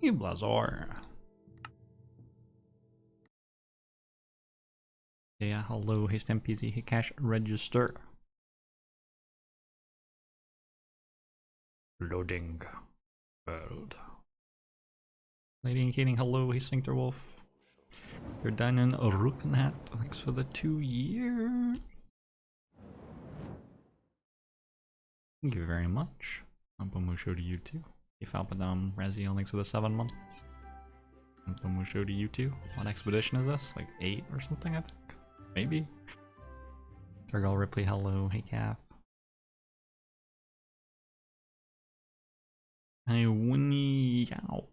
Hey, Blazor. Yeah, hello. Hey, StemPZ. Hey, Cash Register. Loading. World. Lady and Kating, hello. Hey, Sphincter Wolf. You're done in Ruknhat. Thanks for the 2 years. Thank you very much. Ampamusho to you too. Hey, Falpadam, Razio, thanks for the 7 months. Ampamusho to you too. What expedition is this? Like 8 or something, I think? Maybe. Turgle Ripley, hello. Hey, Calf. Hey, Winnie Yao.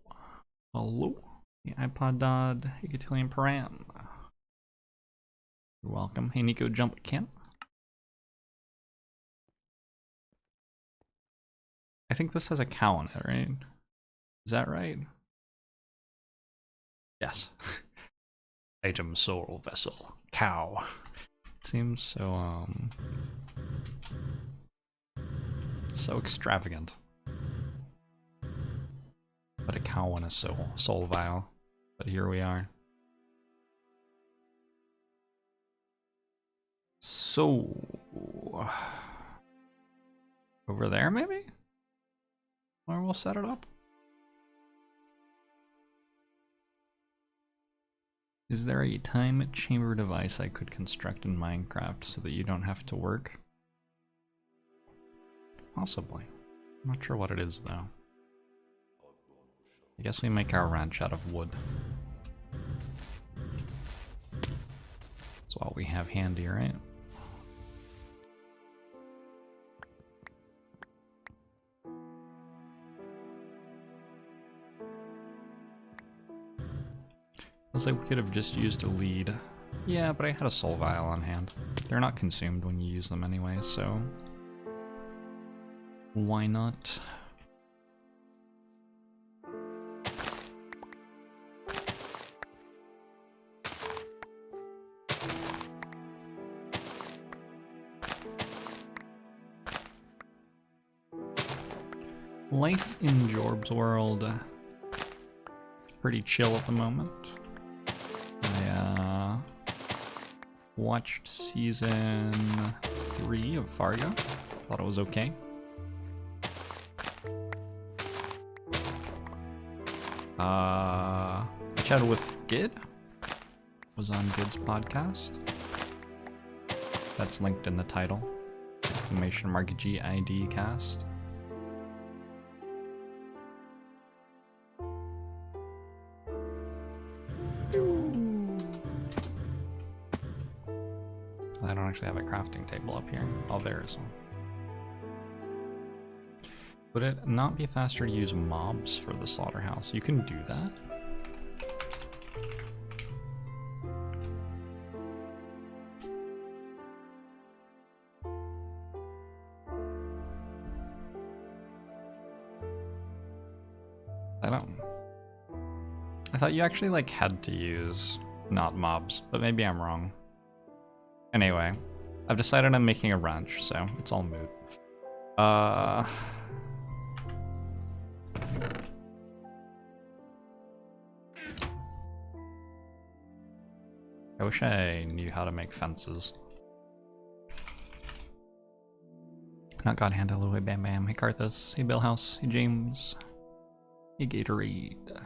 Hello. Hey, iPod Dodd. Hey, Cotillion Paran. You're welcome. Hey, Nico Jump Kent. I think this has a cow in it, right? Is that right? Yes. Item soul vessel. Cow. It seems so, so extravagant. But a cow in a soul vial. But here we are. So... over there, maybe? Or we'll set it up? Is there a time chamber device I could construct in Minecraft so that you don't have to work? Possibly. I'm not sure what it is, though. I guess we make our ranch out of wood. That's all we have handy, right? Looks like we could have just used a lead. Yeah, but I had a soul vial on hand. They're not consumed when you use them anyway, so... why not? Life in Jorbs world. Pretty chill at the moment. I watched season 3 of Fargo. Thought it was okay. I chatted with Gid. Was on Gid's podcast. That's linked in the title. Exclamation mark GID cast. I don't actually have a crafting table up here. Oh, there is one. Would it not be faster to use mobs for the slaughterhouse? You can do that. I thought you actually like had to use not mobs, but maybe I'm wrong. Anyway, I've decided I'm making a ranch, so it's all moot. I wish I knew how to make fences. Not Godhand, hello, hey Bam Bam, hey Karthus, hey Billhouse, hey James, hey Gatorade.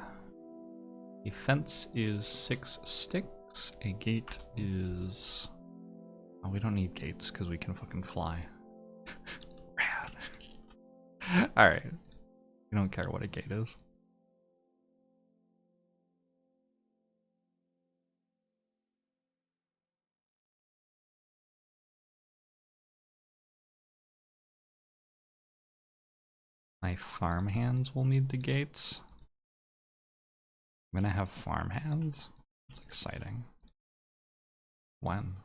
A fence is 6 sticks, a gate is... oh, we don't need gates because we can fucking fly. Rad. Alright. We don't care what a gate is. My farm hands will need the gates. I'm gonna have farm hands? That's exciting. When?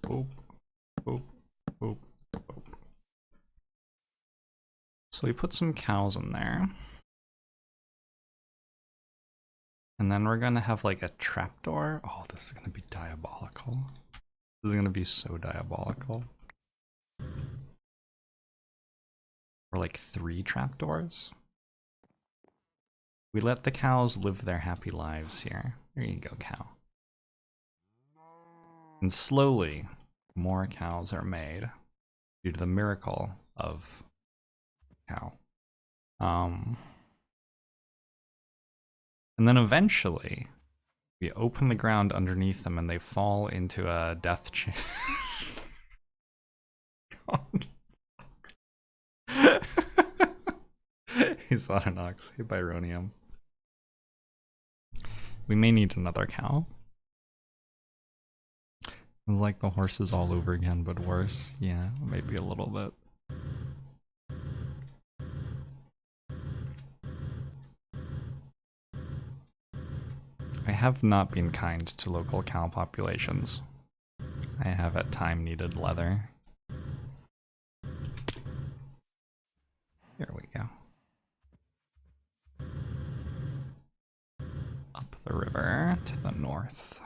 Boop, boop, boop, boop. So we put some cows in there. And then we're gonna have like a trapdoor. Oh, this is gonna be diabolical. This is gonna be so diabolical. Or like 3 trapdoors. We let the cows live their happy lives here. There you go, cow. And slowly, more cows are made due to the miracle of cow. And then eventually, we open the ground underneath them and they fall into a death chamber. He's Autonox. Hey, Byronium. We may need another cow. It's like the horses all over again, but worse. Yeah, maybe a little bit. I have not been kind to local cow populations. I have at time needed leather. Here we go. Up the river to the north.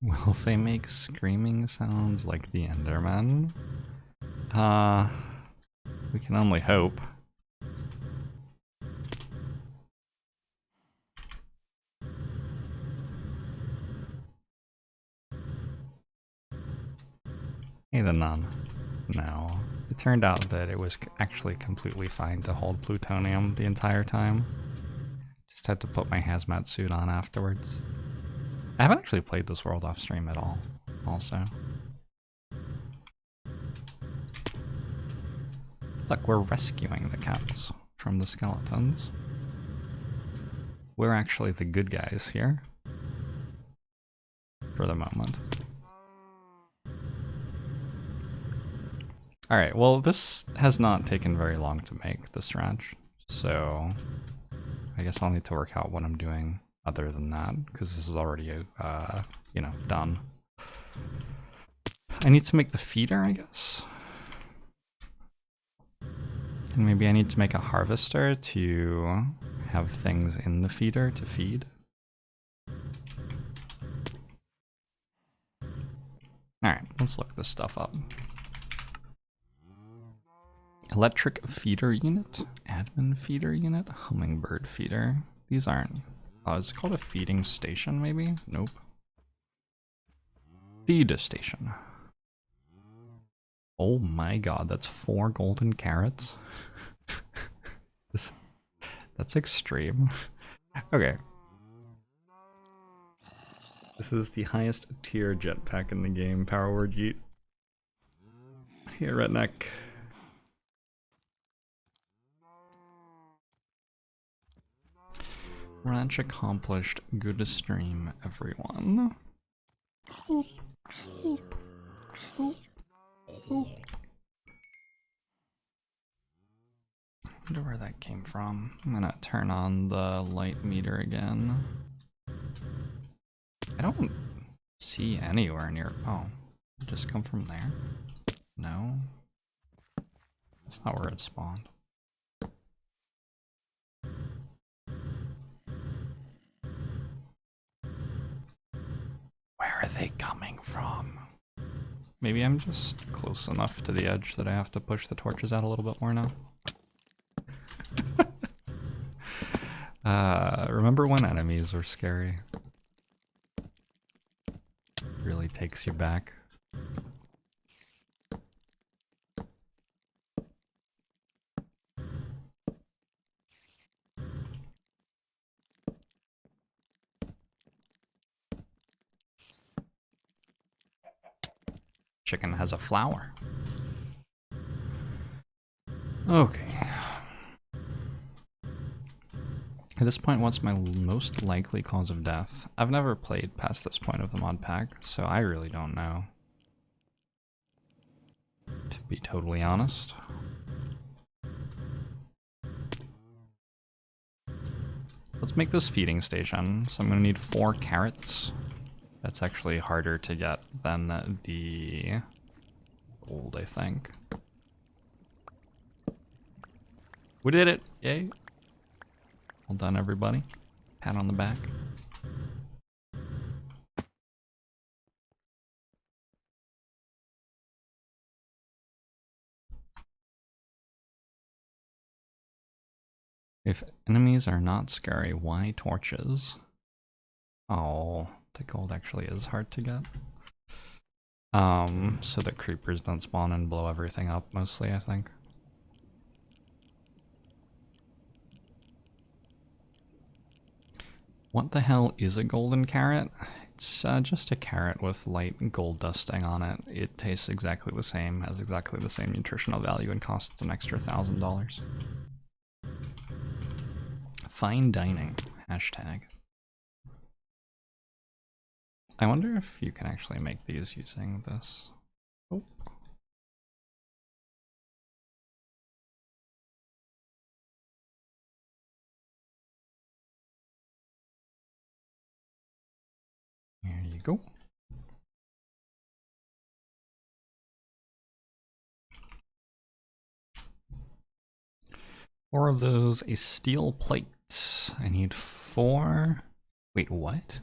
Will they make screaming sounds like the Enderman? We can only hope. Hey, the nun. No. It turned out that it was actually completely fine to hold plutonium the entire time. Just had to put my hazmat suit on afterwards. I haven't actually played this world off stream at all, also. Look, we're rescuing the cows from the skeletons. We're actually the good guys here. For the moment. Alright, well this has not taken very long to make, this ranch. So I guess I'll need to work out what I'm doing other than that, because this is already, you know, done. I need to make the feeder, I guess. And maybe I need to make a harvester to have things in the feeder to feed. Alright, let's look this stuff up. Electric feeder unit, admin feeder unit, hummingbird feeder. These aren't. Oh, is it called a feeding station maybe? Nope. Feed station. Oh my god, that's 4 golden carrots. That's extreme. Okay. This is the highest tier jetpack in the game. Power word yeet. Here, redneck. Ranch accomplished. Good stream, everyone. Oop, oop, oop, oop. I wonder where that came from. I'm gonna turn on the light meter again. I don't see anywhere near. Oh, it just come from there? No. That's not where it spawned. Where are they coming from? Maybe I'm just close enough to the edge that I have to push the torches out a little bit more now. Remember when enemies were scary? Really takes you back. Chicken has a flower. Okay. At this point, what's my most likely cause of death? I've never played past this point of the mod pack, so I really don't know. To be totally honest. Let's make this feeding station. So I'm gonna need 4 carrots. That's actually harder to get than the gold, I think. We did it! Yay! Well done, everybody. Pat on the back. If enemies are not scary, why torches? Oh, the gold actually is hard to get. So that creepers don't spawn and blow everything up, mostly, I think. What the hell is a golden carrot? It's just a carrot with light gold dusting on it. It tastes exactly the same, has exactly the same nutritional value, and costs an extra $1,000. Fine dining, hashtag. I wonder if you can actually make these using this. Oh. There you go. Four of those, a steel plate. I need 4. Wait, what?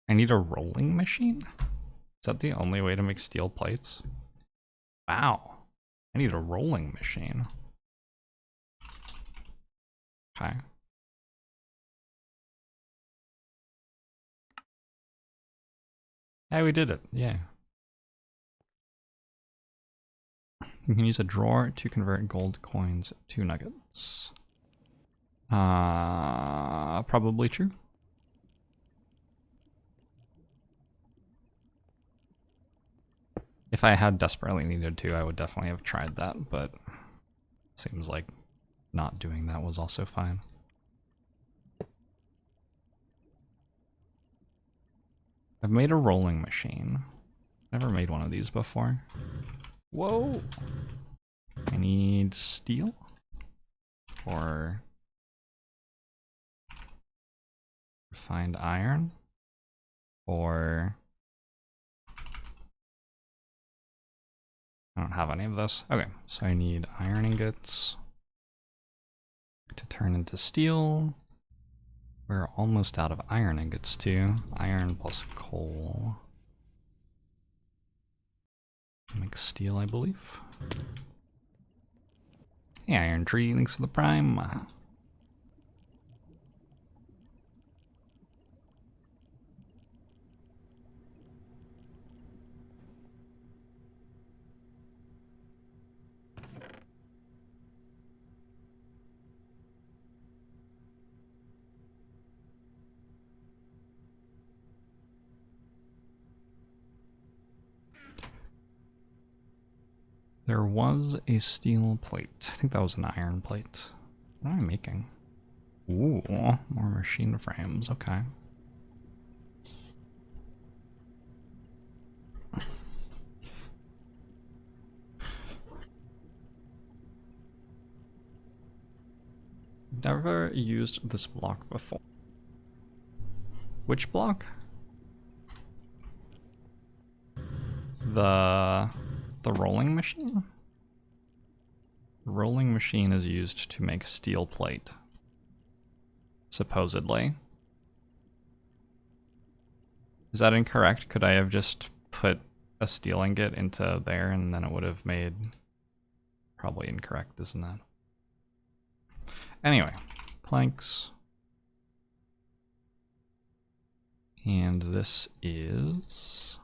I need a rolling machine? Is that the only way to make steel plates? Wow. I need a rolling machine. Okay. Hey, we did it. Yeah. You can use a drawer to convert gold coins to nuggets. Probably true. If I had desperately needed to, I would definitely have tried that, but seems like not doing that was also fine. I've made a rolling machine. Never made one of these before. Whoa! I need steel or refined iron or I don't have any of this. Okay, so I need iron ingots to turn into steel. We're almost out of iron ingots too. Iron plus coal. Make steel, I believe. Hey, Iron Tree, thanks for the prime. There was a steel plate. I think that was an iron plate. What am I making? Ooh, more machine frames, okay. Never used this block before. Which block? The rolling machine? The rolling machine is used to make steel plate. Supposedly. Is that incorrect? Could I have just put a steel ingot into there and then it would have made... Probably incorrect, isn't that? Anyway, planks. And this is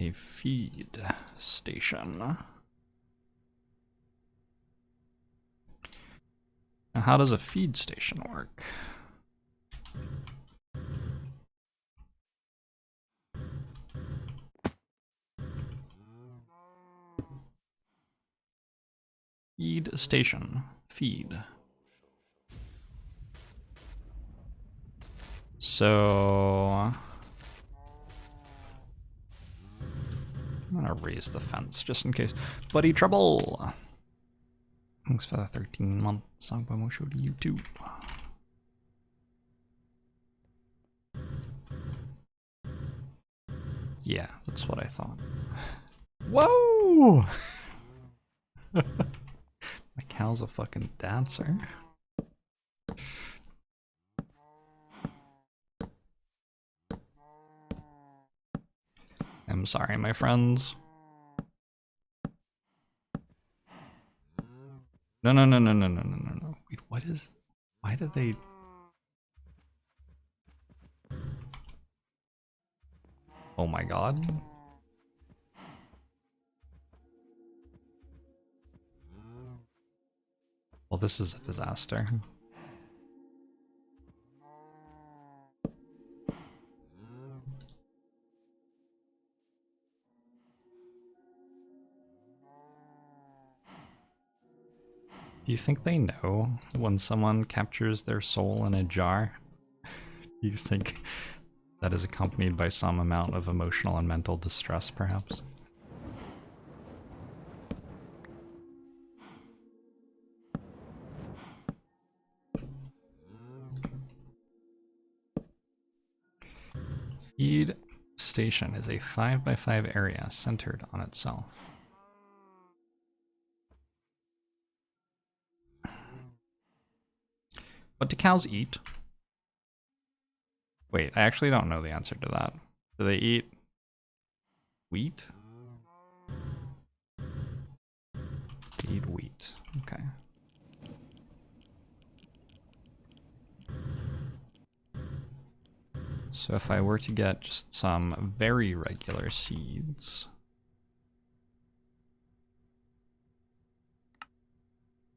a feed station. Now, how does a feed station work? Feed station. Feed. So I'm gonna raise the fence just in case. Buddy trouble! Thanks for the 13-month song by Mosho to YouTube. Yeah, that's what I thought. Whoa! My cow's a fucking dancer. I'm sorry, my friends. No. Wait, what is... Why did they... Oh my god. Well, this is a disaster. Do you think they know when someone captures their soul in a jar? Do you think that is accompanied by some amount of emotional and mental distress, perhaps? Feed station is a 5x5 area centered on itself. What do cows eat? Wait, I actually don't know the answer to that. Do they eat wheat? They eat wheat. Okay. So if I were to get just some very regular seeds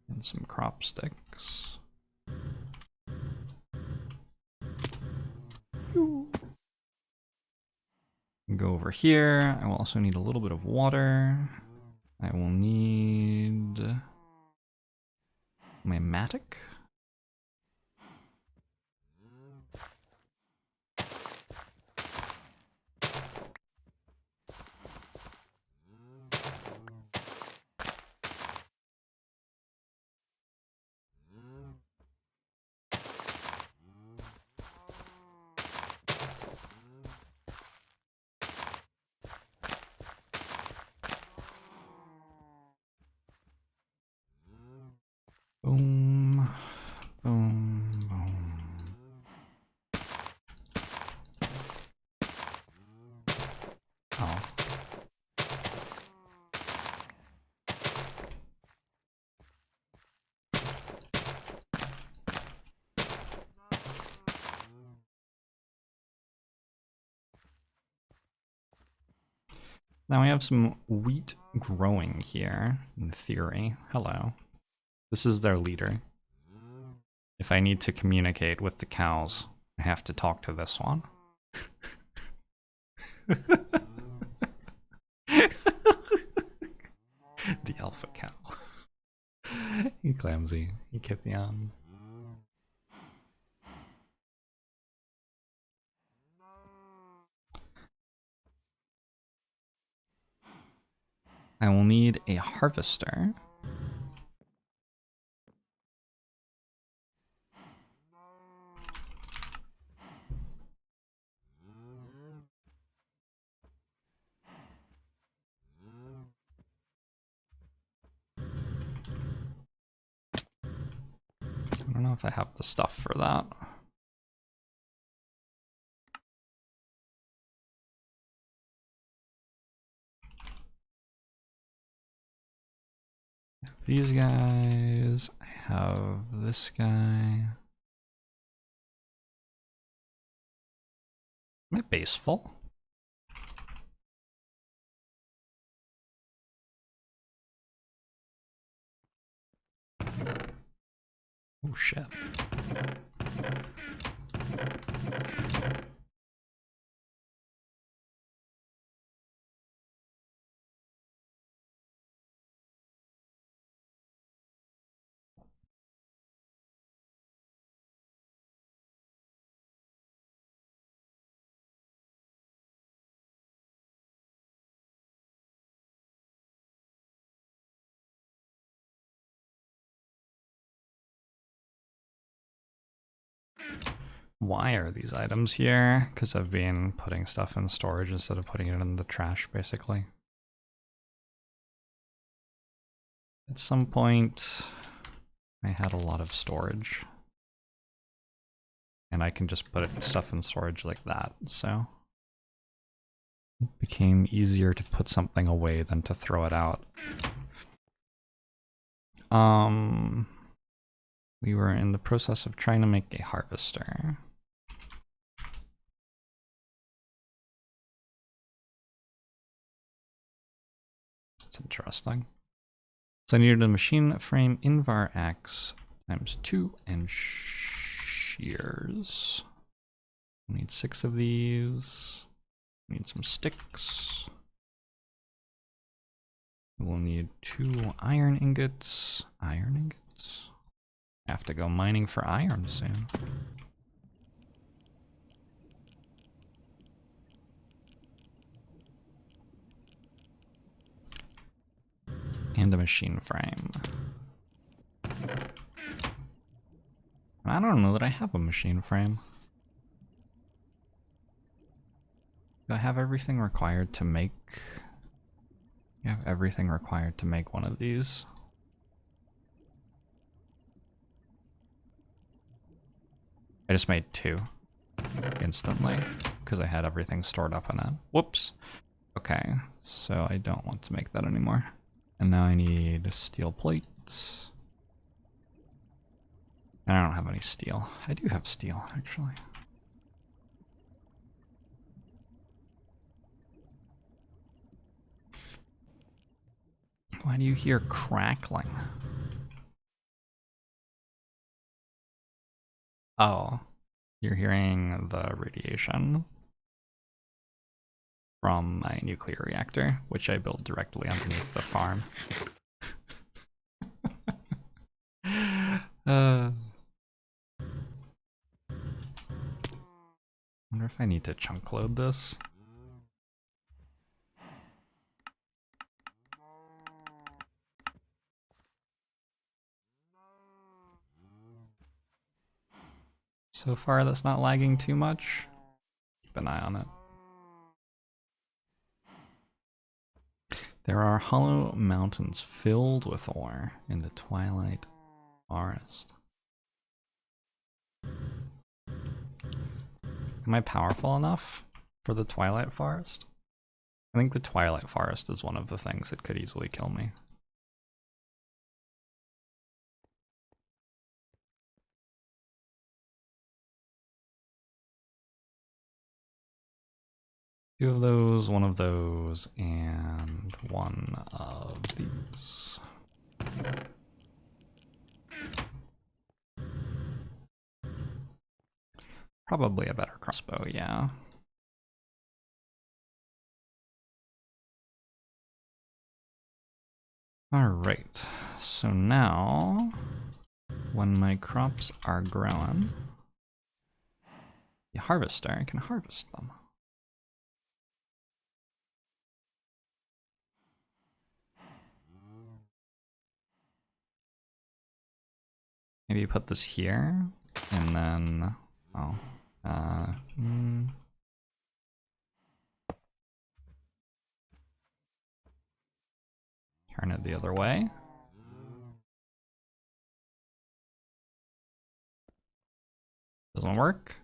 and some crop sticks. Go over here. I will also need a little bit of water. I will need my matic. Boom, boom, boom. Oh. Now we have some wheat growing here, in theory. Hello. This is their leader. If I need to communicate with the cows, I have to talk to this one. The alpha cow. He clumsy. He kept me on. I will need a harvester. I don't know if I have the stuff for that. These guys, I have this guy. My base full? Oh shit. Why are these items here? Because I've been putting stuff in storage instead of putting it in the trash, basically. At some point, I had a lot of storage. And I can just put stuff in storage like that, so it became easier to put something away than to throw it out. We were in the process of trying to make a harvester. That's interesting. So I needed a machine frame invar X times 2 and shears. I need 6 of these. I need some sticks. We'll need 2 iron ingots. Iron ingots? I have to go mining for iron soon. And a machine frame. I don't know that I have a machine frame. Do I have everything required to make... You have everything required to make one of these. I just made 2 instantly because I had everything stored up in it. Whoops. Okay, so I don't want to make that anymore. And now I need steel plates. And I don't have any steel. I do have steel, actually. Why do you hear crackling? Oh, you're hearing the radiation from my nuclear reactor, which I built directly underneath the farm. Wonder if I need to chunk load this. So far, that's not lagging too much. Keep an eye on it. There are hollow mountains filled with ore in the twilight forest. Am I powerful enough for the twilight forest? I think the twilight forest is one of the things that could easily kill me. Two of those, one of those, and one of these. Probably a better crossbow, yeah. Alright, so now, when my crops are growing, the harvester can harvest them. Maybe put this here, and then, turn it the other way. Doesn't work.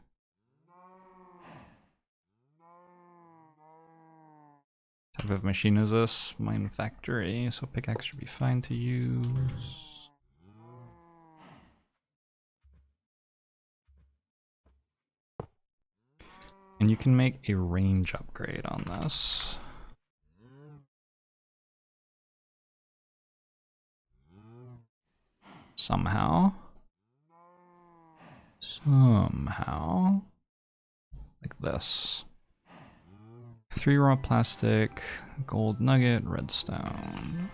What type of machine is this? Mine factory, so pickaxe should be fine to use. And you can make a range upgrade on this. Somehow. Like this. 3 raw plastic, gold nugget, redstone.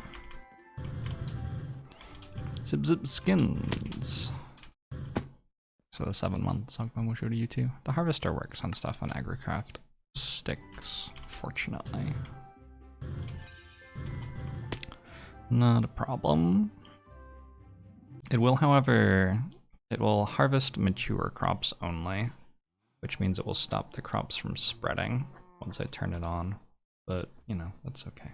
Zip zip skins. So the 7 months I'll show to you too. The harvester works on stuff on agricraft sticks, fortunately. Not a problem. It will, however, It will harvest mature crops only, which means it will stop the crops from spreading once I turn it on. But, you know, that's okay.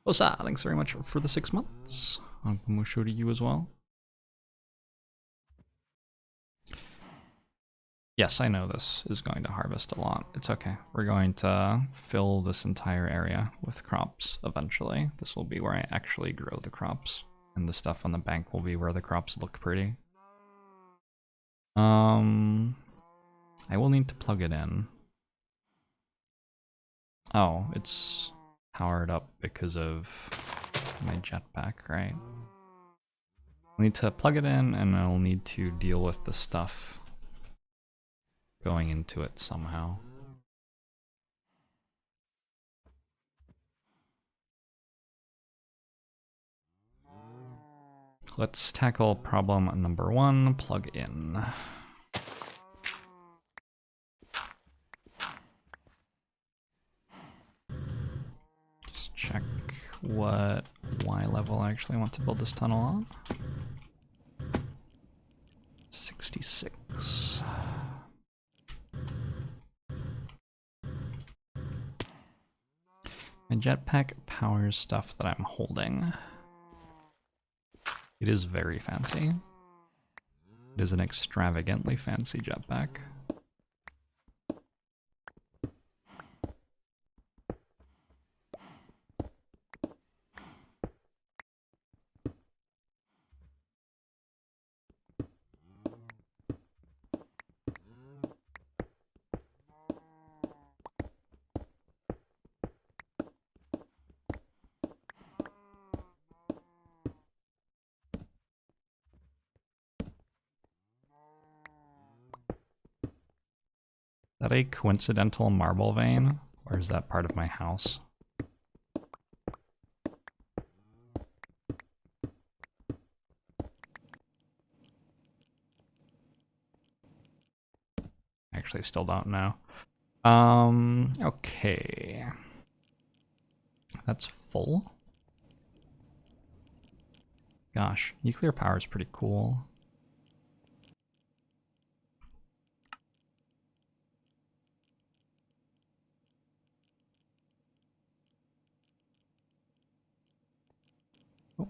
Osa, thanks very much for the 6 months. Musho to you as well. Yes, I know this is going to harvest a lot. It's okay. We're going to fill this entire area with crops eventually. This will be where I actually grow the crops, and the stuff on the bank will be where the crops look pretty. I will need to plug it in. Oh, it's powered up because of my jetpack, right? I need to plug it in, and I'll need to deal with the stuff going into it somehow. Let's tackle problem number 1, plug in. Just check what Y level I actually want to build this tunnel on. 66. My jetpack powers stuff that I'm holding. It is very fancy. It is an extravagantly fancy jetpack. Is that a coincidental marble vein, or is that part of my house? Actually, still don't know. Okay. That's full. Gosh, nuclear power is pretty cool. Oh.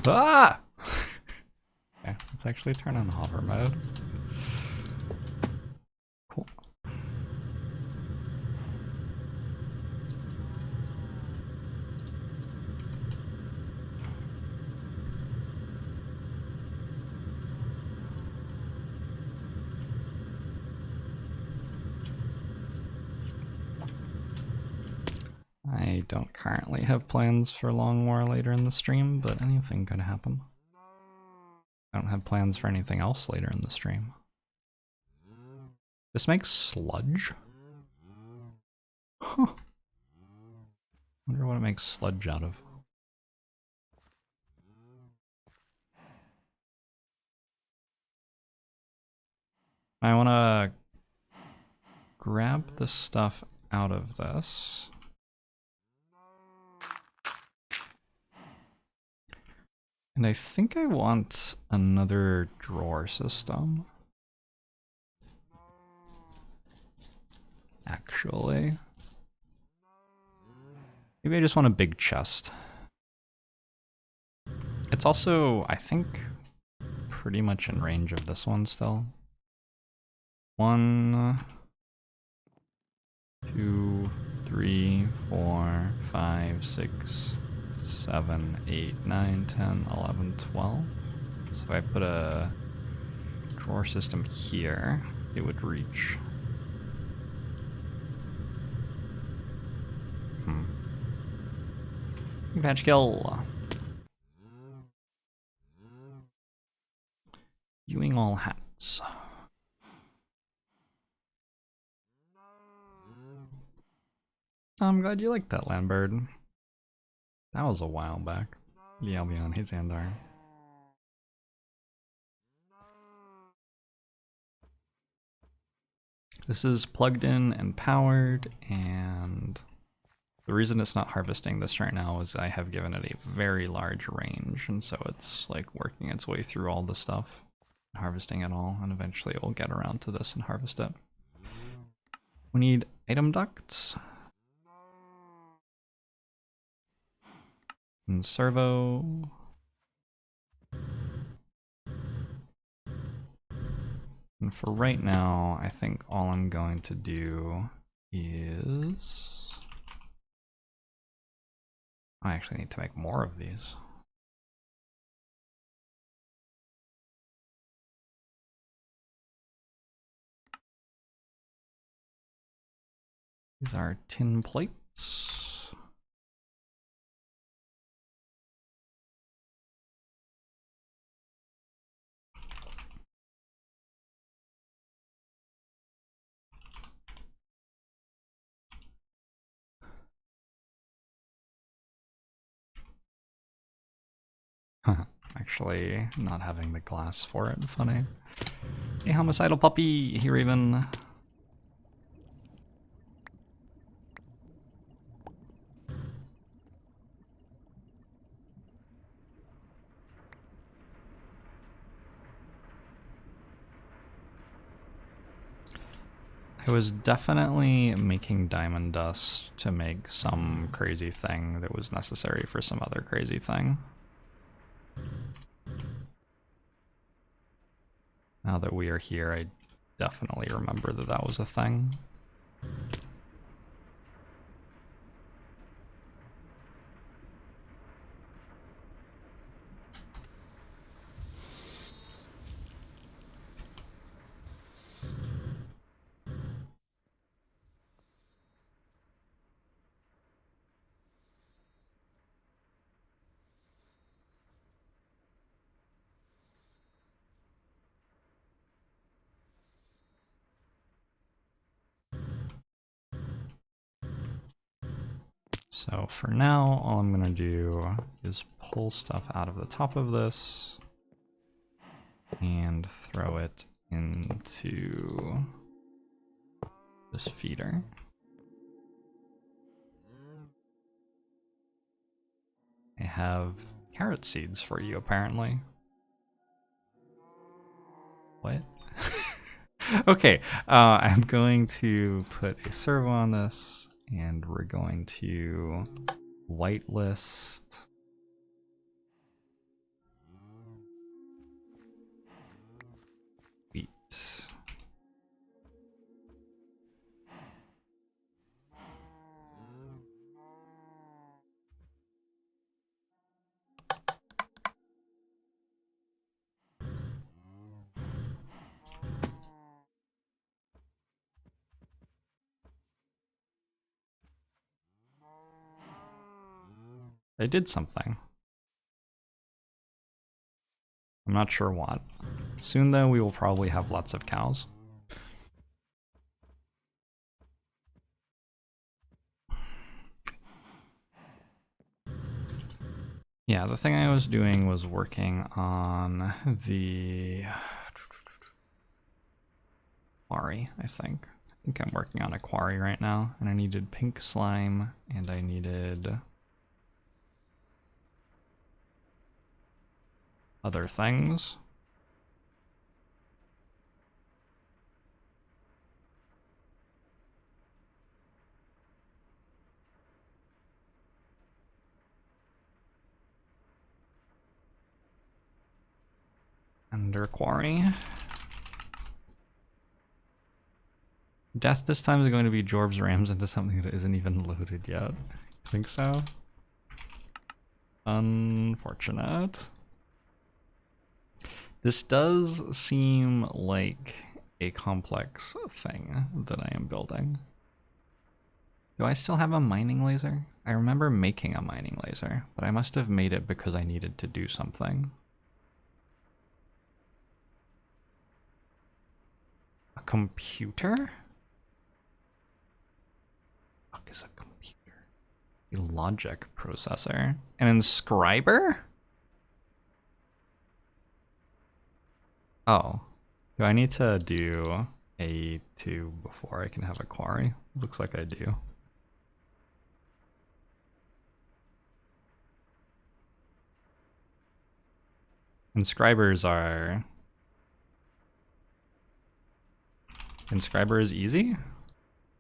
Ah! Okay, let's actually turn on hover mode. Cool. I don't currently have plans for long war later in the stream, but anything could happen. I don't have plans for anything else later in the stream. This makes sludge? Huh. Wonder what it makes sludge out of. I want to grab the stuff out of this. And I think I want another drawer system. Actually. Maybe I just want a big chest. It's also, I think, pretty much in range of this one still. 1, 2, 3, 4, 5, 6, 7, 8, 9, 10, 11, 12. So if I put a drawer system here, it would reach. Patch kill. Viewing all hats. I'm glad you liked that, Landbird. That was a while back. The Albion, hey Xandar. This is plugged in and powered, and the reason it's not harvesting this right now is I have given it a very large range, and so it's like working its way through all the stuff, harvesting it all, and eventually it will get around to this and harvest it. We need item ducts. And servo. And for right now, I think all I'm going to do is... I actually need to make more of these. These are tin plates. Actually, not having the glass for it, funny. Hey, homicidal puppy, here even. I was definitely making diamond dust to make some crazy thing that was necessary for some other crazy thing. Now that we are here, I definitely remember that that was a thing. So for now, all I'm gonna do is pull stuff out of the top of this and throw it into this feeder. I have carrot seeds for you, apparently. What? Okay, I'm going to put a servo on this, and we're going to whitelist wheat. I did something. I'm not sure what. Soon though, we will probably have lots of cows. Yeah, the thing I was doing was working on the quarry, I think. I think I'm working on a quarry right now, and I needed pink slime, and I needed other things. Under quarry. Death this time is going to be Jorbs rams into something that isn't even loaded yet. I think so. Unfortunate. This does seem like a complex thing that I am building. Do I still have a mining laser? I remember making a mining laser, but I must have made it because I needed to do something. A computer? What is a computer? A logic processor. An inscriber? Oh. Do I need to do A2 before I can have a quarry? Looks like I do. Inscribers are... Inscriber is easy?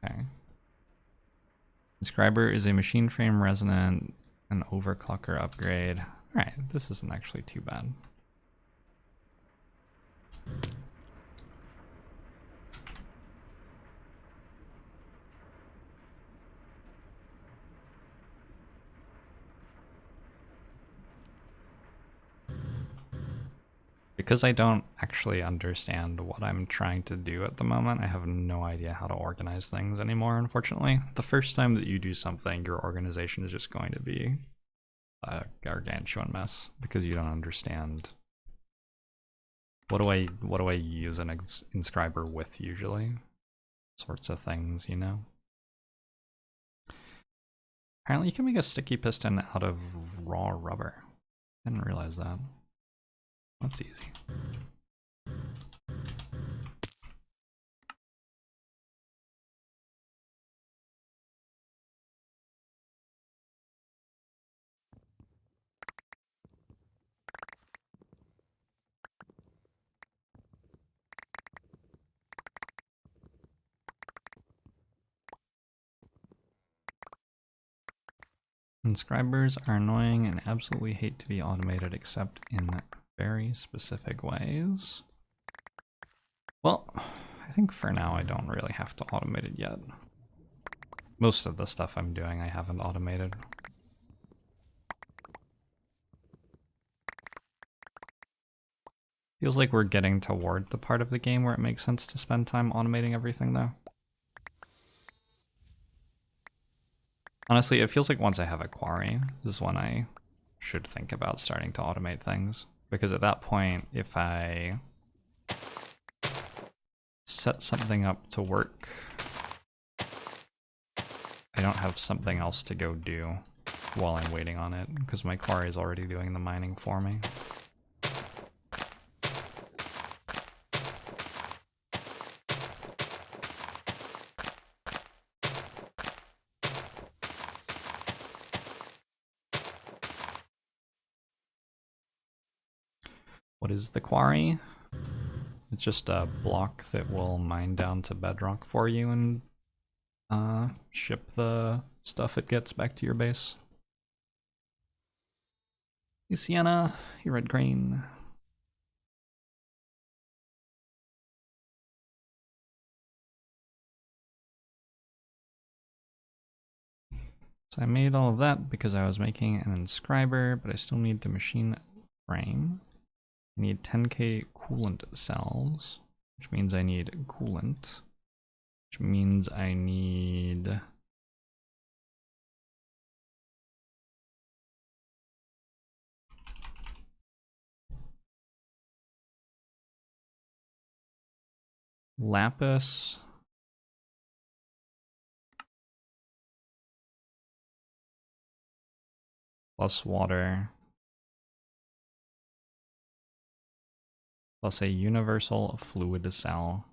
Okay. Inscriber is a machine frame resonant, an overclocker upgrade. Alright, this isn't actually too bad. Because I don't actually understand what I'm trying to do at the moment, I have no idea how to organize things anymore, unfortunately. The first time that you do something, your organization is just going to be a gargantuan mess because you don't understand. What do I use an inscriber with usually? Sorts of things, you know? Apparently you can make a sticky piston out of raw rubber. Didn't realize that. That's easy. Inscribers are annoying and absolutely hate to be automated except in very specific ways. Well, I think for now I don't really have to automate it yet. Most of the stuff I'm doing I haven't automated. Feels like we're getting toward the part of the game where it makes sense to spend time automating everything though. Honestly, it feels like once I have a quarry, this is when I should think about starting to automate things. Because at that point, if I set something up to work, I don't have something else to go do while I'm waiting on it, because my quarry is already doing the mining for me. What is the quarry? It's just a block that will mine down to bedrock for you and ship the stuff it gets back to your base. Hey Sienna, hey Red Green. So I made all of that because I was making an inscriber, but I still need the machine frame. I need 10k coolant cells, which means I need coolant, which means I need lapis, plus water, plus a universal fluid cell.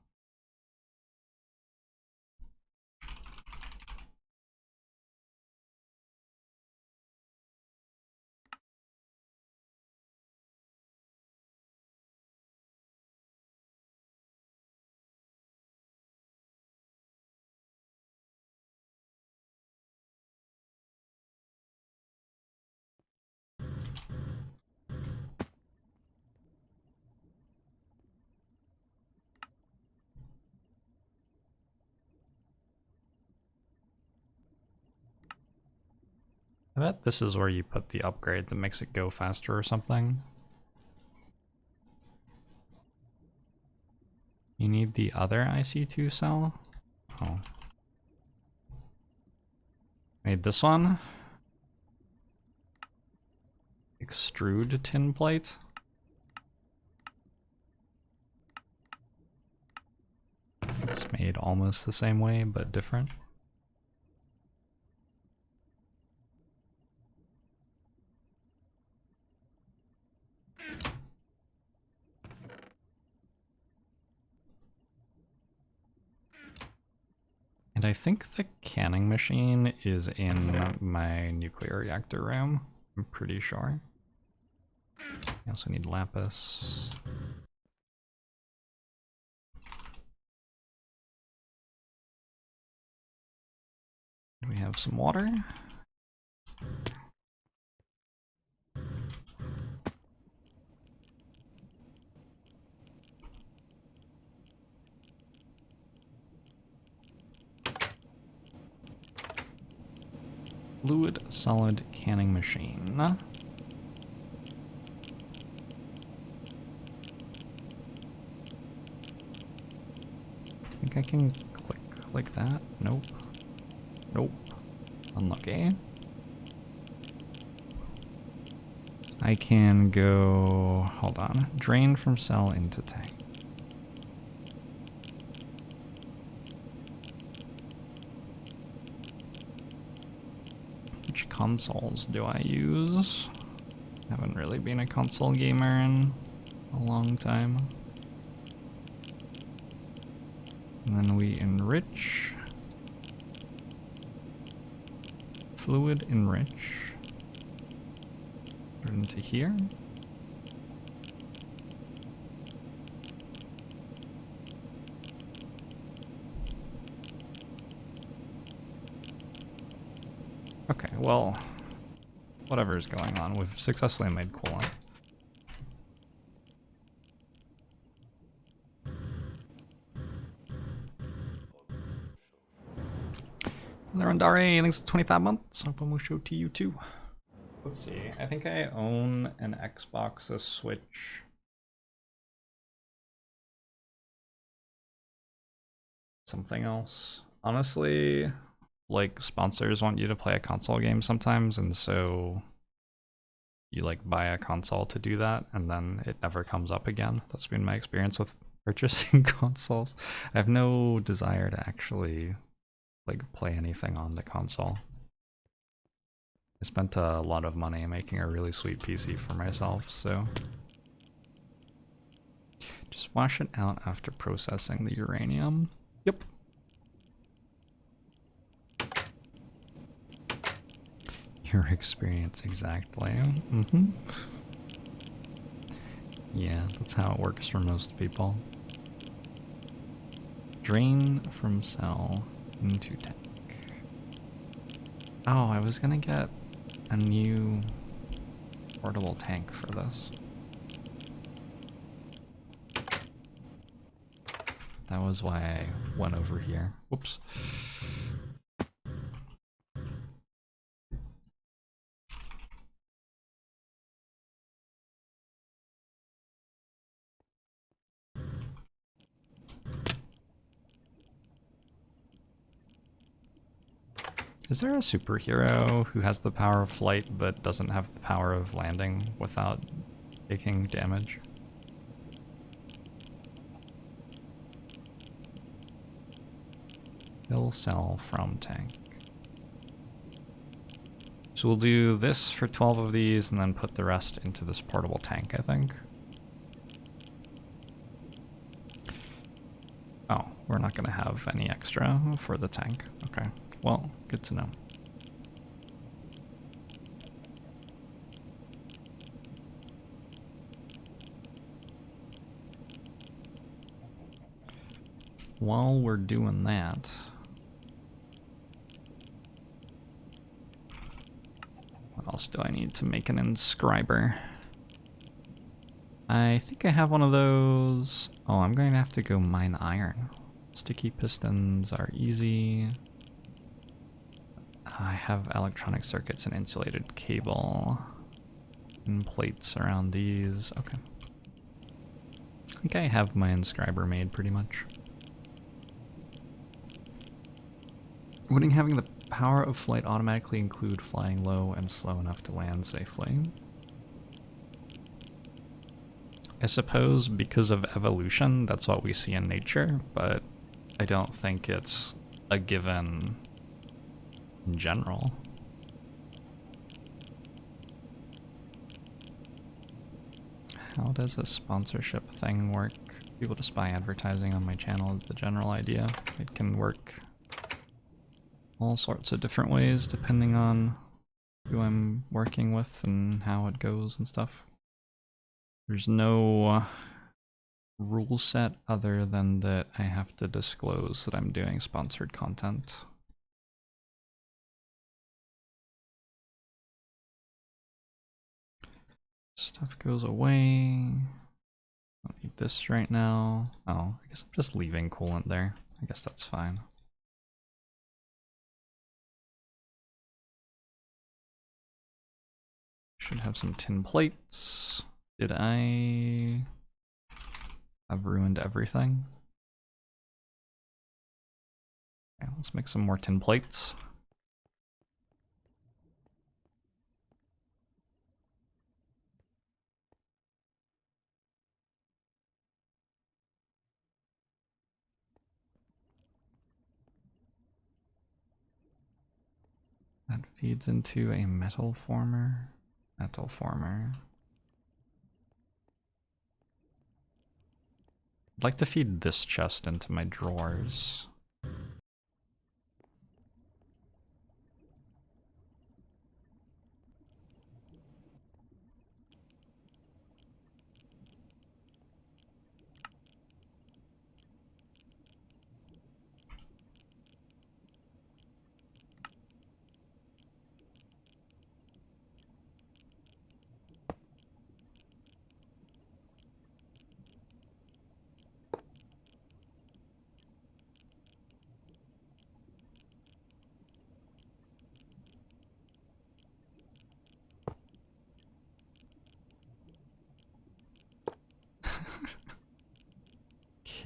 I bet this is where you put the upgrade that makes it go faster or something. You need the other IC2 cell? Oh. Made this one. Extrude tin plate. It's made almost the same way, but different. I think the canning machine is in my nuclear reactor room. I'm pretty sure. I also need lapis. We have some water. Fluid solid canning machine. I think I can click like that. Nope. Nope. Unlucky. I can go, hold on, drain from cell into tank. Which consoles do I use? Haven't really been a console gamer in a long time. And then we enrich. Fluid enrich. Put it into here. Okay, well, whatever is going on, we've successfully made coolant. Larandare, thanks for 25 months. Show to you too. Let's see, I think I own an Xbox, a Switch. Something else. Honestly, like, sponsors want you to play a console game sometimes, and so you like buy a console to do that, and then it never comes up again. That's been my experience with purchasing consoles. I have no desire to actually like play anything on the console. I spent a lot of money making a really sweet PC for myself, so just wash it out after processing the uranium. Yep. Your experience, exactly. Mm-hmm. Yeah, that's how it works for most people. Drain from cell into tank. Oh, I was gonna get a new portable tank for this. That was why I went over here. Whoops. Is there a superhero who has the power of flight but doesn't have the power of landing without taking damage? Fill cell from tank. So we'll do this for 12 of these and then put the rest into this portable tank, I think. Oh, we're not going to have any extra for the tank. Okay, well, good to know. While we're doing that, what else do I need to make an inscriber? I think I have one of those. Oh, I'm going to have to go mine iron. Sticky pistons are easy. I have electronic circuits and insulated cable. And plates around these. Okay. I think I have my inscriber made pretty much. Wouldn't having the power of flight automatically include flying low and slow enough to land safely? I suppose because of evolution, that's what we see in nature, but I don't think it's a given in general. How does a sponsorship thing work? People just buy advertising on my channel is the general idea. It can work all sorts of different ways depending on who I'm working with and how it goes and stuff. There's no rule set other than that I have to disclose that I'm doing sponsored content. Stuff goes away. I don't need this right now. Oh, I guess I'm just leaving coolant there. I guess that's fine. Should have some tin plates. Did I have ruined everything? Okay, let's make some more tin plates. That feeds into a metal former. Metal former. I'd like to feed this chest into my drawers.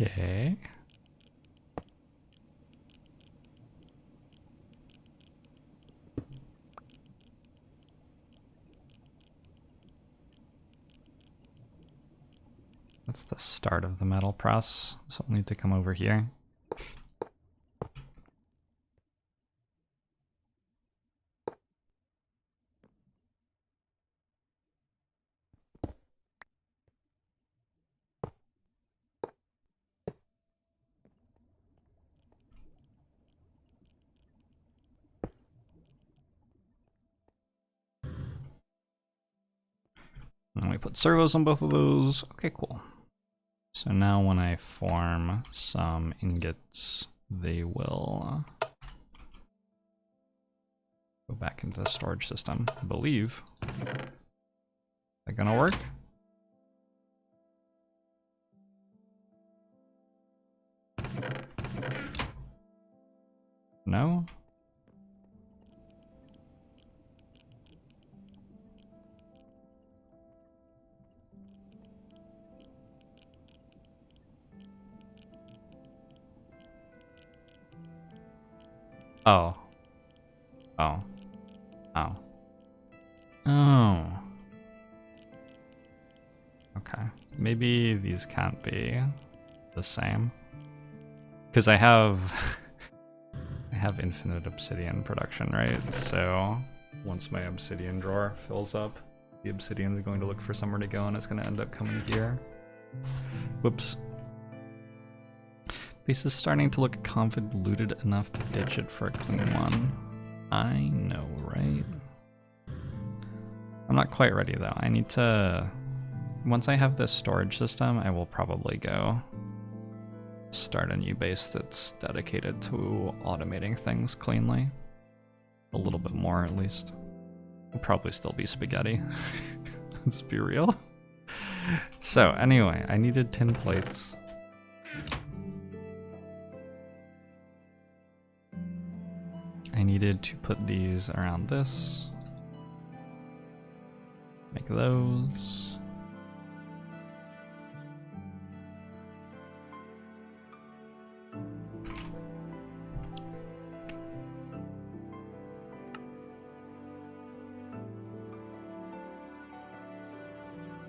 Okay. That's the start of the metal press, so I'll need to come over here. And we put servos on both of those. Okay, cool. So now when I farm some ingots, they will go back into the storage system, I believe. Is that gonna work? No? Oh. Oh. Oh. Oh. Okay. Maybe these can't be the same. Because I have I have infinite obsidian production, right? So once my obsidian drawer fills up, the obsidian is going to look for somewhere to go and it's going to end up coming here. Whoops. Base is starting to look convoluted enough to ditch it for a clean one. I know, right? I'm not quite ready though. I need to... Once I have this storage system, I will probably go start a new base that's dedicated to automating things cleanly. A little bit more, at least. It'll probably still be spaghetti. Let's be real. So, anyway, I needed tin plates. I needed to put these around this. Make those.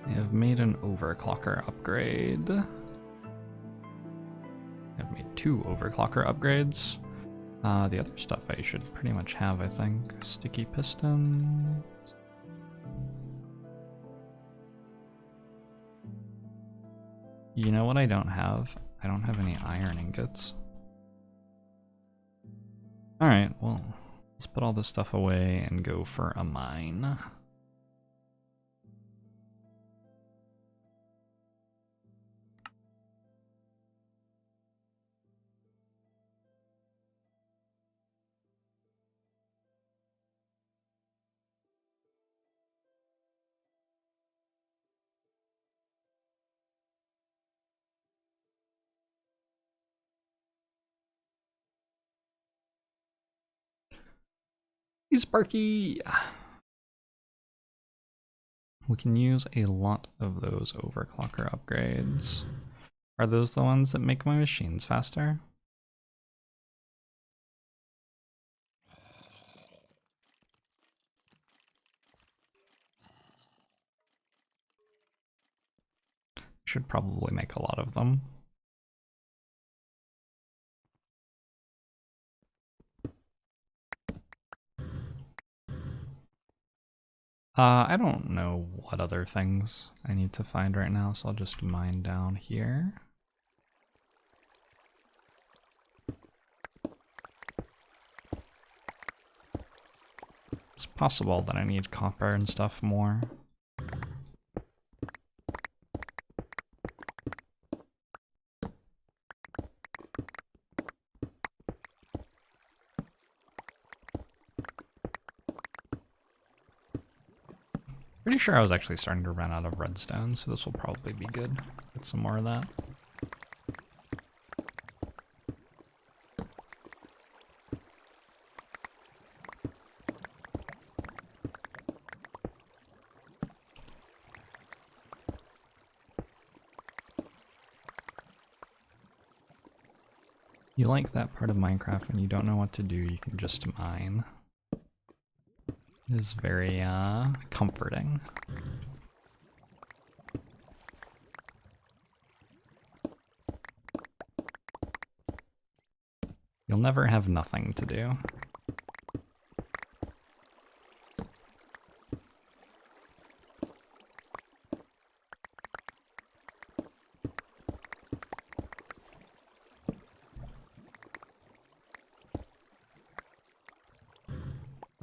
I have made an overclocker upgrade. I've made 2 overclocker upgrades. The other stuff I should pretty much have, I think. Sticky pistons. You know what I don't have? I don't have any iron ingots. Alright, well, let's put all this stuff away and go for a mine. Sparky! We can use a lot of those overclocker upgrades. Are those the ones that make my machines faster? Should probably make a lot of them. I don't know what other things I need to find right now, so I'll just mine down here. It's possible that I need copper and stuff more. Pretty sure I was actually starting to run out of redstone, so this will probably be good. Get some more of that. You like that part of Minecraft when you don't know what to do, you can just mine. It is very comforting. You'll never have nothing to do.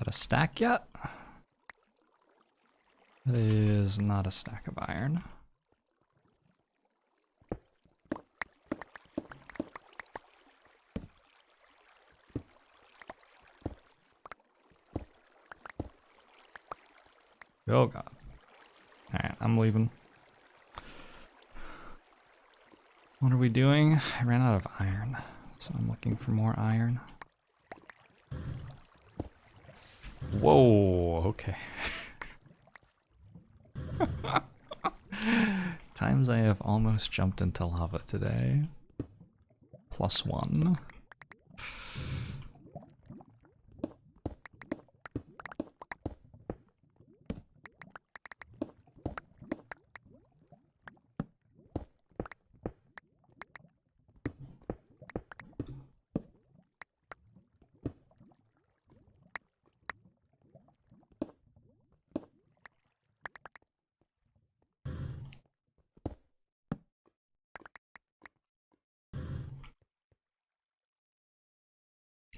A stack yet? It is not a stack of iron. Oh god. Alright, I'm leaving. What are we doing? I ran out of iron, so I'm looking for more iron. Whoa, okay. Times I have almost jumped into lava today. +1.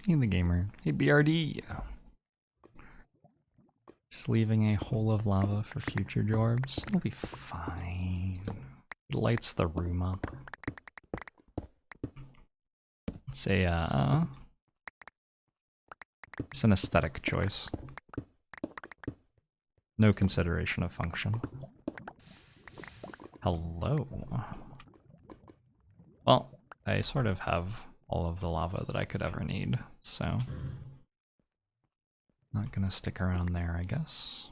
Hey the gamer. Hey BRD. Just leaving a hole of lava for future Jorbs. It'll be fine. It lights the room up. It's a it's an aesthetic choice. No consideration of function. Hello. Well, I sort of have all of the lava that I could ever need, so not gonna stick around there, I guess.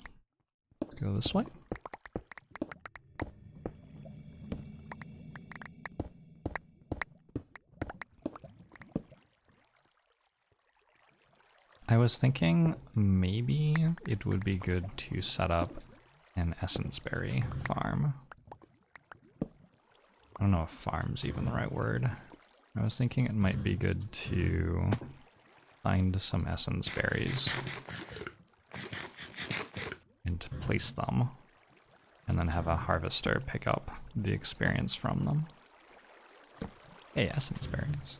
Let's go this way. I was thinking maybe it would be good to set up an essence berry farm. I don't know if farm's even the right word. I was thinking it might be good to find some essence berries and to place them, and then have a harvester pick up the experience from them. Hey, essence berries.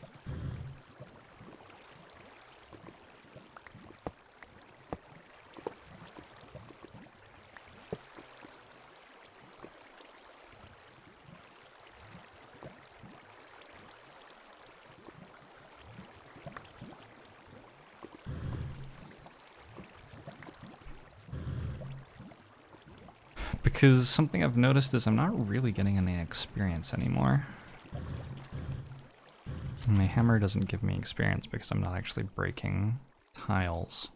Because something I've noticed is I'm not really getting any experience anymore. My hammer doesn't give me experience because I'm not actually breaking tiles.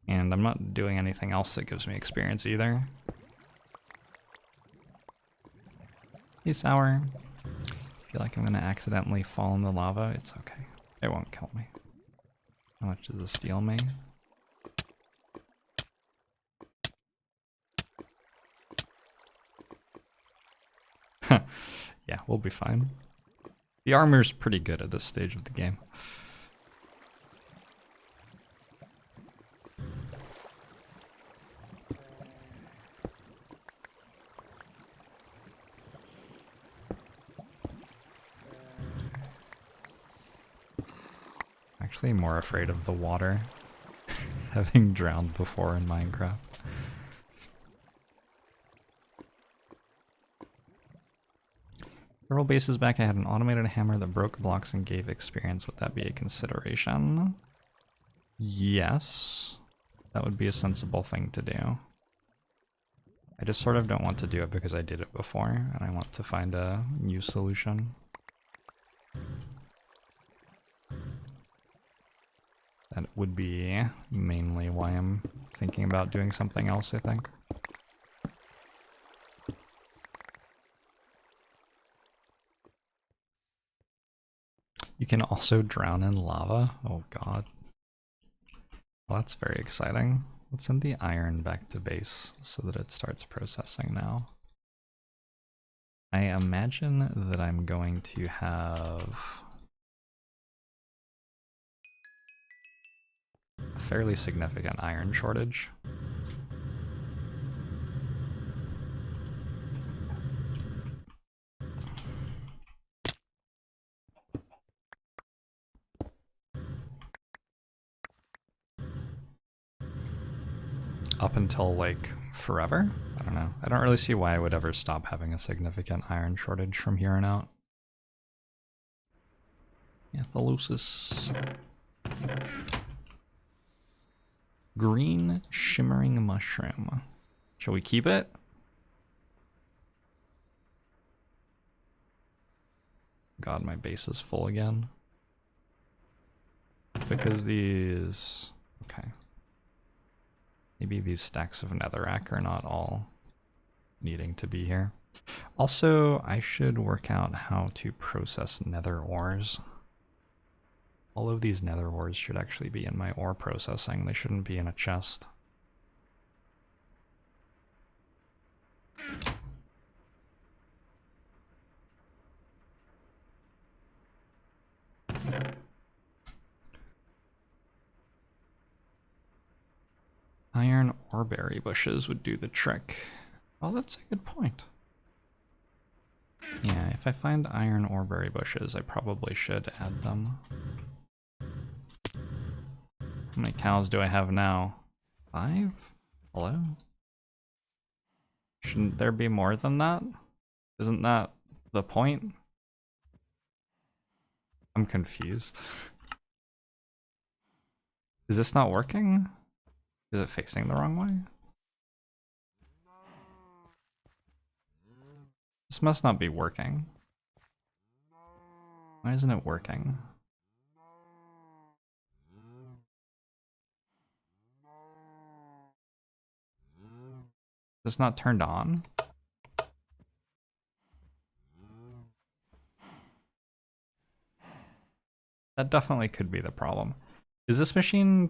And I'm not doing anything else that gives me experience either. Hey, Sour. I feel like I'm gonna accidentally fall in the lava. It's okay. It won't kill me. How much does this steal me? Yeah, we'll be fine. The armor's pretty good at this stage of the game. Actually more afraid of the water, having drowned before in Minecraft. Several bases back I had an automated hammer that broke blocks and gave experience. Would that be a consideration? Yes. That would be a sensible thing to do. I just sort of don't want to do it because I did it before, and I want to find a new solution. That would be mainly why I'm thinking about doing something else, I think. You can also drown in lava? Oh god. Well, that's very exciting. Let's send the iron back to base so that it starts processing now. I imagine that I'm going to have a fairly significant iron shortage. Up until, like, forever? I don't know. I don't really see why I would ever stop having a significant iron shortage from here on out. Athelosis. Green shimmering mushroom. Shall we keep it? God, my base is full again. Because these... Okay. Maybe these stacks of netherrack are not all needing to be here. Also, I should work out how to process nether ores. All of these nether ores should actually be in my ore processing. They shouldn't be in a chest. Iron oreberry bushes would do the trick. Oh, that's a good point. Yeah, if I find iron oreberry bushes, I probably should add them. How many cows do I have now? 5? Hello? Shouldn't there be more than that? Isn't that the point? I'm confused. Is this not working? Is it facing the wrong way? This must not be working. Why isn't it working? Is this not turned on? That definitely could be the problem. Is this machine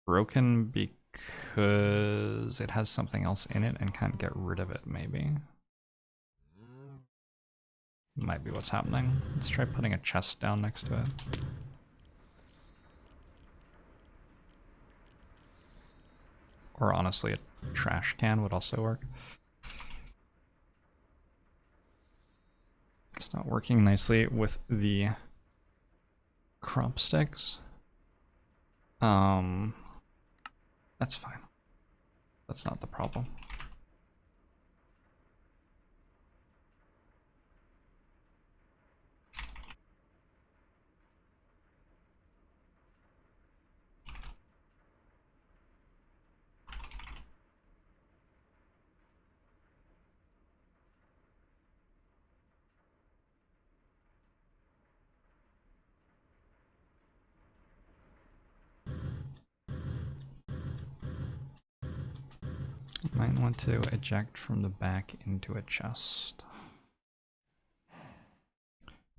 broken because it has something else in it and can't get rid of it, maybe? Might be what's happening. Let's try putting a chest down next to it. Or honestly, a trash can would also work. It's not working nicely with the crop sticks. That's fine. That's not the problem. Might want to eject from the back into a chest.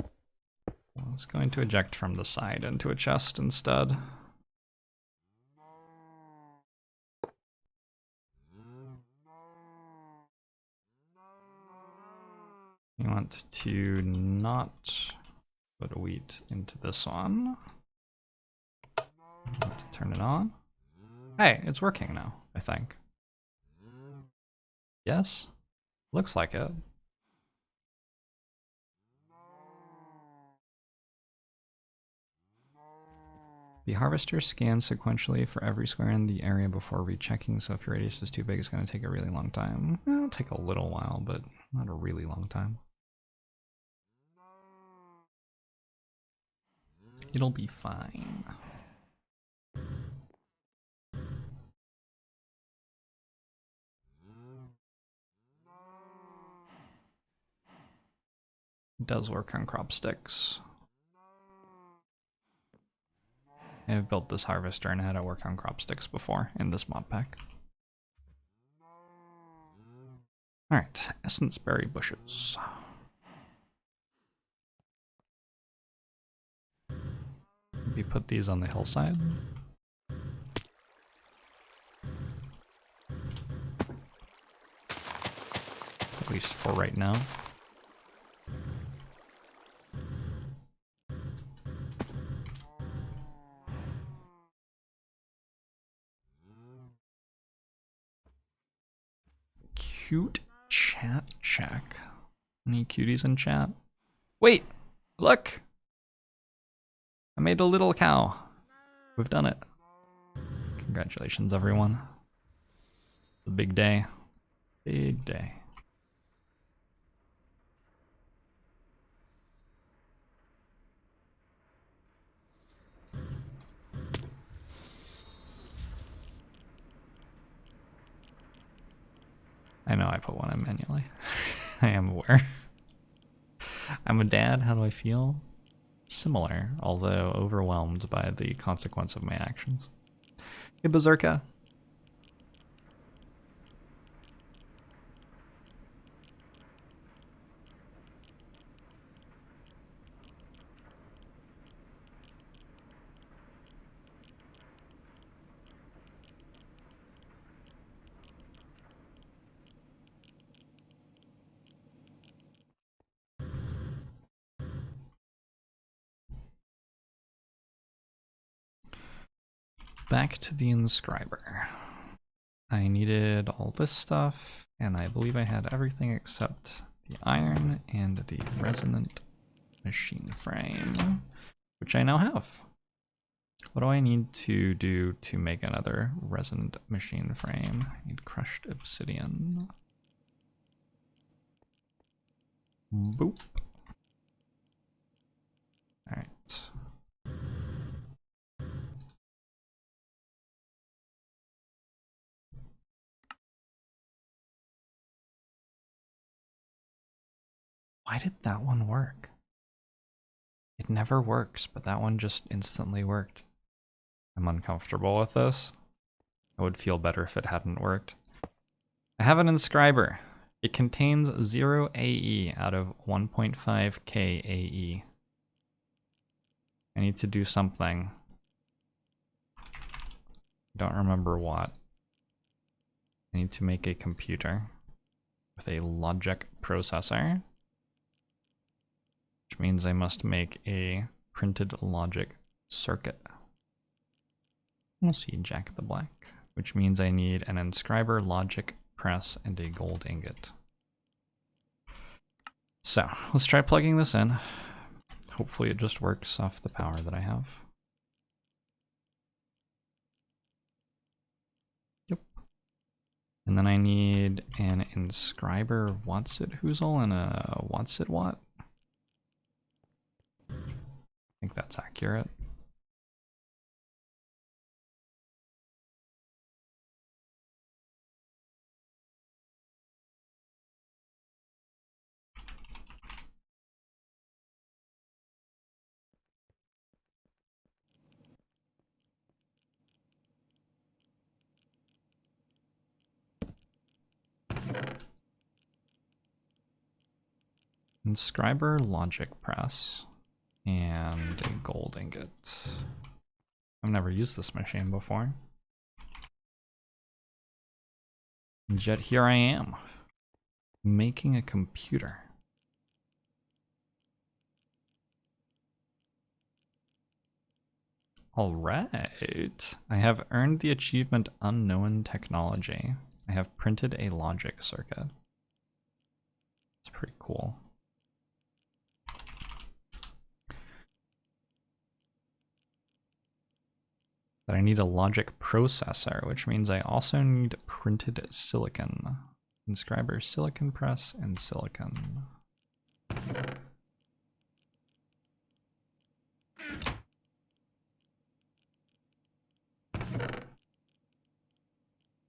I was going to eject from the side into a chest instead. You want to not put wheat into this one. You want to turn it on. Hey, it's working now, I think. Yes? Looks like it. The harvester scans sequentially for every square in the area before rechecking, so if your radius is too big, it's going to take a really long time. It'll take a little while, but not a really long time. It'll be fine. It does work on crop sticks. I've built this harvester and had to work on crop sticks before in this mod pack. Alright, essence berry bushes. Maybe put these on the hillside. At least for right now. Cute chat check. Any cuties in chat? Wait! Look! I made a little cow. We've done it. Congratulations, everyone. The big day. Big day. I know I put one in manually. I am aware. I'm a dad, how do I feel? Similar, although overwhelmed by the consequence of my actions. Hey, Berserka. Back to the inscriber. I needed all this stuff, and I believe I had everything except the iron and the resonant machine frame, which I now have. What do I need to do to make another resonant machine frame? I need crushed obsidian. Boop. All right. Why did that one work? It never works, but that one just instantly worked. I'm uncomfortable with this. I would feel better if it hadn't worked. I have an inscriber. It contains 0 AE out of 1.5k AE. I need to do something. Don't remember what. I need to make a computer with a logic processor, which means I must make a printed logic circuit. We'll see Jack the Black, which means I need an inscriber, logic press, and a gold ingot. So let's try plugging this in. Hopefully it just works off the power that I have. Yep. And then I need an inscriber Watsit Hoozle and a Watsit Watt. I think that's accurate. Inscriber logic press and a gold ingot. I've never used this machine before. And yet here I am, making a computer. Alright, I have earned the achievement Unknown Technology. I have printed a logic circuit. It's pretty cool. But I need a logic processor, which means I also need printed silicon. Inscriber silicon press and silicon.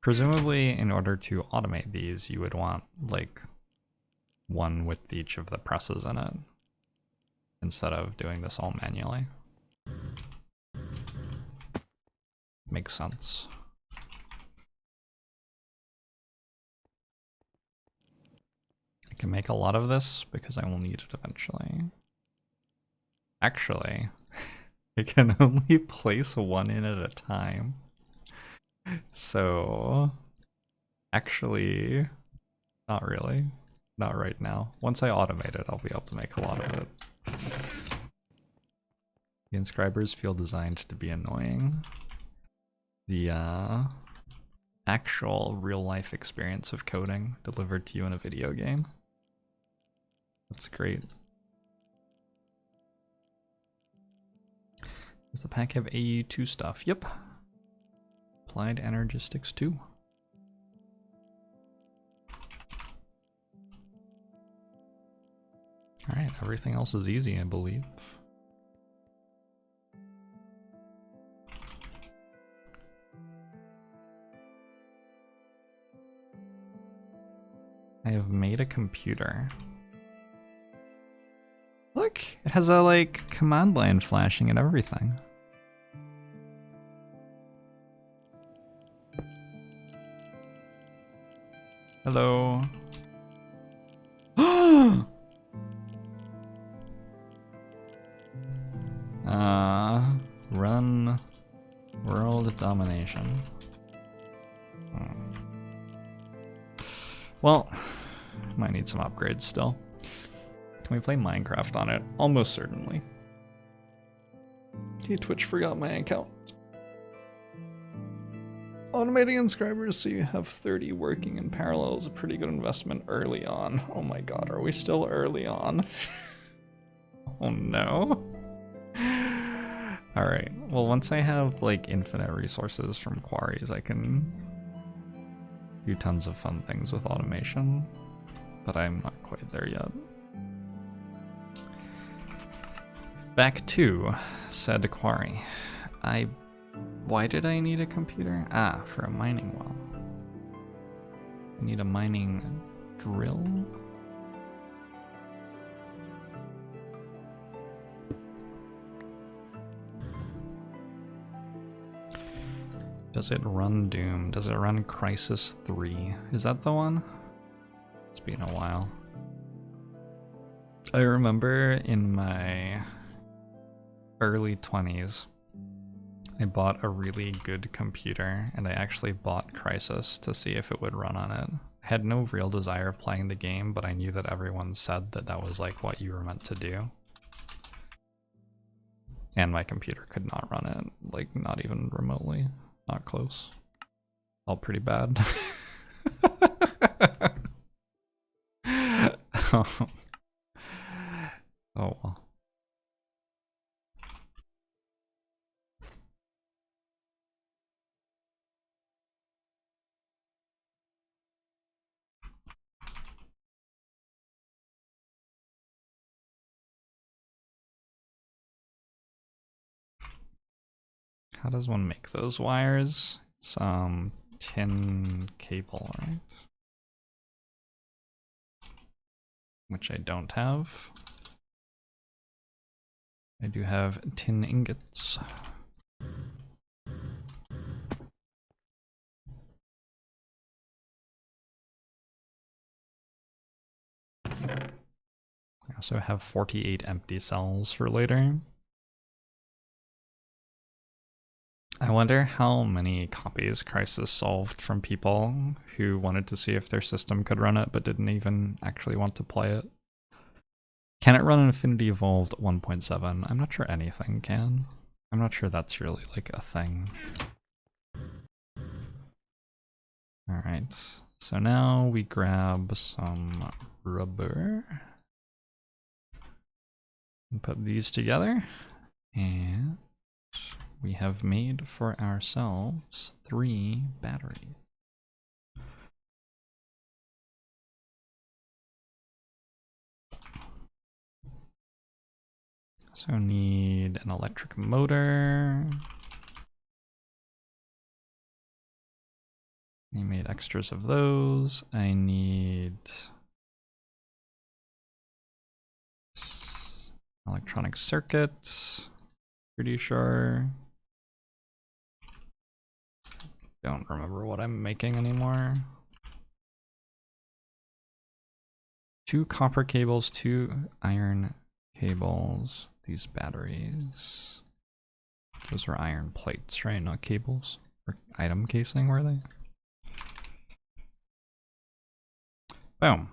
Presumably, in order to automate these, you would want, like, one with each of the presses in it, instead of doing this all manually. Makes sense. I can make a lot of this because I will need it eventually. Actually, I can only place one in at a time. So, actually, not really. Not right now. Once I automate it, I'll be able to make a lot of it. The inscribers feel designed to be annoying. The actual real-life experience of coding delivered to you in a video game. That's great. Does the pack have AE2 stuff? Yep. Applied Energistics 2. Alright, everything else is easy, I believe. I have made a computer. Look, it has a, like, command line flashing and everything. Hello. Run world domination. Well, might need some upgrades still. Can we play Minecraft on it? Almost certainly. Hey, Twitch forgot my account. Automating inscribers so you have 30 working in parallel is a pretty good investment early on. Oh my god, are we still early on? Oh no. Alright, well once I have like infinite resources from quarries, I can do tons of fun things with automation, but I'm not quite there yet. Back to said quarry. Why did I need a computer? Ah, for a mining well. I need a mining drill. Does it run Doom? Does it run Crisis 3? Is that the one? It's been a while. I remember in my early 20s, I bought a really good computer, and I actually bought Crisis to see if it would run on it. I had no real desire of playing the game, but I knew that everyone said that that was like what you were meant to do. And my computer could not run it, like not even remotely. Not close. All pretty bad. Oh well. How does one make those wires? It's tin cable, right? Which I don't have. I do have tin ingots. also have 48 empty cells for later. I wonder how many copies Crisis solved from people who wanted to see if their system could run it but didn't even actually want to play it. Can it run Infinity Evolved 1.7? I'm not sure anything can. I'm not sure that's really like a thing. Alright, so now we grab some rubber and put these together, and we have made for ourselves 3 batteries. So need an electric motor. I made extras of those. I need electronic circuits. Pretty sure. Don't remember what I'm making anymore. 2 copper cables, 2 iron cables, these batteries. Those are iron plates, right? Not cables. Or item casing, were they? Boom.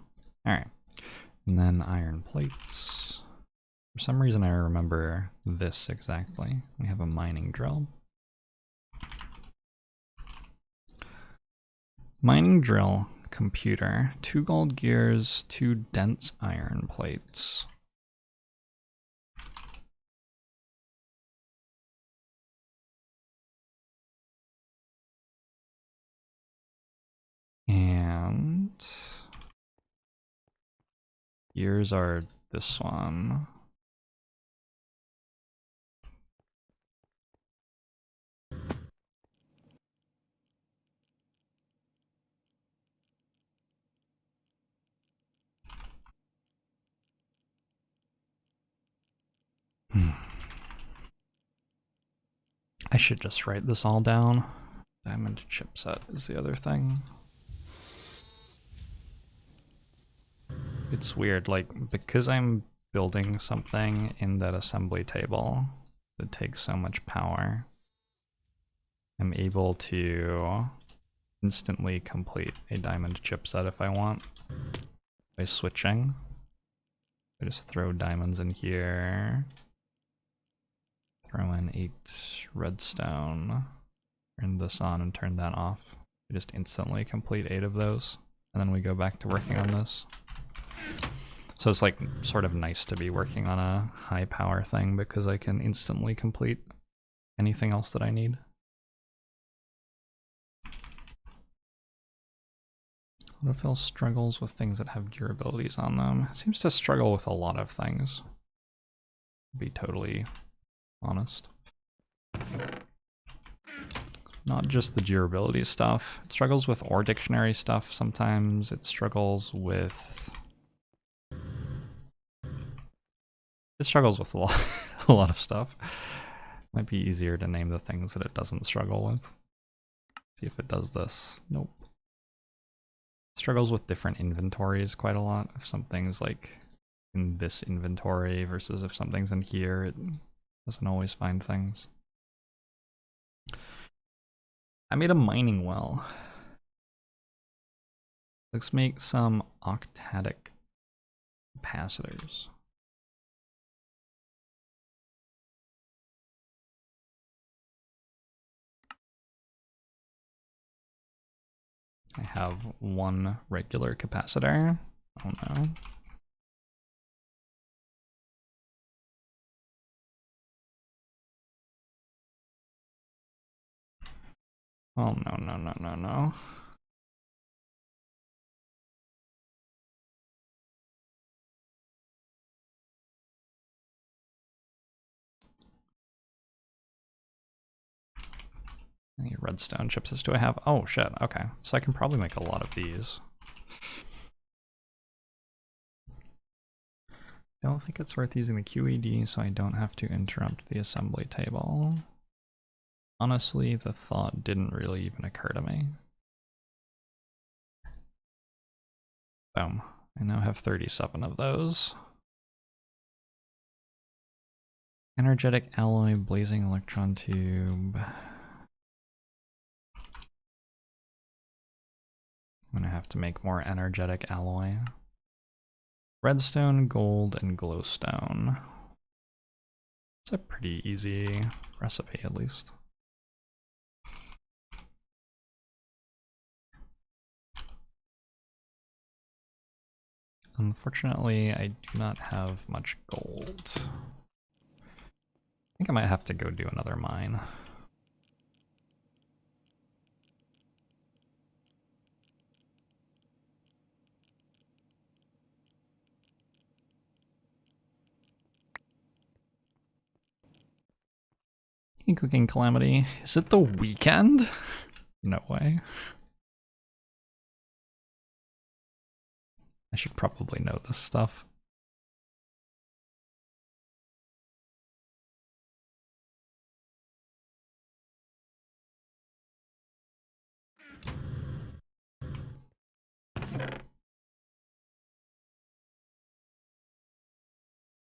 Alright. And then iron plates. For some reason I remember this exactly. We have a mining drill. Mining drill, computer, 2 gold gears, 2 dense iron plates. And gears are this one. I should just write this all down. Diamond chipset is the other thing. It's weird, like, because I'm building something in that assembly table that takes so much power, I'm able to instantly complete a diamond chipset if I want by switching. I just throw diamonds in here, throw in 8 redstone, turn this on and turn that off. I just instantly complete 8 of those, and then we go back to working on this. So it's like sort of nice to be working on a high power thing because I can instantly complete anything else that I need. What if it struggles with things that have durabilities on them? It seems to struggle with a lot of things, to be totally honest. Not just the durability stuff. It struggles with ore dictionary stuff sometimes. It struggles with... It struggles with a lot, a lot of stuff. Might be easier to name the things that it doesn't struggle with. See if it does this. Nope. It struggles with different inventories quite a lot. If something's like in this inventory versus if something's in here, it doesn't always find things. I made a mining well. Let's make some octadic capacitors. I have 1 regular capacitor. Oh no. Oh no, no, no, no, no. How many redstone chips do I have? Oh shit, okay. So I can probably make a lot of these. Don't think it's worth using the QED so I don't have to interrupt the assembly table. Honestly, the thought didn't really even occur to me. Boom. I now have 37 of those. Energetic alloy, blazing electron tube. I'm gonna have to make more energetic alloy. Redstone, gold, and glowstone. It's a pretty easy recipe, at least. Unfortunately, I do not have much gold. I think I might have to go do another mine. Hey, Cooking Calamity. Is it the weekend? No way. I should probably know this stuff.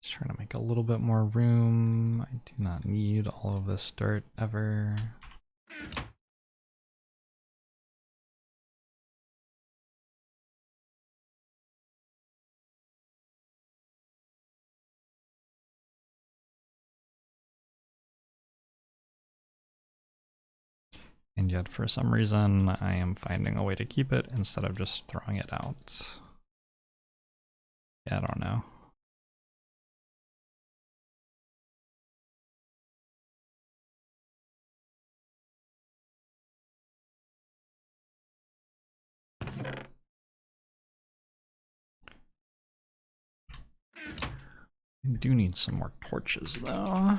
Just trying to make a little bit more room. I do not need all of this dirt ever. And yet for some reason I am finding a way to keep it instead of just throwing it out. Yeah, I don't know. I do need some more torches though.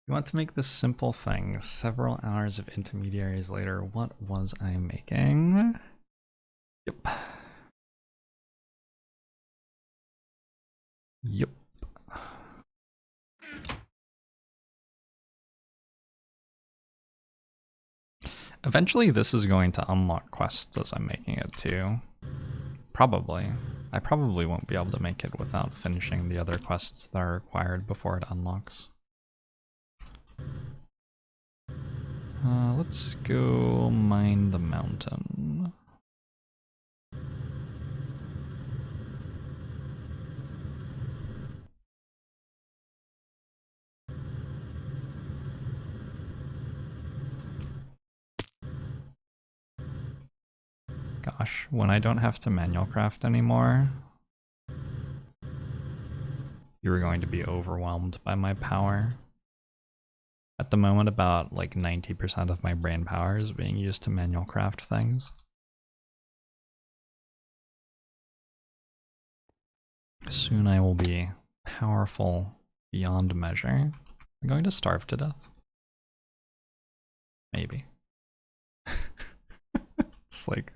You want to make this simple thing. Several hours of intermediaries later, what was I making? Yep. Yep. Eventually this is going to unlock quests as I'm making it too. Probably. I probably won't be able to make it without finishing the other quests that are required before it unlocks. Let's go mine the mountain. Gosh, when I don't have to manual craft anymore, you're going to be overwhelmed by my power. At the moment, about like 90% of my brain power is being used to manual craft things. Soon I will be powerful beyond measure. I'm going to starve to death. Maybe. It's like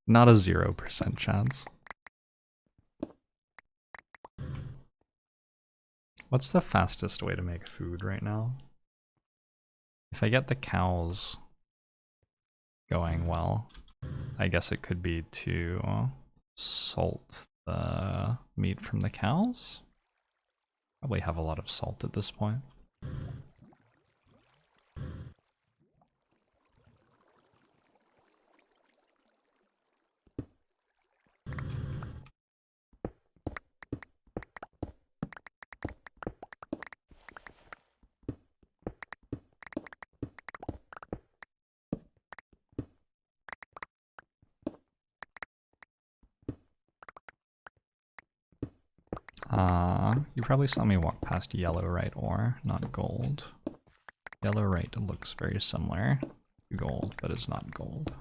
not a 0% chance. What's the fastest way to make food right now? If I get the cows going well, I guess it could be to salt the meat from the cows. Probably have a lot of salt at this point. You probably saw me walk past yellowite ore, not gold. Yellowite looks very similar to gold, but it's not gold.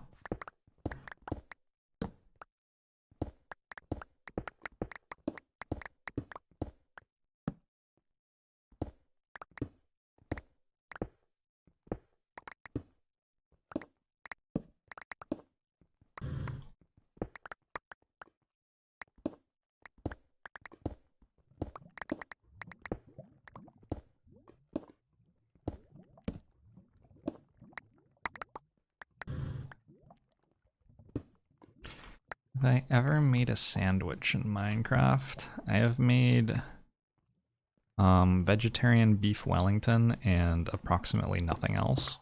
Have I ever made a sandwich in Minecraft? I have made vegetarian beef Wellington and approximately nothing else.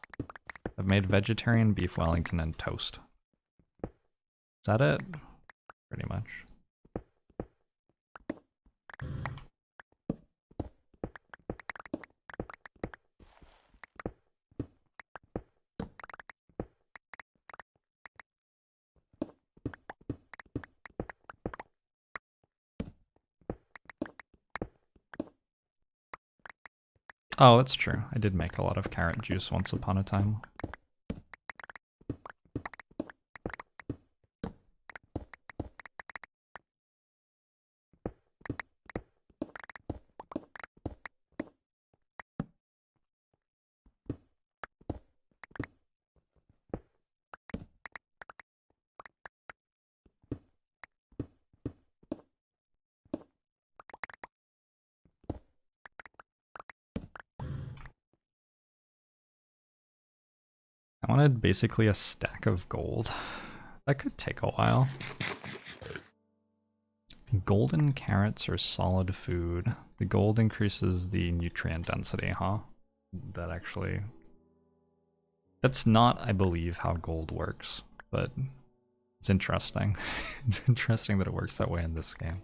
I've made vegetarian beef Wellington and toast. Is that it? Pretty much. Oh, it's true. I did make a lot of carrot juice once upon a time. I wanted basically a stack of gold. That could take a while. Golden carrots are solid food. The gold increases the nutrient density, huh? That actually... That's not, I believe, how gold works, but it's interesting. It's interesting that it works that way in this game.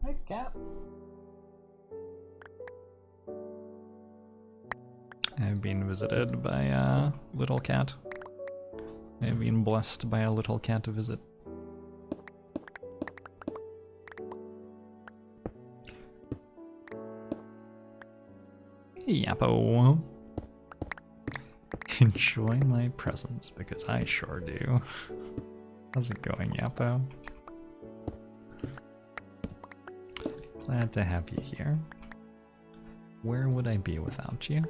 Hey, cat. I've been visited by a little cat. I've been blessed by a little cat visit. Hey, Yappo. Enjoy my presence, because I sure do. How's it going, Yappo? Glad to have you here. Where would I be without you?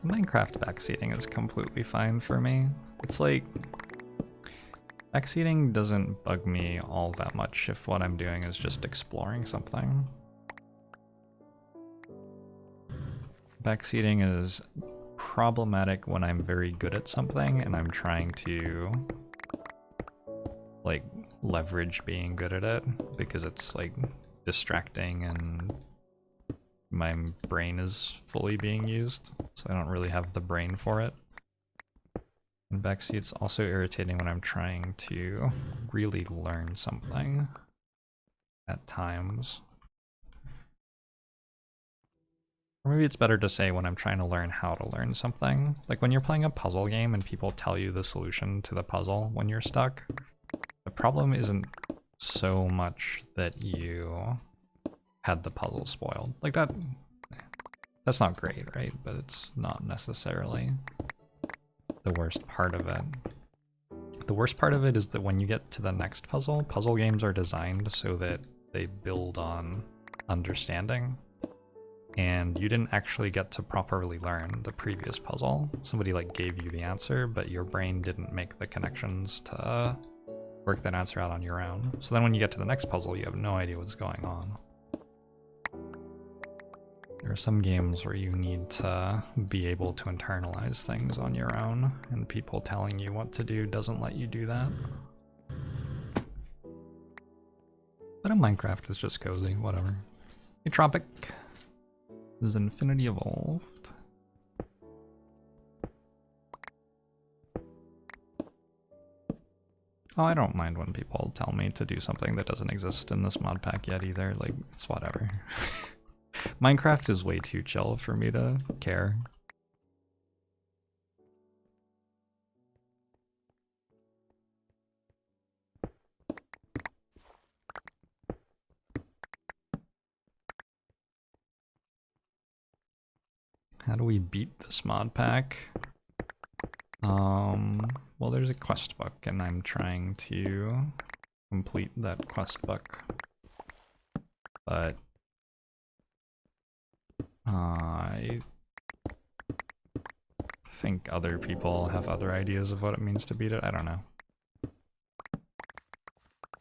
Minecraft backseating is completely fine for me. It's like, backseating doesn't bug me all that much if what I'm doing is just exploring something. Backseating is problematic when I'm very good at something and I'm trying to like leverage being good at it, because it's like distracting and my brain is fully being used, so I don't really have the brain for it. And backseat's also irritating when I'm trying to really learn something at times. Or maybe it's better to say when I'm trying to learn how to learn something. Like when you're playing a puzzle game and people tell you the solution to the puzzle when you're stuck, the problem isn't so much that you had the puzzle spoiled. Like that's not great, right? But it's not necessarily the worst part of it. The worst part of it is that when you get to the next puzzle, puzzle games are designed so that they build on understanding, and you didn't actually get to properly learn the previous puzzle. Somebody like gave you the answer, but your brain didn't make the connections to work that answer out on your own. So then when you get to the next puzzle, you have no idea what's going on. There are some games where you need to be able to internalize things on your own, and people telling you what to do doesn't let you do that. But in Minecraft, it's just cozy, whatever. Hey, Tropic. Is Infinity Evolved? Oh, I don't mind when people tell me to do something that doesn't exist in this mod pack yet either, like, it's whatever. Minecraft is way too chill for me to care. How do we beat this mod pack? Well, there's a quest book, and I'm trying to complete that quest book. But I think other people have other ideas of what it means to beat it. I don't know.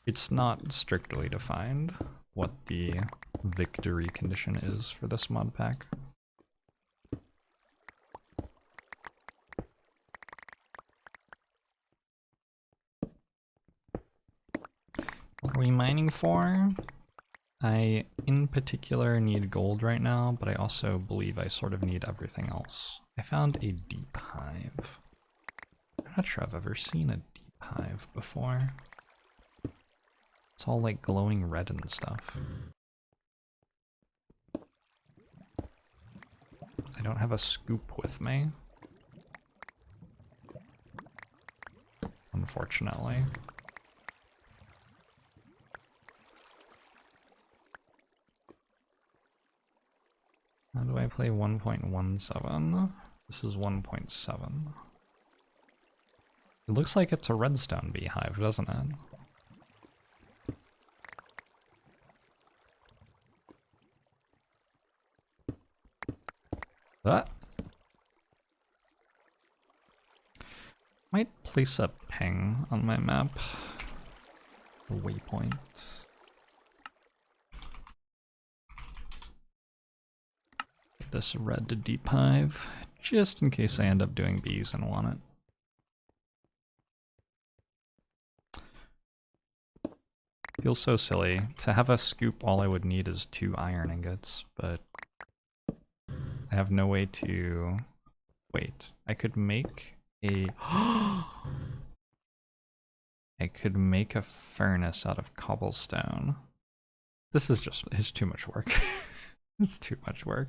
It's not strictly defined what the victory condition is for this mod pack. What are we mining for? I, in particular, need gold right now, but I also believe I sort of need everything else. I found a deep hive. I'm not sure I've ever seen a deep hive before. It's all like glowing red and stuff. I don't have a scoop with me, unfortunately. How do I play 1.17? This is 1.7. It looks like it's a redstone beehive, doesn't it? That might place a ping on my map. A waypoint. This red to deep hive, just in case I end up doing bees and want it. Feels so silly. To have a scoop, all I would need is 2 iron ingots, but I have no way to... Wait, I could make a... I could make a furnace out of cobblestone. This is just... it's too much work. It's too much work.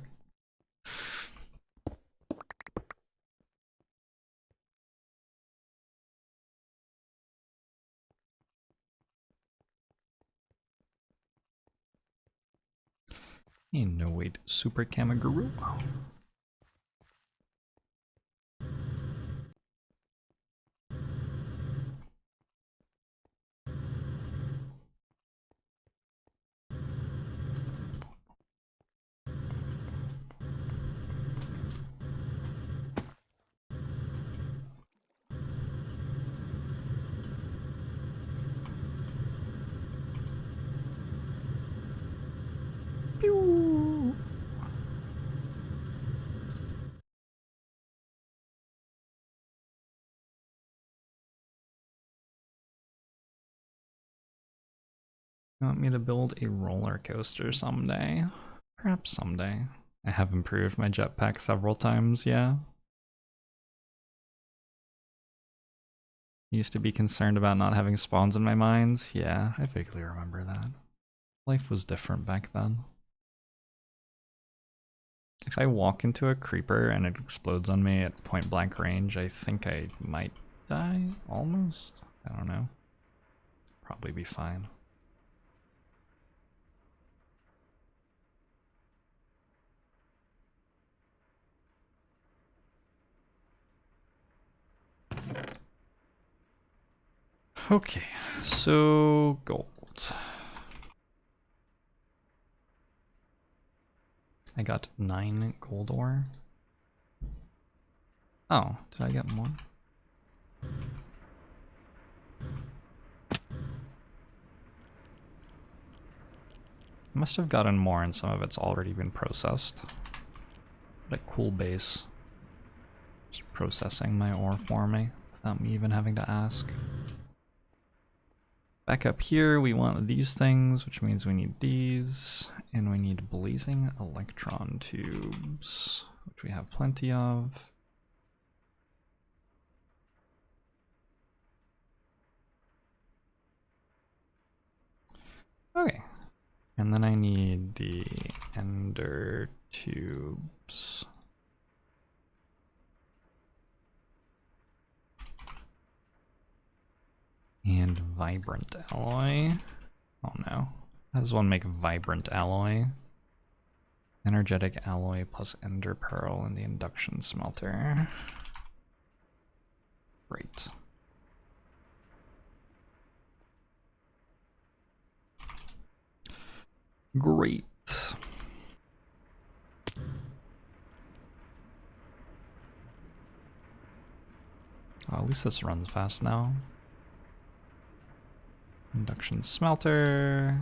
No wait, super Kamaguru. Pew! You want me to build a roller coaster someday? Perhaps someday. I have improved my jetpack several times, yeah. Used to be concerned about not having spawns in my mines. Yeah, I vaguely remember that. Life was different back then. If I walk into a creeper and it explodes on me at point blank range, I think I might die, almost? I don't know. Probably be fine. Okay, so gold. I got 9 gold ore. Oh, did I get more? Must have gotten more and some of it's already been processed. What a cool base. Just processing my ore for me without me even having to ask. Back up here, we want these things, which means we need these, and we need blazing electron tubes, which we have plenty of. Okay, and then I need the ender tubes. And vibrant alloy. Oh no. How does one make vibrant alloy? Energetic alloy plus ender pearl in the induction smelter. Great. Great. Oh, at least this runs fast now. Induction smelter.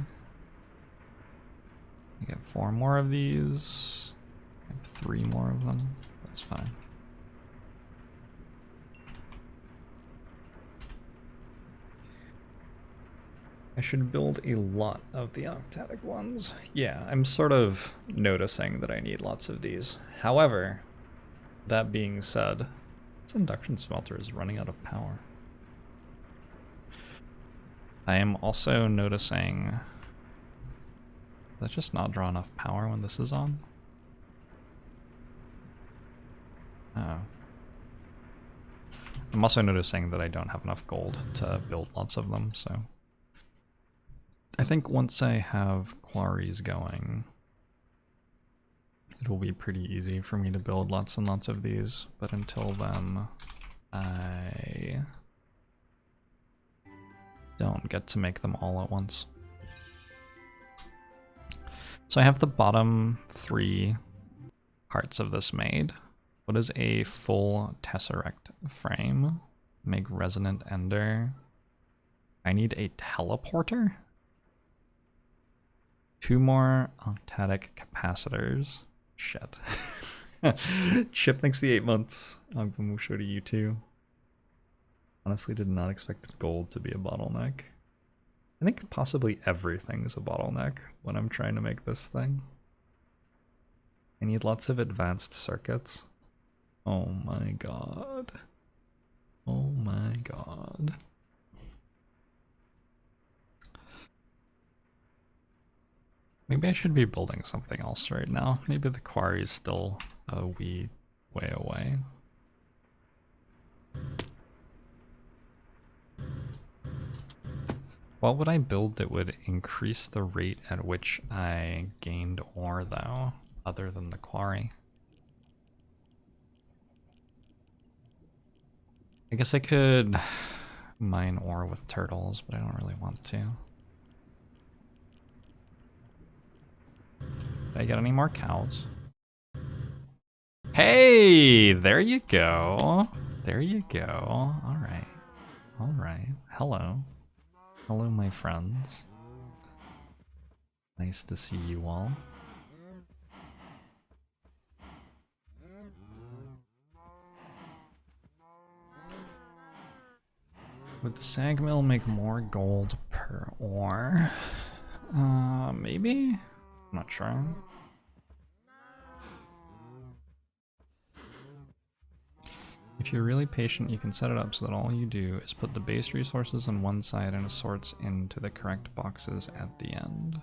I get 4 more of these. I have 3 more of them. That's fine. I should build a lot of the octatic ones. Yeah, I'm sort of noticing that I need lots of these. However, that being said, this induction smelter is running out of power. I am also noticing that just not draw enough power when this is on. Oh. I'm also noticing that I don't have enough gold to build lots of them, so I think once I have quarries going, it will be pretty easy for me to build lots and lots of these, but until then, I don't get to make them all at once. So I have the bottom 3 parts of this made. What is a full tesseract frame? Make resonant ender. I need a teleporter? 2 more octatic capacitors. Shit. Chip, thanks the 8 months. Agbamusho to you too. Honestly, did not expect gold to be a bottleneck. I think possibly everything's a bottleneck when I'm trying to make this thing. I need lots of advanced circuits. Oh my god. Oh my god. Maybe I should be building something else right now. Maybe the quarry is still a wee way away. What would I build that would increase the rate at which I gained ore, though, other than the quarry? I guess I could mine ore with turtles, but I don't really want to. Did I get any more cows? Hey, there you go. There you go. All right. All right. Hello. Hello, my friends. Nice to see you all. Would the sag mill make more gold per ore? Maybe? I'm not sure. If you're really patient, you can set it up so that all you do is put the base resources on one side and it sorts into the correct boxes at the end.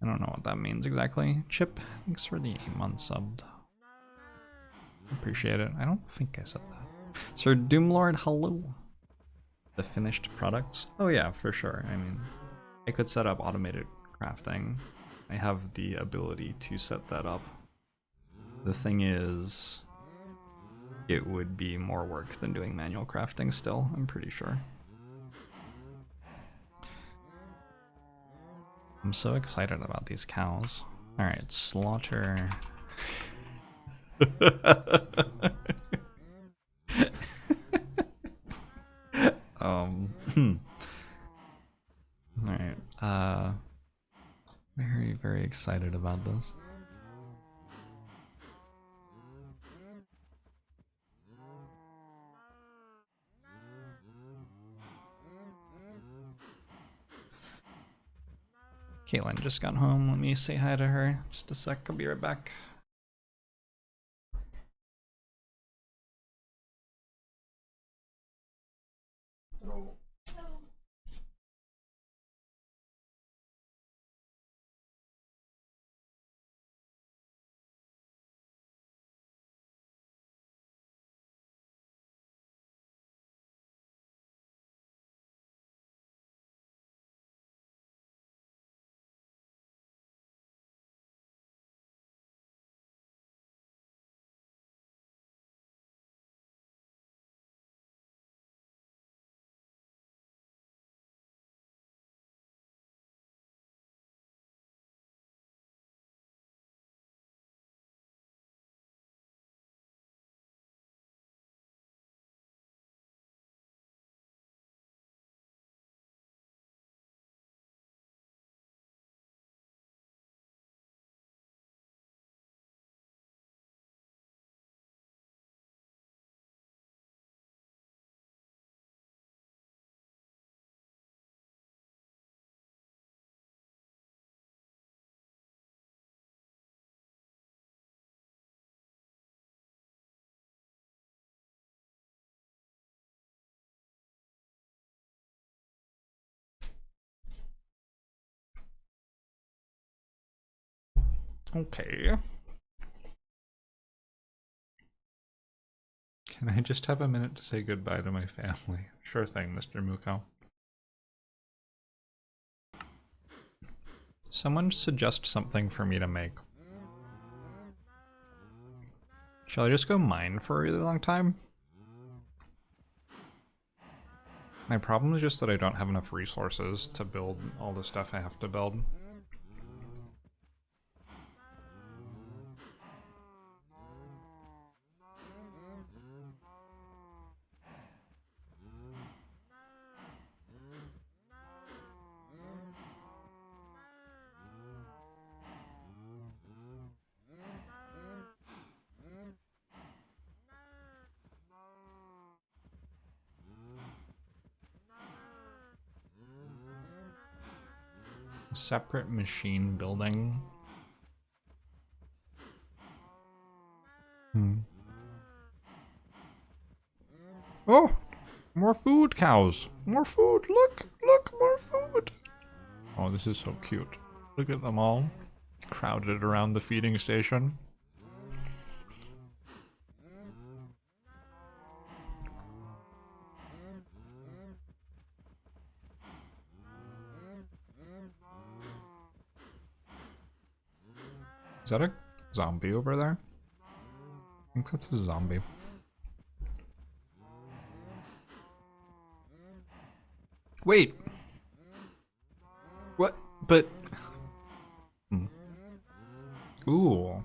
I don't know what that means exactly. Chip, thanks for the 8 months subbed. Appreciate it. I don't think I said that. Sir Doomlord, hello. The finished products? Oh yeah, for sure. I mean, I could set up automated crafting. I have the ability to set that up. The thing is, it would be more work than doing manual crafting still, I'm pretty sure. I'm so excited about these cows. Alright, slaughter. Alright, very, very excited about this. Caitlin just got home. Let me say hi to her. Just a sec, I'll be right back. Okay. Can I just have a minute to say goodbye to my family? Sure thing, Mr. Muko. Someone suggest something for me to make. Shall I just go mine for a really long time? My problem is just that I don't have enough resources to build all the stuff I have to build. Separate machine building. Oh! More food, cows! More food! Look! Look! More food! Oh, this is so cute. Look at them all crowded around the feeding station. Is that a zombie over there? I think that's a zombie. Wait! What? But... Ooh.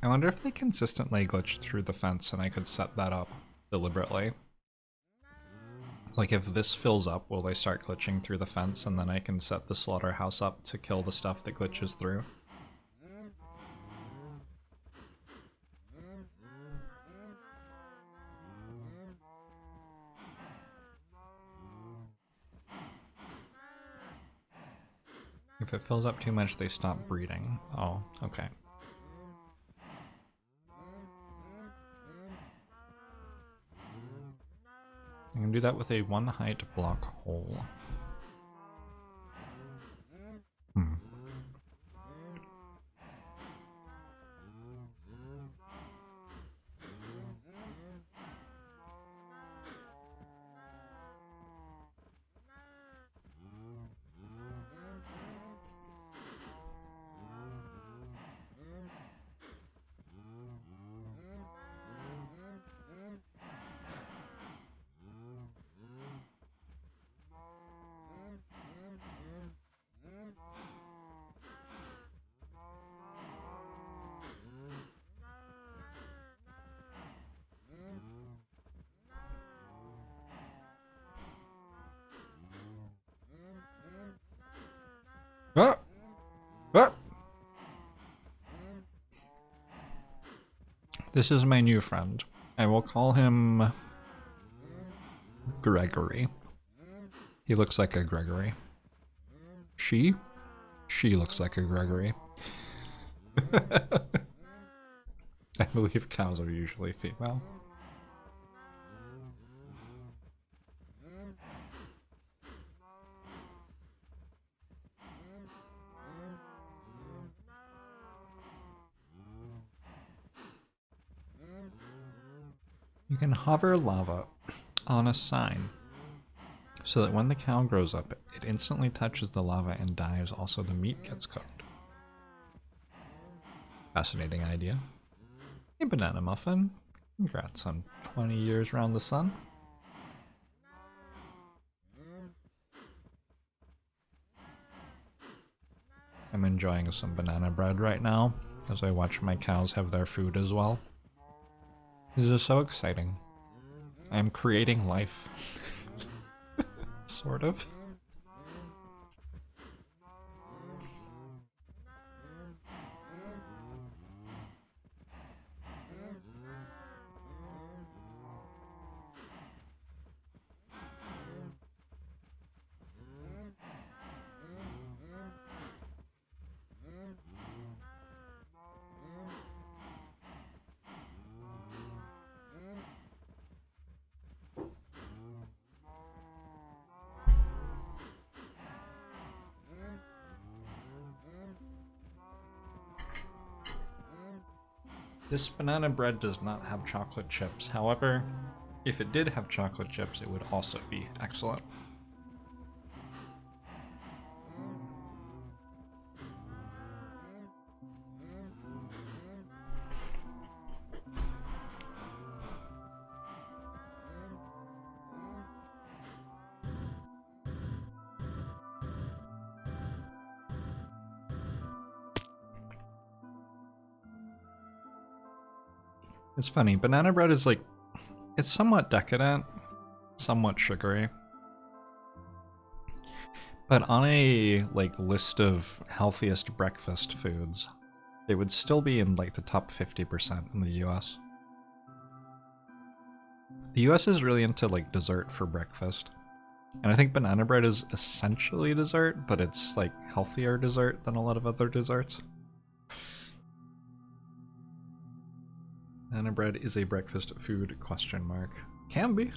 I wonder if they consistently glitch through the fence and I could set that up deliberately. Like if this fills up, will they start glitching through the fence and then I can set the slaughterhouse up to kill the stuff that glitches through? If it fills up too much, they stop breeding. Oh, okay. I can do that with a 1 height block hole. Ah! Ah! This is my new friend. I will call him Gregory. He looks like a Gregory. She? She looks like a Gregory. I believe cows are usually female. You can hover lava on a sign so that when the cow grows up, it instantly touches the lava and dies. Also, the meat gets cooked. Fascinating idea. Hey, banana muffin. Congrats on 20 years around the sun. I'm enjoying some banana bread right now as I watch my cows have their food as well. This is so exciting. I'm creating life. Sort of. This banana bread does not have chocolate chips. However, if it did have chocolate chips, it would also be excellent. It's funny, banana bread is like, it's somewhat decadent, somewhat sugary. But on a like list of healthiest breakfast foods, it would still be in like the top 50% in the US. The US is really into like dessert for breakfast. And I think banana bread is essentially dessert, but it's like healthier dessert than a lot of other desserts. Banana bread is a breakfast food, ? Can be.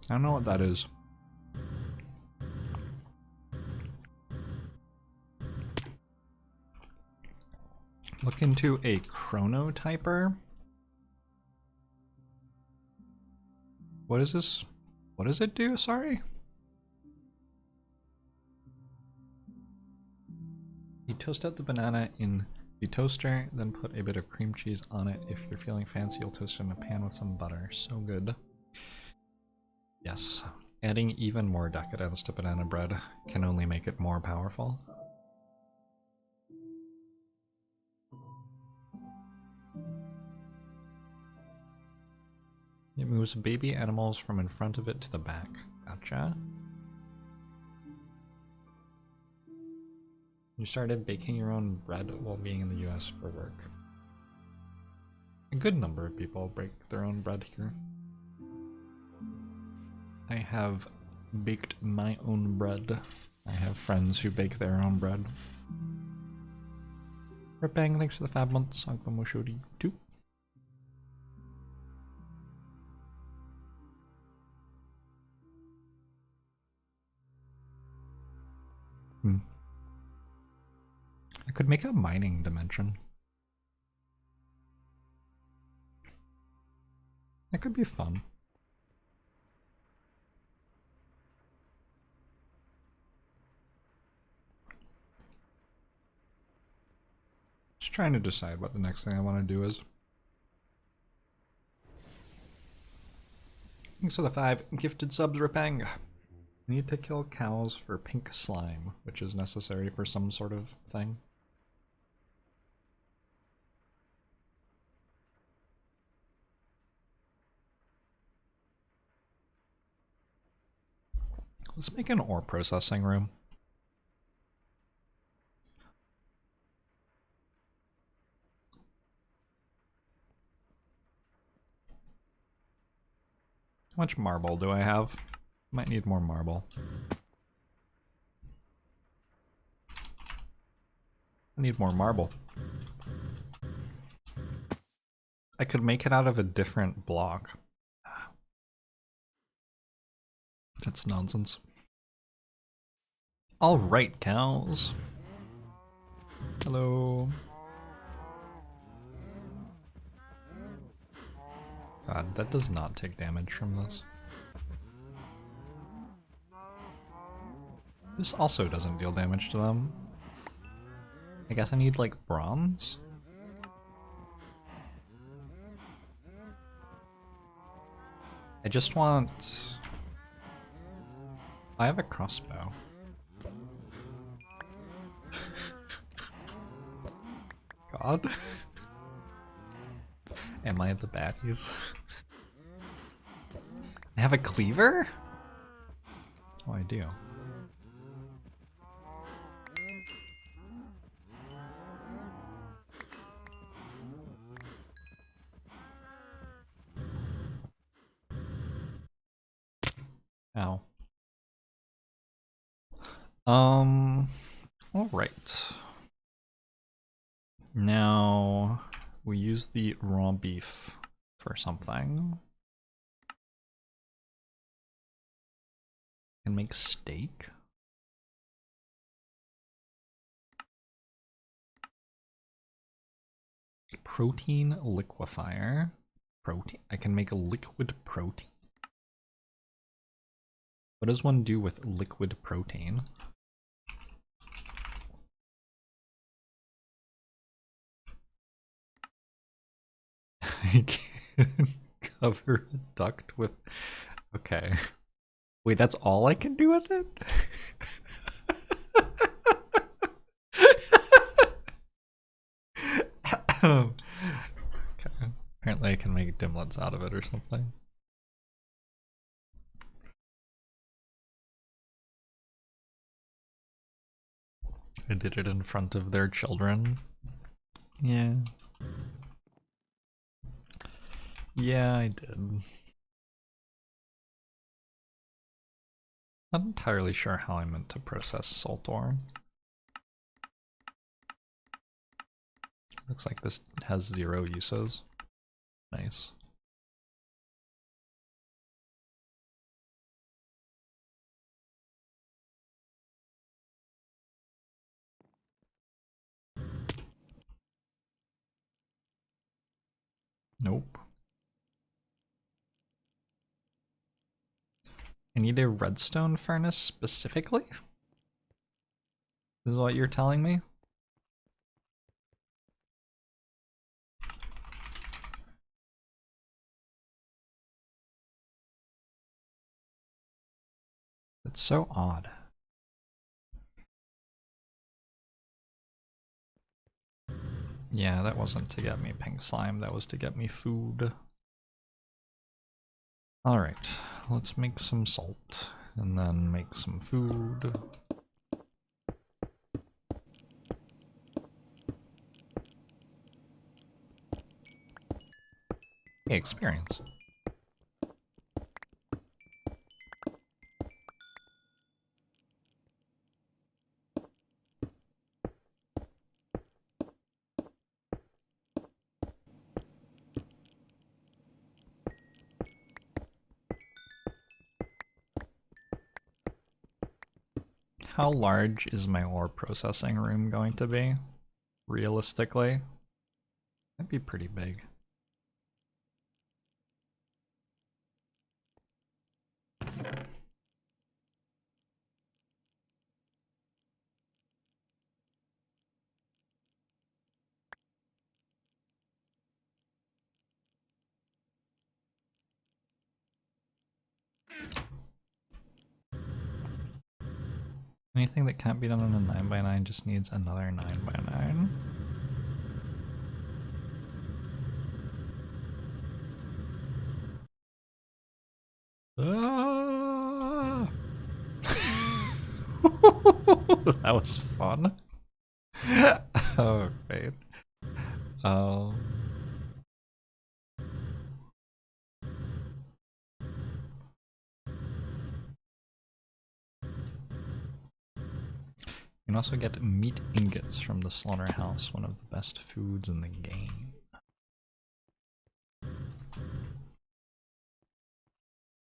I don't know what that is. Look into a chronotyper. What is this? What does it do? Sorry. You toast out the banana in the toaster, then put a bit of cream cheese on it. If you're feeling fancy, you'll toast it in a pan with some butter. So good. Yes, adding even more decadence to banana bread can only make it more powerful. It moves baby animals from in front of it to the back. Gotcha. You started baking your own bread while being in the US for work. A good number of people bake their own bread here. I have baked my own bread. I have friends who bake their own bread. Ripang, thanks for the 5 months. Agbamoshori too. I could make a mining dimension. That could be fun. Just trying to decide what the next thing I want to do is. Thanks for the 5 gifted subs, Ripang. Need to kill cows for pink slime, which is necessary for some sort of thing. Let's make an ore processing room. How much marble do I have? Might need more marble. I need more marble. I could make it out of a different block. That's nonsense. Alright, cows. Hello. God, that does not take damage from this. This also doesn't deal damage to them. I guess I need, like, bronze? I just want... I have a crossbow. God? Am I the baddies? I have a cleaver? Oh, I do. Ow. All right. Now we use the raw beef for something. And make steak. Protein liquefier. Protein. I can make a liquid protein. What does one do with liquid protein? I can cover a duct with... Okay. Wait, that's all I can do with it? Okay. Apparently I can make dimlets out of it or something. I did it in front of their children. Yeah. Yeah, I did. Not entirely sure how I meant to process salt ore. Looks like this has 0 uses. Nice. Nope. I need a redstone furnace specifically? This is what you're telling me? It's so odd. Yeah, that wasn't to get me pink slime, that was to get me food. Alright, let's make some salt, and then make some food. Hey, experience. How large is my ore processing room going to be? Realistically? That'd be pretty big. Anything that can't be done on a 9x9 just needs another 9x9. Ah! That was fun. Oh, great. Oh. You can also get meat ingots from the slaughterhouse, one of the best foods in the game.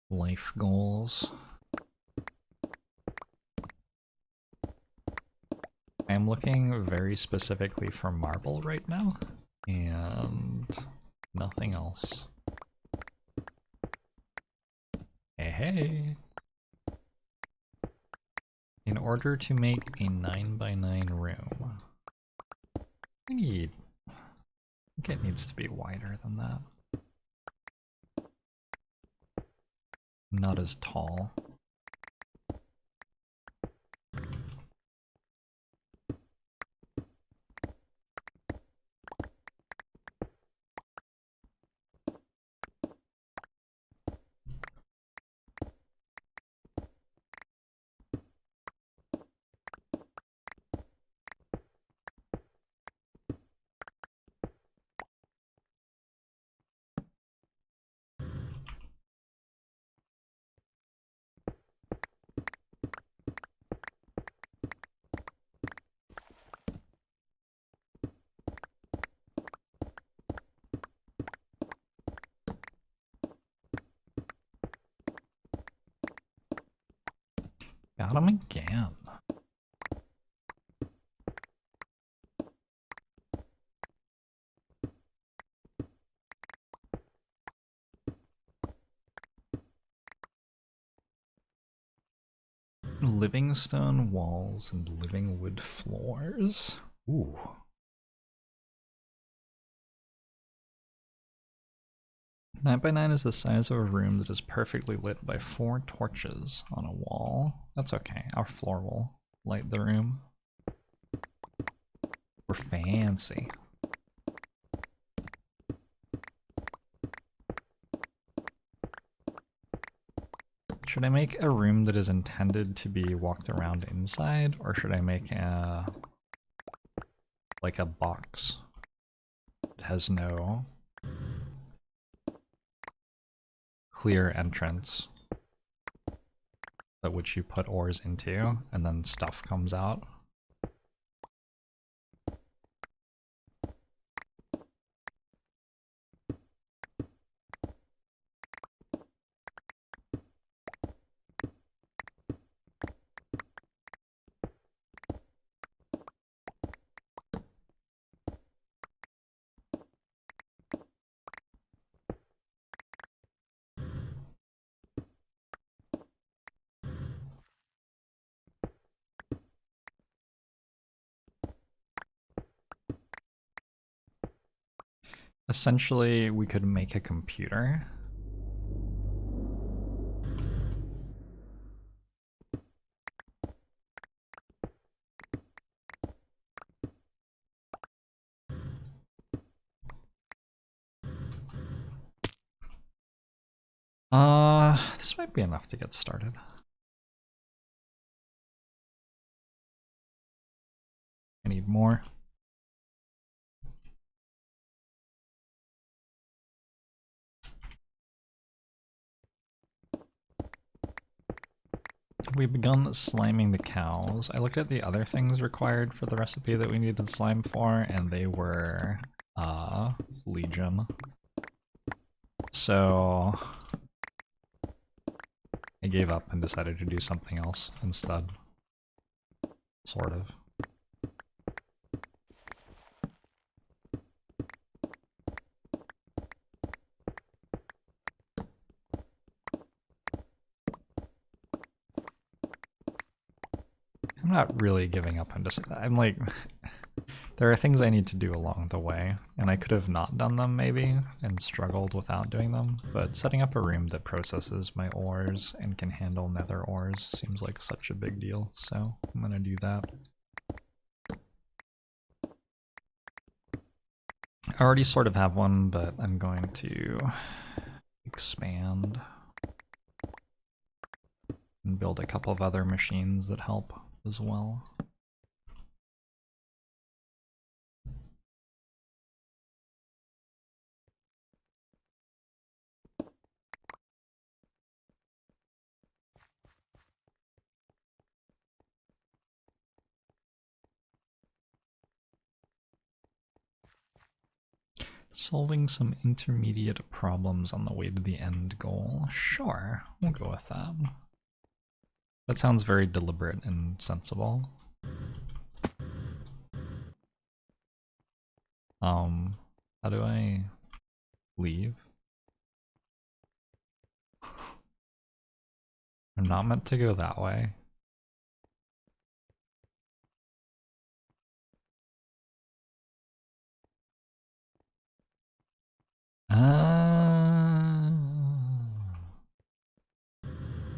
Life goals. I'm looking very specifically for marble right now, and nothing else. Hey, hey! In order to make a 9x9 room, I think it needs to be wider than that. Not as tall. Got him again. Living stone walls and living wood floors. Ooh. Nine by 9 is the size of a room that is perfectly lit by 4 torches on a wall. That's okay. Our floor will light the room. We're fancy. Should I make a room that is intended to be walked around inside, or should I make a like a box that has no clear entrance that which you put ores into and then stuff comes out? Essentially, we could make a computer. This might be enough to get started. I need more. We've begun sliming the cows. I looked at the other things required for the recipe that we needed slime for, and they were, Legion. So I gave up and decided to do something else instead. Sort of. I'm not really giving up. I'm like, there are things I need to do along the way, and I could have not done them maybe and struggled without doing them, but setting up a room that processes my ores and can handle nether ores seems like such a big deal, so I'm gonna do that. I already sort of have one, but I'm going to expand and build a couple of other machines that help as well. Solving some intermediate problems on the way to the end goal. Sure, we'll go with that. That sounds very deliberate and sensible. How do I leave? I'm not meant to go that way.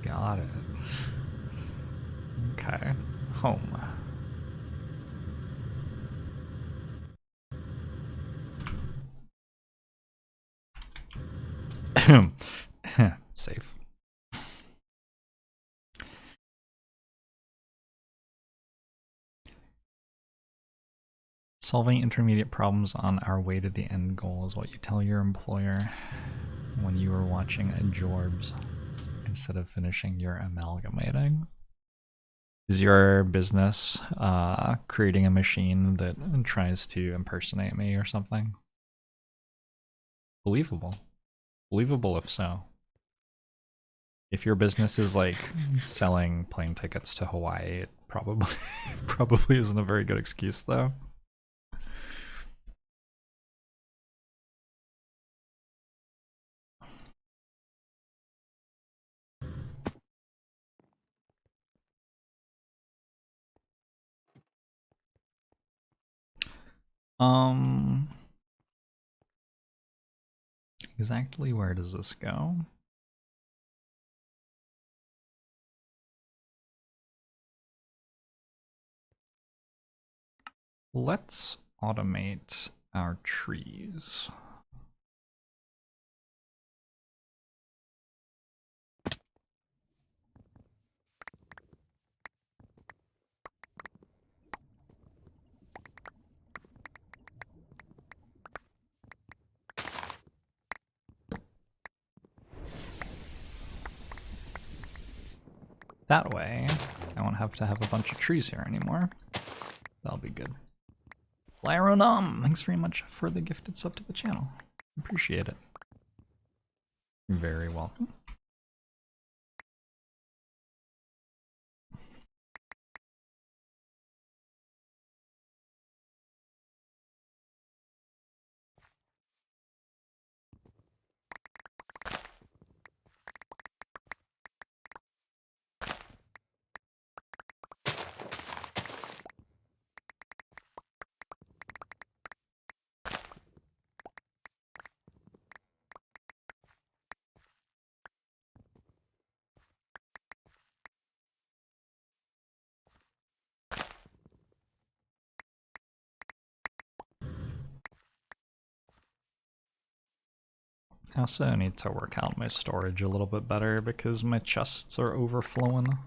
Got it. Okay, home. Safe. Solving intermediate problems on our way to the end goal is what you tell your employer when you are watching a JORBS instead of finishing your amalgamating. Is your business creating a machine that tries to impersonate me or something? Believable. Believable if so. If your business is like selling plane tickets to Hawaii, it probably probably isn't a very good excuse though. Exactly where does this go? Let's automate our trees. That way, I won't have to have a bunch of trees here anymore. That'll be good. Lyronum, thanks very much for the gifted sub to the channel. Appreciate it. You're very welcome. I also need to work out my storage a little bit better because my chests are overflowing.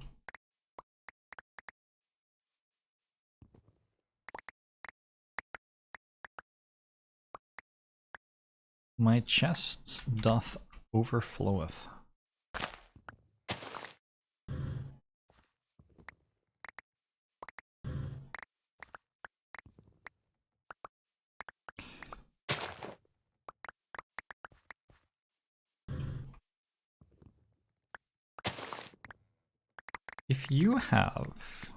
My chests doth overfloweth. If you have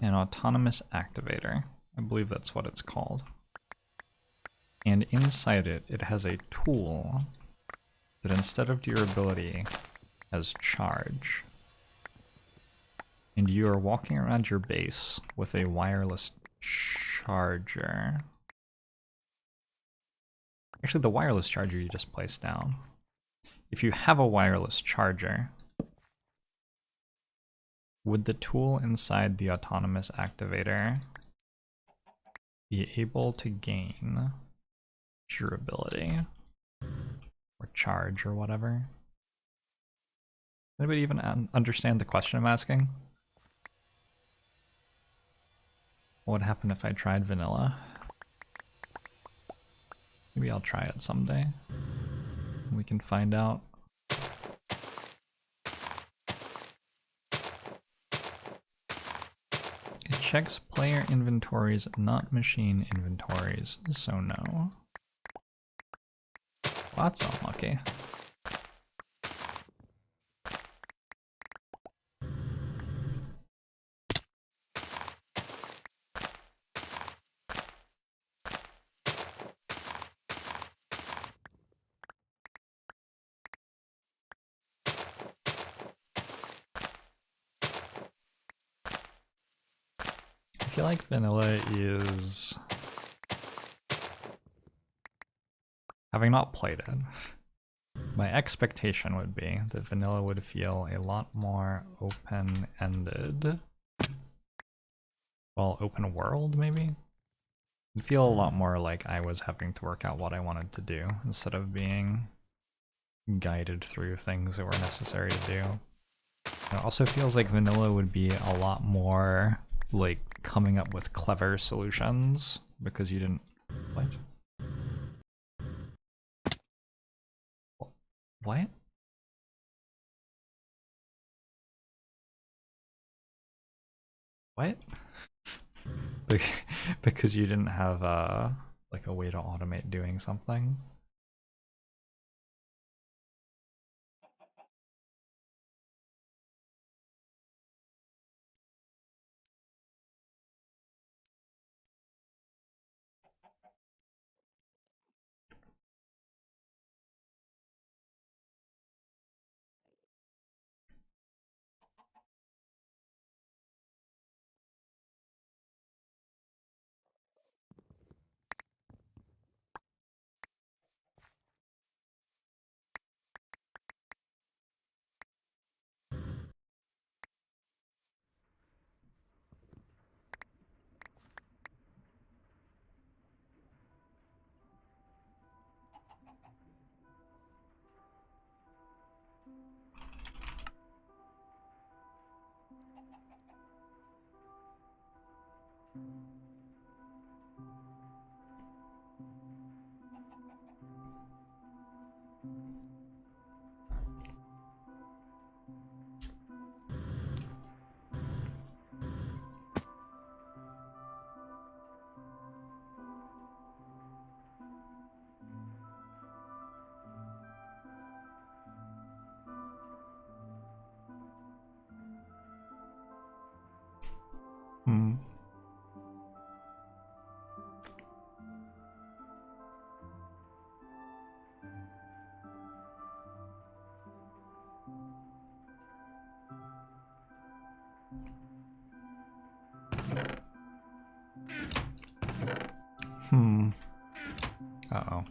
an autonomous activator, I believe that's what it's called, and inside it, it has a tool that instead of durability has charge, and you are walking around your base with a wireless charger. Actually, the wireless charger you just placed down. If you have a wireless charger, would the tool inside the autonomous activator be able to gain durability or charge or whatever? Anybody even understand the question I'm asking? What would happen if I tried vanilla? Maybe I'll try it someday. We can find out. It checks player inventories, not machine inventories, so no. Well, that's unlucky. I feel like vanilla is... Having not played it, my expectation would be that vanilla would feel a lot more open-ended. Well, open world, maybe? It'd feel a lot more like I was having to work out what I wanted to do, instead of being guided through things that were necessary to do. It also feels like vanilla would be a lot more, like, coming up with clever solutions, because you didn't... What? What? What? Because you didn't have like a way to automate doing something? Hmm. Hmm. Uh-oh.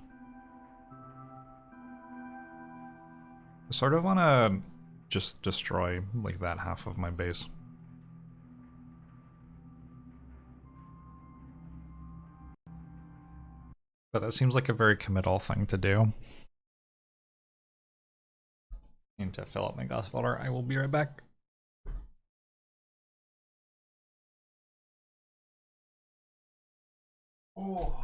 I sort of want to just destroy, like, that half of my base. But that seems like a very committal thing to do. Need to fill up my glass of water. I will be right back. Oh.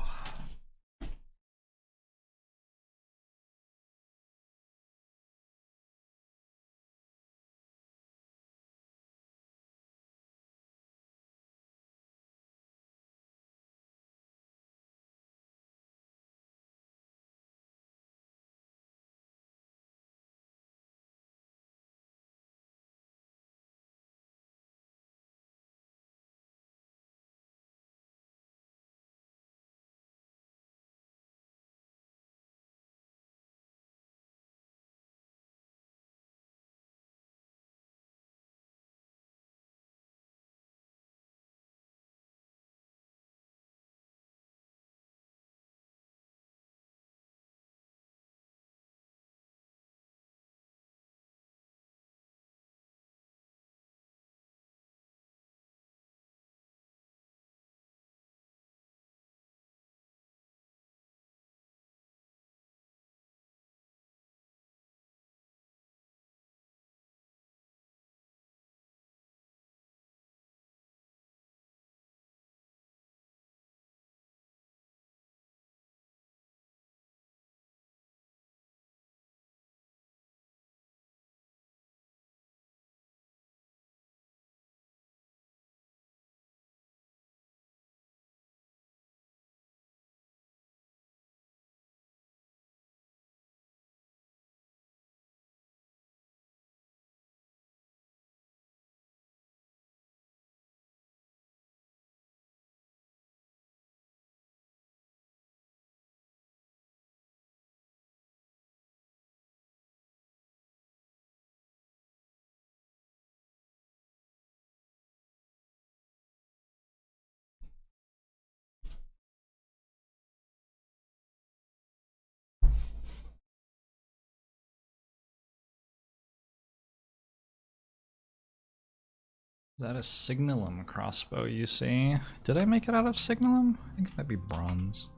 Is that a Signalum crossbow you see? Did I make it out of Signalum? I think it might be bronze.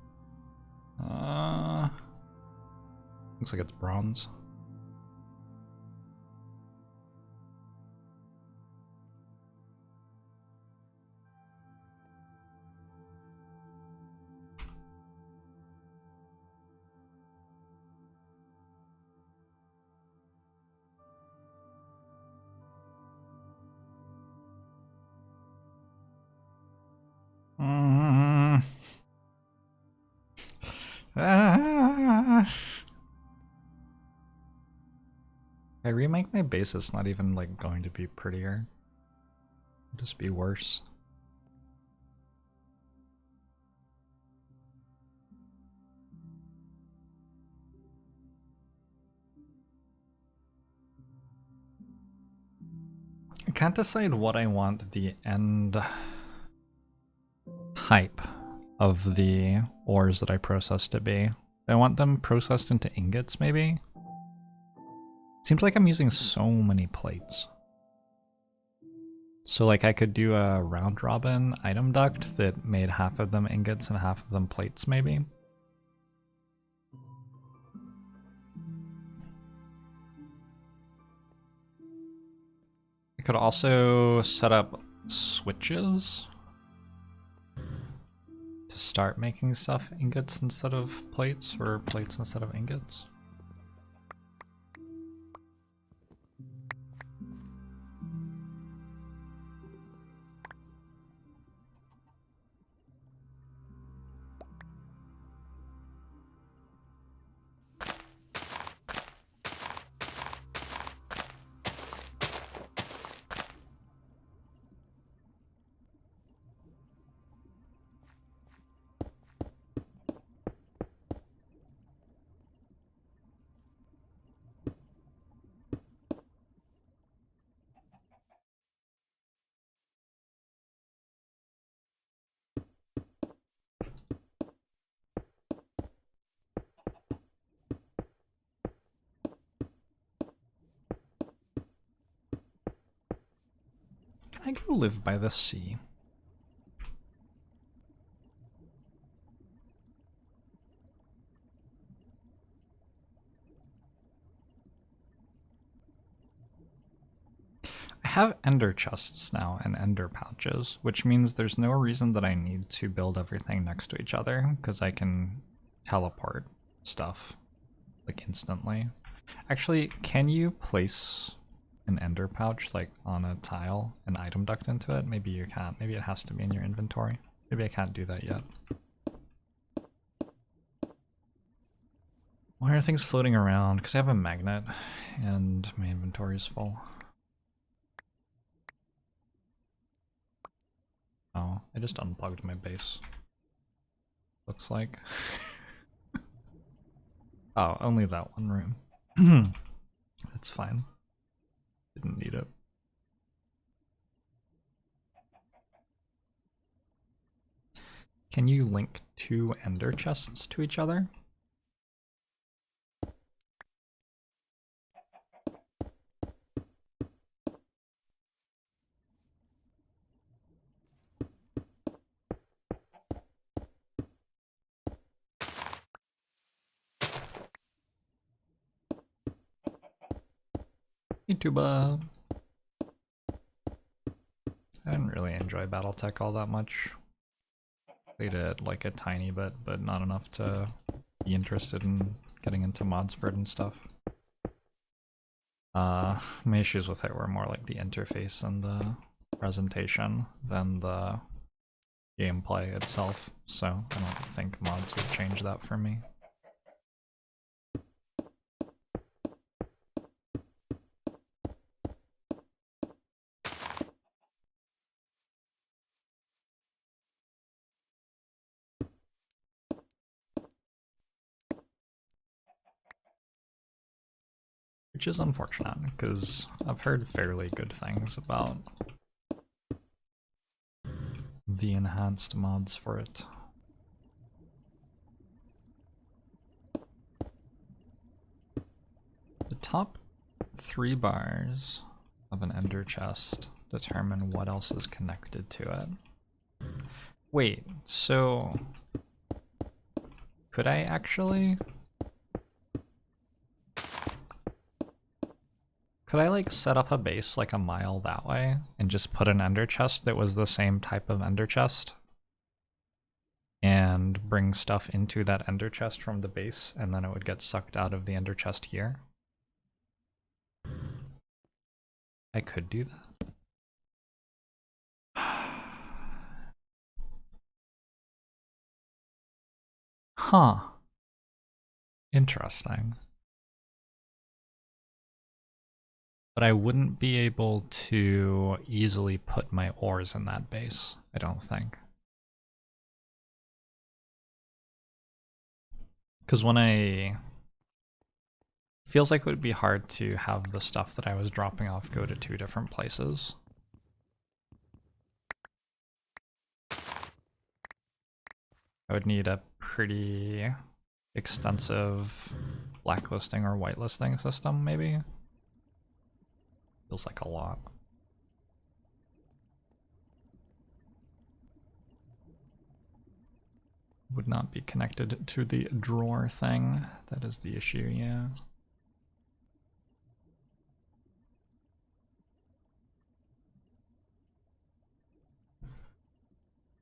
Looks like it's bronze. I remake my base, it's not even like going to be prettier. It'll just be worse. I can't decide what I want the end type of the ores that I process to be. I want them processed into ingots, maybe? Seems like I'm using so many plates. So like I could do a round robin item duct that made half of them ingots and half of them plates, maybe? I could also set up switches to start making stuff ingots instead of plates, or plates instead of ingots. Can I go live by the sea? I have ender chests now and ender pouches, which means there's no reason that I need to build everything next to each other, because I can teleport stuff like instantly. Actually, can you place an ender pouch like on a tile and item duct into it? Maybe you can't. Maybe it has to be in your inventory. Maybe I can't do that yet. Why are things floating around? Because I have a magnet and my inventory is full. Oh, I just unplugged my base. Looks like. Oh, only that one room. That's fine. Didn't need it. Can you link two ender chests to each other? YouTuber. I didn't really enjoy BattleTech all that much. Played it like a tiny bit, but not enough to be interested in getting into mods for it and stuff. My issues with it were more like the interface and the presentation than the gameplay itself, so I don't think mods would change that for me. Which is unfortunate, because I've heard fairly good things about the enhanced mods for it. The top 3 bars of an ender chest determine what else is connected to it. Wait, so could I actually... Could I like set up a base like a mile that way and just put an ender chest that was the same type of ender chest and bring stuff into that ender chest from the base, and then it would get sucked out of the ender chest here? I could do that. Huh. Interesting. But I wouldn't be able to easily put my ores in that base, I don't think. Because when I... Feels like it would be hard to have the stuff that I was dropping off go to 2 different places. I would need a pretty extensive blacklisting or whitelisting system, maybe? Feels like a lot. Would not be connected to the drawer thing. That is the issue, yeah.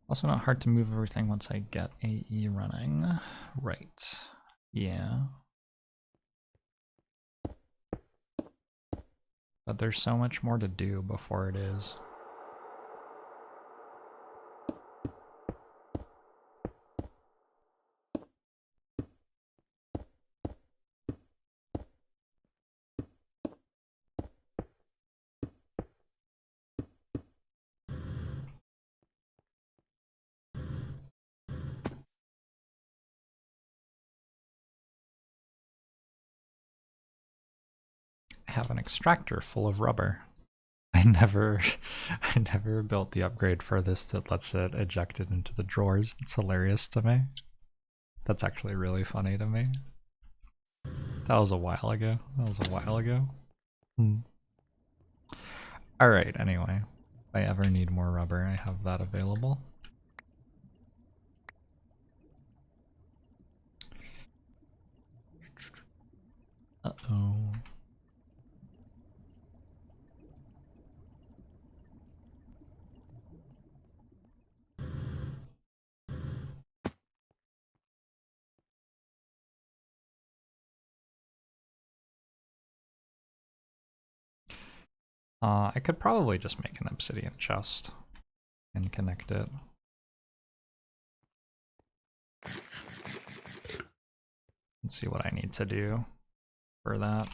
Also not hard to move everything once I get AE running. Right. Yeah. But there's so much more to do before it is. I have an extractor full of rubber. I never built the upgrade for this that lets it eject it into the drawers. It's hilarious to me. That's actually really funny to me. That was a while ago. Hmm. Alright, anyway. If I ever need more rubber, I have that available. Uh-oh. I could probably just make an obsidian chest and connect it. Let's see what I need to do for that.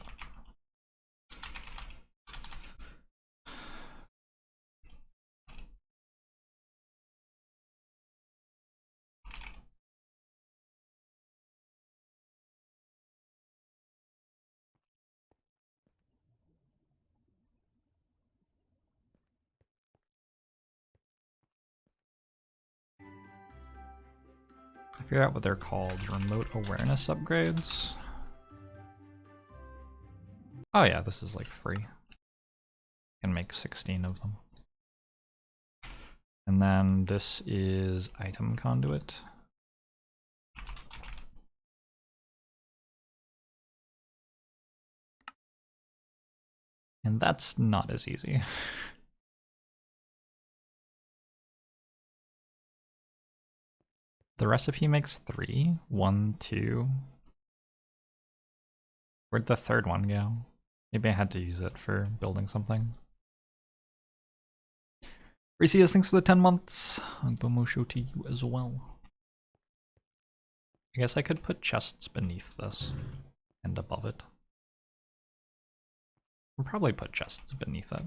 I figured out what they're called, remote awareness upgrades. Oh yeah, this is like free. I can make 16 of them. And then this is item conduit. And that's not as easy. The recipe makes 3. 1, 2. Where'd the third one go? Maybe I had to use it for building something. Reeseus, thanks for the 10 months. And Bomosho to you as well. I guess I could put chests beneath this and above it. We'll probably put chests beneath it.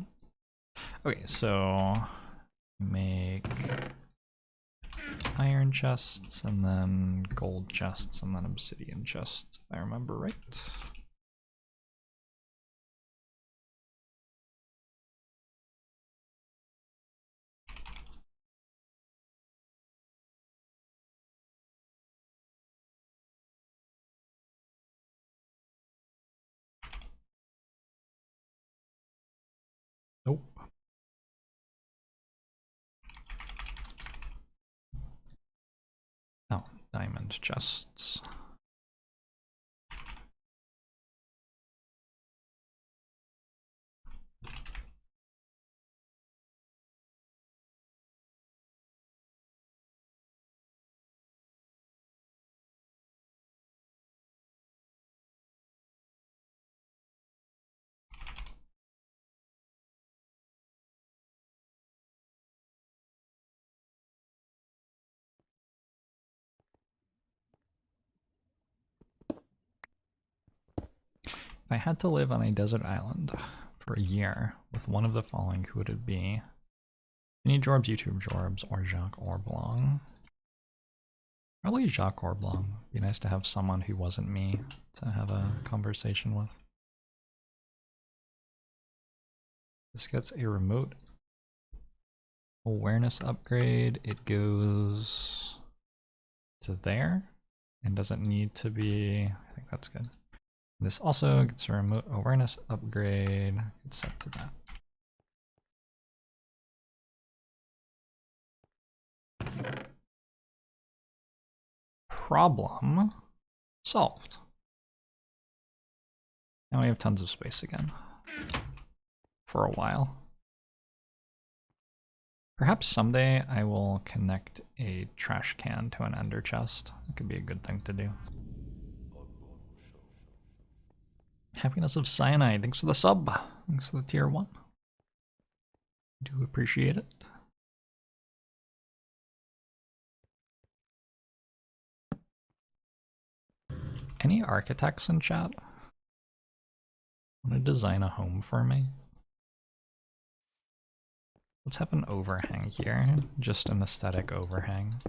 Okay, so make iron chests and then gold chests and then obsidian chests, if I remember right. Nope. Oh, diamond chests. If I had to live on a desert island for a year with one of the following, who would it be? ManyJorbs, YouTube Jorbs, or Jacques Orblong? Probably Jacques Orblong. Be nice to have someone who wasn't me to have a conversation with. This gets a remote awareness upgrade. It goes to there and doesn't need to be, I think that's good. This also gets a remote awareness upgrade. It's set to that. Problem solved. Now we have tons of space again. For a while. Perhaps someday I will connect a trash can to an ender chest. It could be a good thing to do. Happiness of Cyanide, thanks for the sub. Thanks for the tier 1. Do appreciate it. Any architects in chat? Want to design a home for me? Let's have an overhang here, just an aesthetic overhang.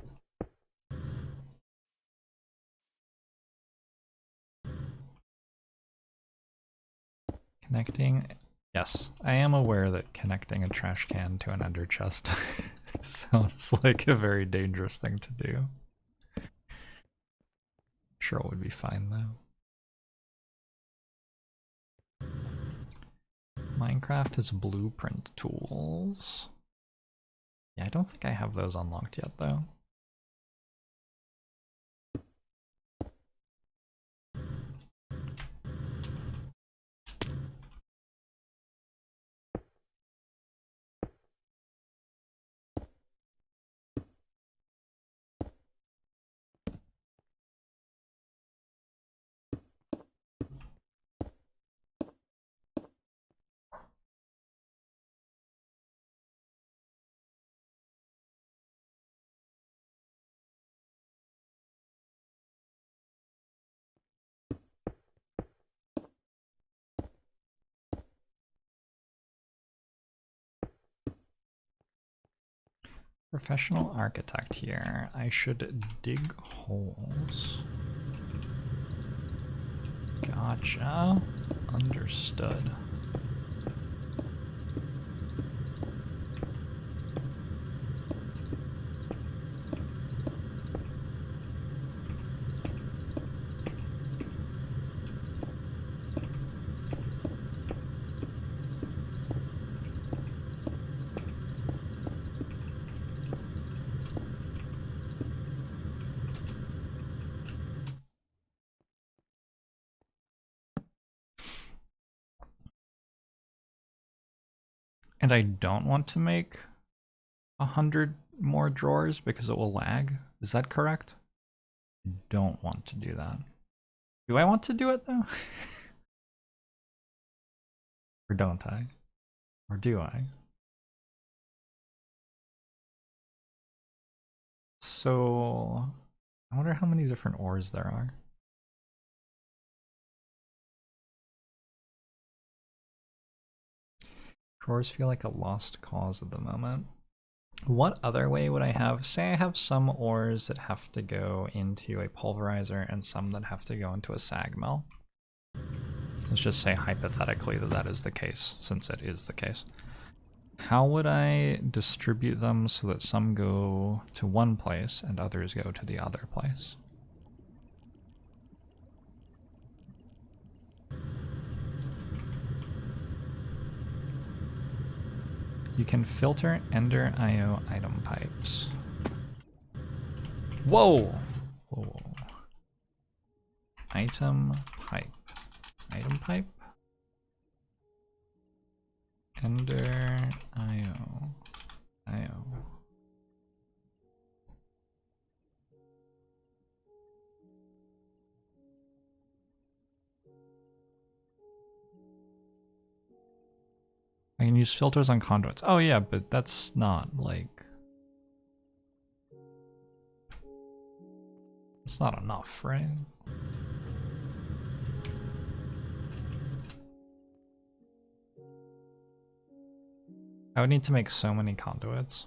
Connecting, yes, I am aware that connecting a trash can to an ender chest sounds like a very dangerous thing to do. Sure, it would be fine though. Minecraft has blueprint tools. Yeah, I don't think I have those unlocked yet, though. Professional architect here. I should dig holes. Gotcha. Understood. And I don't want to make 100 more drawers because it will lag. Is that correct? I don't want to do that. Do I want to do it though? Or don't I? Or do I? So I wonder how many different ores there are. Drawers feel like a lost cause at the moment. What other way would I have? Say I have some ores that have to go into a pulverizer and some that have to go into a sag mill. Let's just say hypothetically that that is the case, since it is the case. How would I distribute them so that some go to one place and others go to the other place? You can filter Ender IO item pipes. Whoa! Whoa. Item pipe. Item pipe? Ender IO. IO. I can use filters on conduits. Oh yeah, but that's not like... It's not enough, right? I would need to make so many conduits.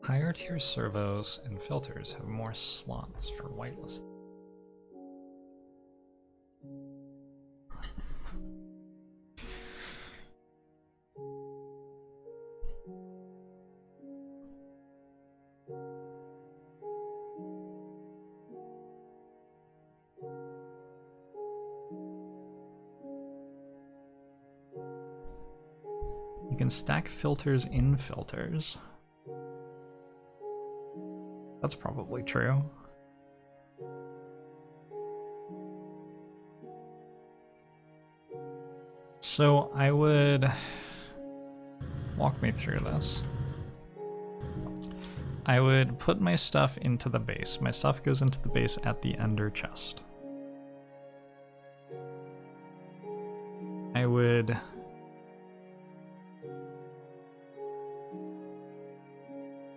Higher tier servos and filters have more slots for whitelist. You can stack filters in filters. That's probably true. So I would walk me through this. I would put my stuff into the base. My stuff goes into the base at the ender chest. I would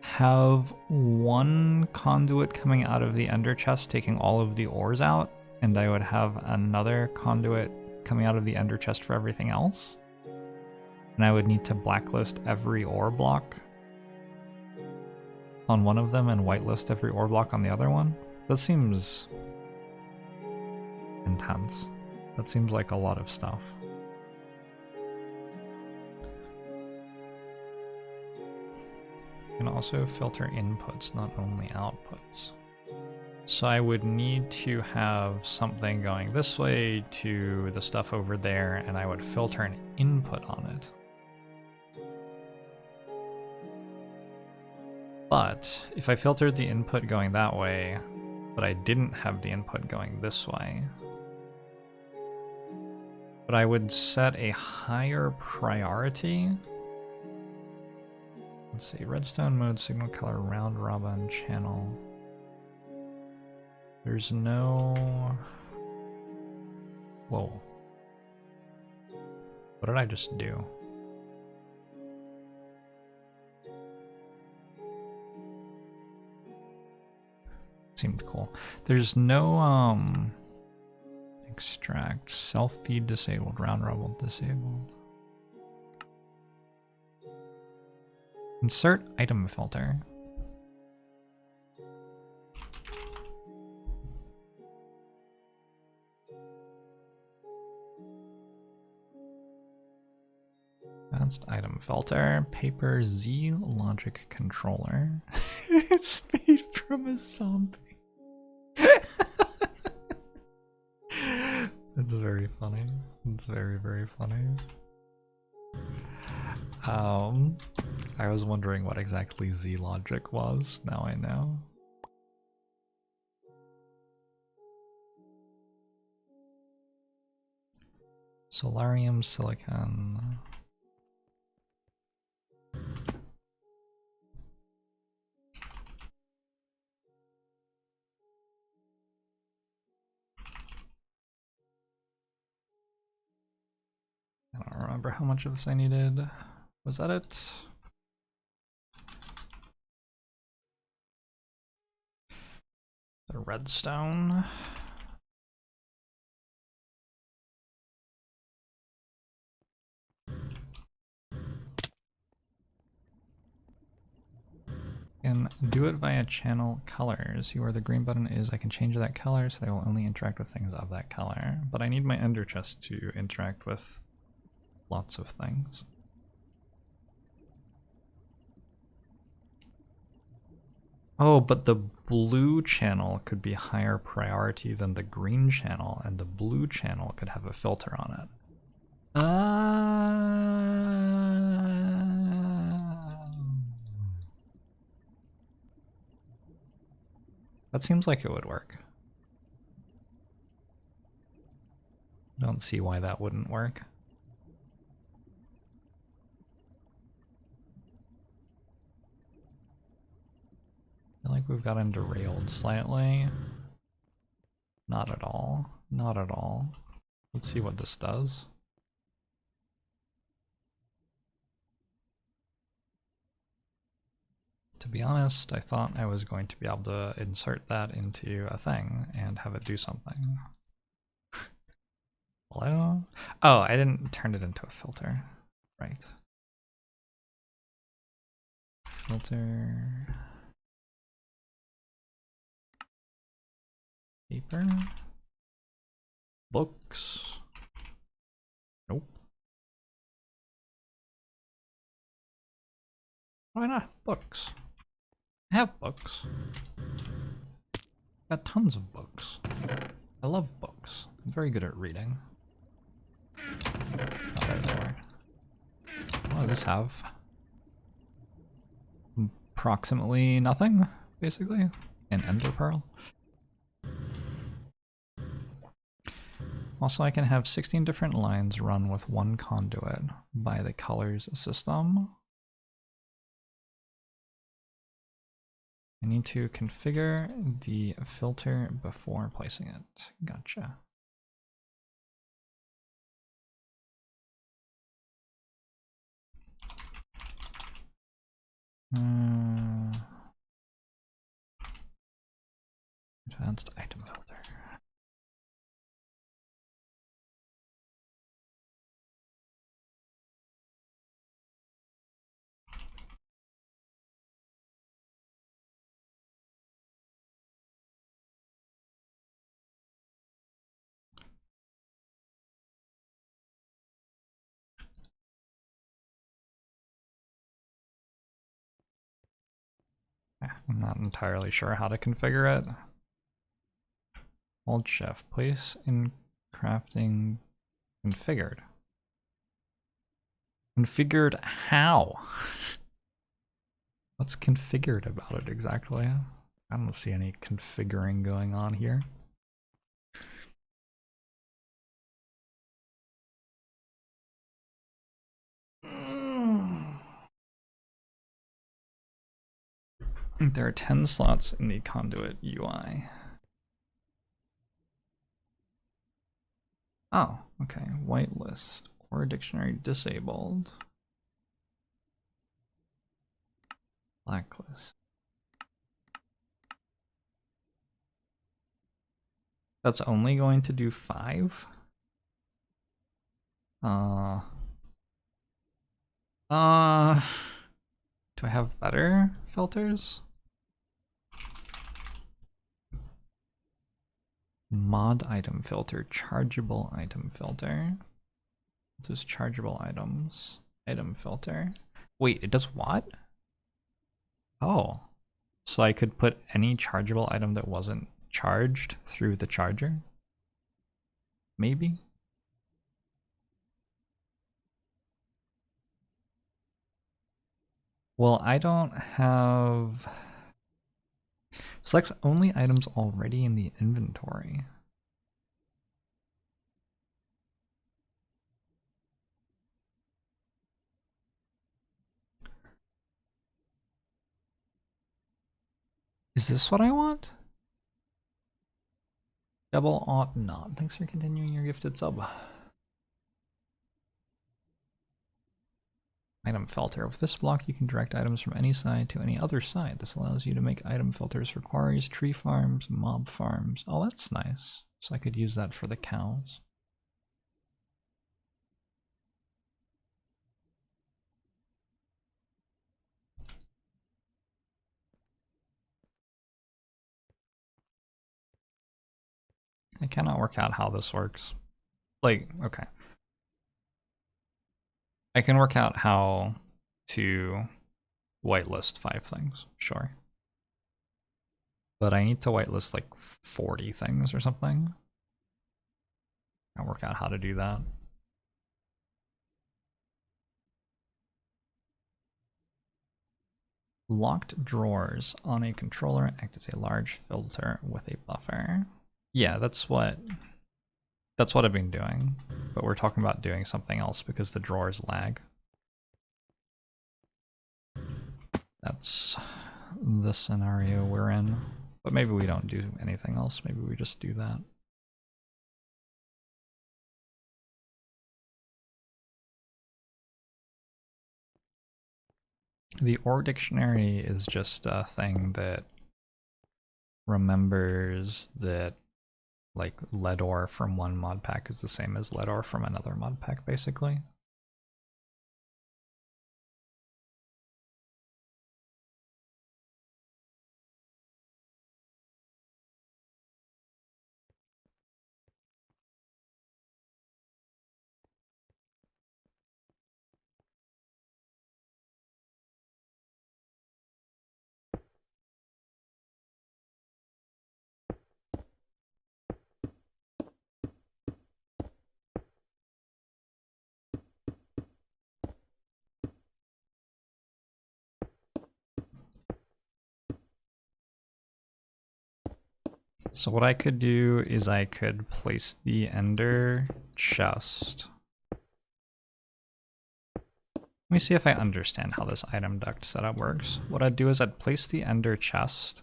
have one conduit coming out of the ender chest taking all of the ores out, and I would have another conduit coming out of the ender chest for everything else. And I would need to blacklist every ore block on one of them and whitelist every ore block on the other one. That seems intense. That seems like a lot of stuff. You can also filter inputs, not only outputs. So I would need to have something going this way to the stuff over there, and I would filter an input on it. But if I filtered the input going that way, but I didn't have the input going this way, but I would set a higher priority. Let's see, redstone mode, signal color, round robin, channel. There's no... Whoa. What did I just do? Seemed cool. There's no, extract, self-feed disabled, round robin disabled. Insert item filter. Advanced item filter, paper Z logic controller. It's made from a zombie. That's very funny. It's very, very funny. I was wondering what exactly Z logic was. Now I know. Solarium silicon. I don't remember how much of this I needed. Was that it? The redstone. And do it via channel colors. See where the green button is, I can change that color so they will only interact with things of that color. But I need my ender chest to interact with lots of things. Oh, but the blue channel could be higher priority than the green channel, and the blue channel could have a filter on it. That seems like it would work. Don't see why that wouldn't work. I feel like we've gotten derailed slightly. Not at all. Not at all. Let's see what this does. To be honest, I thought I was going to be able to insert that into a thing and have it do something. Hello? Oh, I didn't turn it into a filter. Right. Filter. Paper. Books. Nope. Why not have books? I have books. Got tons of books. I love books. I'm very good at reading. Oh, there they were. What does this have? Approximately nothing, basically. An ender pearl. Also, I can have 16 different lines run with one conduit by the colors system. I need to configure the filter before placing it. Gotcha. Advanced item filter. I'm not entirely sure how to configure it. Alt Shift, place in crafting configured. Configured how? What's configured about it exactly? I don't see any configuring going on here. There are 10 slots in the conduit UI. Oh, okay. Whitelist or dictionary disabled. Blacklist. That's only going to do 5? Do I have better filters? Mod item filter, chargeable item filter. This is chargeable items. Item filter. Wait, it does what? Oh. So I could put any chargeable item that wasn't charged through the charger? Maybe? Well, I don't have... Selects only items already in the inventory. Is this what I want? Double ought not. Thanks for continuing your gifted sub. Item filter. With this block, you can direct items from any side to any other side. This allows you to make item filters for quarries, tree farms, mob farms. Oh, that's nice. So I could use that for the cows. I cannot work out how this works. Like, okay. I can work out how to whitelist 5 things, sure. But I need to whitelist like 40 things or something. I'll work out how to do that. Locked drawers on a controller act as a large filter with a buffer. Yeah, that's what I've been doing, but we're talking about doing something else because the drawers lag. That's the scenario we're in, but maybe we don't do anything else. Maybe we just do that. The OR dictionary is just a thing that remembers that like lead ore from one mod pack is the same as lead ore from another mod pack, basically. So what I could do is I could place the ender chest. Let me see if I understand how this item duct setup works. What I'd do is I'd place the ender chest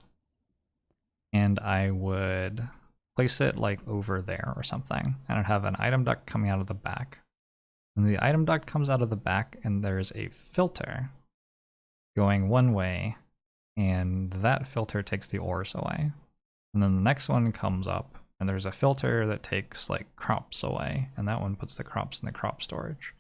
and I would place it like over there or something. And I'd have an item duct coming out of the back. And the item duct comes out of the back and there's a filter going one way and that filter takes the ores away. And then the next one comes up and there's a filter that takes like crops away and that one puts the crops in the crop storage.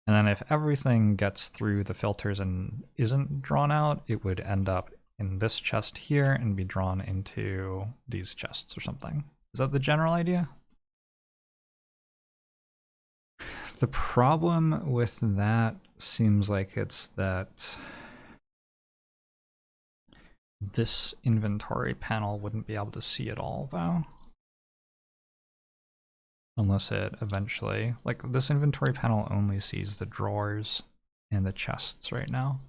And then if everything gets through the filters and isn't drawn out, it would end up in this chest here and be drawn into these chests or something. Is that the general idea? The problem with that seems like it's that this inventory panel wouldn't be able to see it all, though. Unless it eventually, like this inventory panel only sees the drawers and the chests right now.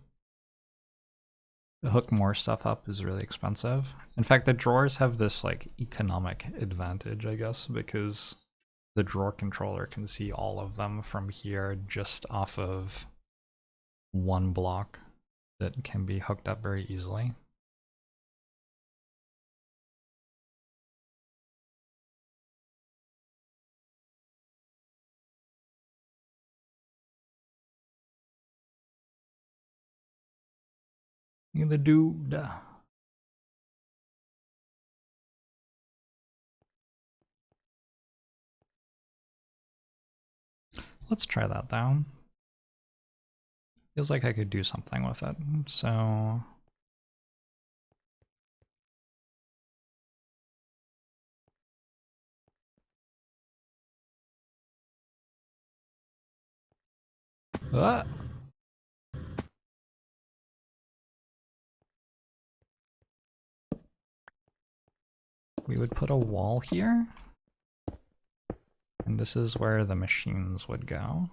To hook more stuff up is really expensive. In fact, the drawers have this like economic advantage, I guess, because the drawer controller can see all of them from here just off of one block that can be hooked up very easily. The dude. Let's try that down. Feels like I could do something with it. So we would put a wall here. And this is where the machines would go.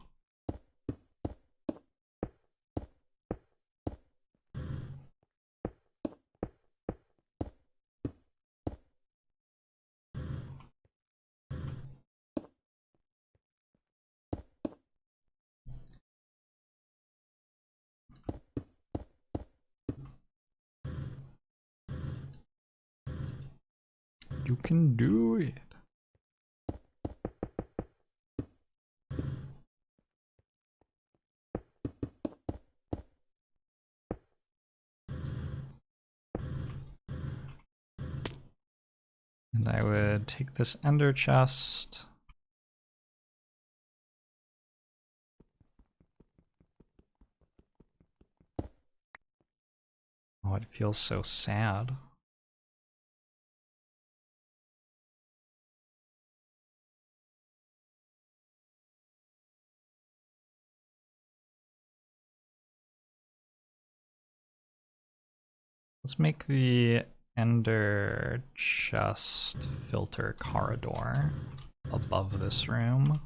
You can do it. And I would take this ender chest. Oh, it feels so sad. Let's make the ender chest filter corridor above this room.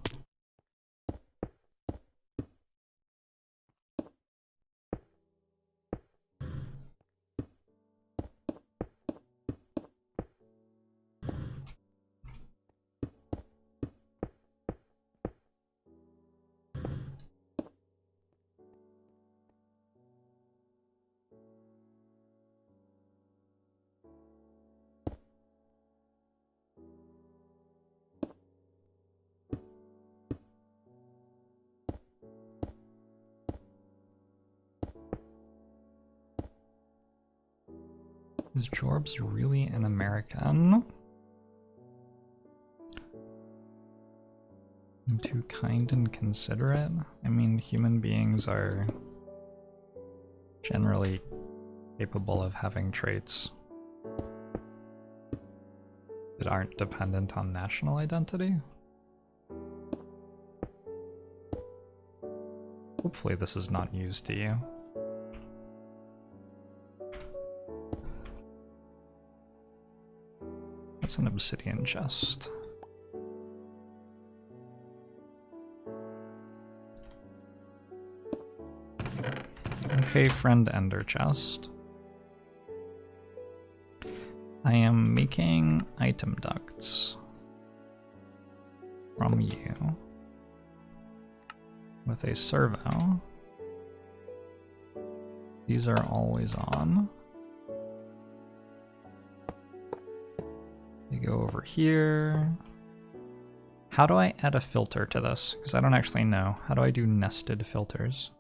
Is JORBS really an American? I'm too kind and considerate. I mean, human beings are generally capable of having traits that aren't dependent on national identity. Hopefully this is not used to you. That's an obsidian chest. Okay, friend ender chest. I am making item ducts from you with a servo. These are always on. They go over here. How do I add a filter to this? Because I don't actually know. How do I do nested filters?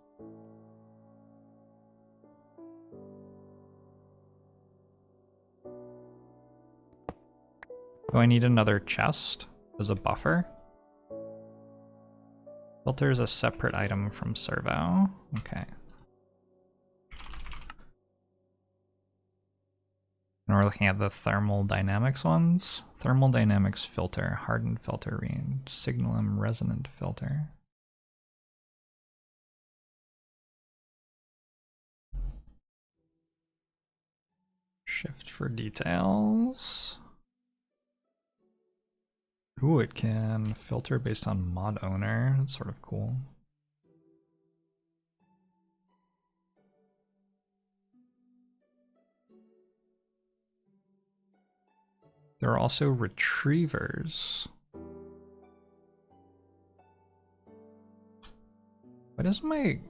Do I need another chest as a buffer? Filter is a separate item from servo. Okay. And we're looking at the thermal dynamics ones. Thermal dynamics filter, hardened filter range, signalum resonant filter. Shift for details. Ooh, it can filter based on mod owner. That's sort of cool. There are also retrievers. Why doesn't my... I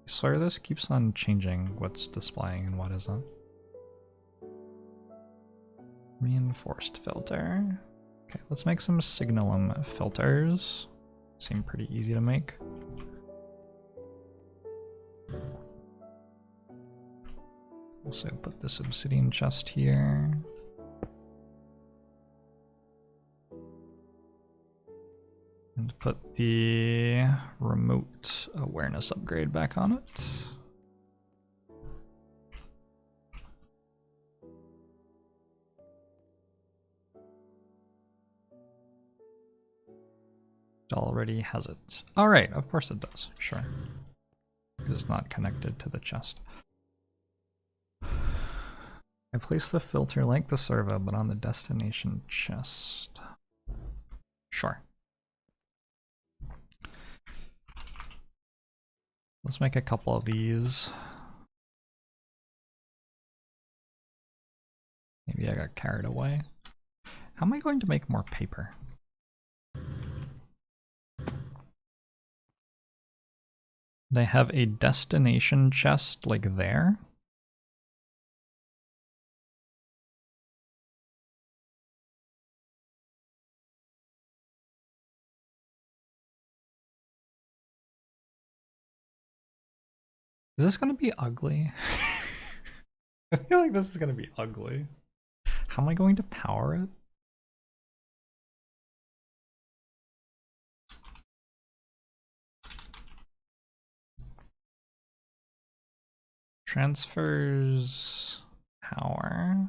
swear this keeps on changing what's displaying and what isn't. Reinforced filter. Okay, let's make some signalum filters. Seem pretty easy to make. Also put this obsidian chest here. And put the remote awareness upgrade back on it. It already has it. All right, of course it does, sure. Because it's not connected to the chest. I place the filter like the servo, but on the destination chest. Sure. Let's make a couple of these. Maybe I got carried away. How am I going to make more paper? They have a destination chest like there. Is this going to be ugly? I feel like this is going to be ugly. How am I going to power it? Transfers power.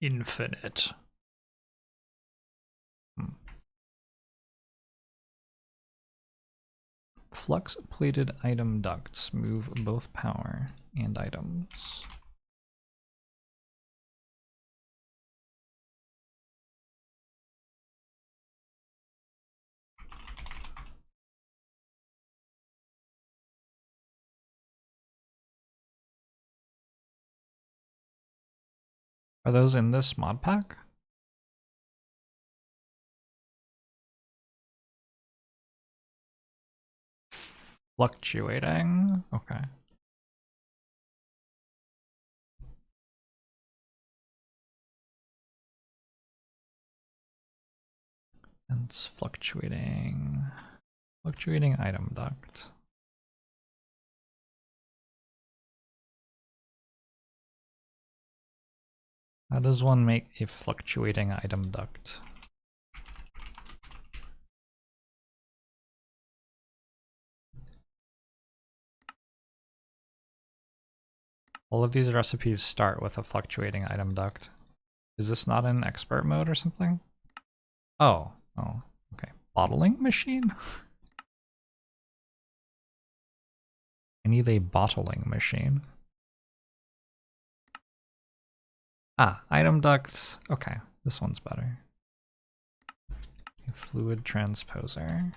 Infinite. Flux plated item ducts move both power and items. Are those in this mod pack? Fluctuating, okay. And it's fluctuating item duct. How does one make a fluctuating item duct? All of these recipes start with a fluctuating item duct. Is this not in expert mode or something? Oh, okay. Bottling machine? I need a bottling machine. Ah, item ducts. Okay, this one's better. A fluid transposer.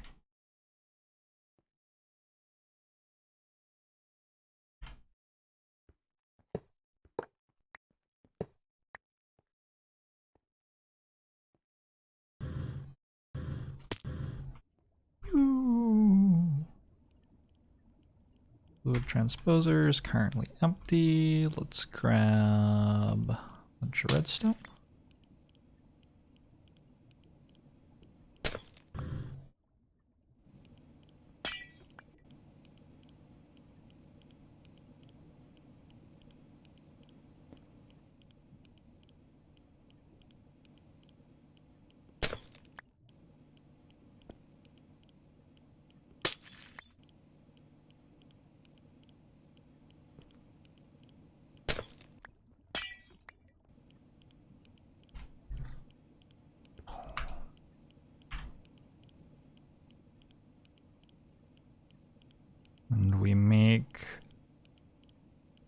Fluid transposer is currently empty. Let's grab a bunch of redstone.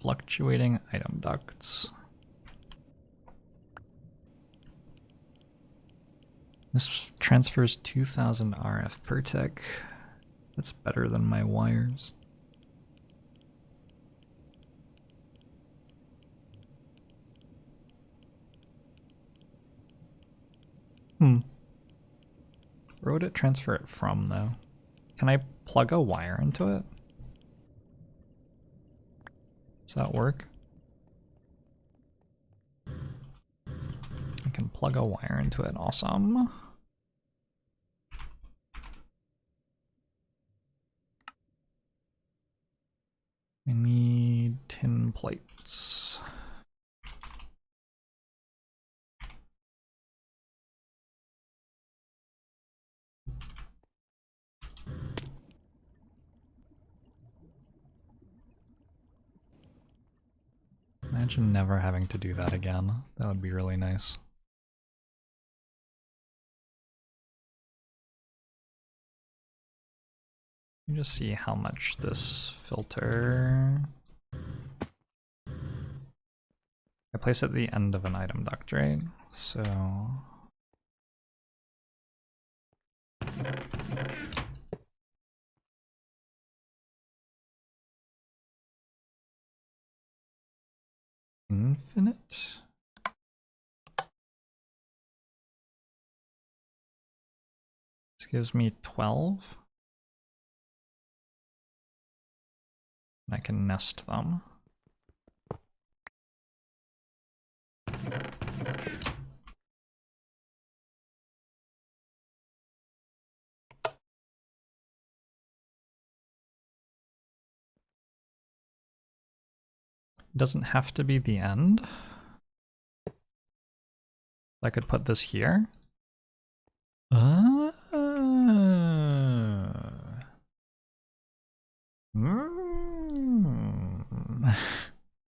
Fluctuating item ducts. This transfers 2000 RF per tick. That's better than my wires. Where would it transfer it from, though? Can I plug a wire into it? Does that work? I can plug a wire into it. Awesome. I need tin plates. Imagine never having to do that again. That would be really nice. Let me just see how much this filter... I place it at the end of an item duct, right? So... Infinite? This gives me 12. And I can nest them. It doesn't have to be the end. I could put this here. I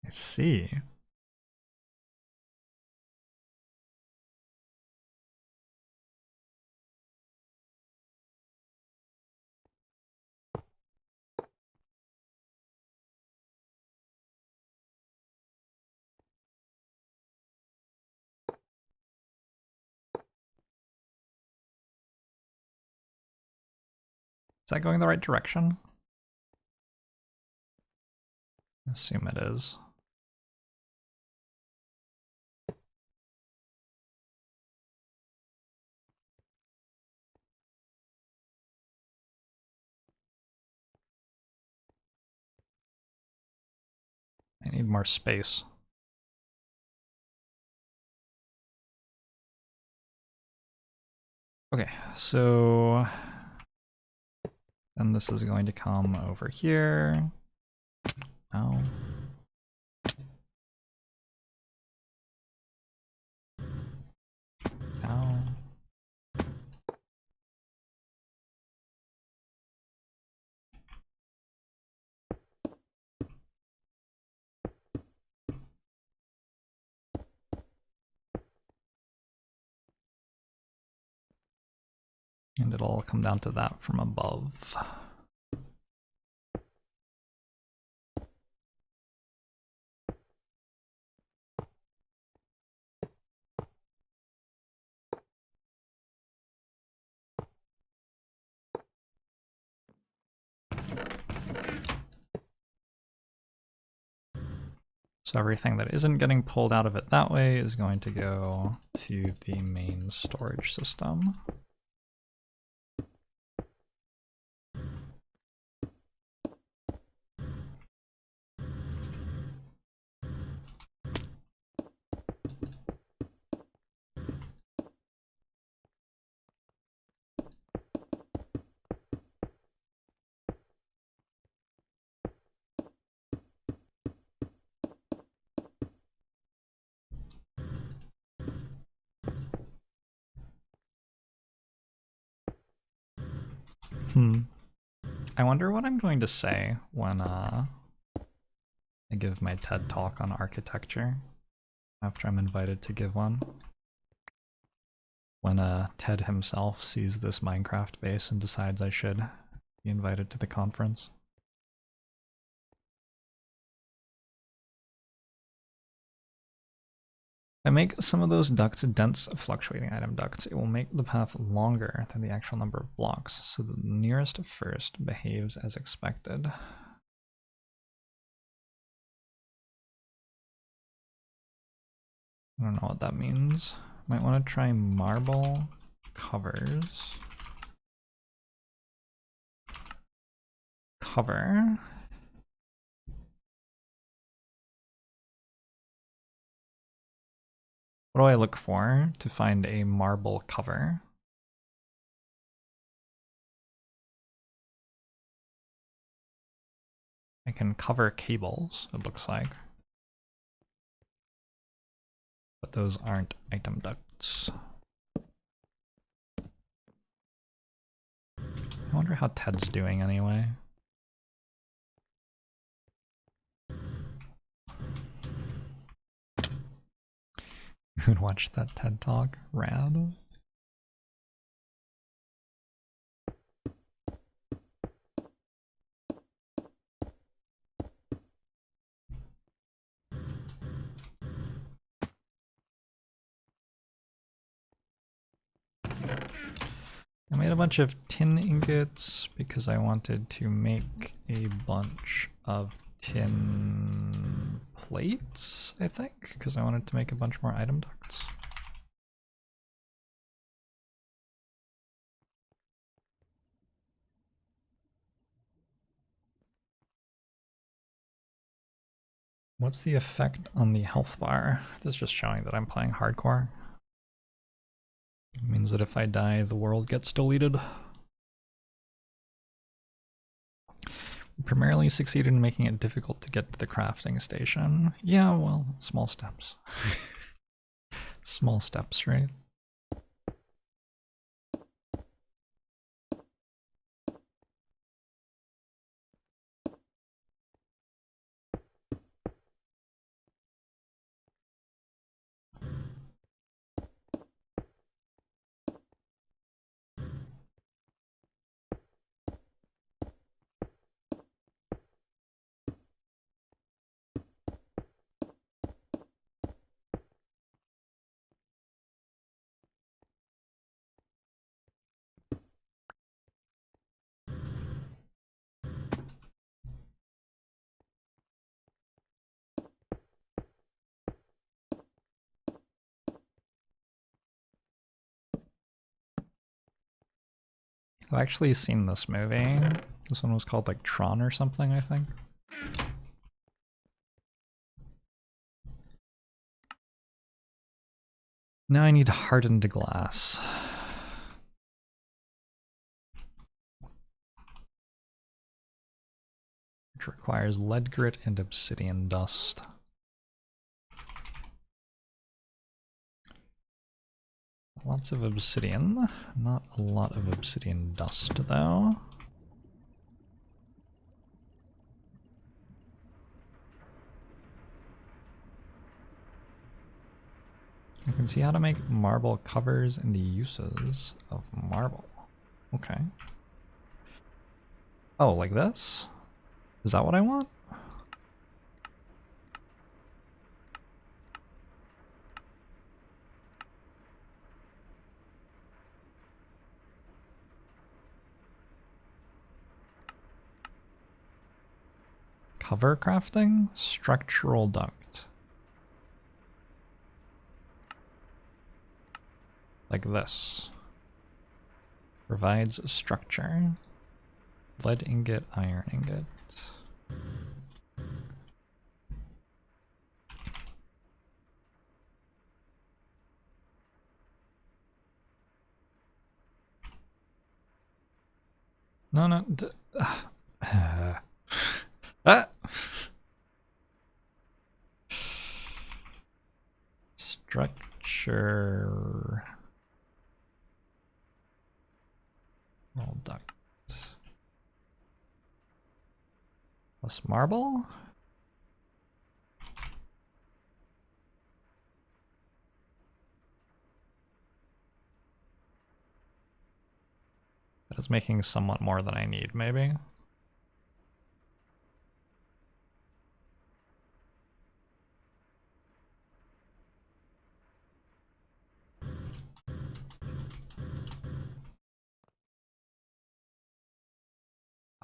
see. Is that going the right direction? I assume it is. I need more space. Okay, so then this is going to come over here. Ow. Ow. And it'll all come down to that from above. So everything that isn't getting pulled out of it that way is going to go to the main storage system. I wonder what I'm going to say when I give my TED talk on architecture after I'm invited to give one. When Ted himself sees this Minecraft base and decides I should be invited to the conference. I make some of those ducts dense fluctuating item ducts, it will make the path longer than the actual number of blocks, so the nearest first behaves as expected. I don't know what that means. Might want to try marble covers. Cover. What do I look for to find a marble cover? I can cover cables, it looks like. But those aren't item ducts. I wonder how Ted's doing anyway. You would watch that TED Talk? Rad. I made a bunch of tin ingots because I wanted to make a bunch of tin plates, I think, because I wanted to make a bunch more item ducts. What's the effect on the health bar? This is just showing that I'm playing hardcore. It means that if I die, the world gets deleted. We primarily succeeded in making it difficult to get to the crafting station. Yeah, well, small steps. Small steps, right? I've actually seen this movie. This one was called like Tron or something, I think. Now I need hardened glass. Which requires lead grit and obsidian dust. Lots of obsidian, not a lot of obsidian dust though. I can see how to make marble covers and the uses of marble. Okay. Oh, like this? Is that what I want? Cover crafting? Structural duct. Like this. Provides structure. Lead ingot, iron ingot. No, no. Ah! Structure. Roll duct. Plus marble? That is making somewhat more than I need, maybe.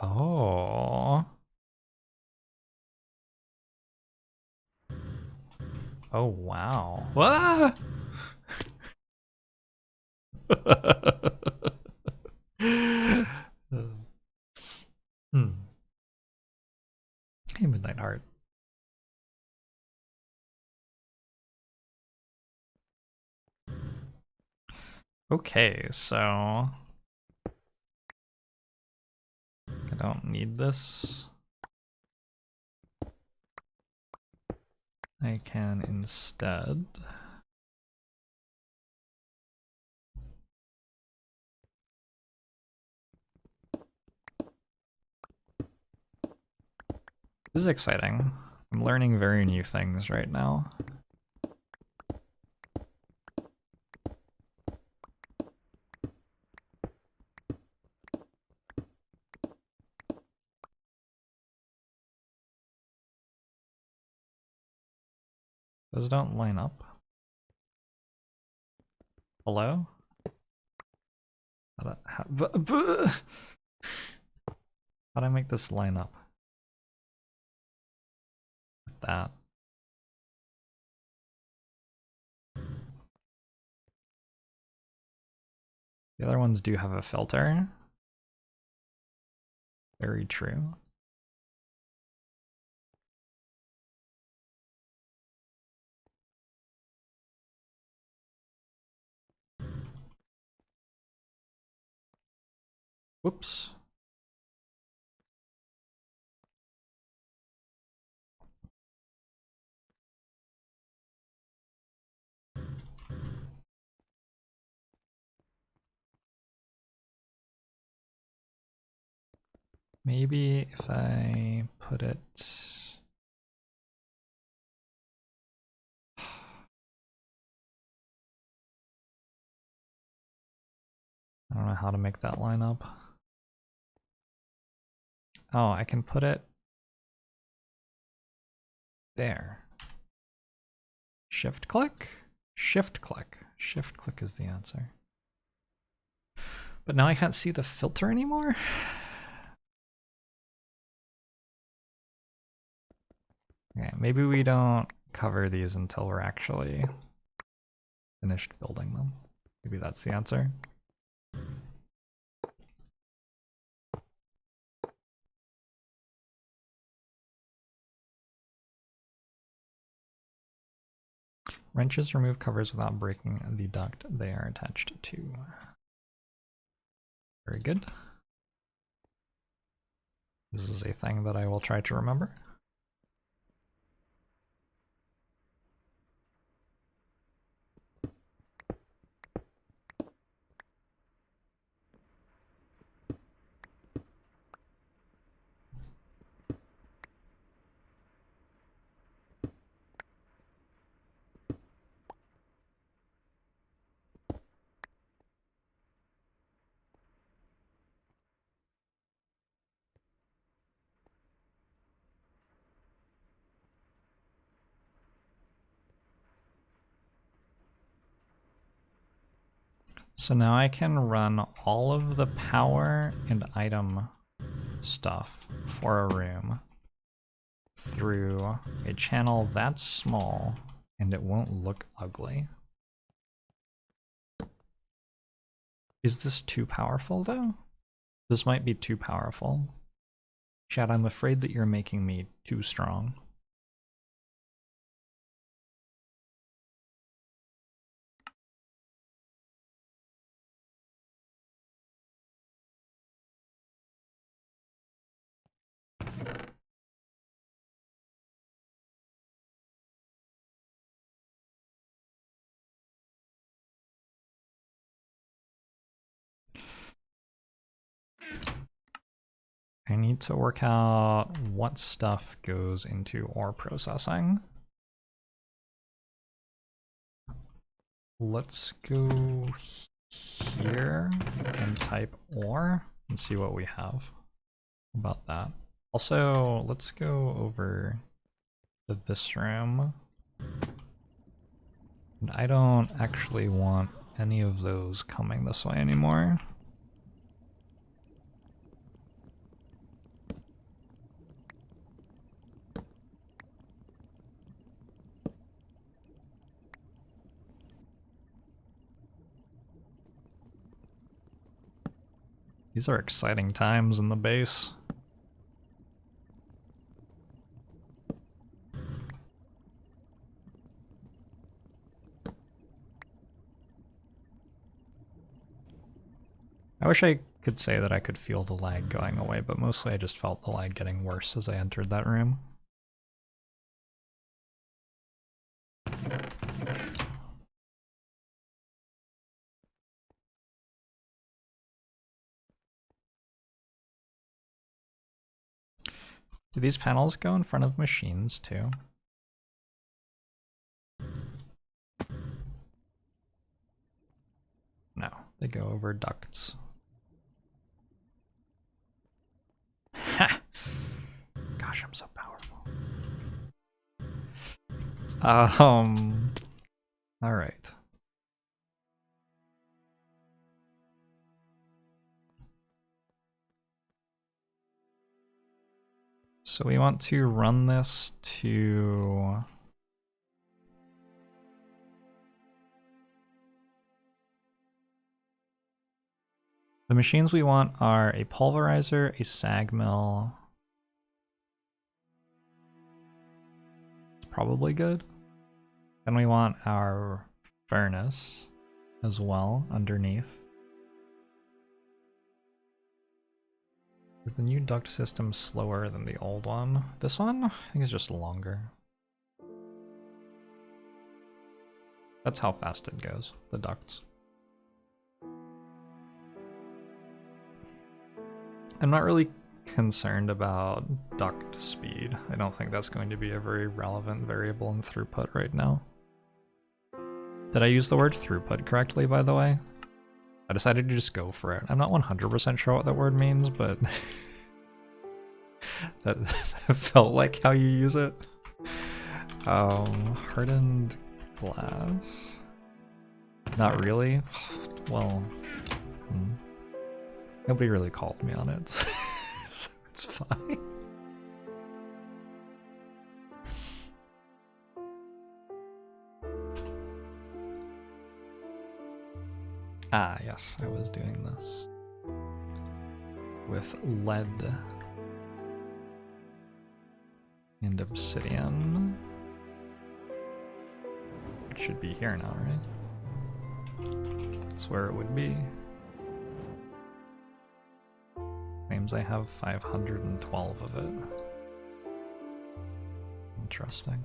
Oh. Oh, wow. Ah! Hmm. Hey, Midnight Heart. Okay, so I don't need this. I can instead this is exciting. I'm learning very new things right now. Those don't line up. Hello? How'd I make this line up? With that. The other ones do have a filter. Very true. Whoops. Maybe if I put it... I don't know how to make that line up. Oh, I can put it there. Shift click? Shift click. Shift click is the answer. But now I can't see the filter anymore? Okay, maybe we don't cover these until we're actually finished building them. Maybe that's the answer. Wrenches remove covers without breaking the duct they are attached to. Very good. This is a thing that I will try to remember. So now I can run all of the power and item stuff for a room through a channel that small, and it won't look ugly. Is this too powerful though? This might be too powerful. Chad, I'm afraid that you're making me too strong. I need to work out what stuff goes into ore processing. Let's go here and type ore and see what we have about that. Also, let's go over to this room. And I don't actually want any of those coming this way anymore. These are exciting times in the base. I wish I could say that I could feel the lag going away, but mostly I just felt the lag getting worse as I entered that room. Do these panels go in front of machines too? No, they go over ducts. Ha! Gosh, I'm so powerful. All right. So we want to run this to... The machines we want are a pulverizer, a sag mill. It's probably good. Then we want our furnace as well underneath. Is the new duct system slower than the old one? This one, I think, is just longer. That's how fast it goes, the ducts. I'm not really concerned about duct speed. I don't think that's going to be a very relevant variable in throughput right now. Did I use the word throughput correctly, by the way? I decided to just go for it. I'm not 100% sure what that word means, but that felt like how you use it. Hardened glass? Not really? Well, nobody really called me on it, so it's fine. Ah, yes, I was doing this with lead and obsidian. It should be here now, right? That's where it would be. Claims I have 512 of it. Interesting.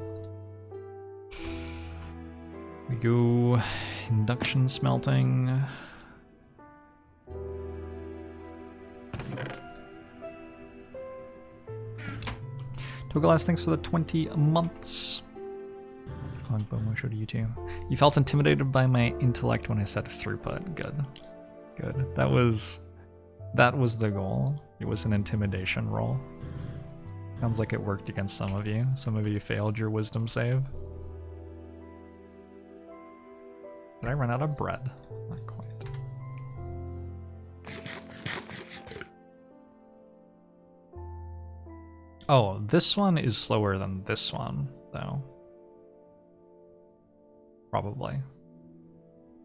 We go induction smelting. Togelas, thanks for the 20 months. Boom, show to you too. You felt intimidated by my intellect when I said throughput. Good. Good. That was the goal. It was an intimidation roll. Sounds like it worked against some of you. Some of you failed your wisdom save. Did I run out of bread? Not quite. Oh, this one is slower than this one, though. Probably.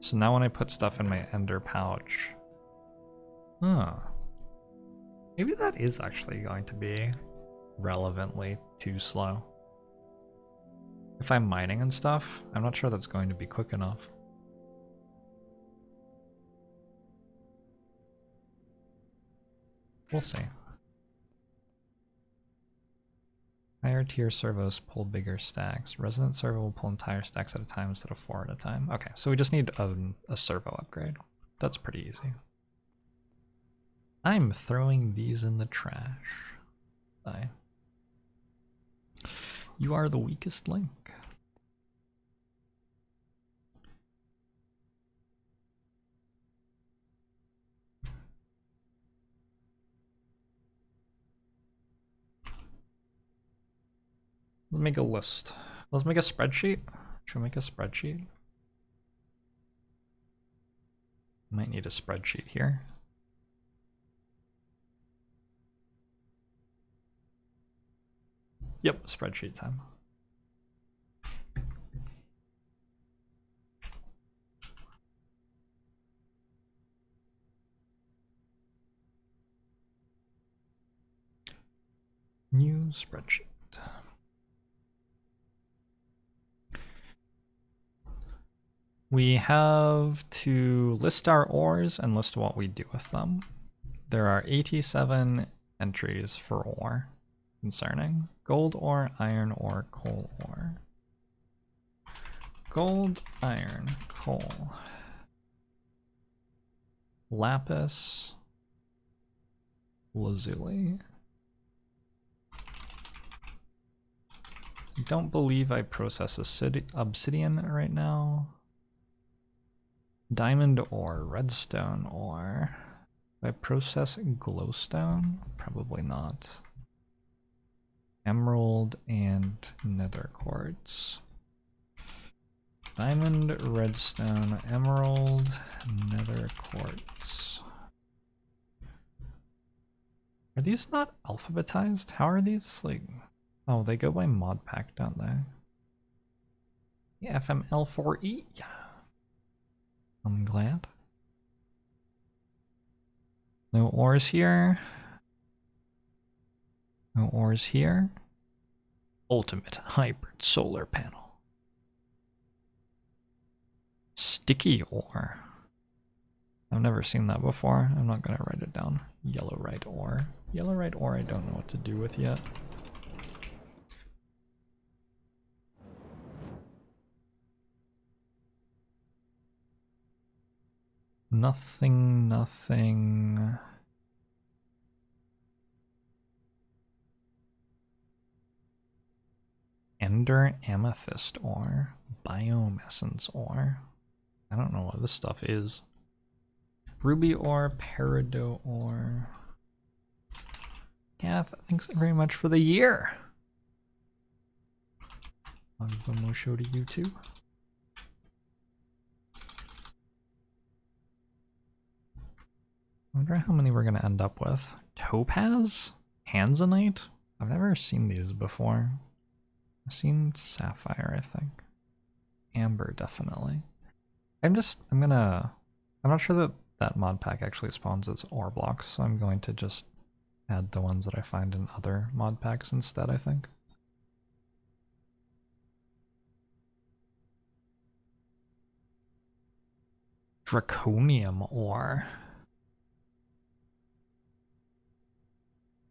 So now when I put stuff in my ender pouch... Huh. Maybe that is actually going to be relevantly too slow. If I'm mining and stuff, I'm not sure that's going to be quick enough. We'll see. Higher tier servos pull bigger stacks. Resident servo will pull entire stacks at a time instead of 4 at a time. Okay, so we just need a servo upgrade. That's pretty easy. I'm throwing these in the trash. Bye. You are the weakest link. Let's make a list. Let's make a spreadsheet. Should we make a spreadsheet? Might need a spreadsheet here. Yep, spreadsheet time. New spreadsheet. We have to list our ores and list what we do with them. There are 87 entries for ore concerning gold ore, iron ore, coal ore. Gold, iron, coal. Lapis, lazuli. I don't believe I process obsidian right now. Diamond ore, redstone ore. Do I process glowstone? Probably not. Emerald and nether quartz. Diamond, redstone, emerald, nether quartz. Are these not alphabetized? How are these like... Oh, they go by mod pack, don't they? Yeah, FML4E. I'm glad. No ores here. No ores here. Ultimate hybrid solar panel. Sticky ore. I've never seen that before. I'm not gonna write it down. Yellowite ore. Yellowite ore I don't know what to do with yet. Nothing, nothing. Ender amethyst ore. Biome essence ore. I don't know what this stuff is. Ruby ore, peridot ore. Kath, thanks very much for the year. I'll give a more show to you too. I wonder how many we're gonna end up with. Topaz? Hanzonite? I've never seen these before. I've seen sapphire, I think. Amber, definitely. I'm not sure that that mod pack actually spawns as ore blocks, so I'm going to just add the ones that I find in other mod packs instead, I think. Draconium ore.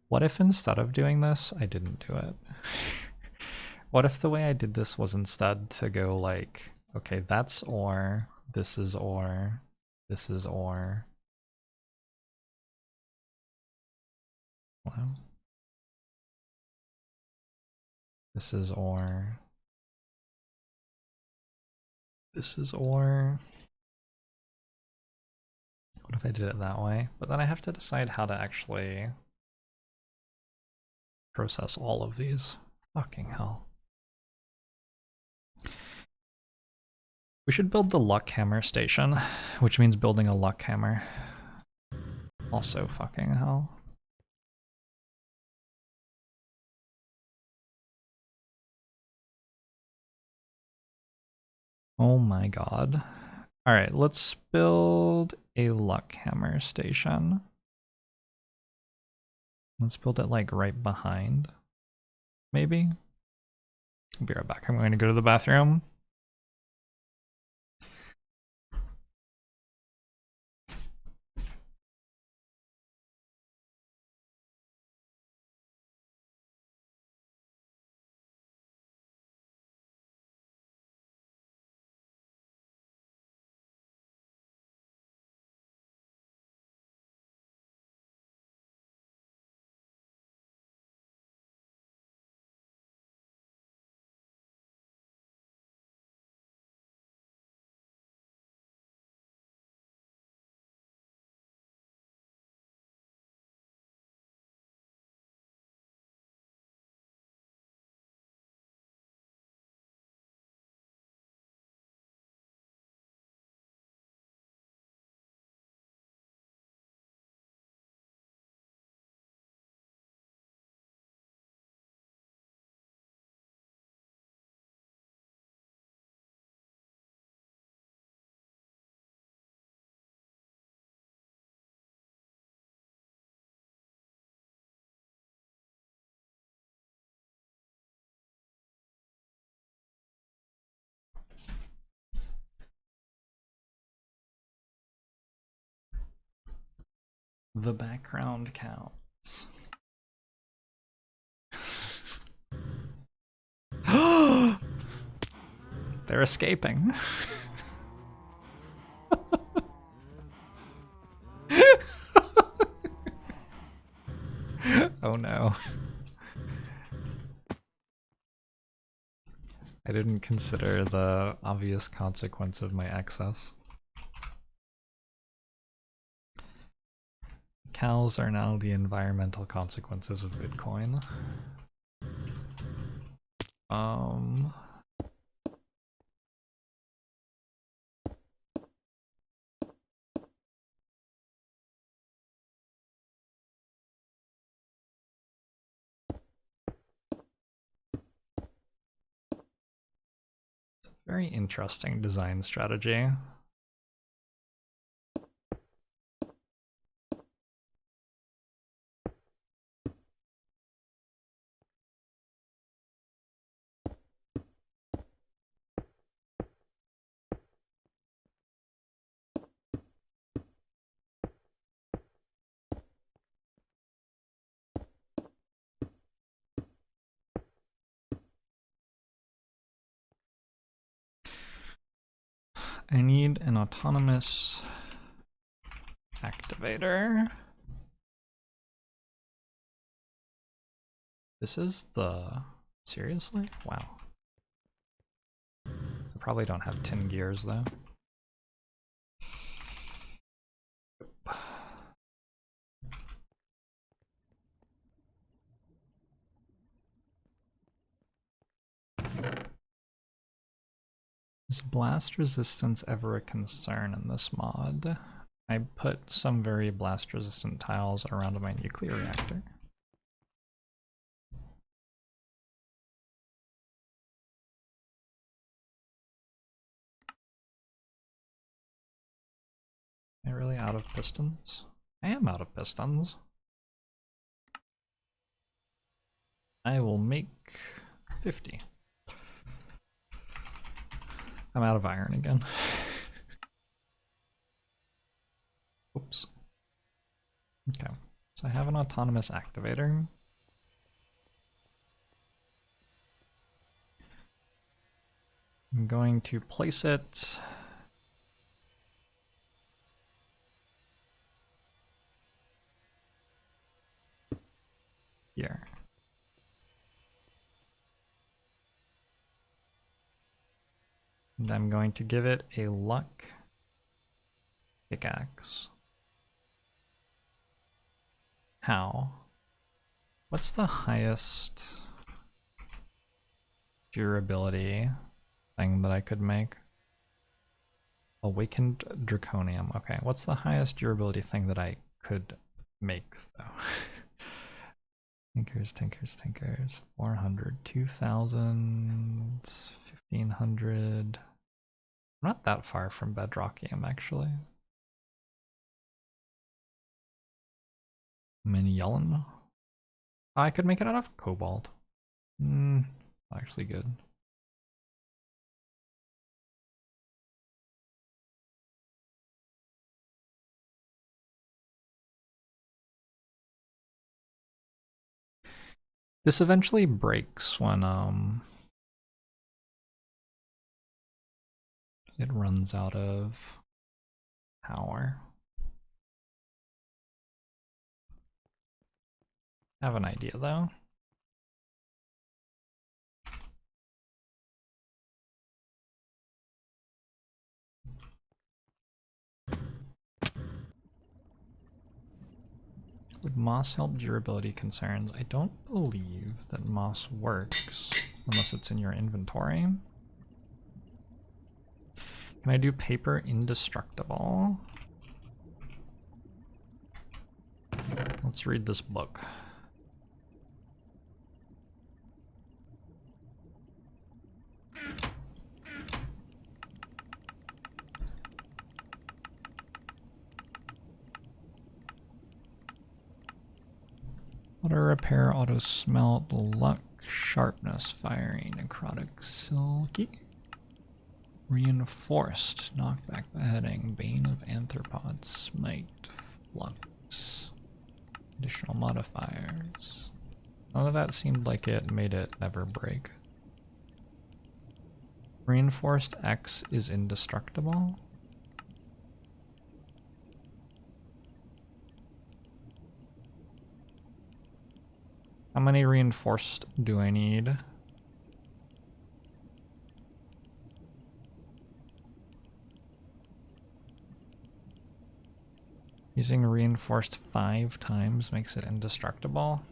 What if instead of doing this, I didn't do it? What if the way I did this was instead to go like, okay, that's ore, this is ore, this is ore. Wow. This is ore. This is ore. What if I did it that way? But then I have to decide how to actually process all of these. Fucking hell. We should build the luck hammer station, which means building a luck hammer. Also fucking hell. Oh my god. Alright, let's build a luck hammer station. Let's build it like right behind. Maybe? I'll be right back. I'm going to go to the bathroom. The background counts. They're escaping. Oh no. I didn't consider the obvious consequence of my excess. Cows are now the environmental consequences of Bitcoin. Very interesting design strategy. I need an autonomous activator. This is the... Seriously? Wow. I probably don't have 10 gears though. Is blast resistance ever a concern in this mod? I put some very blast resistant tiles around my nuclear reactor. Am I really out of pistons? I am out of pistons. I will make 50. I'm out of iron again. Oops. Okay, so I have an autonomous activator. I'm going to place it here. And I'm going to give it a luck pickaxe. How? What's the highest durability thing that I could make? Awakened Draconium. Okay, what's the highest durability thing that I could make though? Tinkers, tinkers, tinkers. 400, 2000, 1500. I'm not that far from bedrockium actually. Minion. I could make it out of cobalt. Actually good. This eventually breaks when it runs out of power. I have an idea though. Would moss help durability concerns? I don't believe that moss works unless it's in your inventory. Can I do paper indestructible? Let's read this book. Auto repair, auto smelt, luck, sharpness, fiery, necrotic, silky. Reinforced, knockback beheading, bane of arthropods, smite, flux. Additional modifiers. None of that seemed like it made it never break. Reinforced X is indestructible. How many reinforced do I need? Using reinforced 5 times makes it indestructible.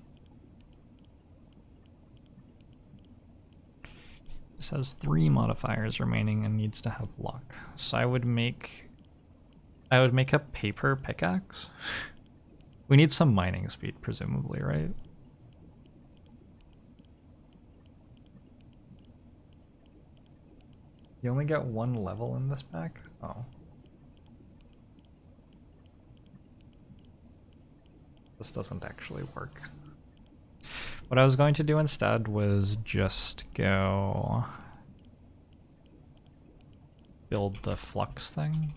This has 3 modifiers remaining and needs to have luck. So I would make a paper pickaxe. We need some mining speed, presumably, right? You only get 1 level in this pack? Oh. This doesn't actually work. What I was going to do instead was just go build the flux thing.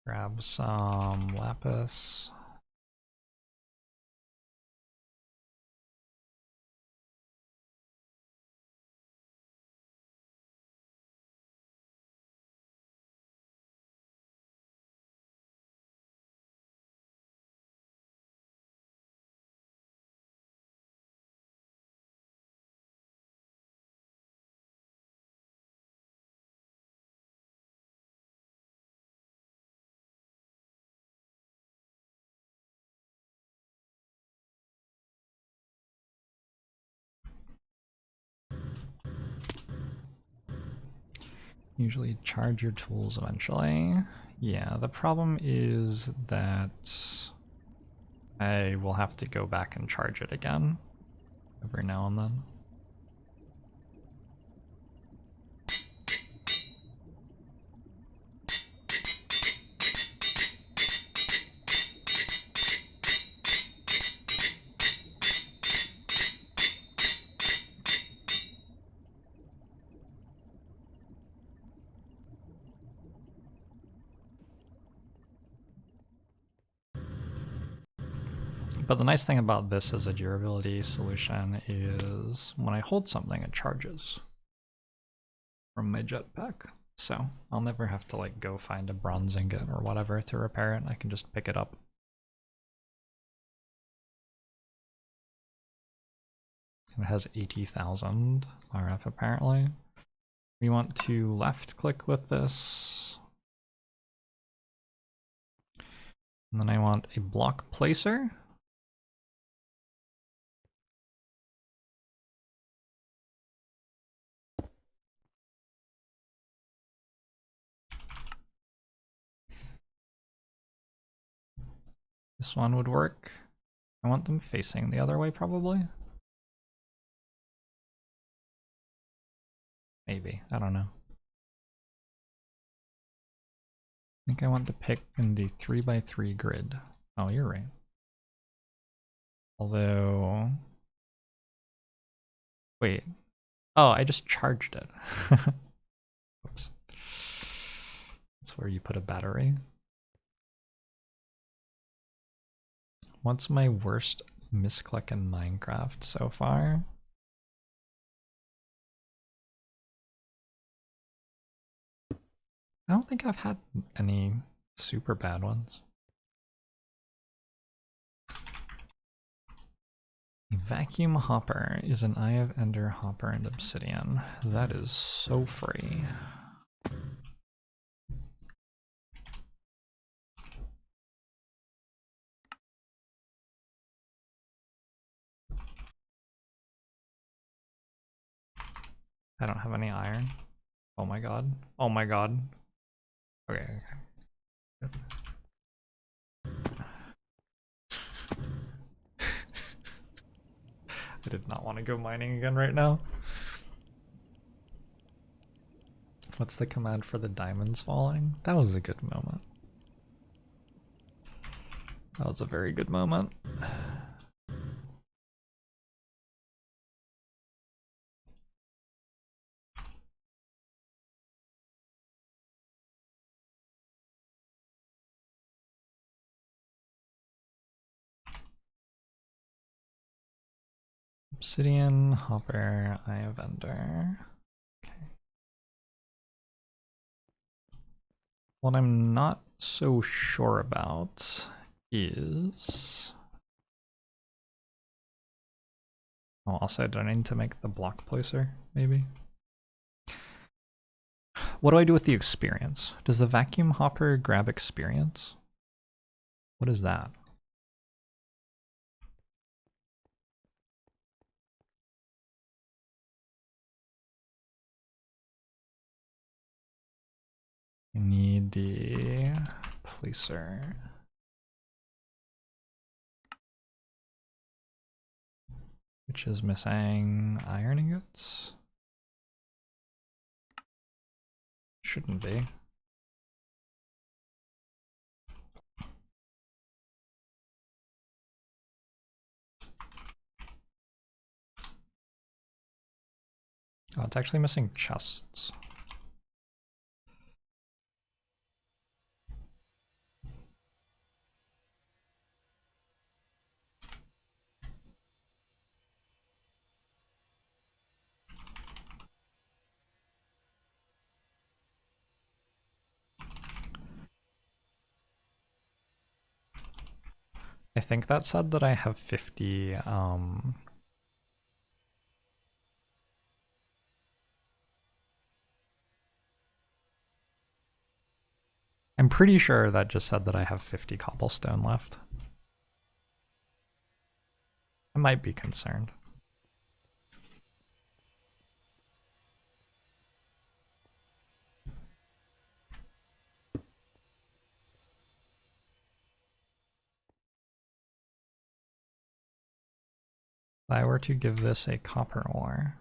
Grab some lapis. Usually charge your tools eventually. Yeah, the problem is that I will have to go back and charge it again every now and then. But the nice thing about this as a durability solution is when I hold something, it charges from my jetpack. So I'll never have to like go find a bronze ingot or whatever to repair it. I can just pick it up. It has 80,000 RF apparently. We want to left click with this. And then I want a block placer. This one would work. I want them facing the other way probably. Maybe, I don't know. I think I want to pick in the 3x3 grid. Oh, you're right. Although, wait. Oh, I just charged it. Oops. That's where you put a battery. What's my worst misclick in Minecraft so far? I don't think I've had any super bad ones. A vacuum hopper is an Eye of Ender hopper and obsidian. That is so free. I don't have any iron. Oh my god. Oh my god. Okay. I did not want to go mining again right now. What's the command for the diamonds falling? That was a good moment. That was a very good moment. Obsidian, hopper, eye vendor. Okay. What I'm not so sure about is... Oh, also, do I need to make the block placer, maybe? What do I do with the experience? Does the vacuum hopper grab experience? What is that? I need the placer. Which is missing iron ingots? Shouldn't be. Oh, it's actually missing chests. I think that said that I have 50, I'm pretty sure that just said that I have 50 cobblestone left. I might be concerned. If I were to give this a copper ore.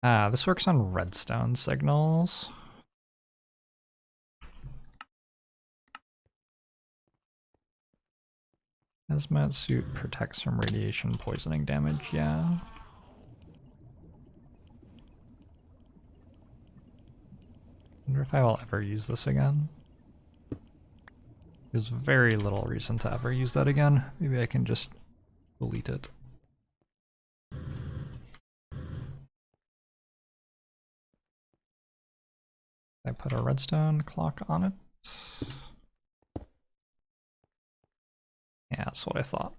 Ah, this works on redstone signals. Hazmat suit protects from radiation poisoning damage, yeah. Wonder if I will ever use this again. There's very little reason to ever use that again. Maybe I can just delete it. I put a redstone clock on it. Yeah, that's what I thought.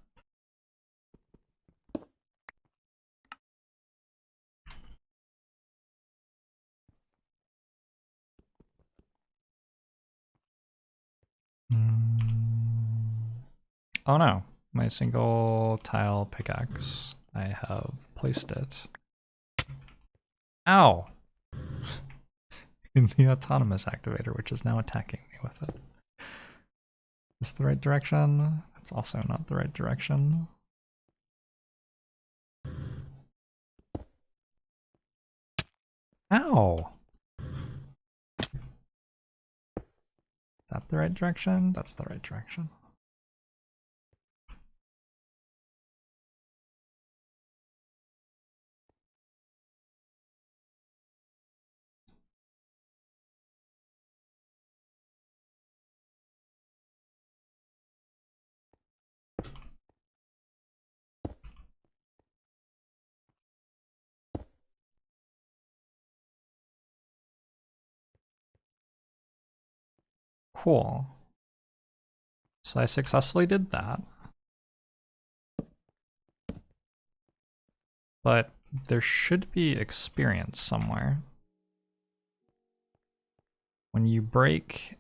Oh no, my single tile pickaxe. I have placed it. Ow! In the autonomous activator, which is now attacking me with it. Is this the right direction? It's also not the right direction. Ow! Is that the right direction? That's the right direction. Cool. So I successfully did that. But there should be experience somewhere. When you break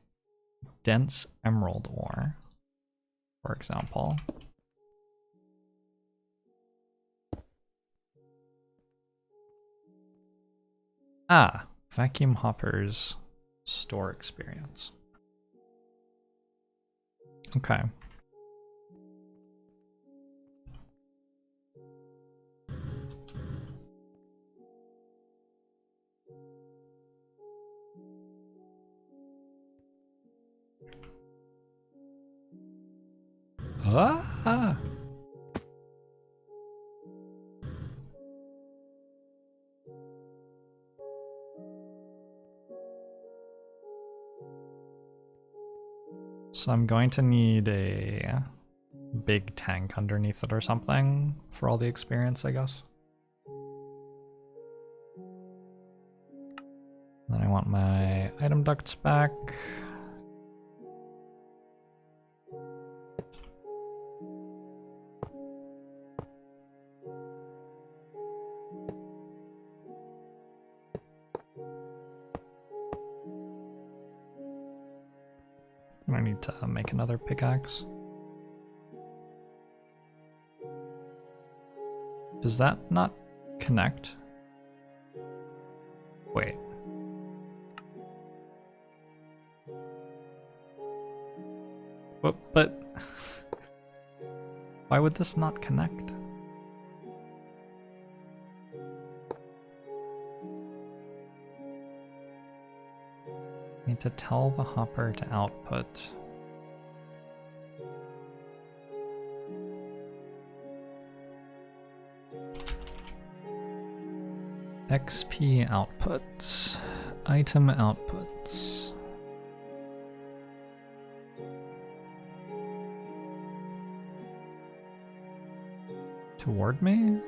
dense emerald ore, for example. Ah, vacuum hoppers store experience. Okay. Ah! So I'm going to need a big tank underneath it or something for all the experience, I guess. Then I want my item ducts back. I need to make another pickaxe. Does that not connect? Wait. But why would this not connect? I need to tell the hopper to output. XP outputs. Item outputs. Toward me?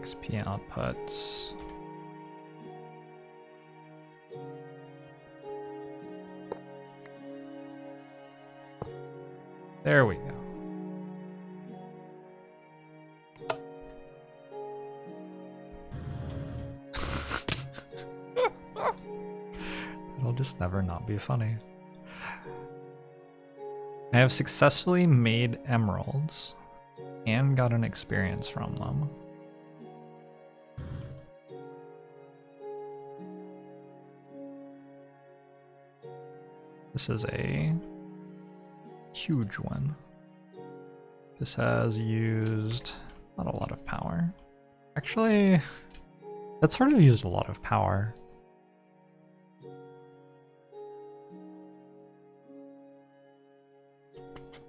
XP outputs. There we go. It'll just never not be funny. I have successfully made emeralds and got an experience from them. This is a huge one. This has used not a lot of power. Actually, that sort of used a lot of power.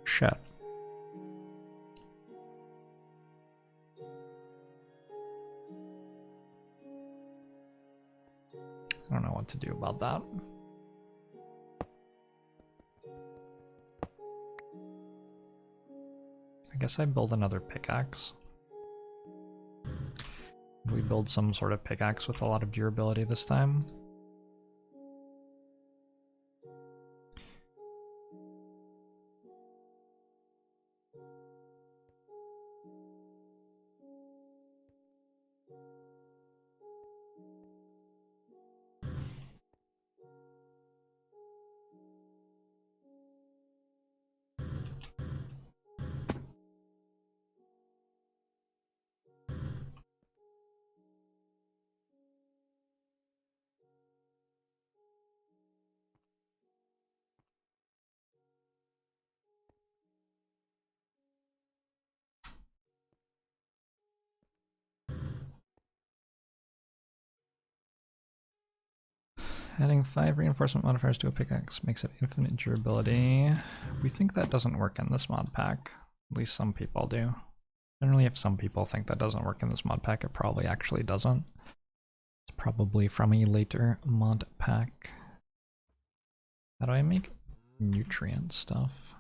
Shit. I don't know what to do about that. I guess I build another pickaxe. We build some sort of pickaxe with a lot of durability this time. Adding 5 reinforcement modifiers to a pickaxe makes it infinite durability. We think that doesn't work in this mod pack. At least some people do. Generally, if some people think that doesn't work in this mod pack, it probably actually doesn't. It's probably from a later mod pack. How do I make nutrient stuff?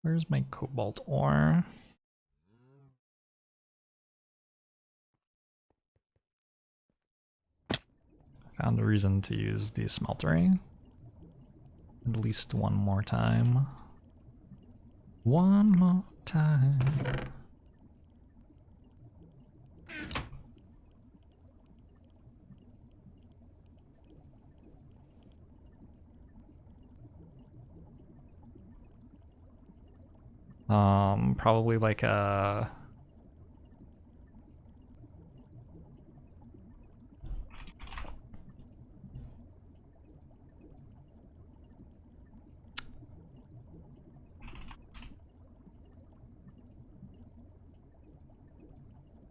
Where's my cobalt ore? Found a reason to use the smeltery. At least one more time. One more time. Probably like a...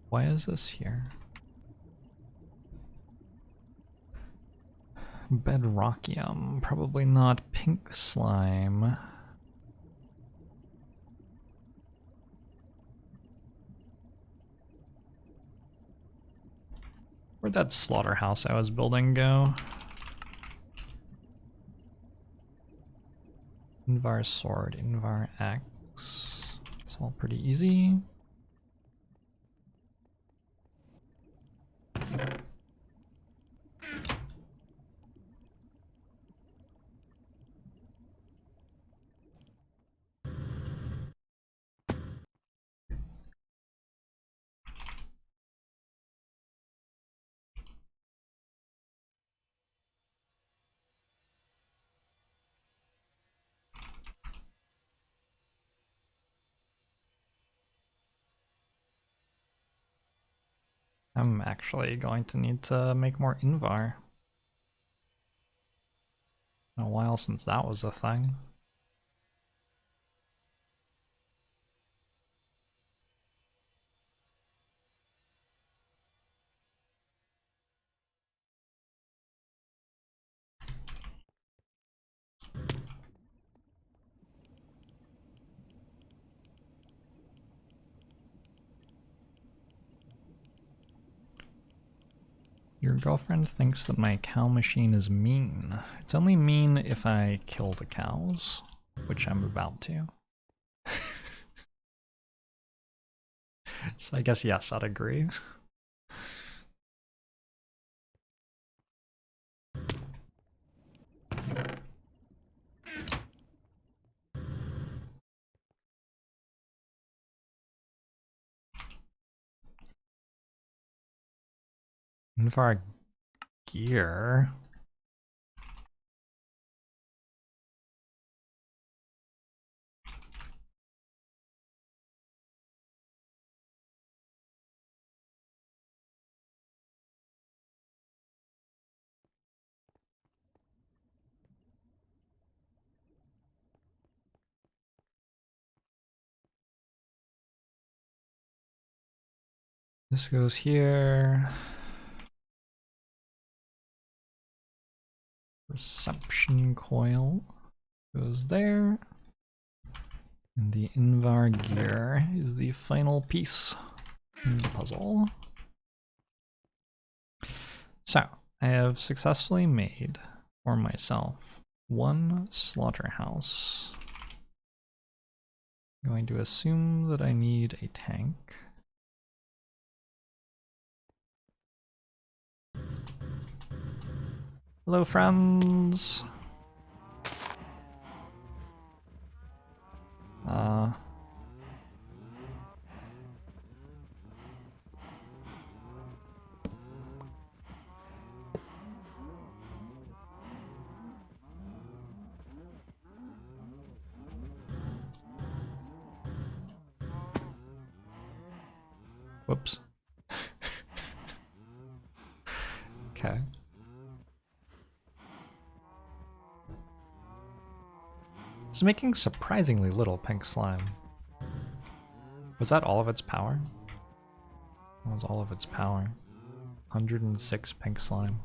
Why is this here? Bedrockium, probably not pink slime. Where'd that slaughterhouse I was building go? Invar sword, Invar axe. It's all pretty easy. I'm actually going to need to make more Invar. Been a while since that was a thing. Your girlfriend thinks that my cow machine is mean. It's only mean if I kill the cows, which I'm about to. So I guess yes, I'd agree. Invar gear. This goes here. Reception coil goes there. And the Invar gear is the final piece in the puzzle. So, I have successfully made for myself one slaughterhouse. I'm going to assume that I need a tank. Hello, friends. Whoops. Okay. It's making surprisingly little pink slime. Was that all of its power? That was all of its power. 106 pink slime.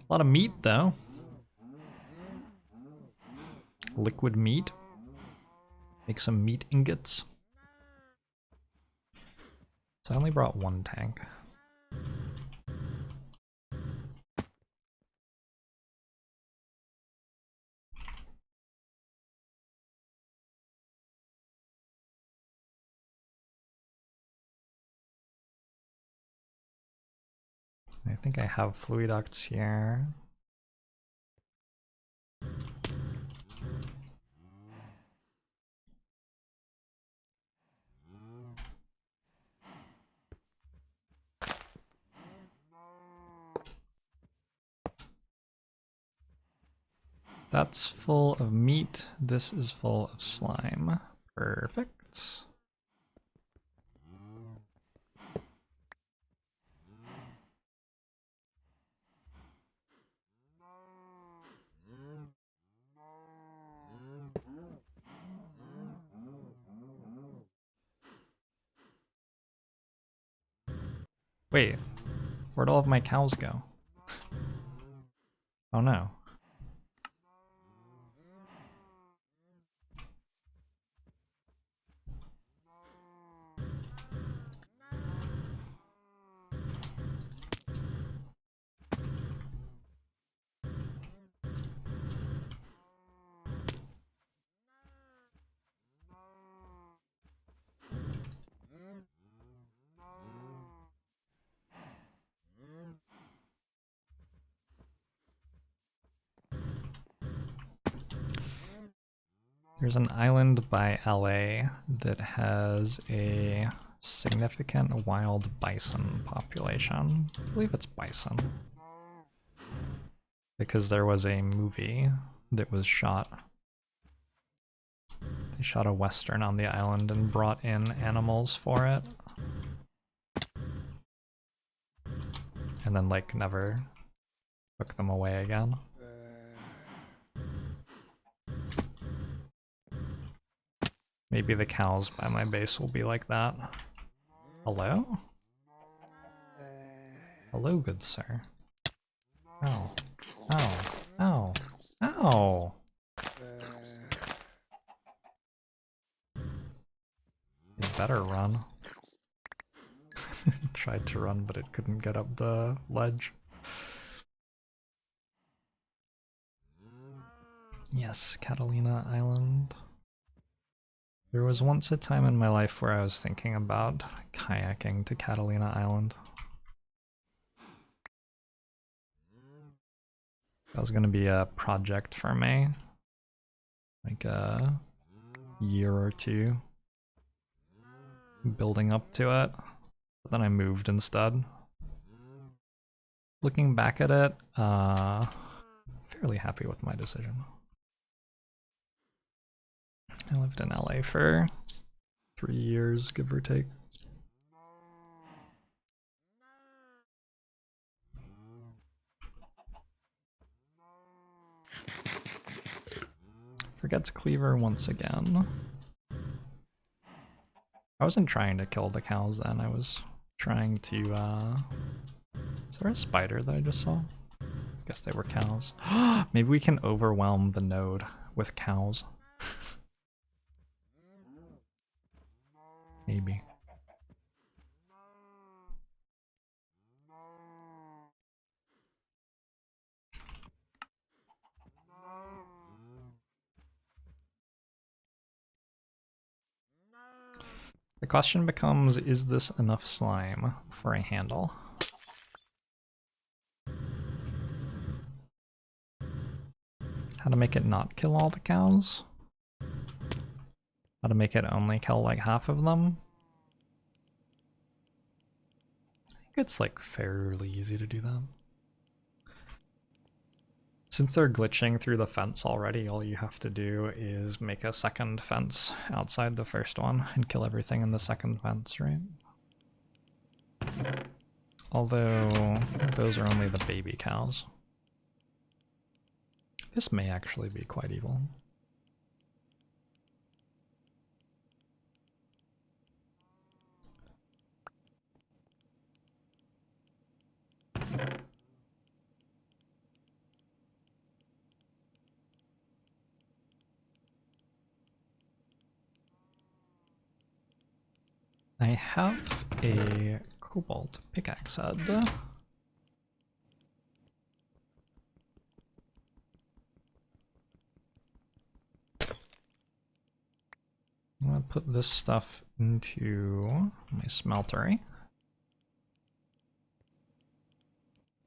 A lot of meat, though. Liquid meat. Make some meat ingots. So I only brought one tank. I think I have fluid ducts here. That's full of meat. This is full of slime. Perfect. Wait, where'd all of my cows go? Oh no. There's an island by LA that has a significant wild bison population. I believe it's bison. Because there was a movie that was shot. They shot a western on the island and brought in animals for it. And then like never took them away again. Maybe the cows by my base will be like that. Hello? Hello, good sir. Ow. Ow. Ow. Ow! You better run. Tried to run, but it couldn't get up the ledge. Yes, Catalina Island. There was once a time in my life where I was thinking about kayaking to Catalina Island. That was gonna be a project for me. Like a year or two. Building up to it. But then I moved instead. Looking back at it, fairly happy with my decision. I lived in LA for 3 years, give or take. Forgets Cleaver once again. I wasn't trying to kill the cows then, I was trying to, is there a spider that I just saw? I guess they were cows. Maybe we can overwhelm the node with cows. Maybe. The question becomes, is this enough slime for a handle? How to make it not kill all the cows? How to make it only kill like half of them? I think it's like fairly easy to do that. Since they're glitching through the fence already, all you have to do is make a second fence outside the first one and kill everything in the second fence, right? Although, those are only the baby cows. This may actually be quite evil. I have a cobalt pickaxe head. I'm gonna put this stuff into my smeltery.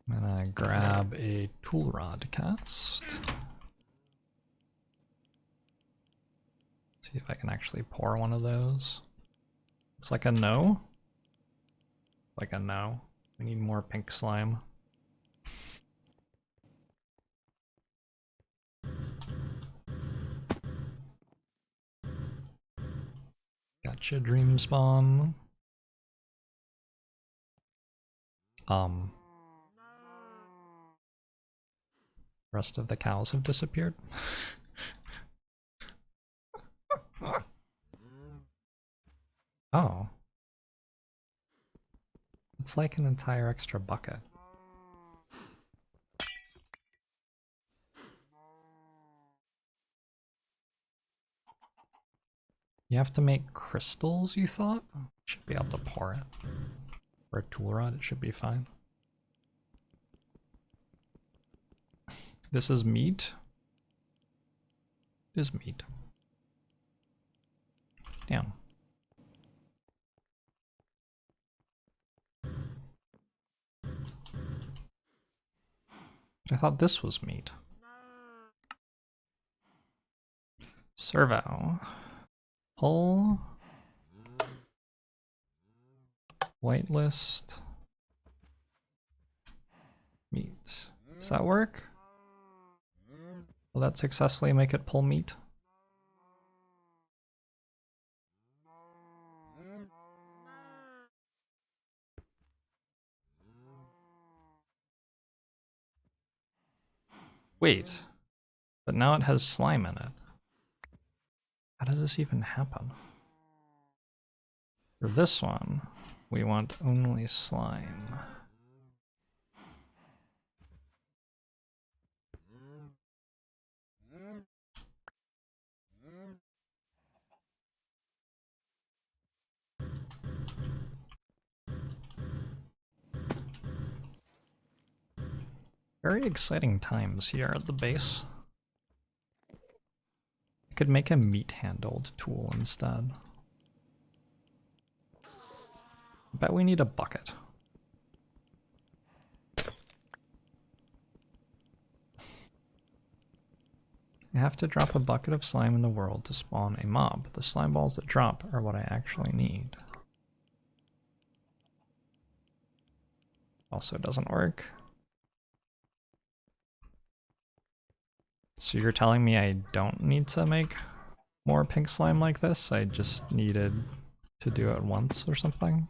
I'm gonna grab a tool rod cast. See if I can actually pour one of those. Looks like a no. Like a no. We need more pink slime. Gotcha, dream spawn. Rest of the cows have disappeared. Oh. It's like an entire extra bucket. You have to make crystals, you thought? Should be able to pour it. For a tool rod, it should be fine. This is meat. It is meat. Damn. I thought this was meat. Servo. Pull. Whitelist. Meat. Does that work? Will that successfully make it pull meat? Wait, but now it has slime in it. How does this even happen? For this one, we want only slime. Very exciting times here at the base. I could make a meat-handled tool instead. I bet we need a bucket. I have to drop a bucket of slime in the world to spawn a mob. The slime balls that drop are what I actually need. Also doesn't work. So you're telling me I don't need to make more pink slime like this? I just needed to do it once or something?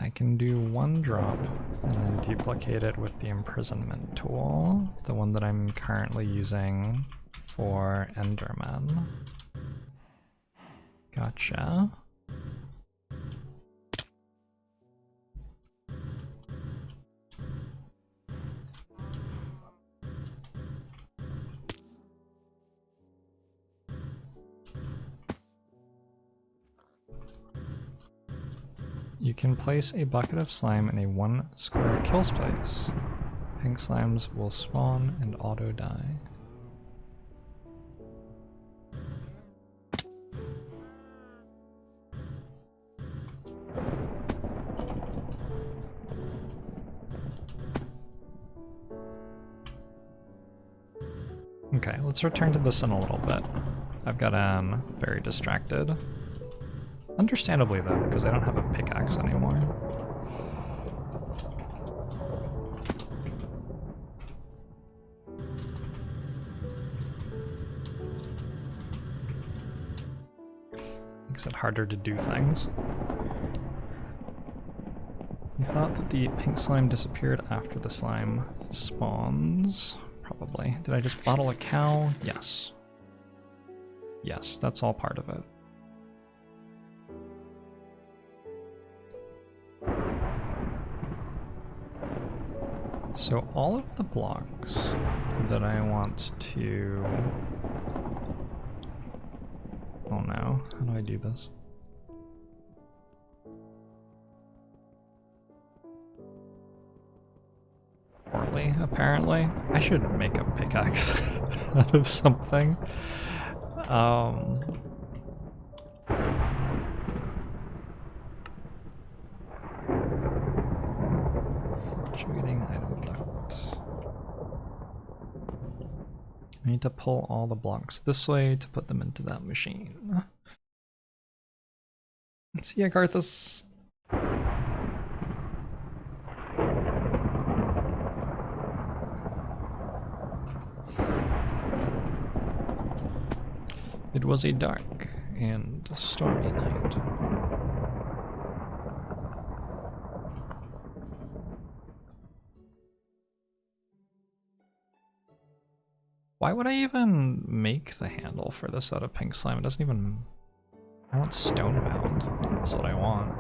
I can do one drop and then duplicate it with the imprisonment tool, the one that I'm currently using for Enderman. Gotcha. You can place a bucket of slime in a 1 square kill space. Pink slimes will spawn and auto die. Okay, let's return to this in a little bit. I've gotten very distracted. Understandably though, because I don't have a pickaxe anymore. Makes it harder to do things. You thought that the pink slime disappeared after the slime spawns? Probably. Did I just bottle a cow? Yes. Yes, that's all part of it. So all of the blocks that I want to... Oh no, how do I do this? Poorly, apparently. I should make a pickaxe out of something. Fluctuating item duct. I need need to pull all the blocks this way to put them into that machine. See ya, Carthus. It was a dark and stormy night. Why would I even make the handle for this out of pink slime? It doesn't even... I want stonebound. That's what I want.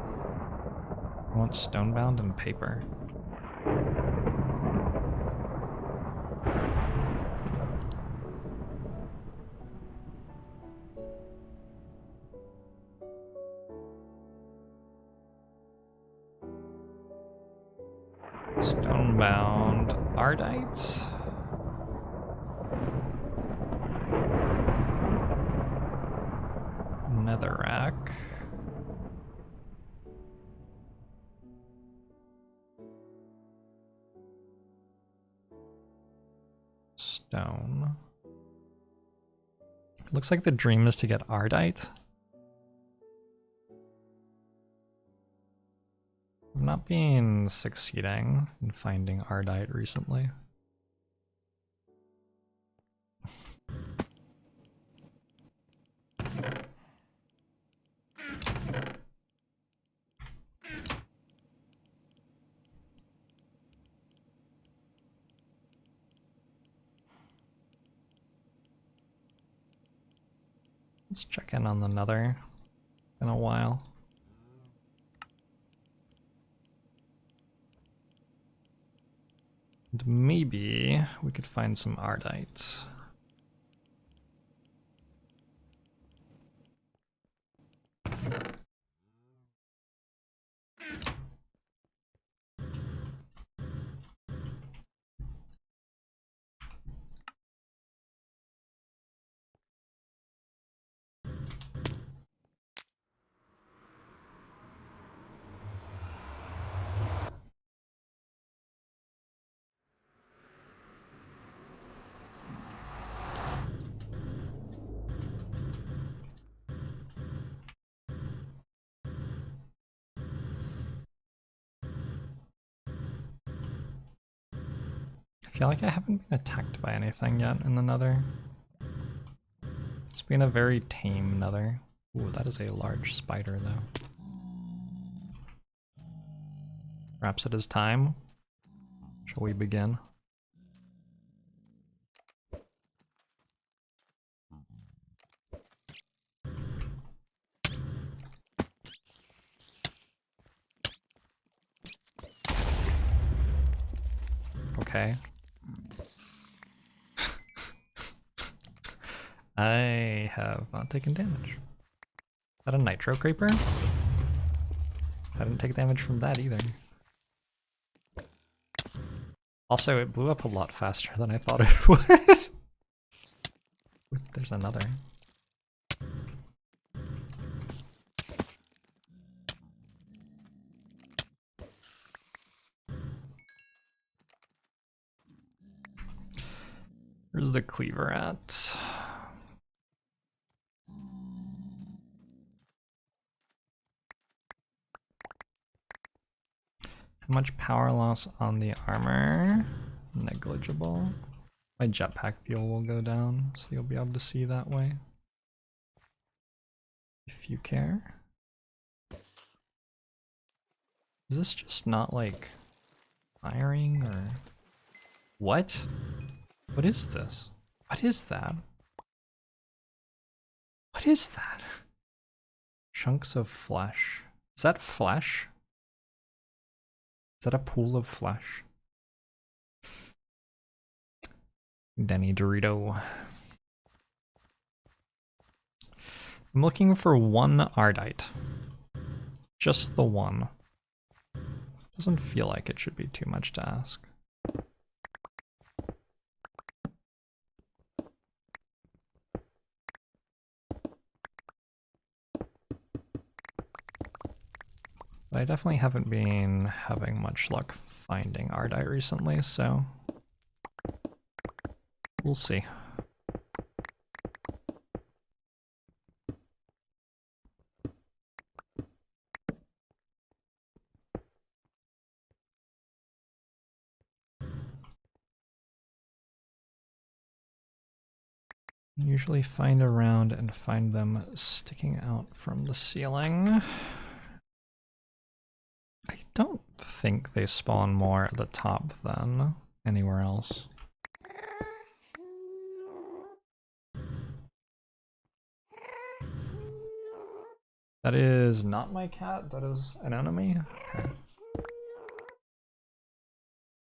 I want stonebound and paper. Stonebound ardite. Netherrack. Stone. Looks like the dream is to get ardite. I've not been succeeding in finding ardite recently. Let's check in on the nether in a while. And maybe we could find some ardite. I feel like I haven't been attacked by anything yet in the nether. It's been a very tame nether. Ooh, that is a large spider though. Perhaps it is time. Shall we begin? Okay. I have not taken damage. Is that a nitro creeper? I didn't take damage from that either. Also, it blew up a lot faster than I thought it would. There's another. Where's the cleaver at? How much power loss on the armor? Negligible. My jetpack fuel will go down, so you'll be able to see that way. If you care. Is this just not like firing or what? What is this? What is that? What is that? Chunks of flesh. Is that flesh? Is that a pool of flesh? Denny Dorito. I'm looking for one ardite. Just the one. Doesn't feel like it should be too much to ask. But I definitely haven't been having much luck finding ardite recently, so we'll see. Usually find around and find them sticking out from the ceiling. I don't think they spawn more at the top than anywhere else. That is not my cat, that is an enemy. Okay.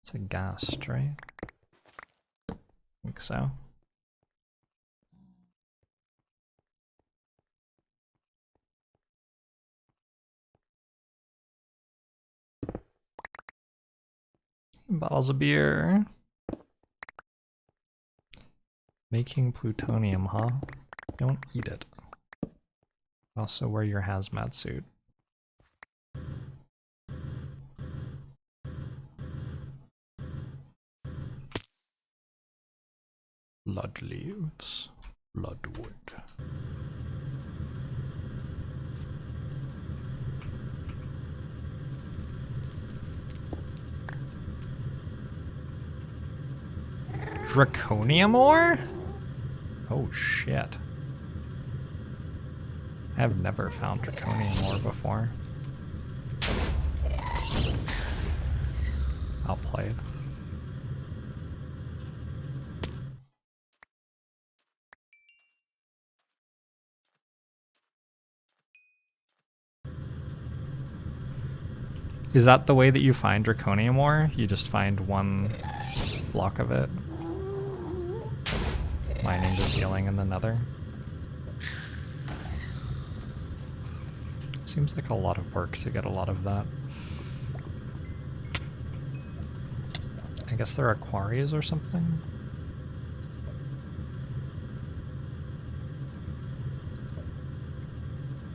It's a ghast, right? I think so. Bottles of beer. Making plutonium, huh? Don't eat it. Also wear your hazmat suit. Blood leaves. Bloodwood. Draconium ore? Oh shit. I've never found draconium ore before. Outplayed. Is that the way that you find draconium ore? You just find one block of it? Mining the ceiling in the nether? Seems like a lot of work to get a lot of that. I guess there are quarries or something?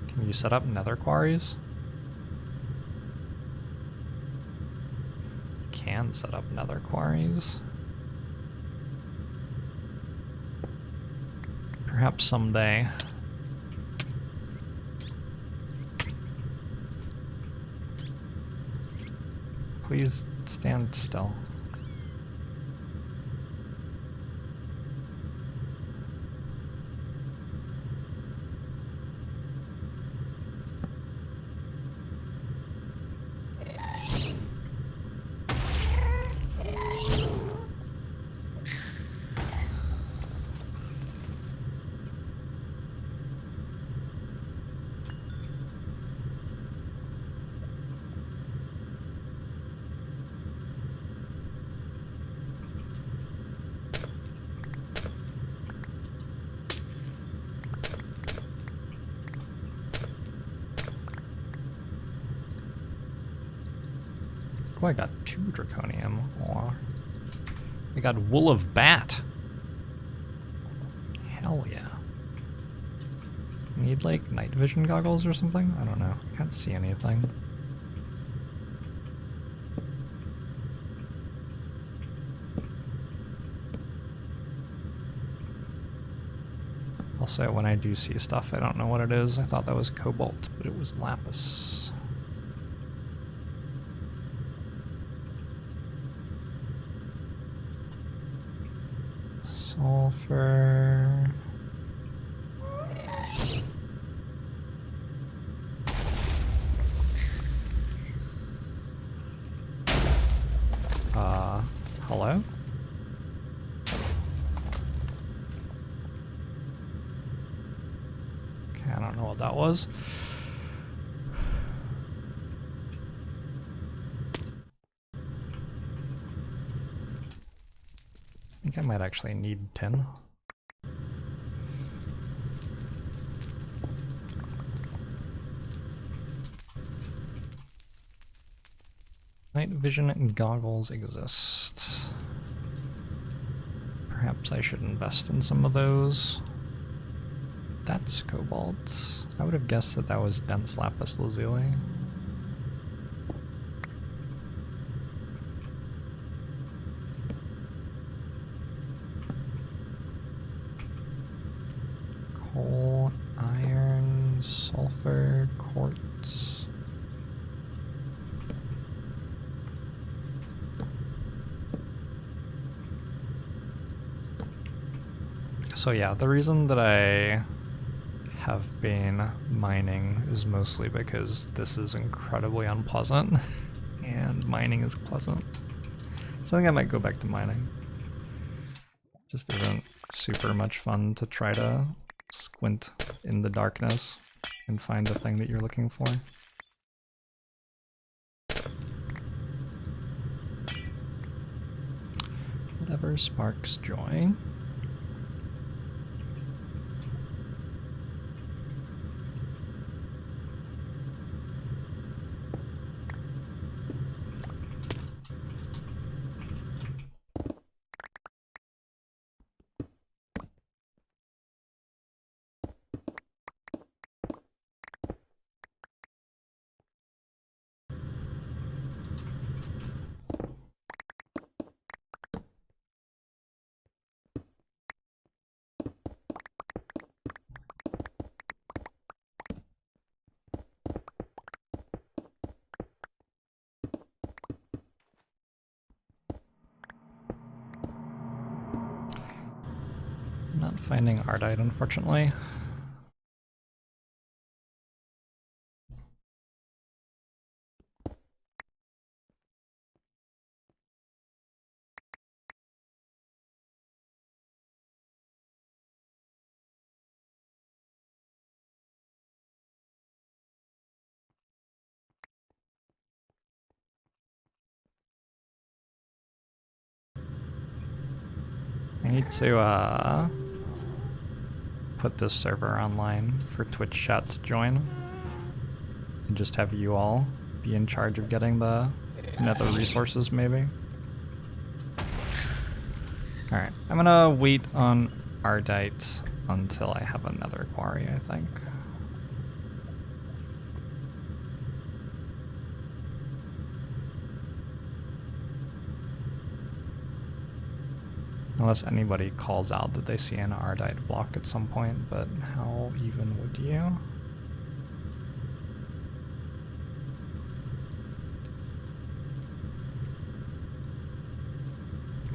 Can you set up nether quarries? Can set up nether quarries. Perhaps someday. Please stand still. Oh, I got 2 draconium ore. I got wool of bat. Hell yeah. Need like night vision goggles or something? I don't know. I can't see anything. Also, when I do see stuff, I don't know what it is. I thought that was cobalt, but it was lapis. Sulfur. Hello? Okay, I don't know what that was. I think I might actually need tin. Night vision goggles exist. Perhaps I should invest in some of those. That's cobalt. I would have guessed that that was dense lapis lazuli. Coal, iron, sulfur, quartz. So yeah, the reason that I have been mining is mostly because this is incredibly unpleasant and mining is pleasant. So I think I might go back to mining. Just isn't super much fun to try to squint in the darkness and find the thing that you're looking for. Whatever sparks joy. Not finding Ardite, unfortunately. I need to put this server online for Twitch chat to join and just have you all be in charge of getting the nether resources, maybe. Alright, I'm gonna wait on Ardite until I have another quarry, I think. Unless anybody calls out that they see an Ardite block at some point, but how even would you?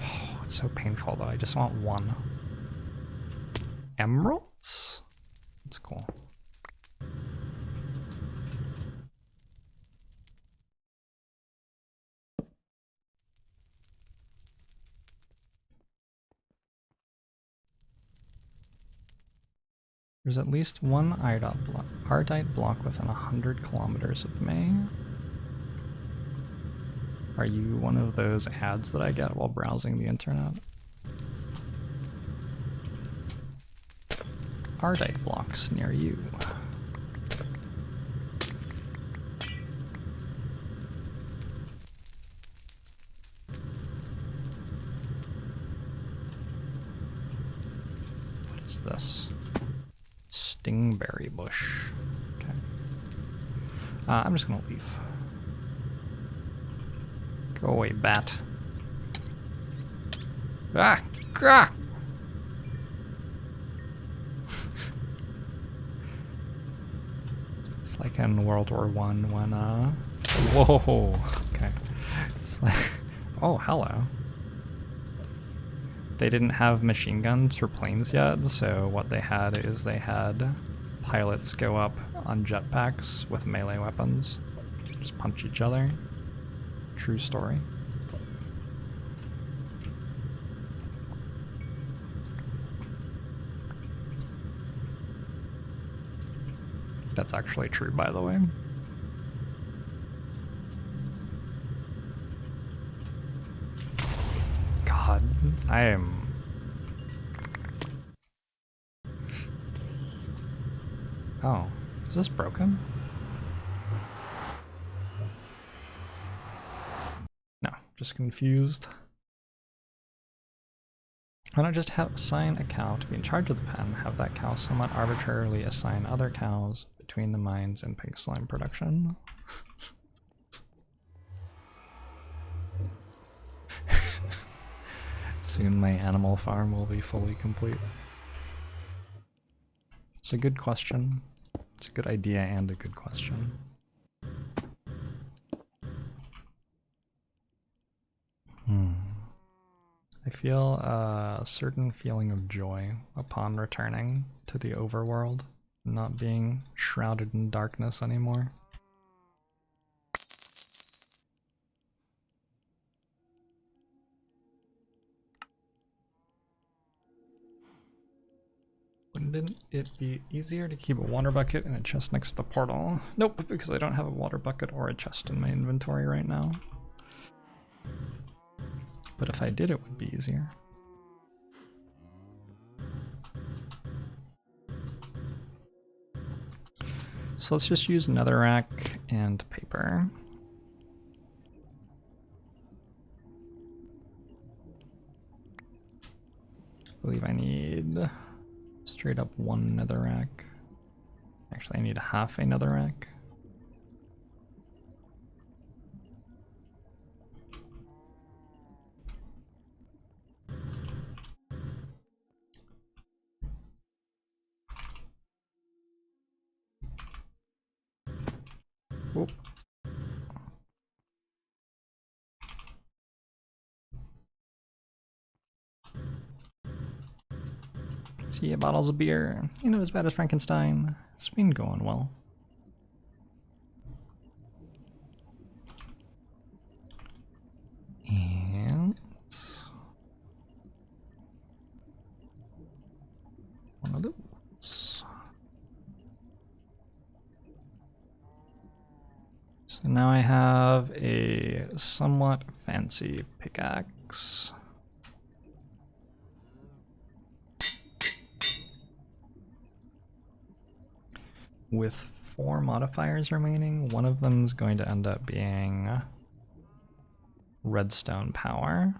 Oh, it's so painful though, I just want one. Emeralds? That's cool. There's at least one Ardite block within 100 kilometers of me. Are you one of those ads that I get while browsing the internet? Ardite blocks near you. What is this? Stingberry bush. Okay. I'm just gonna leave. Go away, bat. Ah! Gah! It's like in World War I when, whoa! Okay. It's like, oh, hello. They didn't have machine guns or planes yet, so what they had is they had pilots go up on jetpacks with melee weapons. Just punch each other. True story. That's actually true, by the way. God, I am... Oh, is this broken? No, just confused. Why not just assign a cow to be in charge of the pen, have that cow somewhat arbitrarily assign other cows between the mines and pig slime production? Soon my animal farm will be fully complete. It's a good question. It's a good idea and a good question. I feel a certain feeling of joy upon returning to the overworld, not being shrouded in darkness anymore. Wouldn't it be easier to keep a water bucket in a chest next to the portal? Nope, because I don't have a water bucket or a chest in my inventory right now. But if I did, it would be easier. So let's just use netherrack and paper. I believe I need straight up one netherrack. Actually, I need half a netherrack. Whoop. See, bottles of beer. You're not as bad as Frankenstein. It's been going well. And one of those. So now I have a somewhat fancy pickaxe. With 4 modifiers remaining, one of them is going to end up being redstone power.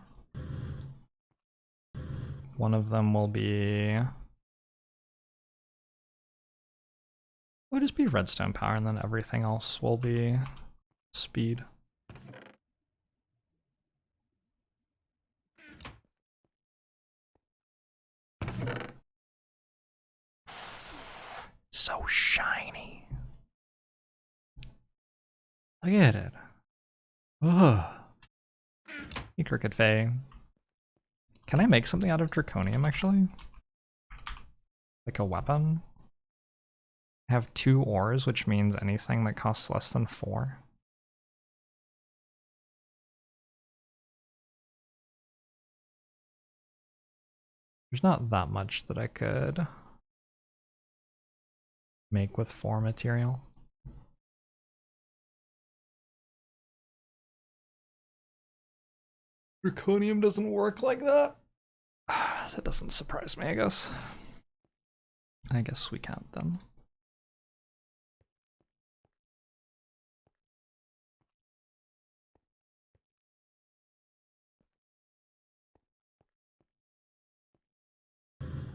One of them will be... It'll just be redstone power, and then everything else will be speed. It's so shiny. Look at it. Ugh. Hey, Crooked Fae. Can I make something out of draconium, actually? Like a weapon? I have 2 ores, which means anything that costs less than 4. There's not that much that I could make with 4 material. Draconium doesn't work like that? That doesn't surprise me, I guess. I guess we count them.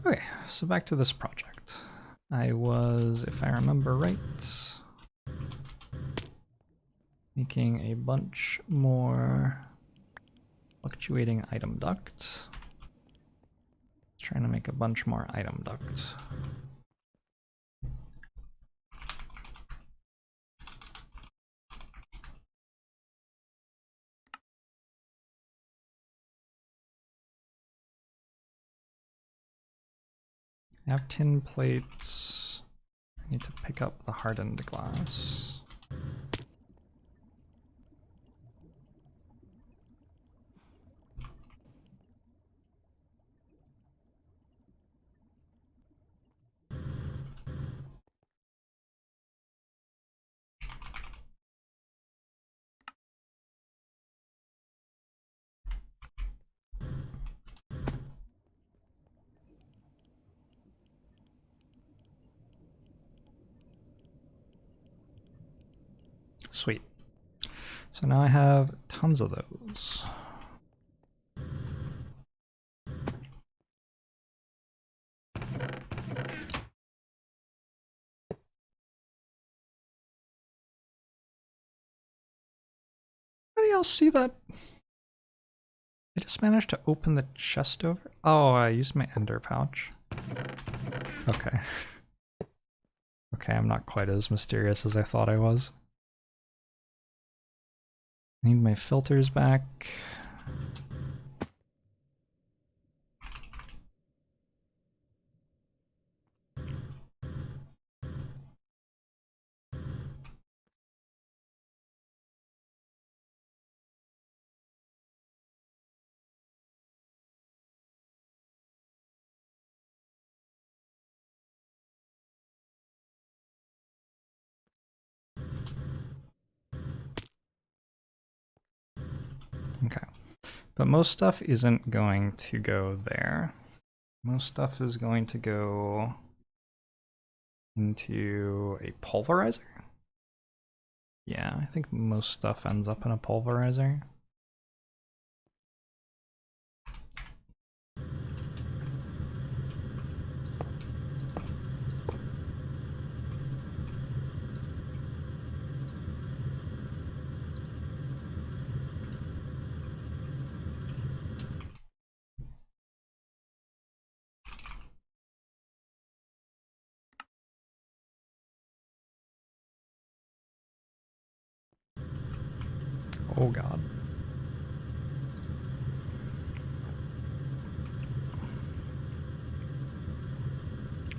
Okay, so back to this project. I was, if I remember right, making a bunch more fluctuating item ducts. Trying to make a bunch more item ducts. I have tin plates. I need to pick up the hardened glass. Sweet. So now I have tons of those. Anybody else see that? I just managed to open the chest over. Oh, I used my ender pouch. Okay. Okay, I'm not quite as mysterious as I thought I was. I need my filters back. Okay. But most stuff isn't going to go there. Most stuff is going to go into a pulverizer. Yeah, I think most stuff ends up in a pulverizer. Oh god.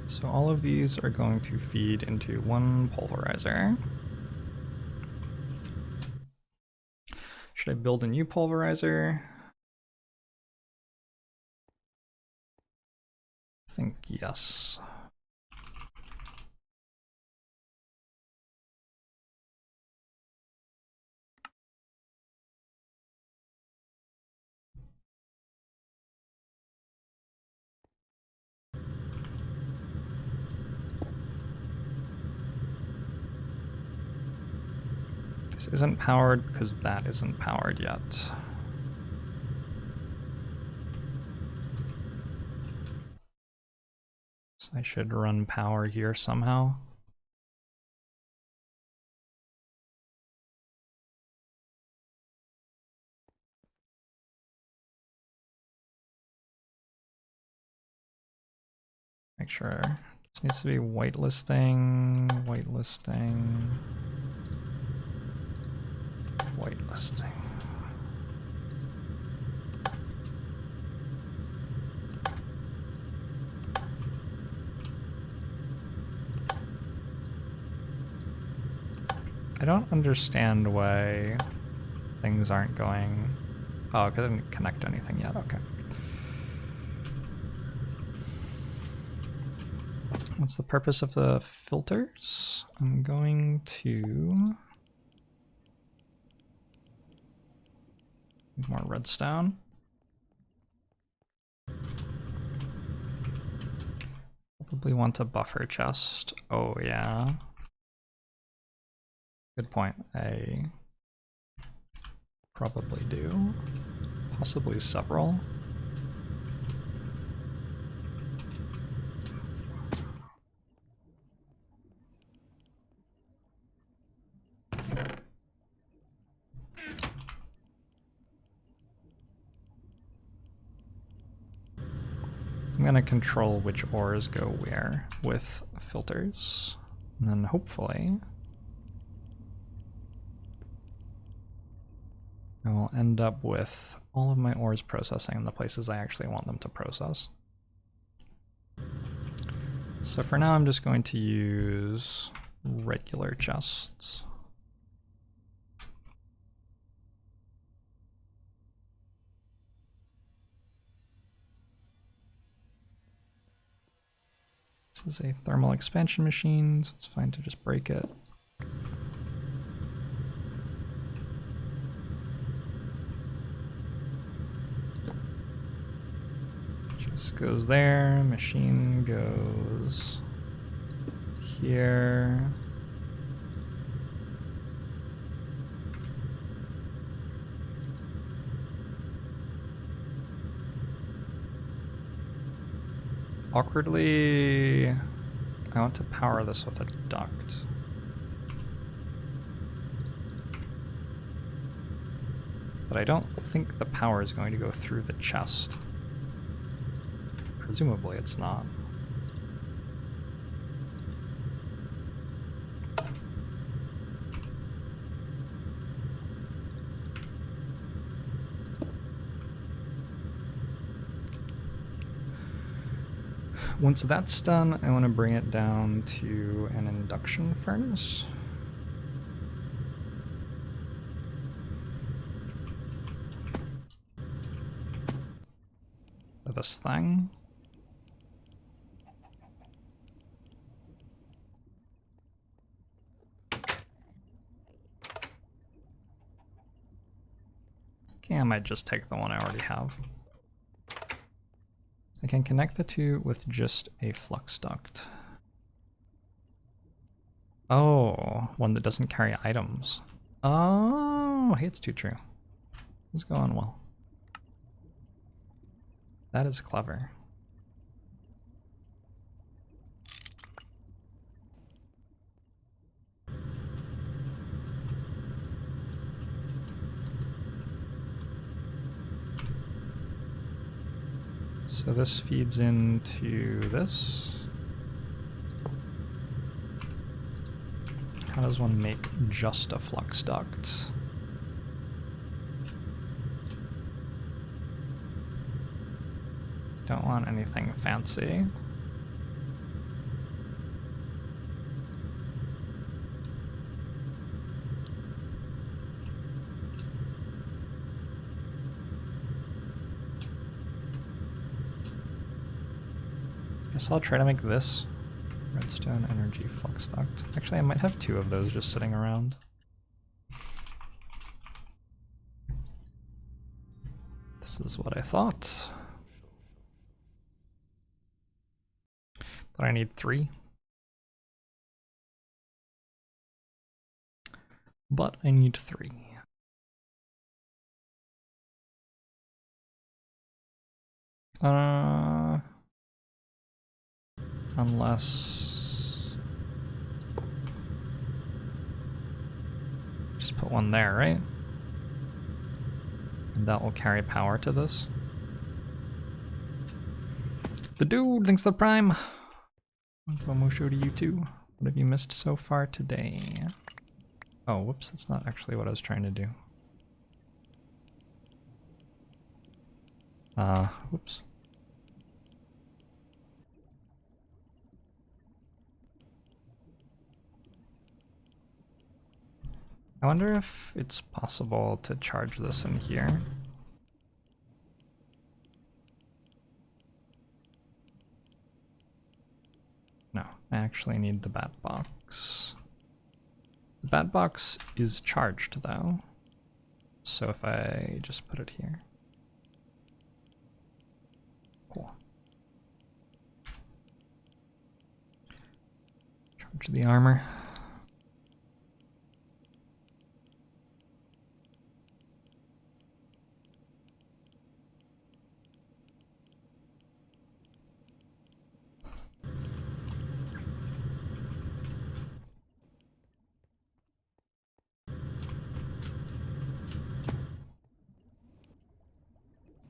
So all of these are going to feed into one pulverizer. Should I build a new pulverizer? I think yes. This isn't powered because that isn't powered yet. So I should run power here somehow. Make sure this needs to be whitelisting, whitelisting, whitelisting. I don't understand why things aren't going. Oh, because I didn't connect anything yet. Okay. What's the purpose of the filters? I'm going to need more redstone. Probably want a buffer chest. Oh yeah. Good point. I probably do. Possibly several. I'm gonna control which ores go where with filters. And then hopefully I will end up with all of my ores processing in the places I actually want them to process. So for now I'm just going to use regular chests. This is a thermal expansion machine, so it's fine to just break it. Just goes there, machine goes here. Awkwardly, I want to power this with a duct. But I don't think the power is going to go through the chest. Presumably it's not. Once that's done, I want to bring it down to an induction furnace. For this thing. I might just take the one I already have. I can connect the two with just a flux duct. Oh, one that doesn't carry items. Oh, hey, it's too true. It's going well. That is clever. So this feeds into this. How does one make just a flux duct? Don't want anything fancy. Guess I'll try to make this redstone energy flux duct. Actually, I might have two of those just sitting around. This is what I thought. But I need 3. But I need 3. Unless... just put one there, right? And that will carry power to this. The dude thinks the prime. One show to you too. What have you missed so far today? Oh, whoops, that's not actually what I was trying to do. Whoops. I wonder if it's possible to charge this in here. No, I actually need the bat box. The bat box is charged though. So if I just put it here. Cool. Charge the armor.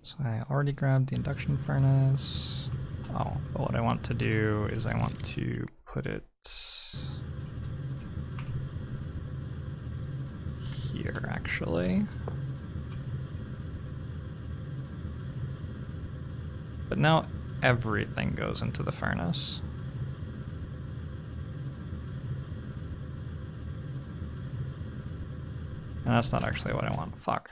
So I already grabbed the induction furnace. Oh, but what I want to do is I want to put it here, actually. But now everything goes into the furnace. And that's not actually what I want. Fuck.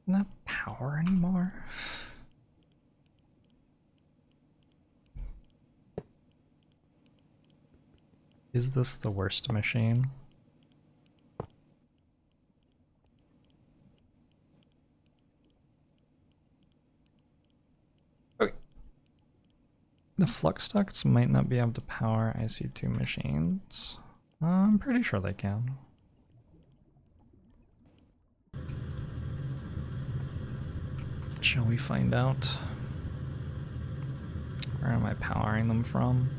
Not power anymore. Is this the worst machine? Okay. The flux ducts might not be able to power IC2 machines. I'm pretty sure they can. Shall we find out? Where am I powering them from?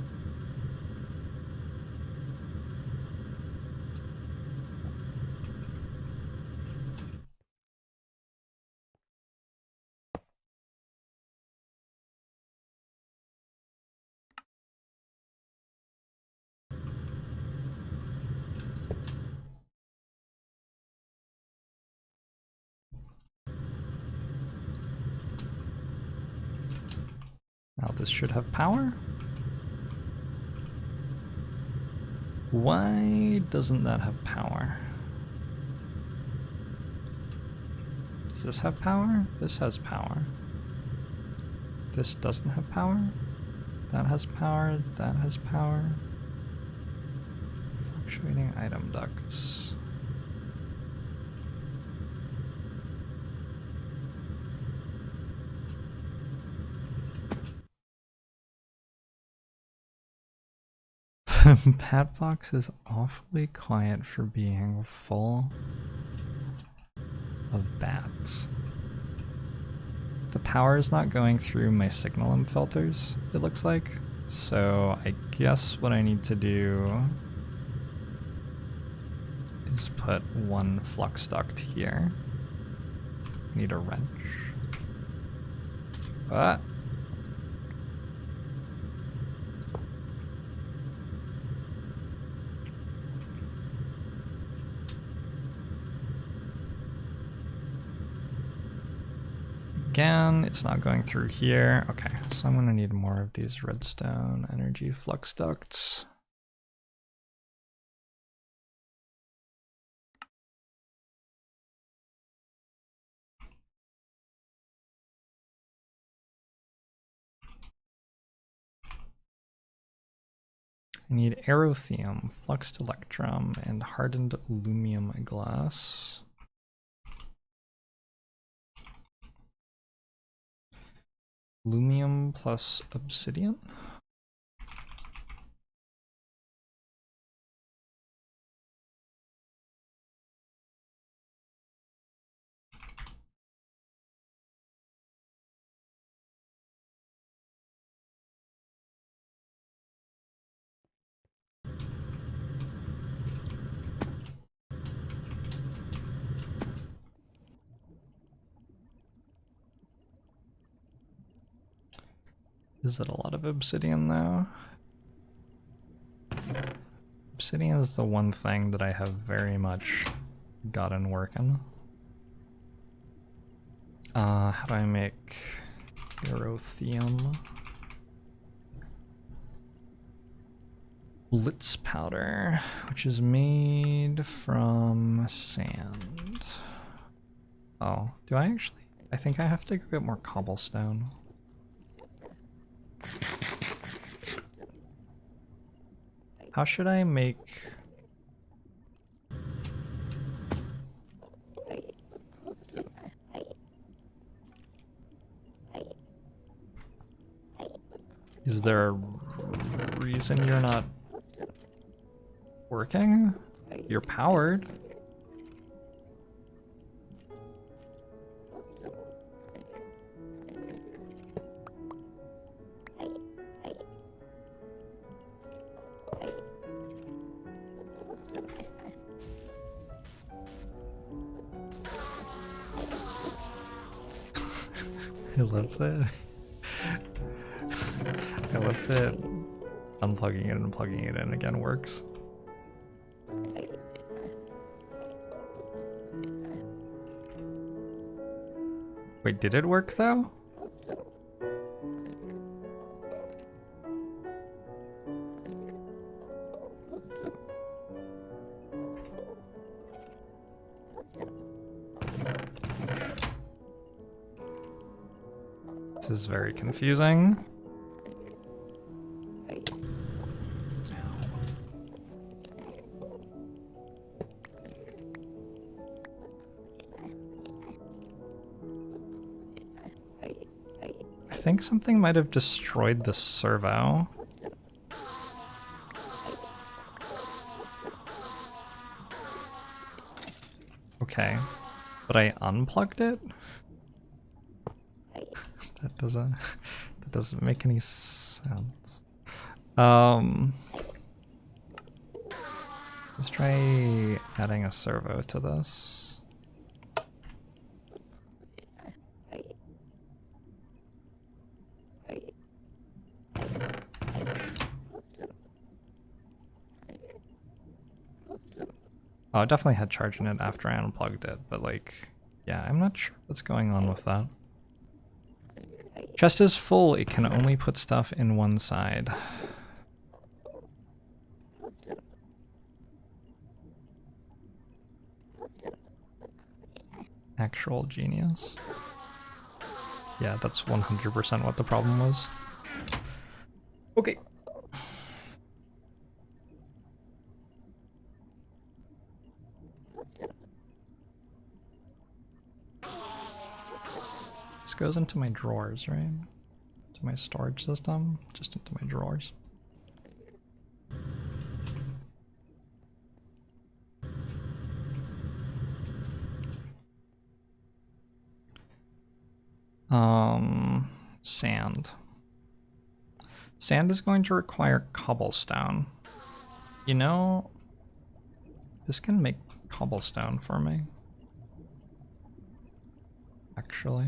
Now this should have power. Why doesn't that have power? Does this have power? This has power. This doesn't have power? That has power, that has power. Fluctuating item ducts. Pat box is awfully quiet for being full of bats. The power is not going through my signal filters, it looks like. So I guess what I need to do is put one flux duct here. I need a wrench. Ah. Again, it's not going through here. Okay, so I'm gonna need more of these redstone energy flux ducts. I need aerothium, fluxed electrum, and hardened aluminum glass. Aluminum plus obsidian? Is it a lot of obsidian though? Obsidian is the one thing that I have very much gotten working. How do I make aerothium? Blitz powder, which is made from sand. Oh, do I actually? I think I have to go get more cobblestone. How should I make... Is there a reason you're not working? You're powered. I love that. I love that unplugging it and plugging it in again works. Wait, did it work though? This is very confusing. I think something might have destroyed the servo. Okay, but I unplugged it? That doesn't make any sense. Let's try adding a servo to this. Oh, it definitely had charge in it after I unplugged it, but like, yeah, I'm not sure what's going on with that. Chest is full, it can only put stuff in one side. Actual genius. Yeah, that's 100% what the problem was. Okay. This goes into my drawers, right? To my storage system, just into my drawers. Sand. Sand is going to require cobblestone. You know, this can make cobblestone for me. Actually.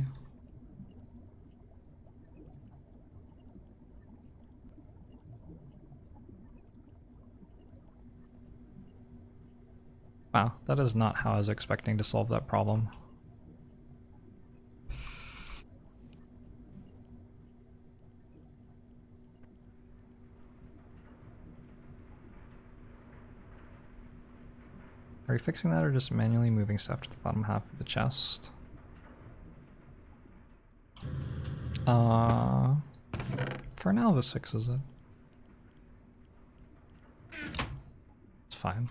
Wow, that is not how I was expecting to solve that problem. Are we fixing that or just manually moving stuff to the bottom half of the chest? For now this fixes it. It's fine.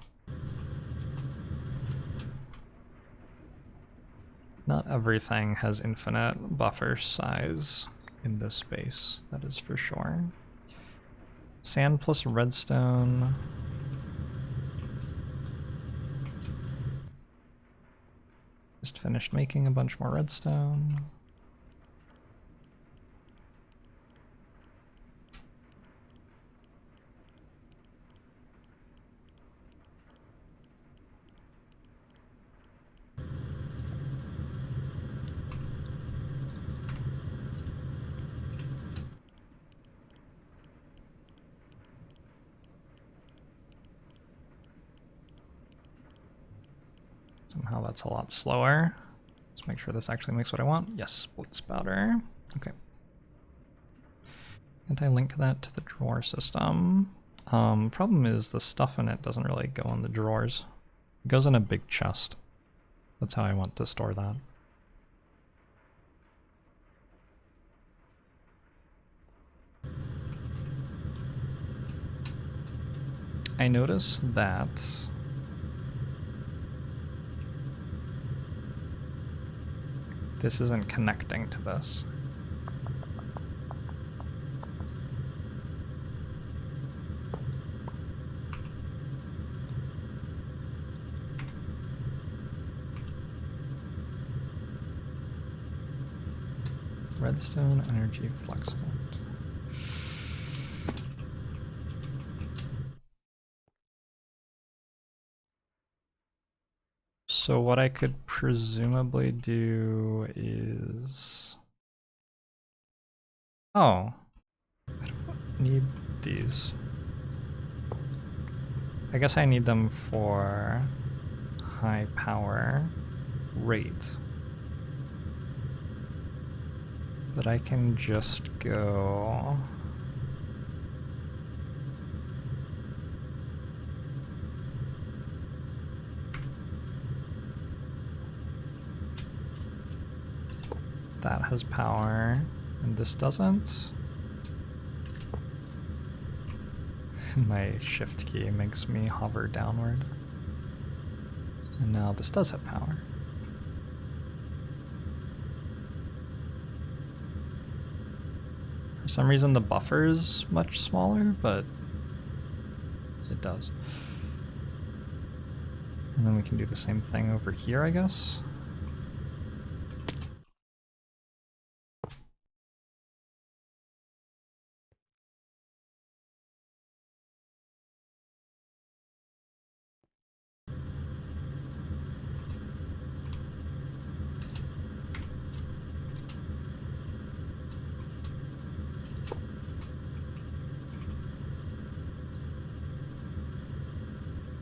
Not everything has infinite buffer size in this space, that is for sure. Sand plus redstone. Just finished making a bunch more redstone. Somehow that's a lot slower. Let's make sure this actually makes what I want. Yes, blitz powder. Okay. And I link that to the drawer system. Problem is the stuff in it doesn't really go in the drawers. It goes in a big chest. That's how I want to store that. I notice that this isn't connecting to this. Redstone energy flexlet. So what I could presumably do is... Oh, I don't need these. I guess I need them for high power rate. But I can just go... That has power, and this doesn't. My shift key makes me hover downward. And now this does have power. For some reason the buffer is much smaller, but it does. And then we can do the same thing over here, I guess.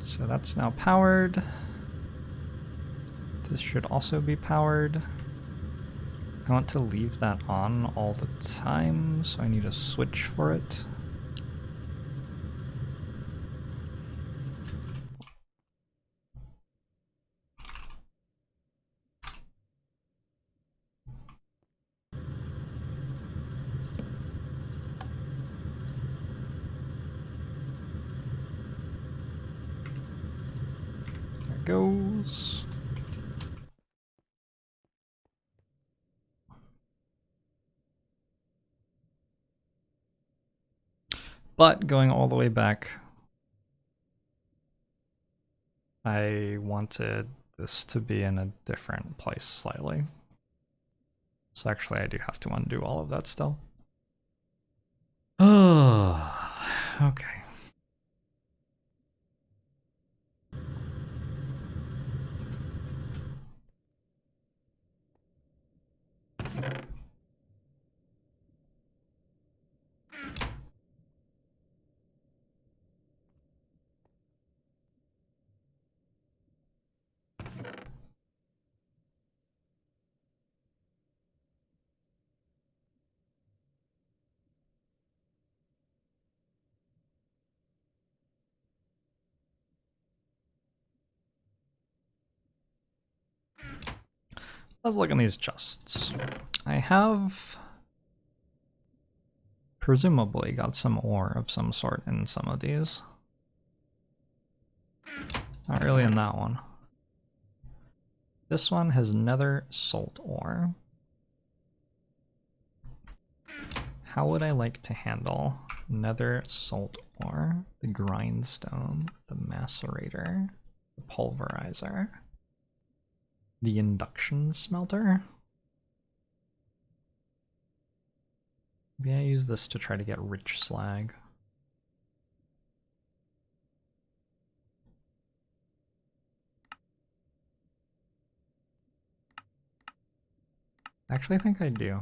So that's now powered. This should also be powered. I want to leave that on all the time, so I need a switch for it. goes. But going all the way back, I wanted this to be in a different place slightly. So actually I do have to undo all of that still. Oh, okay. Let's look in these chests. I have presumably got some ore of some sort in some of these. Not really in that one. This one has nether salt ore. How would I like to handle nether salt ore, the grindstone, the macerator, the pulverizer, the induction smelter? Maybe I use this to try to get rich slag. I actually think I do.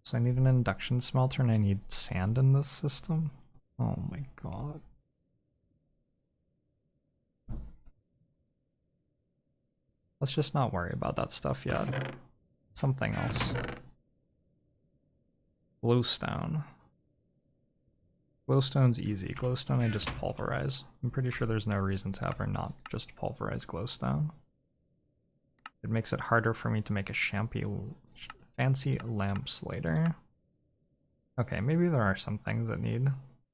So I need an induction smelter and I need sand in this system. Oh my god. Let's just not worry about that stuff yet. Something else. Glowstone. Glowstone's easy. Glowstone I just pulverize. I'm pretty sure there's no reason to ever not just pulverize glowstone. It makes it harder for me to make fancy lamps later. Okay, maybe there are some things that need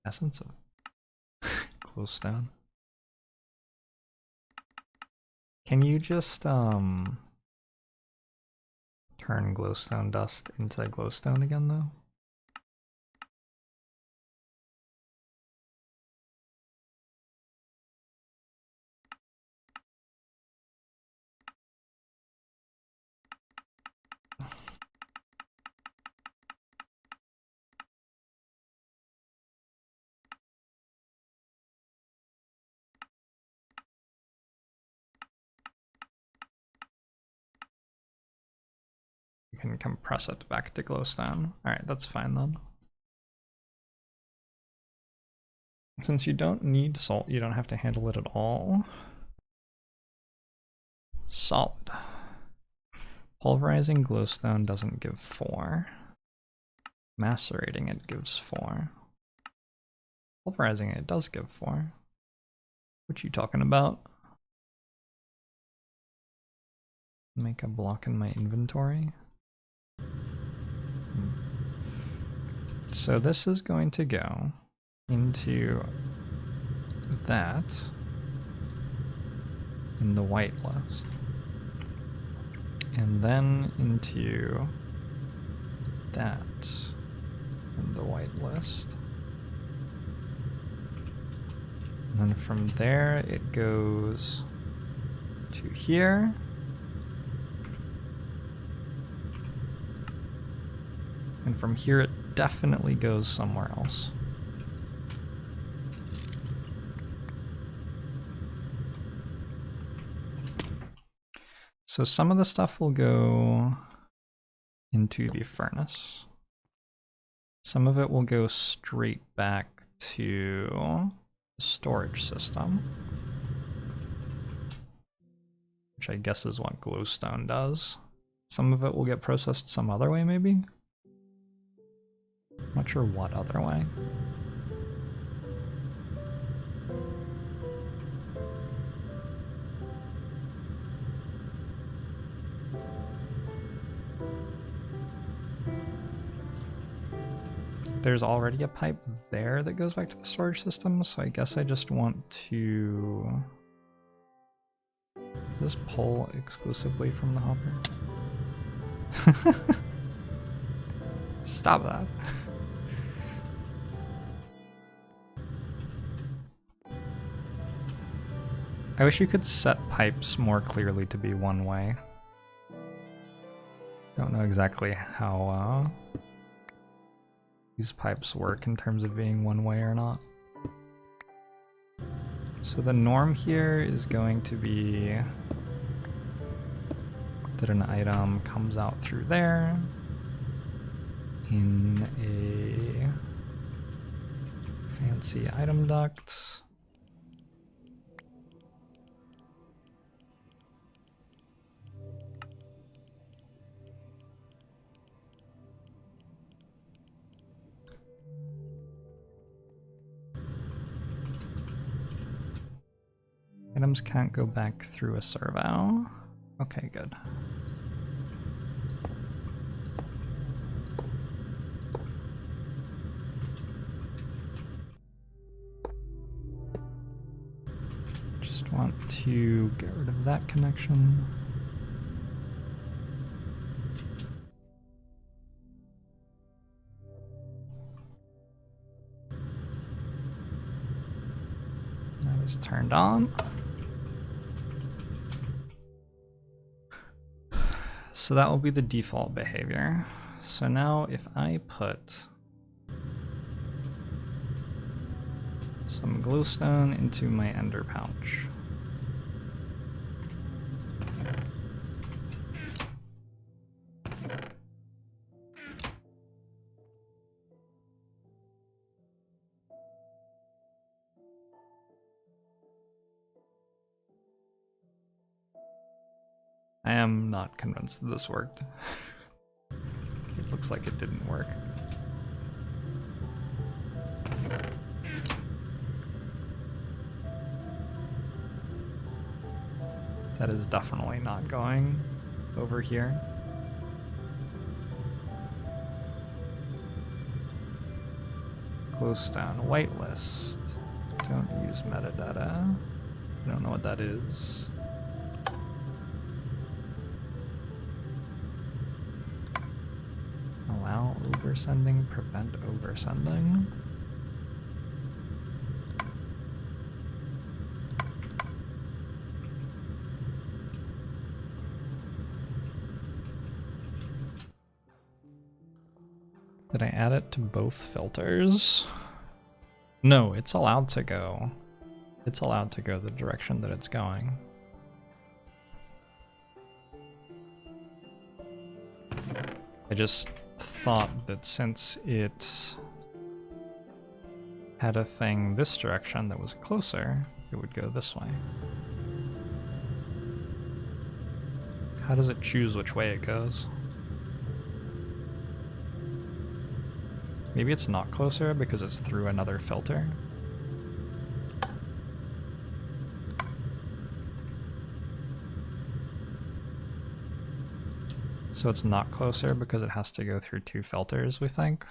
essence of glowstone. Can you just turn glowstone dust into glowstone again though? You can compress it back to glowstone. Alright, that's fine then. Since you don't need salt, you don't have to handle it at all. Solid. Pulverizing glowstone doesn't give 4. Macerating it gives 4. Pulverizing it does give 4. What you talking about? Make a block in my inventory. So this is going to go into that in the white list. And then into that in the white list. And then from there it goes to here. And from here it definitely goes somewhere else. So some of the stuff will go into the furnace. Some of it will go straight back to the storage system, which I guess is what glowstone does. Some of it will get processed some other way, maybe? Not sure what other way. There's already a pipe there that goes back to the storage system, so I guess I just want to Does this pull exclusively from the hopper? Stop that. I wish you could set pipes more clearly to be one way. Don't know exactly how these pipes work in terms of being one way or not. So the norm here is going to be that an item comes out through there in a fancy item duct. Items can't go back through a servo. Okay, good. Just want to get rid of that connection. That is turned on. So that will be the default behavior. So now if I put some glowstone into my ender pouch. I am not convinced that this worked. It looks like it didn't work. That is definitely not going over here. Glowstone whitelist. Don't use metadata. I don't know what that is. Allow oversending, prevent oversending. Did I add it to both filters? No, it's allowed to go. It's allowed to go the direction that it's going. I just thought that since it had a thing this direction that was closer, it would go this way. How does it choose which way it goes? Maybe it's not closer because it's through another filter. So it's not closer because it has to go through two filters, we think.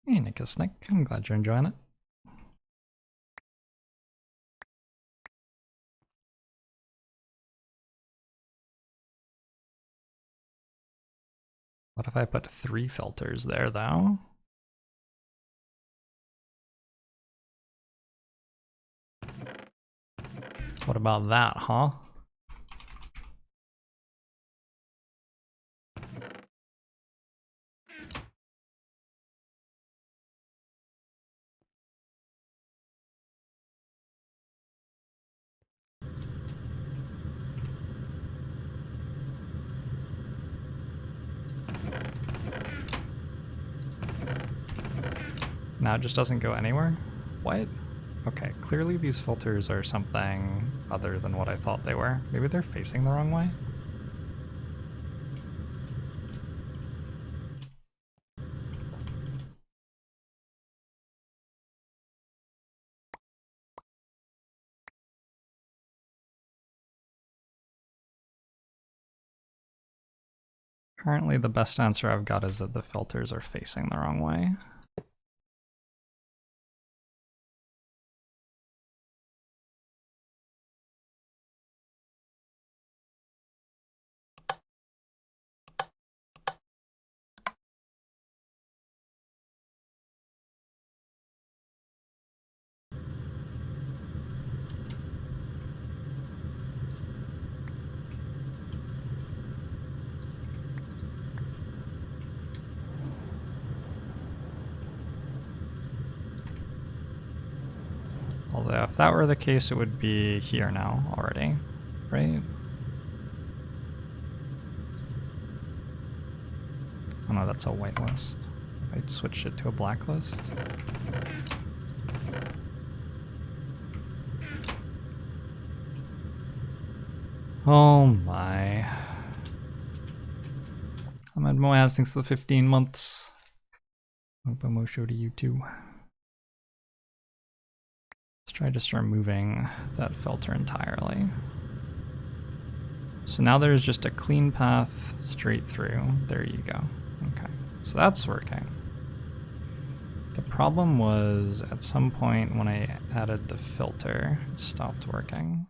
Hey, Nick, I'm glad you're enjoying it. What if I put 3 filters there, though? What about that, huh? Now it just doesn't go anywhere? What? Okay, clearly these filters are something other than what I thought they were. Maybe they're facing the wrong way? Currently the best answer I've got is that the filters are facing the wrong way. Although if that were the case, it would be here now already, right? Oh no, that's a whitelist. I'd switch it to a blacklist. Oh my. Ahmed Moaz, thanks for the 15 months. Hope I'm show to you too. Let's try just removing that filter entirely. So now there's just a clean path straight through. There you go. Okay, so that's working. The problem was at some point when I added the filter, it stopped working.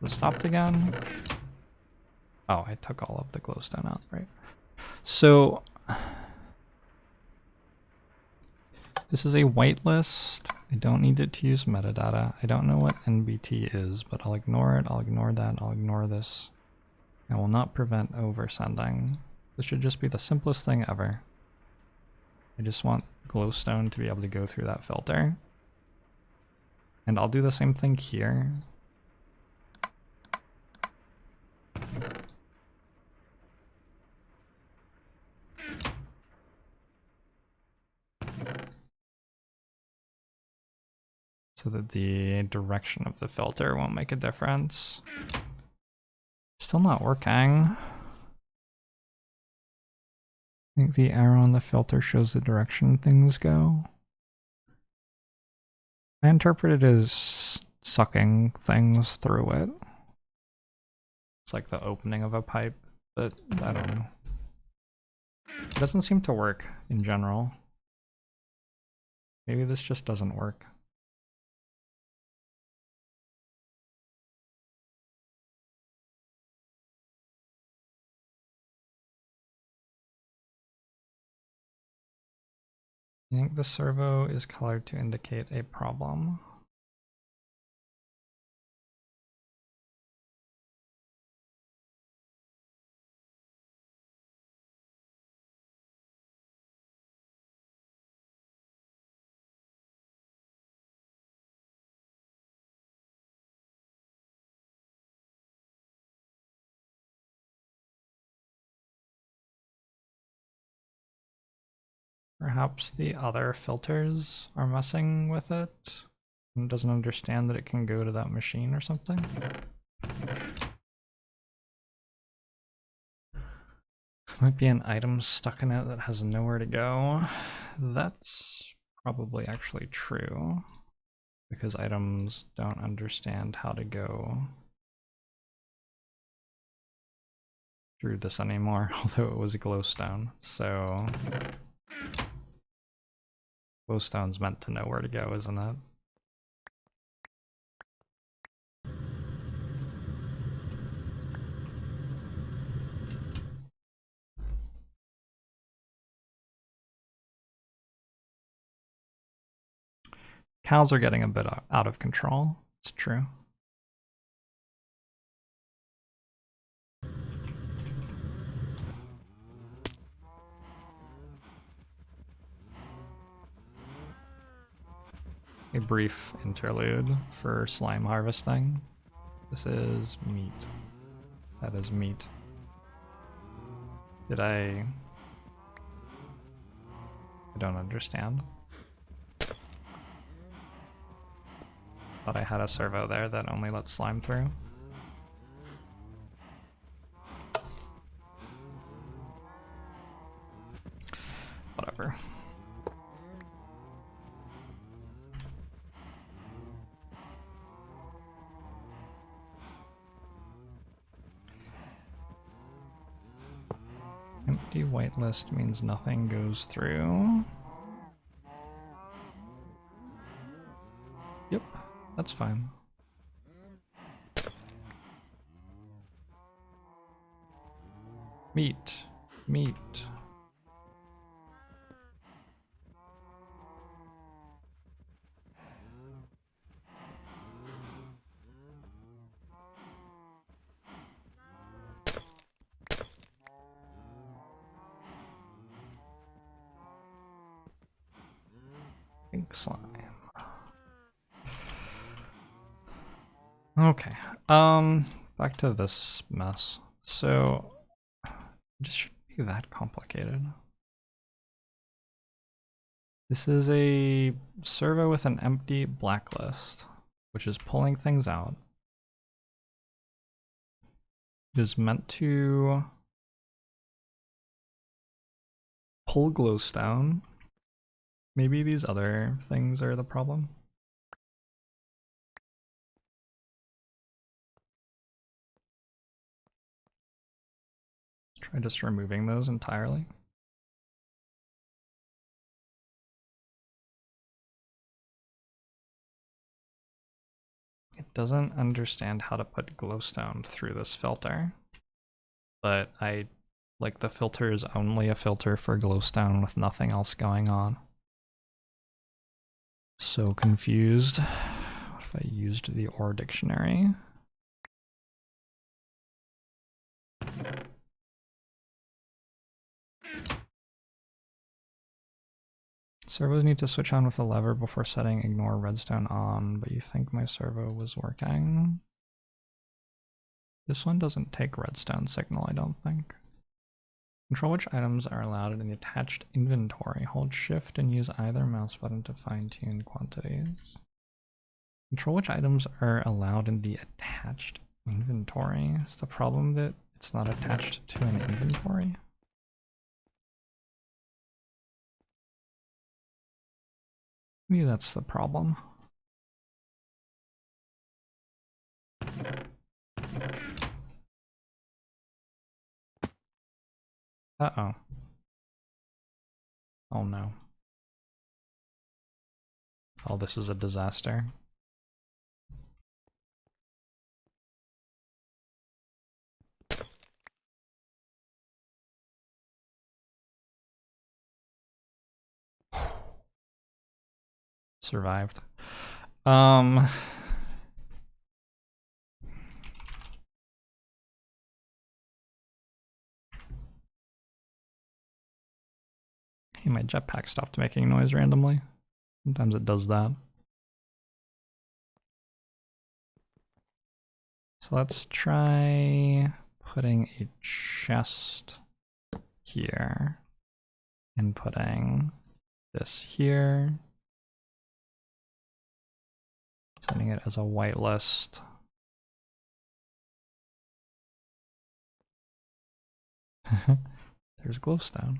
It stopped again. Oh, I took all of the glowstone out, right? So this is a whitelist. I don't need it to use metadata. I don't know what NBT is, but I'll ignore it. I'll ignore that. I'll ignore this. I will not prevent oversending. This should just be the simplest thing ever. I just want glowstone to be able to go through that filter. And I'll do the same thing here. So that the direction of the filter won't make a difference. Still not working. I think the arrow on the filter shows the direction things go. I interpret it as sucking things through it. It's like the opening of a pipe, but I don't know. It doesn't seem to work in general. Maybe this just doesn't work. I think the servo is colored to indicate a problem. Perhaps the other filters are messing with it and doesn't understand that it can go to that machine or something. Might be an item stuck in it that has nowhere to go. That's probably actually true, because items don't understand how to go through this anymore, although it was a glowstone, so glowstone's meant to know where to go, isn't it? Cows are getting a bit out of control, it's true. A brief interlude for slime harvesting. This is meat. That is meat. I don't understand. Thought I had a servo there that only lets slime through. Whatever. empty whitelist means nothing goes through. Yep, that's fine. Meat. Meat. Pink slime. Okay. Back to this mess. So it just shouldn't be that complicated. This is a servo with an empty blacklist, which is pulling things out. It is meant to pull glowstone. Maybe these other things are the problem. Try just removing those entirely. It doesn't understand how to put glowstone through this filter, but like the filter is only a filter for glowstone with nothing else going on. So confused. What if I used the OR dictionary? Servos need to switch on with a lever before setting ignore redstone on, but you think my servo was working? This one doesn't take redstone signal, I don't think. Control which items are allowed in the attached inventory. Hold shift and use either mouse button to fine-tune quantities. Control which items are allowed in the attached inventory. Is the problem that it's not attached to an inventory? Maybe that's the problem. Uh-oh. Oh no. Oh, this is a disaster. Survived. Hey, my jetpack stopped making noise randomly. Sometimes it does that. So let's try putting a chest here and putting this here. Setting it as a whitelist. There's glowstone.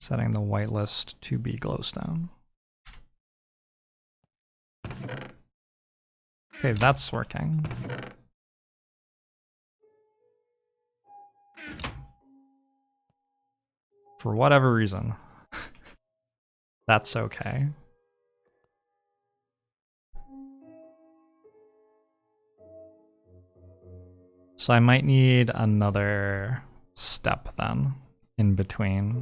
Setting the whitelist to be glowstone. Okay, that's working. For whatever reason. That's okay. So I might need another step then in between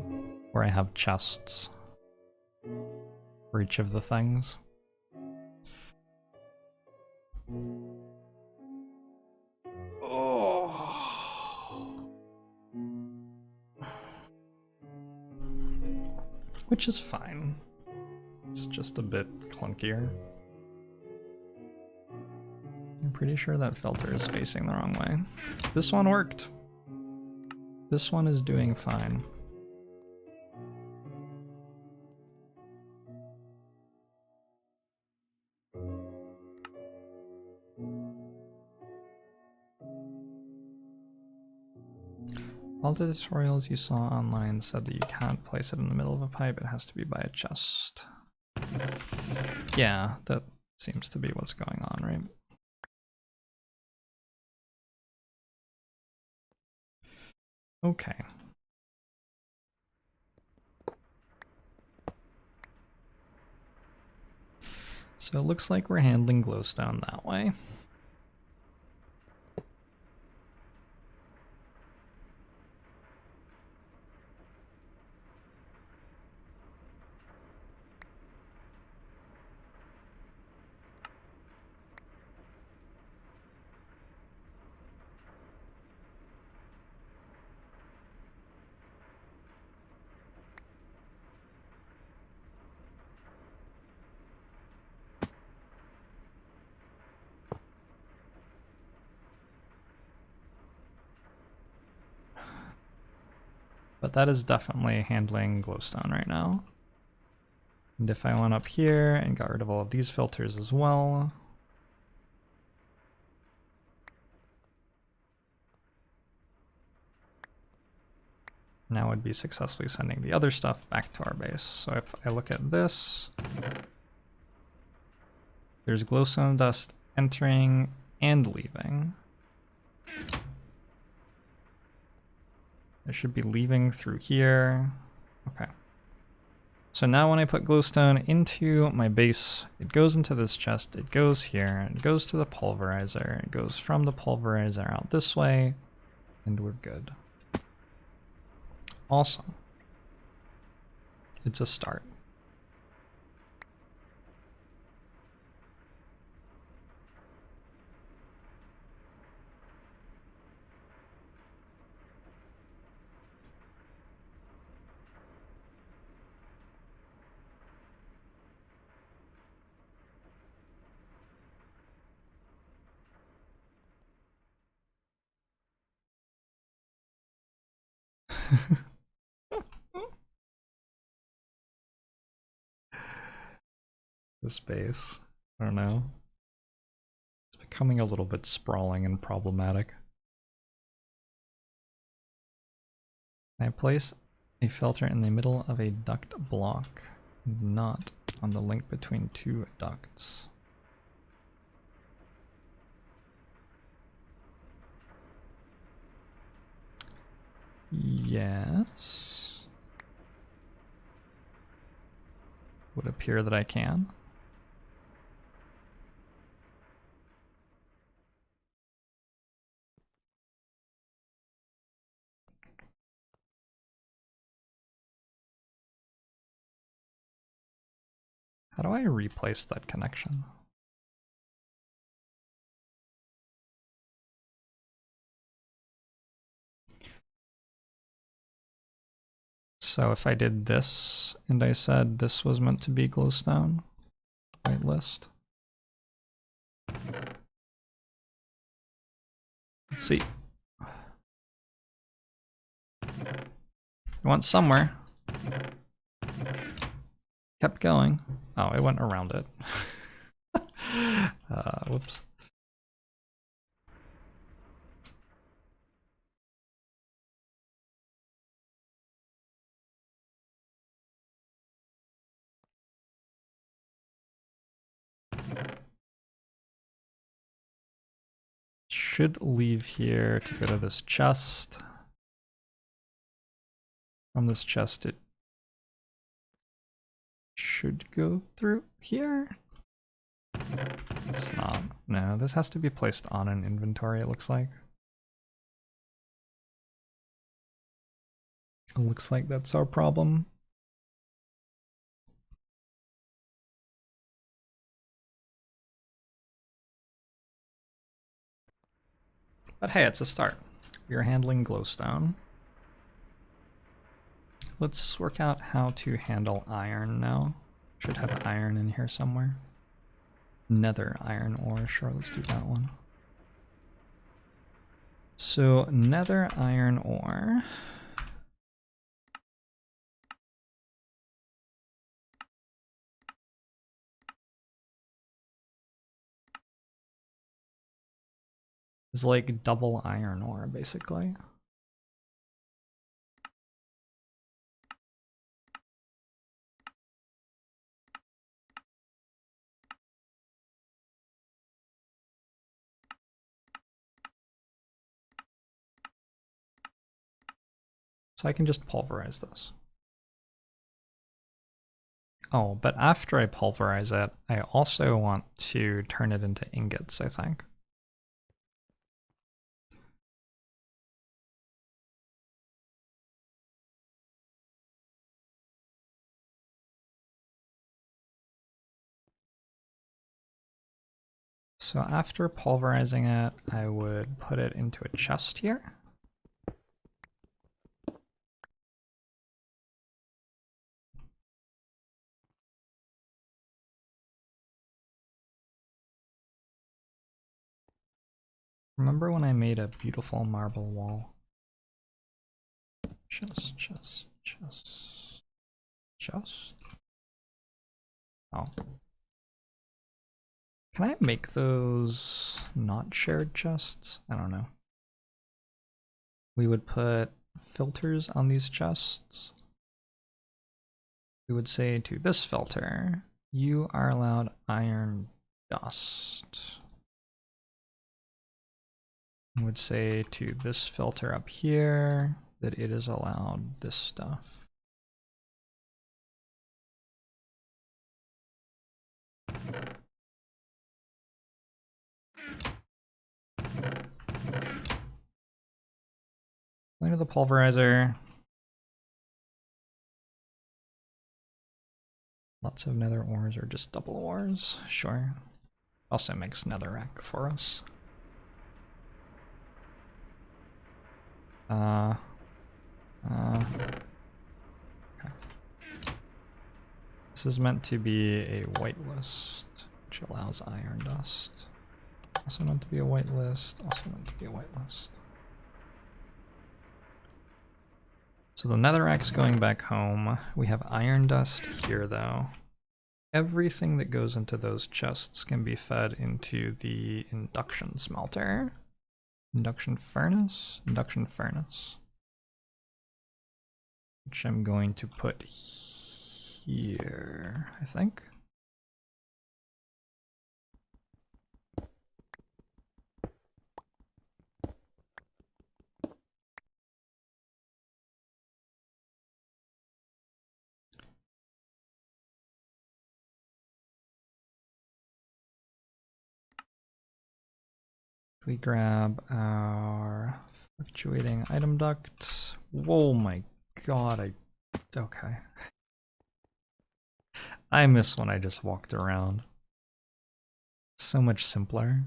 where I have chests for each of the things. Oh. Which is fine. It's just a bit clunkier. I'm pretty sure that filter is facing the wrong way. This one worked. This one is doing fine. All the tutorials you saw online said that you can't place it in the middle of a pipe, it has to be by a chest. Yeah, Seems to be what's going on, right? Okay. So it looks like we're handling glowstone that way. But that is definitely handling glowstone right now. And if I went up here and got rid of all of these filters as well, now would be successfully sending the other stuff back to our base. So if I look at this, there's glowstone dust entering and leaving. It should be leaving through here. Okay. So now when I put glowstone into my base, it goes into this chest, it goes here, it goes to the pulverizer, it goes from the pulverizer out this way, and we're good. Awesome. It's a start. The space, I don't know. It's becoming a little bit sprawling and problematic. I place a filter in the middle of a duct block, not on the link between two ducts. Yes. Would appear that I can. How do I replace that connection? So if I did this and I said this was meant to be glowstone, whitelist. Let's see. It went somewhere. Kept going. Oh, it went around it. Whoops. Should leave here to go to this chest. From this chest, it should go through here. It's not. No, this has to be placed on an inventory, it looks like. It looks like that's our problem. But hey, it's a start. We are handling glowstone. Let's work out how to handle iron now. Should have iron in here somewhere. Nether iron ore, sure, let's do that one. So nether iron ore. Is like double iron ore, basically. So I can just pulverize this. Oh, but after I pulverize it, I also want to turn it into ingots, I think. So after pulverizing it, I would put it into a chest here. Remember when I made a beautiful marble wall? Chest. Oh. Can I make those not shared chests? I don't know. We would put filters on these chests. We would say to this filter, you are allowed iron dust. We would say to this filter up here that it is allowed this stuff. Going to the pulverizer. Lots of nether ores or just double ores, sure. Also makes netherrack for us. Okay. This is meant to be a whitelist, which allows iron dust. Also meant to be a whitelist, also meant to be a whitelist. So the netherrack's going back home. We have iron dust here though. Everything that goes into those chests can be fed into the induction smelter. Induction furnace? Induction furnace. Which I'm going to put here, I think. We grab our fluctuating item duct. Whoa, my god, okay. I miss when I just walked around. So much simpler.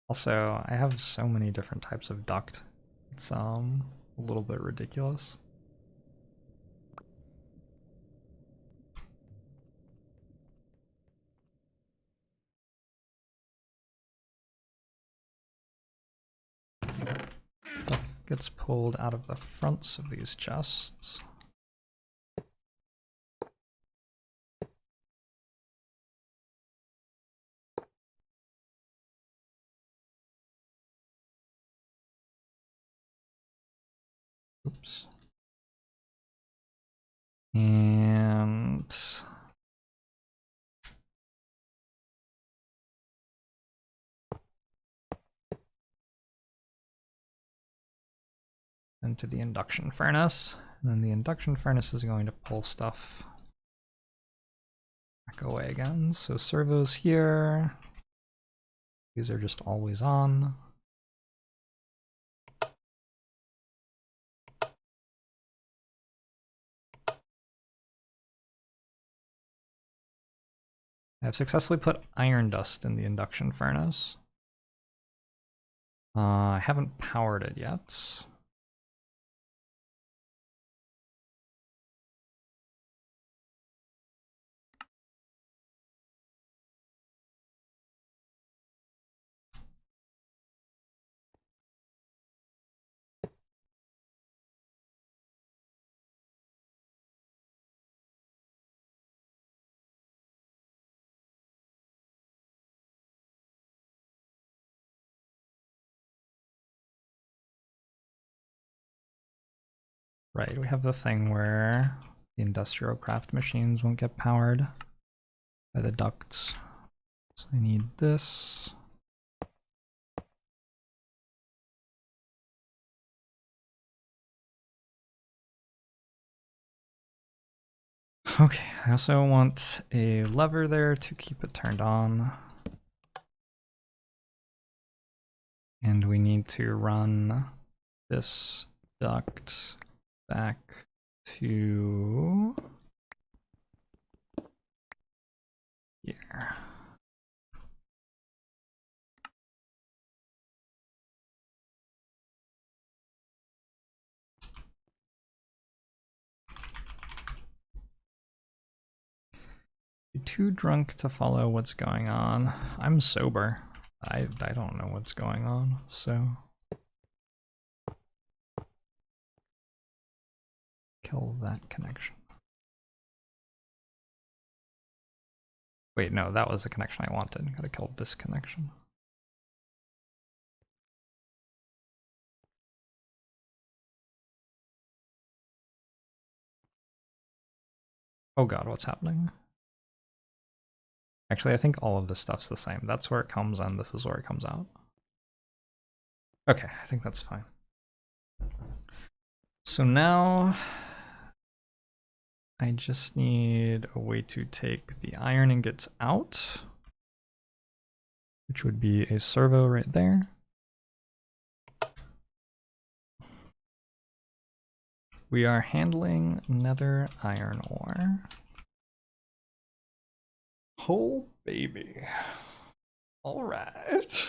Also, I have so many different types of duct. It's a little bit ridiculous. Stuff gets pulled out of the fronts of these chests. Oops. And into the induction furnace. And then the induction furnace is going to pull stuff back away again. So servos here. These are just always on. I have successfully put iron dust in the induction furnace. I haven't powered it yet. Right, we have the thing where the industrial craft machines won't get powered by the ducts. So I need this. Okay, I also want a lever there to keep it turned on. And we need to run this duct back to here. You're too drunk to follow what's going on. I'm sober. I don't know what's going on, so kill that connection. Wait, no, that was the connection I wanted. Gotta kill this connection. Oh god, what's happening? Actually, I think all of this stuff's the same. That's where it comes in, this is where it comes out. Okay, I think that's fine. So now I just need a way to take the iron ingots out, which would be a servo right there. We are handling nether iron ore. Oh, baby. All right.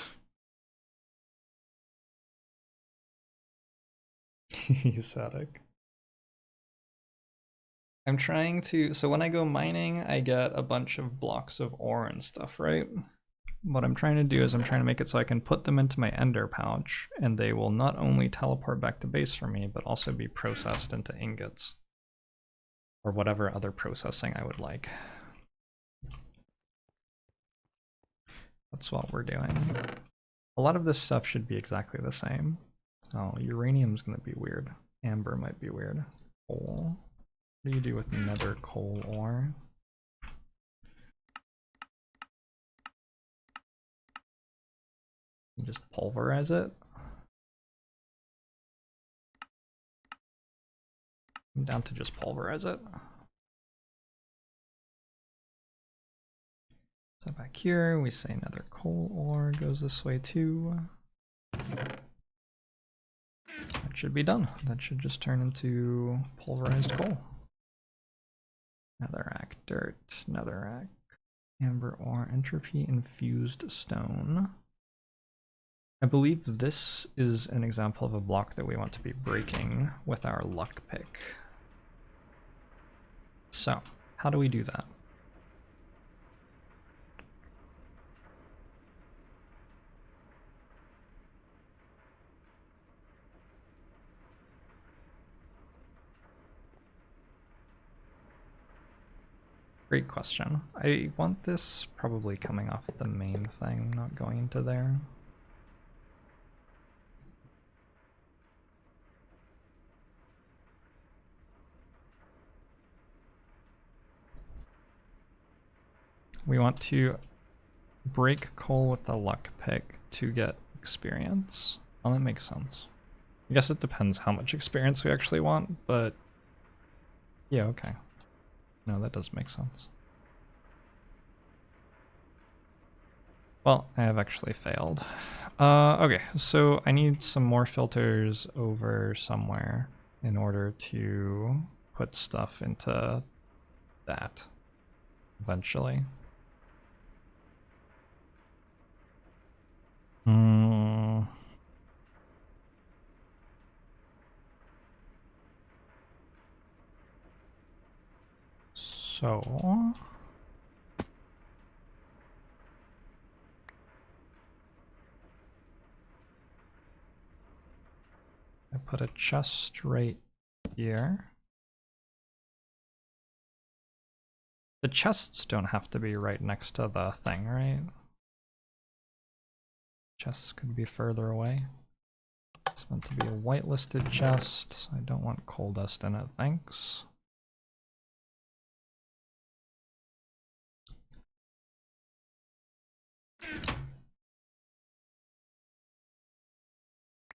Static. I'm trying to, so when I go mining, I get a bunch of blocks of ore and stuff, right? What I'm trying to do is I'm trying to make it so I can put them into my ender pouch, and they will not only teleport back to base for me, but also be processed into ingots. Or whatever other processing I would like. That's what we're doing. A lot of this stuff should be exactly the same. Oh, uranium's gonna be weird. Amber might be weird. Coal. What do you do with nether coal ore? You just pulverize it. I'm down to just pulverize it. So back here, we say nether coal ore goes this way too. That should be done. That should just turn into pulverized coal. Netherrack dirt, netherrack, amber ore, entropy infused stone. I believe this is an example of a block that we want to be breaking with our luck pick. So, how do we do that? Great question. I want this probably coming off the main thing, not going into there. We want to break coal with the luck pick to get experience. Well, that makes sense. I guess it depends how much experience we actually want, but yeah, okay. No, that does make sense. Well, I have actually failed. Okay, so I need some more filters over somewhere in order to put stuff into that eventually. So I put a chest right here. The chests don't have to be right next to the thing, right? Chests could be further away. It's meant to be a whitelisted chest, so I don't want coal dust in it, thanks.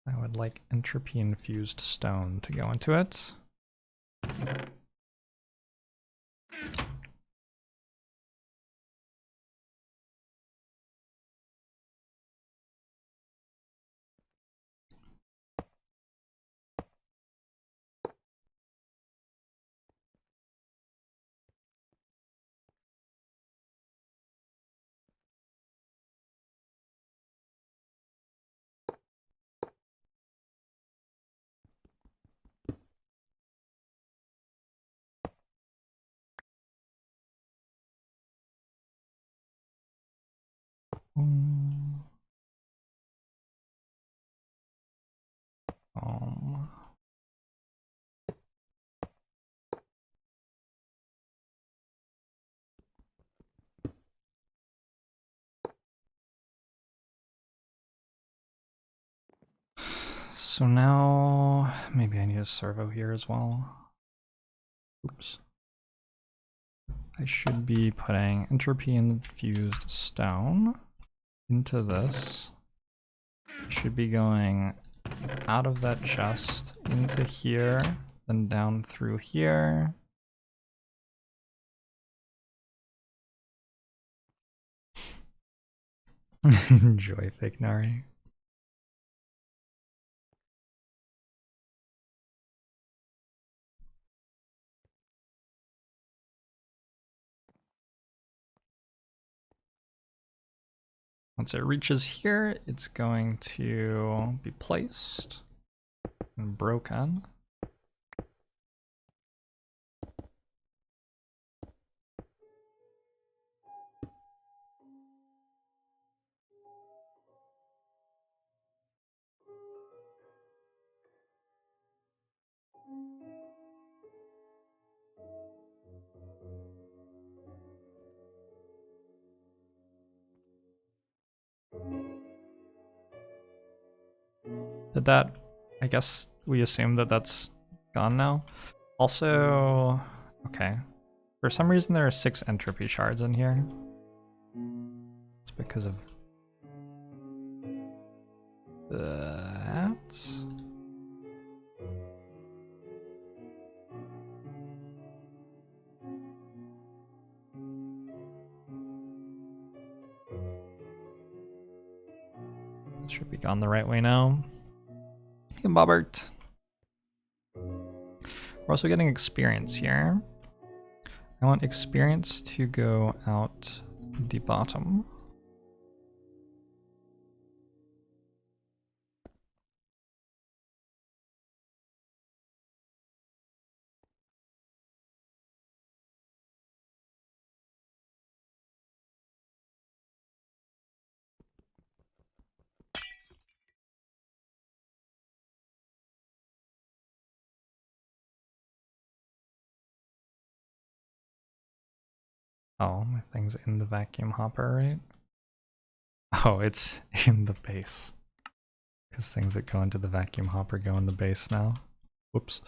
I would like entropy infused stone to go into it. Um, so now maybe I need a servo here as well. Oops. I should be putting entropy infused stone into this. I should be going out of that chest into here, then down through here. Enjoy fake Nari. Once it reaches here, it's going to be placed and broken. Did that, I guess we assume that that's gone now. Also, okay. For some reason there are 6 entropy shards in here. It's because of that. It should be gone the right way now. Hey, Bobbert. We're also getting experience here. I want experience to go out the bottom. Oh, my thing's in the vacuum hopper, right? Oh, it's in the base. Because things that go into the vacuum hopper go in the base now. Whoops.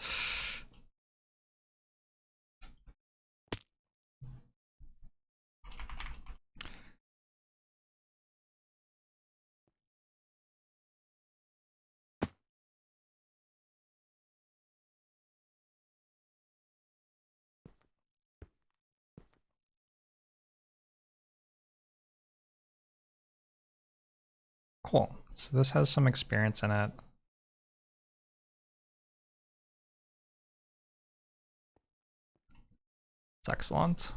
Cool. So this has some experience in it. It's excellent.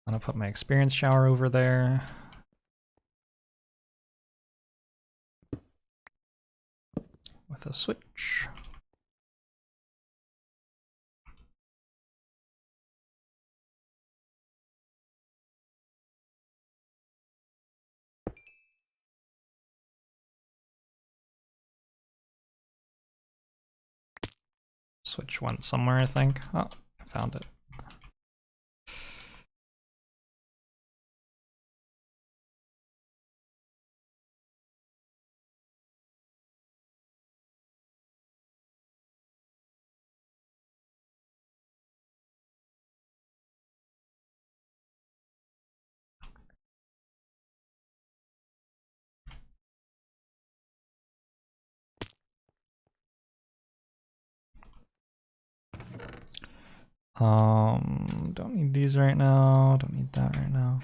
I'm gonna put my experience shower over there. With a switch. Switch went somewhere, I think. Oh, I found it. Don't need these right now. Don't need that right now.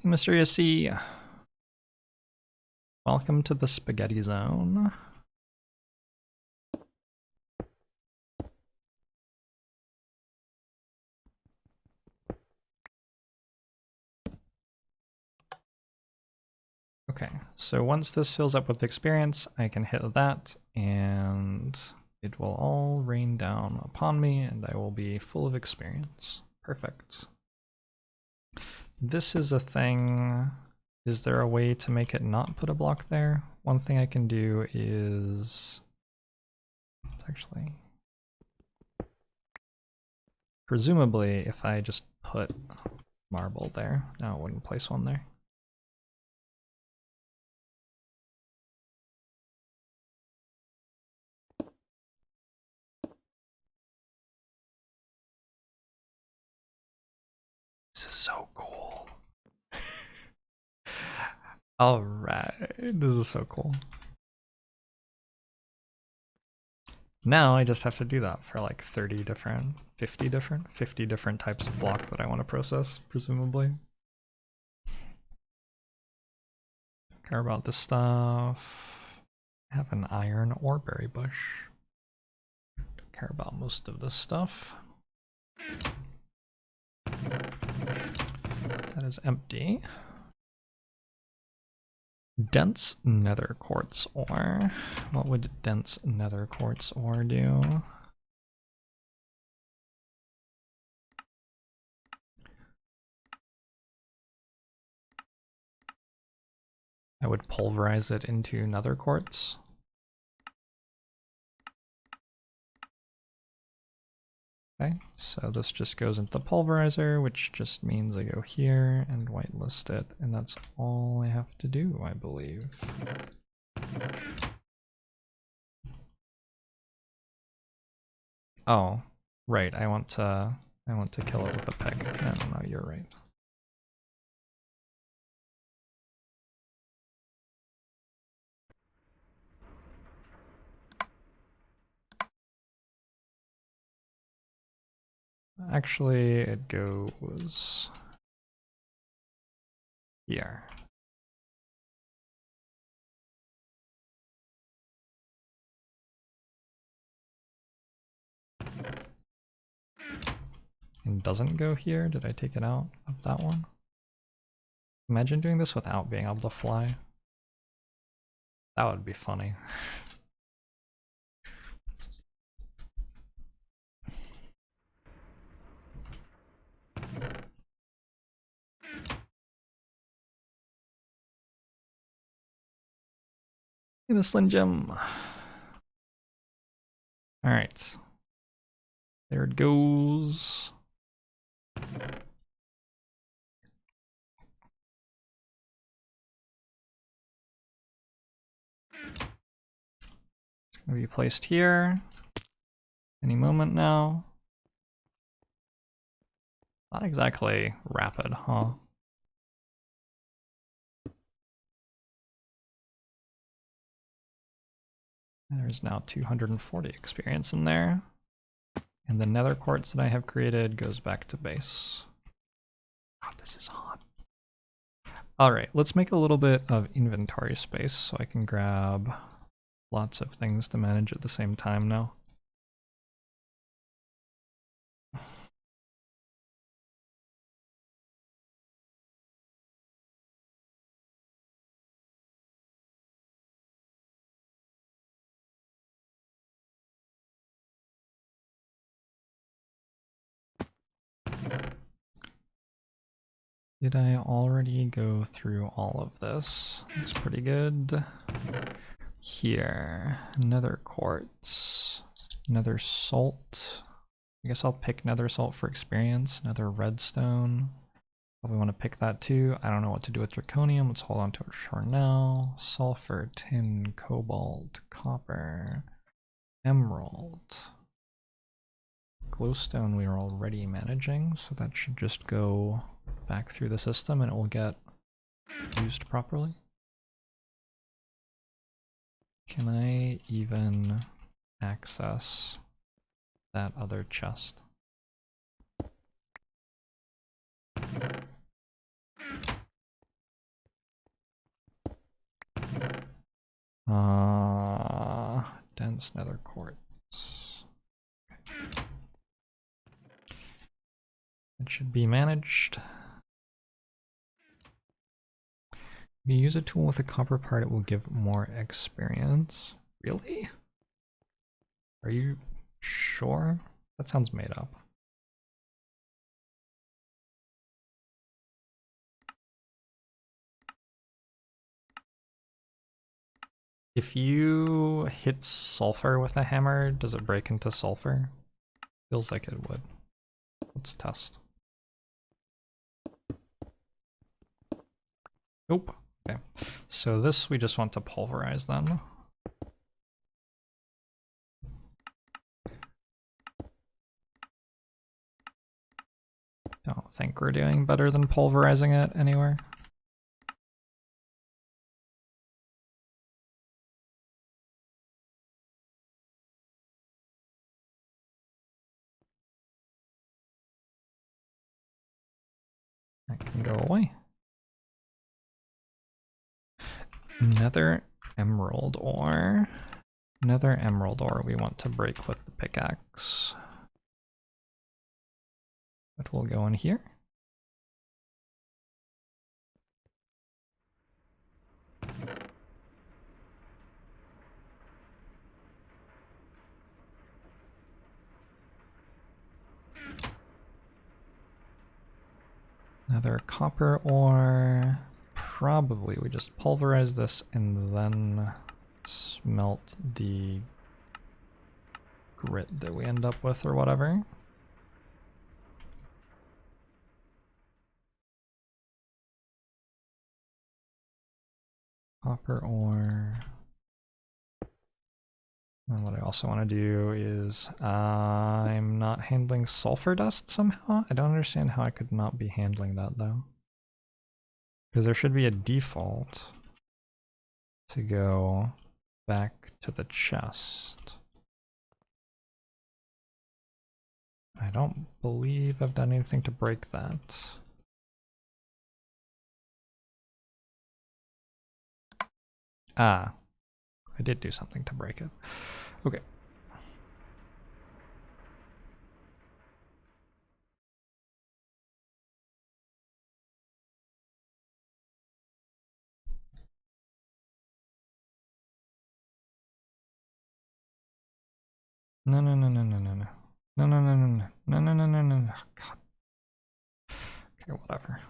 Mysterious Sea. Welcome to the spaghetti zone. Okay, so once this fills up with experience, I can hit that and it will all rain down upon me and I will be full of experience. Perfect. This is a thing. Is there a way to make it not put a block there? One thing I can do is, it's actually, presumably if I just put marble there, now it wouldn't place one there. This is so cool. All right, this is so cool. Now I just have to do that for like 50 different types of block that I want to process, presumably. Care about this stuff. I have an iron or berry bush. Don't care about most of this stuff. That is empty. Dense nether quartz ore. What would dense nether quartz ore do? I would pulverize it into nether quartz. Okay, so this just goes into the pulverizer, which just means I go here and whitelist it, and that's all I have to do, I believe. Oh, right, I want to kill it with a pick. No, you're right. Actually, it goes here. And doesn't go here? Did I take it out of that one? Imagine doing this without being able to fly. That would be funny. The Slim Gem. Alright. There it goes. It's going to be placed here any moment now. Not exactly rapid, huh? There's now 240 experience in there. And the nether quartz that I have created goes back to base. Oh, this is hot. Alright, let's make a little bit of inventory space so I can grab lots of things to manage at the same time now. Did I already go through all of this? Looks pretty good. Here, nether quartz, nether salt. I guess I'll pick nether salt for experience, nether redstone. Probably want to pick that too. I don't know what to do with draconium. Let's hold on to it for now. Sulfur, tin, cobalt, copper, emerald. Glowstone we are already managing, so that should just go back through the system and it will get used properly. Can I even access that other chest? Dense nether quartz. Okay. It should be managed. If you use a tool with a copper part, it will give more experience. Really? Are you sure? That sounds made up. If you hit sulfur with a hammer, does it break into sulfur? Feels like it would. Let's test. Nope. Okay. So this we just want to pulverize then. Don't think we're doing better than pulverizing it anywhere. That can go away. Nether emerald ore. Nether emerald ore we want to break with the pickaxe. That will go in here. Another copper ore. Probably we just pulverize this and then smelt the grit that we end up with or whatever. Copper ore. And what I also want to do is I'm not handling sulfur dust somehow. I don't understand how I could not be handling that though. Because there should be a default to go back to the chest. I don't believe I've done anything to break that. Ah, I did do something to break it. Okay. No, no, no, no, no, no, no. No, no, no, no, no, no, no, no, no, no, no. God. Okay, whatever.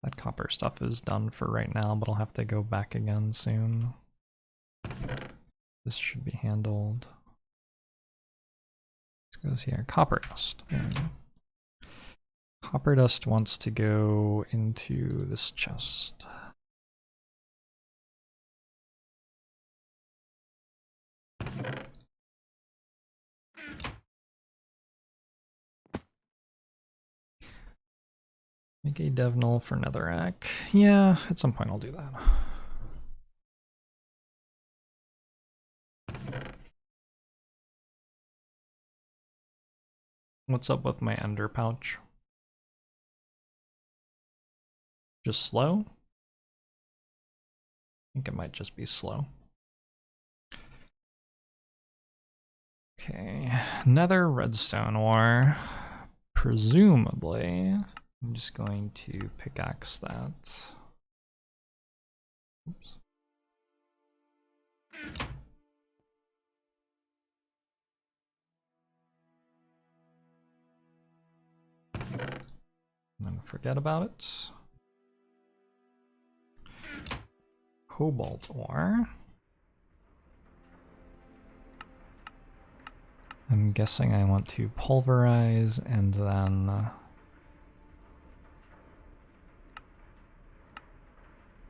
That copper stuff is done for right now, but I'll have to go back again soon. This should be handled. This goes here. Copper dust. There we go. Copper dust wants to go into this chest. Make a dev null for netherrack. Yeah, at some point I'll do that. What's up with my ender pouch? Just slow? I think it might just be slow. Okay, nether redstone ore. Presumably, I'm just going to pickaxe that. Oops. And then forget about it. Cobalt ore. I'm guessing I want to pulverize and then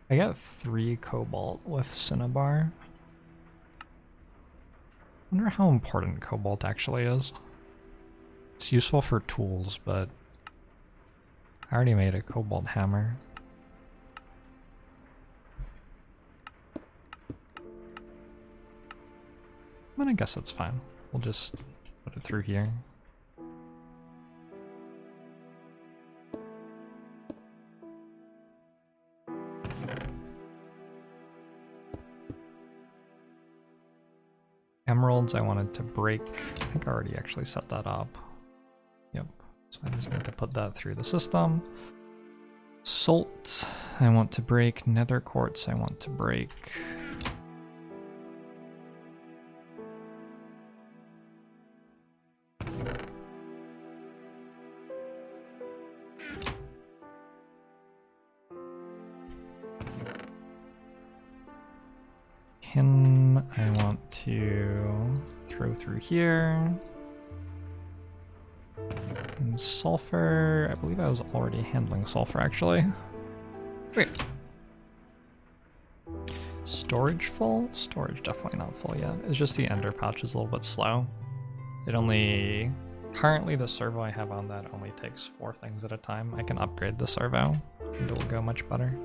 I got 3 cobalt with cinnabar. I wonder how important cobalt actually is. It's useful for tools, but I already made a cobalt hammer. I mean, I guess that's fine. We'll just put it through here. Emeralds I wanted to break. I think I already actually set that up. Yep. So I just need to put that through the system. Salt I want to break. Nether quartz I want to break. Tin I want to throw through here. And sulfur, I believe I was already handling sulfur actually. Wait. Storage full? Storage definitely not full yet. It's just the ender pouch is a little bit slow. It only, currently the servo I have on that only takes 4 things at a time. I can upgrade the servo and it will go much better.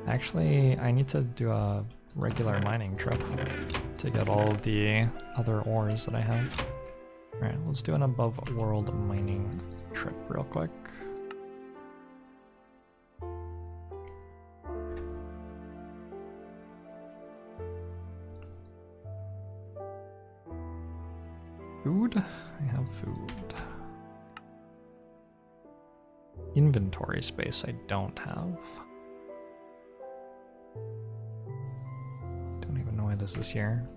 Actually, I need to do a regular mining trip to get all of the other ores that I have. Alright, let's do an above world mining trip real quick. Food? I have food. Inventory space I don't have. Don't even know why this is here.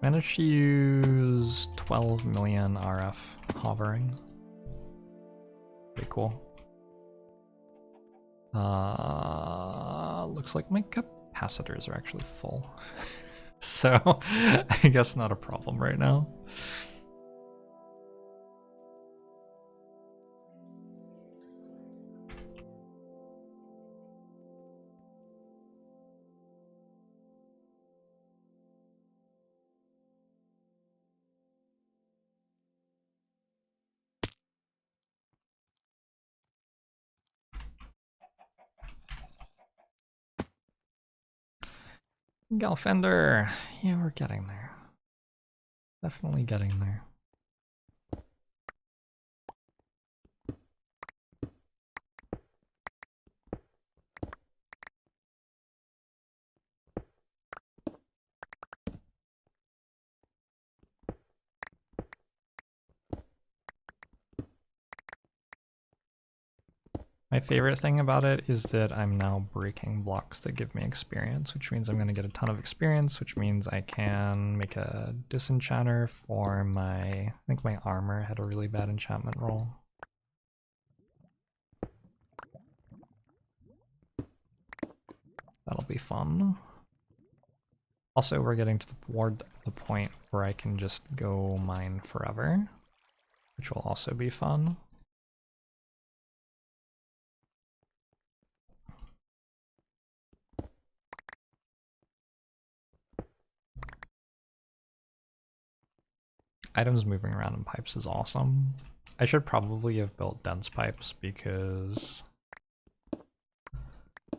Managed to use 12 million RF hovering. Pretty cool. Looks like my capacitors are actually full. So, I guess not a problem right now. Galfender! Yeah, we're getting there. Definitely getting there. My favorite thing about it is that I'm now breaking blocks that give me experience, which means I'm going to get a ton of experience, which means I can make a disenchanter for my, I think my armor had a really bad enchantment roll. That'll be fun. Also, we're getting toward the point where I can just go mine forever, which will also be fun. Items moving around in pipes is awesome. I should probably have built dense pipes because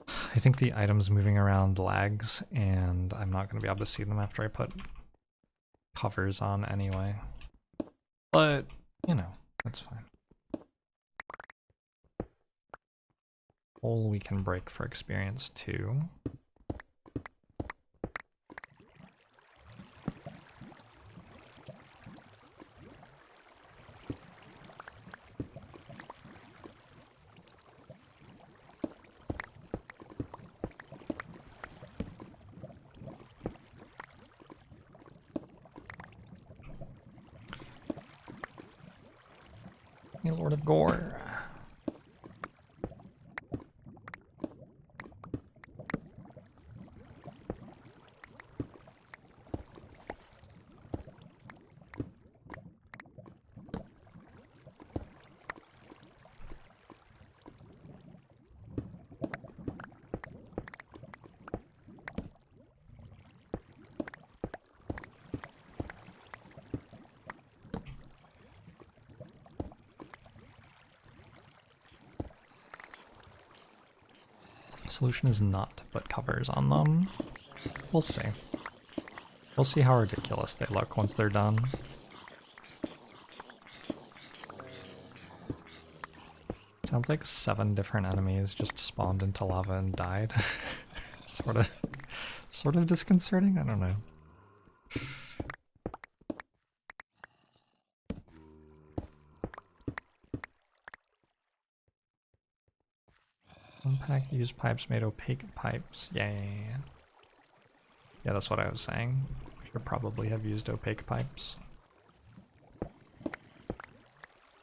I think the items moving around lags and I'm not going to be able to see them after I put covers on anyway. But, you know, that's fine. Hole we can break for experience too. Lord of Gore. Solution is not to put covers on them. We'll see. We'll see how ridiculous they look once they're done. Sounds like 7 different enemies just spawned into lava and died. Sort of disconcerting, I don't know. Unpack used pipes made opaque pipes. Yeah. Yeah, that's what I was saying. Should probably have used opaque pipes.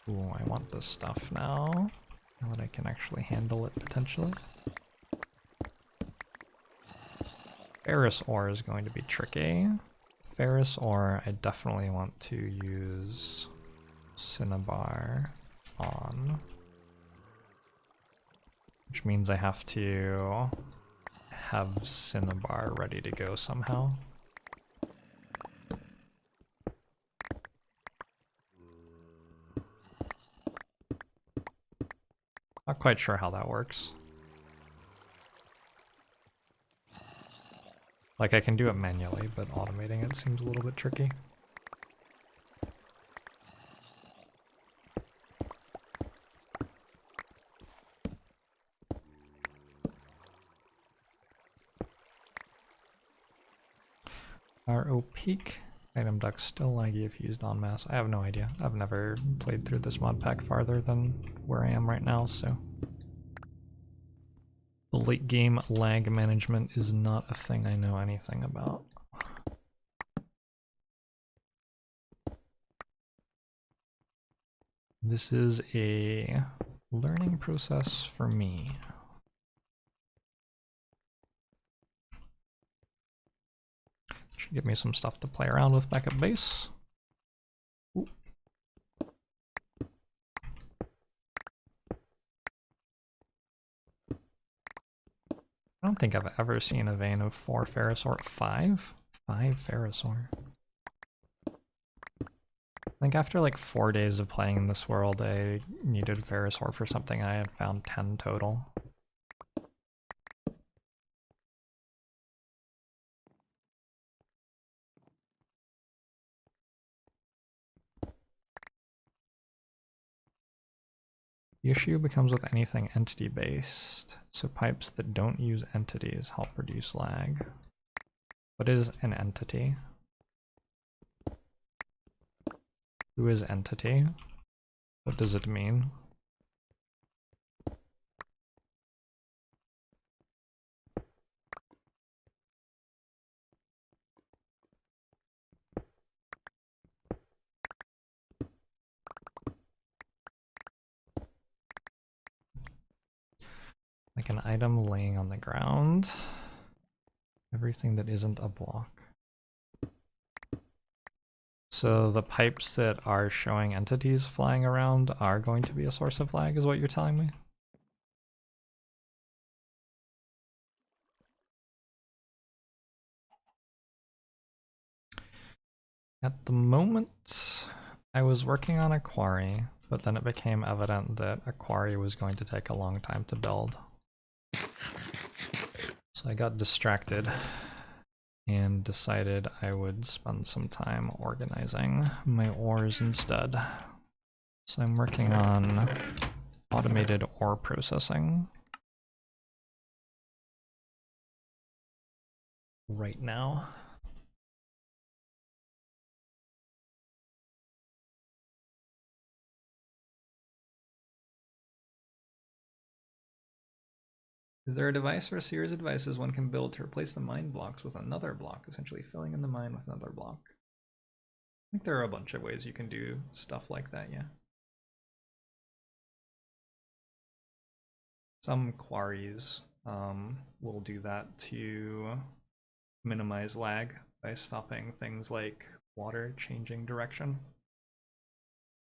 Ooh, I want this stuff now. Now that I can actually handle it potentially. Ferrous ore is going to be tricky. Ferrous ore, I definitely want to use Cinnabar on. Which means I have to have Cinnabar ready to go somehow. Not quite sure how that works. Like, I can do it manually, but automating it seems a little bit tricky. Are opaque item ducts still laggy if used en masse? I have no idea. I've never played through this mod pack farther than where I am right now, so... The late game lag management is not a thing I know anything about. This is a learning process for me. Should give me some stuff to play around with back at base. Ooh. I don't think I've ever seen a vein of 4 ferrous ore. 5? 5 ferrous ore. I think after like 4 days of playing in this world, I needed ferrous ore for something. I had found 10 total. The issue becomes with anything entity-based, so pipes that don't use entities help reduce lag. What is an entity? Who is entity? What does it mean? Like an item laying on the ground. Everything that isn't a block. So the pipes that are showing entities flying around are going to be a source of lag, is what you're telling me? At the moment, I was working on a quarry, but then it became evident that a quarry was going to take a long time to build. So I got distracted and decided I would spend some time organizing my ores instead. So I'm working on automated ore processing right now. Is there a device or a series of devices one can build to replace the mine blocks with another block, essentially filling in the mine with another block? I think there are a bunch of ways you can do stuff like that, yeah. Some quarries will do that to minimize lag by stopping things like water changing direction.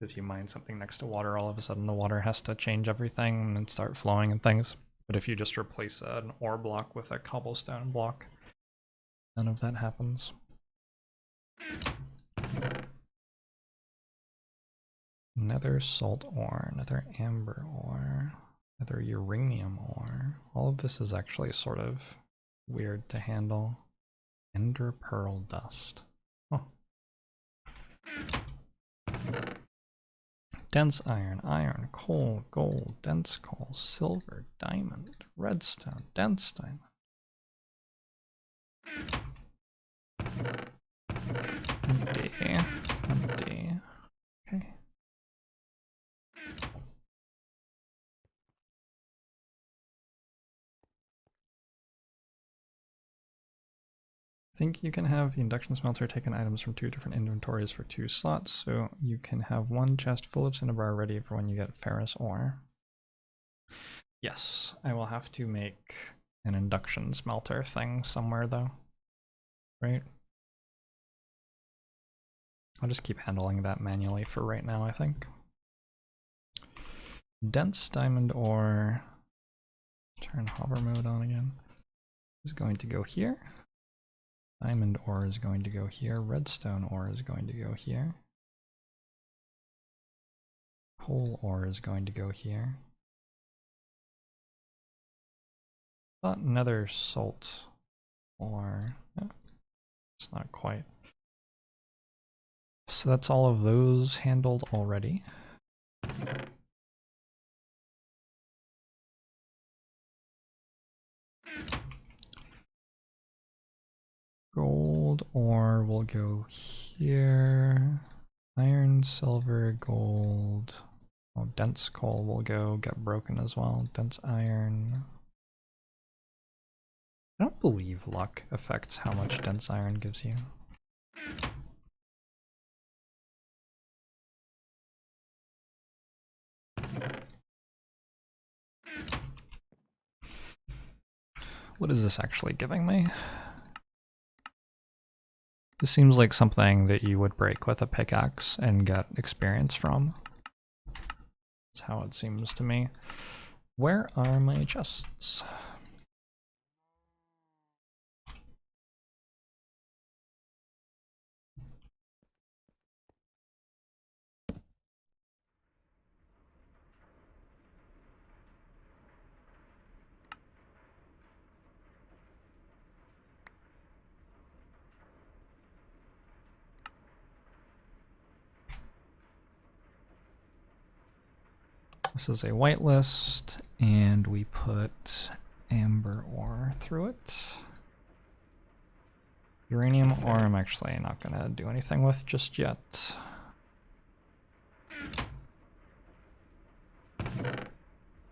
If you mine something next to water, all of a sudden the water has to change everything and start flowing and things. But if you just replace an ore block with a cobblestone block, none of that happens. Nether salt ore, nether amber ore. Another uranium ore. All of this is actually sort of weird to handle. Ender pearl dust. Oh. Dense iron, iron, coal, gold, dense coal, silver, diamond, redstone, dense diamond. Empty, empty. Okay. I think you can have the induction smelter taken items from 2 different inventories for 2 slots, so you can have 1 chest full of cinnabar ready for when you get ferrous ore. Yes, I will have to make an induction smelter thing somewhere though, right? I'll just keep handling that manually for right now, I think. Dense diamond ore, turn hover mode on again, is going to go here. Diamond ore is going to go here. Redstone ore is going to go here. Coal ore is going to go here. But nether salt ore. Oh, it's not quite. So that's all of those handled already. Gold ore will go here. Iron, silver, gold. Oh, dense coal will go get broken as well. Dense iron. I don't believe luck affects how much dense iron gives you. What is this actually giving me? This seems like something that you would break with a pickaxe and get experience from. That's how it seems to me. Where are my chests? This is a whitelist, and we put amber ore through it. Uranium ore I'm actually not gonna do anything with just yet.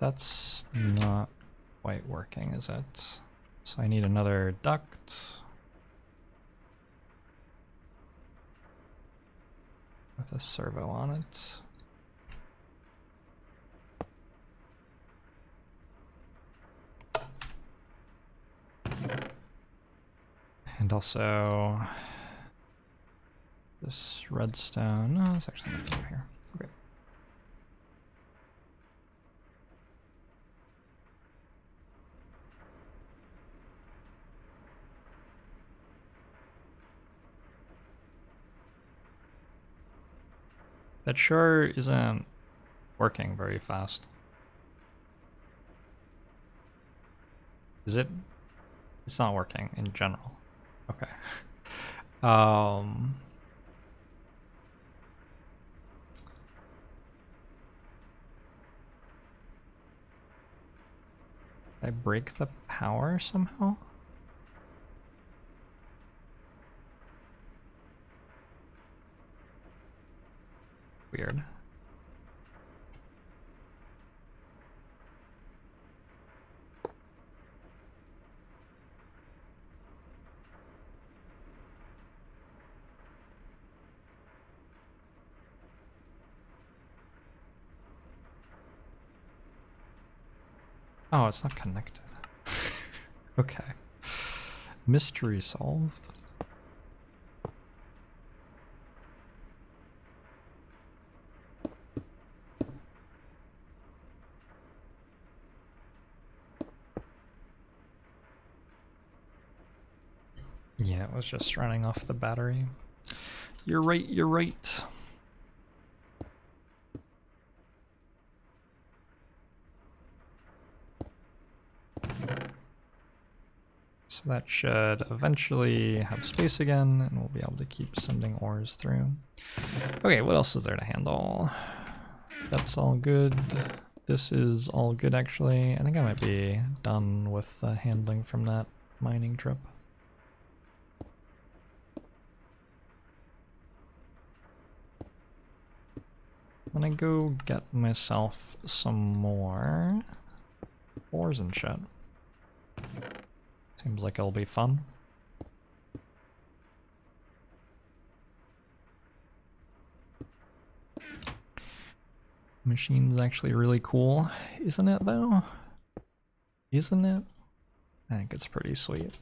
That's not quite working, is it? So I need another duct with a servo on it. And also this redstone. No, it's actually not over here. Okay. That sure isn't working very fast. Is it? It's not working in general. Okay. I break the power somehow? Weird. Oh, it's not connected. Okay. Mystery solved. Yeah, it was just running off the battery. You're right, you're right. So that should eventually have space again, and we'll be able to keep sending ores through. Okay, what else is there to handle? That's all good. This is all good, actually. I think I might be done with the handling from that mining trip. I'm gonna go get myself some more ores and shit. Seems like it'll be fun. Machine's actually really cool, isn't it though? Isn't it? I think it's pretty sweet.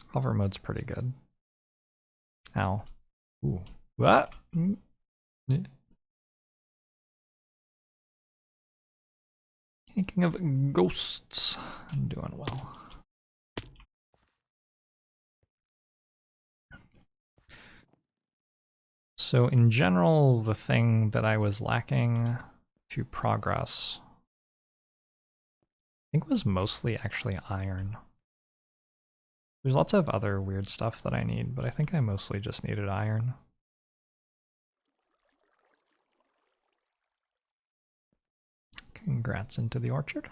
Hover mode's pretty good. Ow. Ooh. What? Thinking of ghosts. I'm doing well. So in general, the thing that I was lacking to progress, I think was mostly actually iron. There's lots of other weird stuff that I need, but I think I mostly just needed iron. Congrats into the orchard.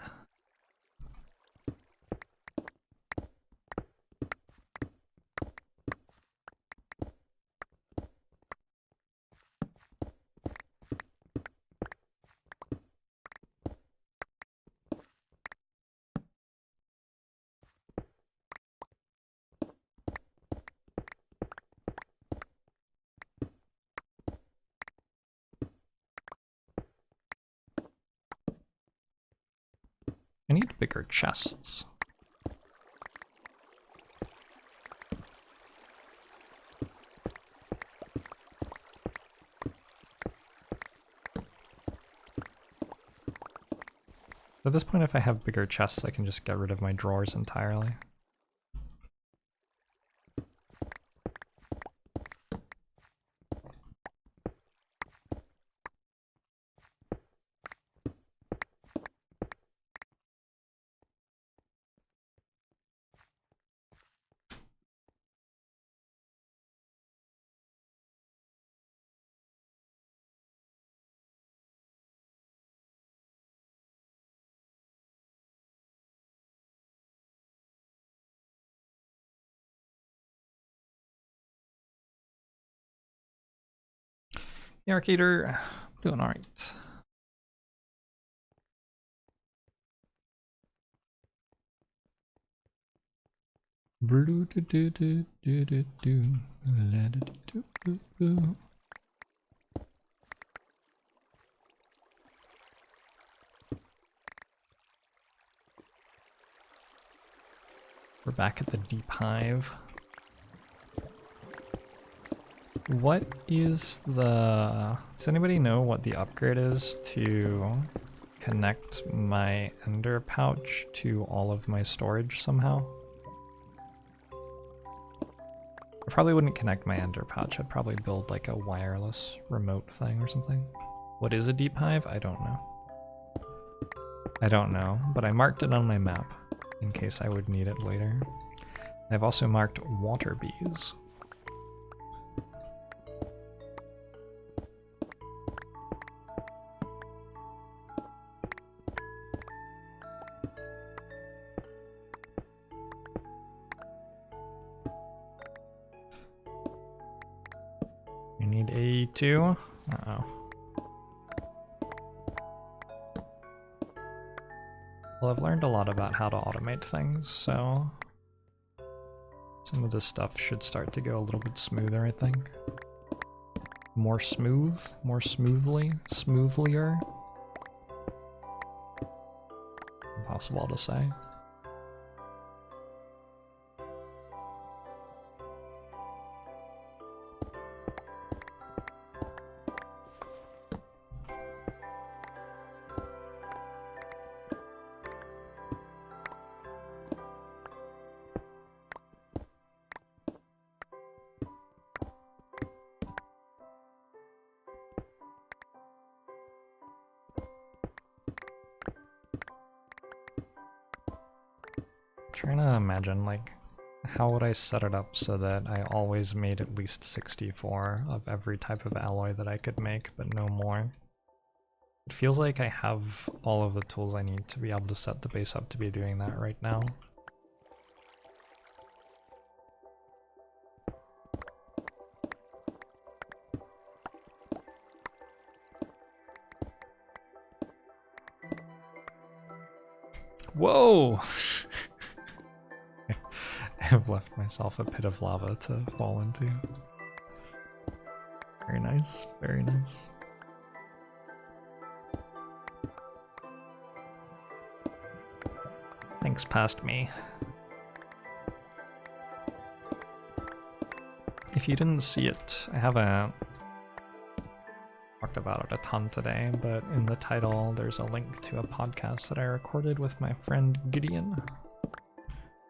I need bigger chests. At this point, if I have bigger chests, I can just get rid of my drawers entirely. The Arcader, doing alright. We're back at the deep hive. What is the... Does anybody know what the upgrade is to connect my ender pouch to all of my storage somehow? I probably wouldn't connect my ender pouch. I'd probably build like a wireless remote thing or something. What is a deep hive? I don't know. I don't know, but I marked it on my map in case I would need it later. I've also marked water bees. We need A2. Uh-oh. Well, I've learned a lot about how to automate things, so some of this stuff should start to go a little bit smoother, I think. More smooth, more smoothly, smoothlier. Impossible to say. Trying to imagine, like, how would I set it up so that I always made at least 64 of every type of alloy that I could make, but no more. It feels like I have all of the tools I need to be able to set the base up to be doing that right now. Whoa! I've left myself a pit of lava to fall into. Very nice, very nice. Thanks past me. If you didn't see it, I haven't talked about it a ton today, but in the title there's a link to a podcast that I recorded with my friend Gideon.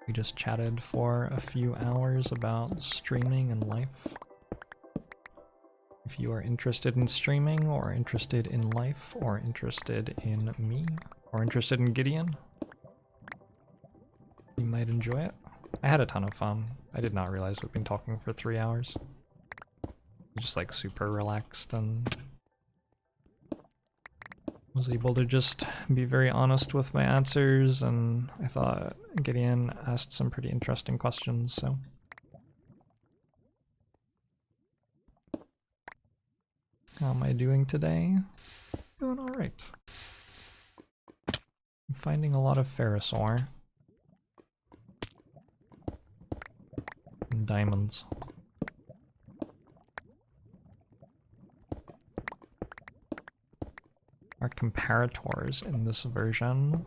We just chatted for a few hours about streaming and life. If you are interested in streaming, or interested in life, or interested in me, or interested in Gideon, you might enjoy it. I had a ton of fun. I did not realize we've been talking for 3 hours. Just like super relaxed, and was able to just be very honest with my answers, and I thought Gideon asked some pretty interesting questions, so. How am I doing today? Doing alright. I'm finding a lot of ferrous ore. And diamonds. Are comparators in this version?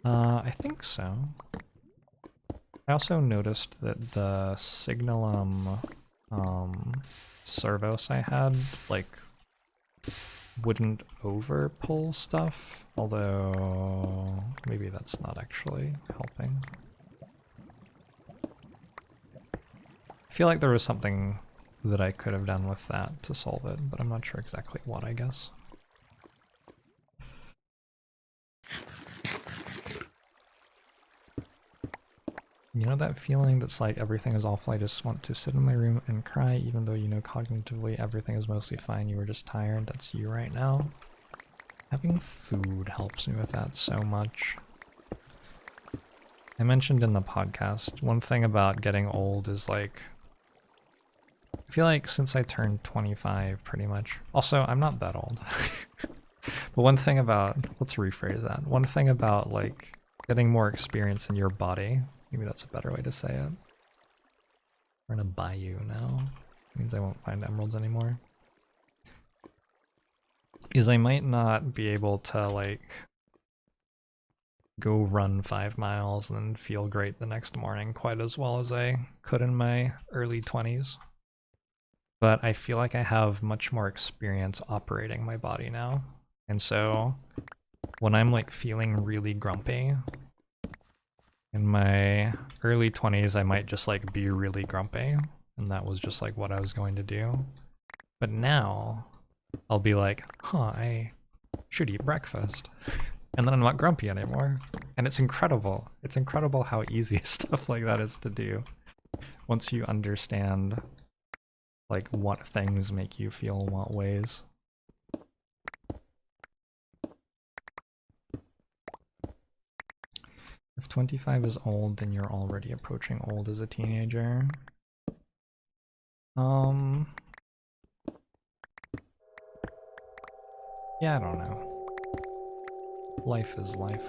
I think so. I also noticed that the Signalum servos I had, like, wouldn't over pull stuff, although maybe that's not actually helping. I feel like there was something that I could have done with that to solve it, but I'm not sure exactly what, I guess. You know that feeling that's like everything is awful, I just want to sit in my room and cry even though you know cognitively everything is mostly fine, you were just tired? That's you right now. Having food helps me with that so much. I mentioned in the podcast, one thing about getting old is like, I feel like since I turned 25 pretty much, also I'm not that old, but one thing about, let's rephrase that, one thing about like getting more experience in your body, maybe that's a better way to say it. We're in a bayou now. It means I won't find emeralds anymore. Is I might not be able to like go run 5 miles and then feel great the next morning quite as well as I could in my early 20s. But I feel like I have much more experience operating my body now. And so when I'm like feeling really grumpy, in my early 20s, I might just like be really grumpy, and that was just like what I was going to do. But now, I'll be like, huh, I should eat breakfast. And then I'm not grumpy anymore. And it's incredible. It's incredible how easy stuff like that is to do. Once you understand like what things make you feel what ways. If 25 is old, then you're already approaching old as a teenager. Yeah, I don't know. Life is life.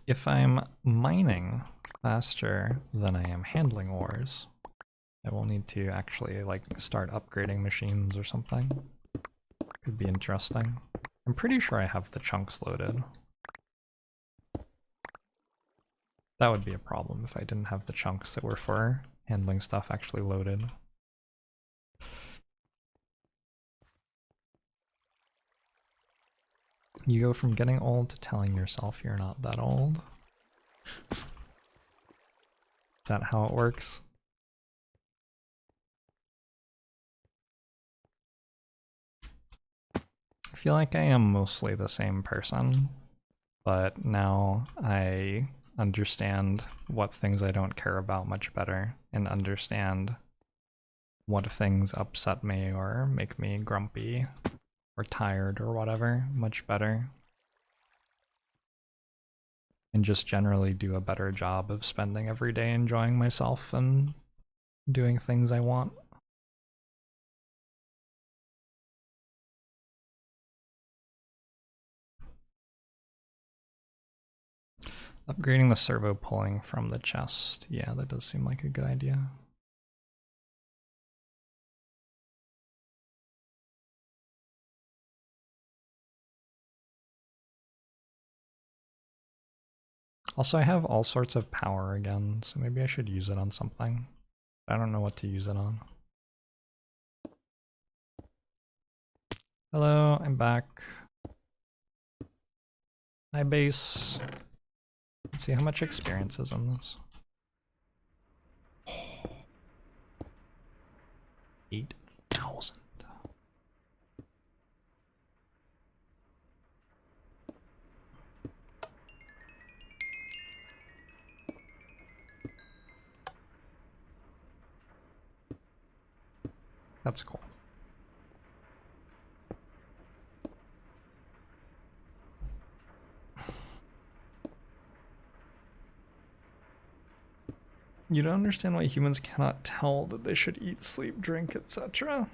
If I'm mining faster than I am handling ores, I will need to actually like start upgrading machines or something. Could be interesting. I'm pretty sure I have the chunks loaded. That would be a problem if I didn't have the chunks that were for handling stuff actually loaded. You go from getting old to telling yourself you're not that old. Is that how it works? I feel like I am mostly the same person, but now I understand what things I don't care about much better and understand what things upset me or make me grumpy or tired or whatever much better. And just generally do a better job of spending every day enjoying myself and doing things I want. Upgrading the servo pulling from the chest. Yeah, that does seem like a good idea. Also, I have all sorts of power again, so maybe I should use it on something. I don't know what to use it on. Hello, I'm back. Hi, base. Let's see how much experience is on this. 8,000. That's cool. You don't understand why humans cannot tell that they should eat, sleep, drink, etc.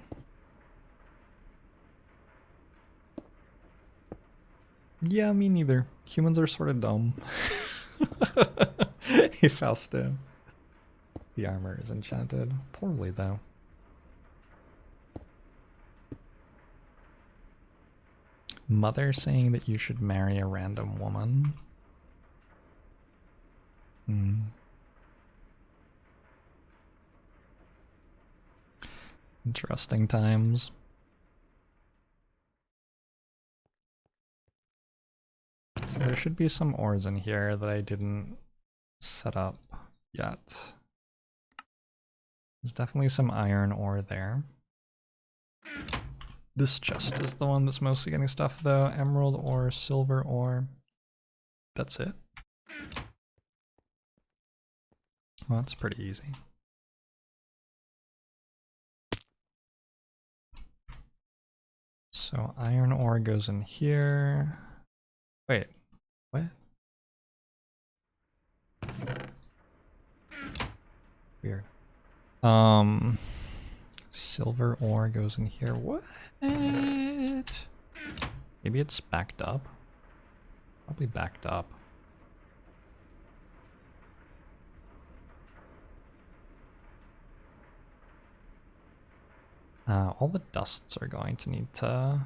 Yeah, me neither. Humans are sort of dumb. Hey, Fausto. The armor is enchanted. Poorly, though. Mother saying that you should marry a random woman. Interesting times. So there should be some ores in here that I didn't set up yet. There's definitely some iron ore there. This chest is the one that's mostly getting stuff though. Emerald ore, silver ore. That's it. Well, that's pretty easy. So iron ore goes in here. Wait, what? Weird. Silver ore goes in here. What? Maybe it's backed up. Probably backed up. All the dusts are going to need to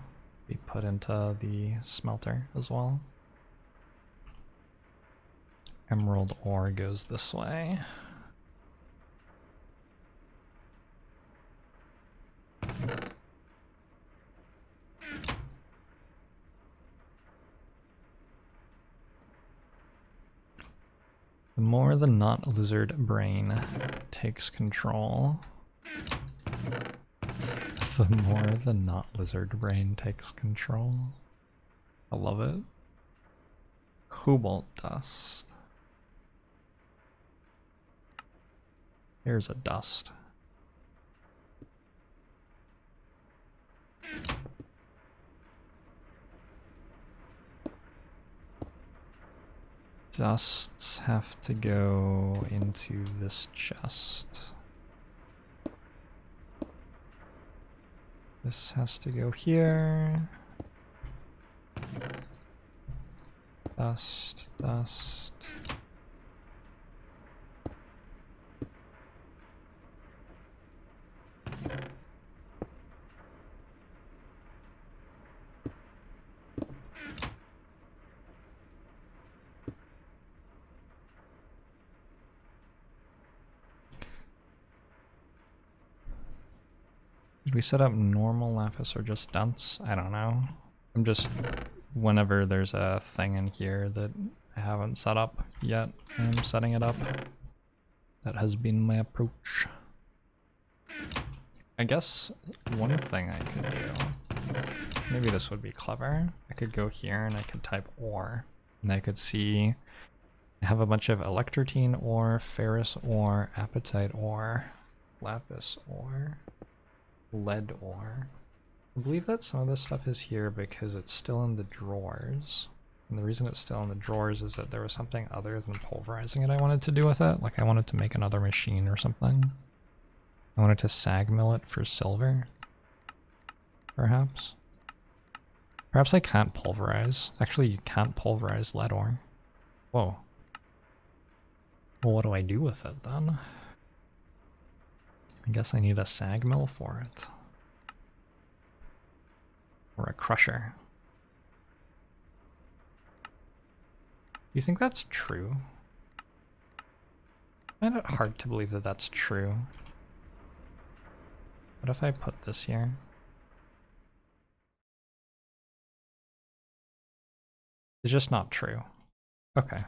be put into the smelter as well. Emerald ore goes this way. The more the not lizard brain takes control, the more the not lizard brain takes control. I love it. Cobalt dust. Here's a dust. Dusts have to go into this chest. This has to go here. Dust, dust. Did we set up normal lapis or just dunce? I don't know. I'm just whenever there's a thing in here that I haven't set up yet, I'm setting it up. That has been my approach. I guess one thing I could do, maybe this would be clever. I could go here and I could type ore, and I could see I have a bunch of electrotine ore, ferrous ore, apatite ore, lapis ore, lead ore. I believe that some of this stuff is here because it's still in the drawers. And the reason it's still in the drawers is that there was something other than pulverizing it I wanted to do with it. Like I wanted to make another machine or something. I wanted to sag mill it for silver. Perhaps. Perhaps I can't pulverize. Actually, you can't pulverize lead ore. Whoa. Well, what do I do with it then? I guess I need a sag mill for it. Or a crusher. Do you think that's true? I find it hard to believe that that's true. What if I put this here? It's just not true. Okay.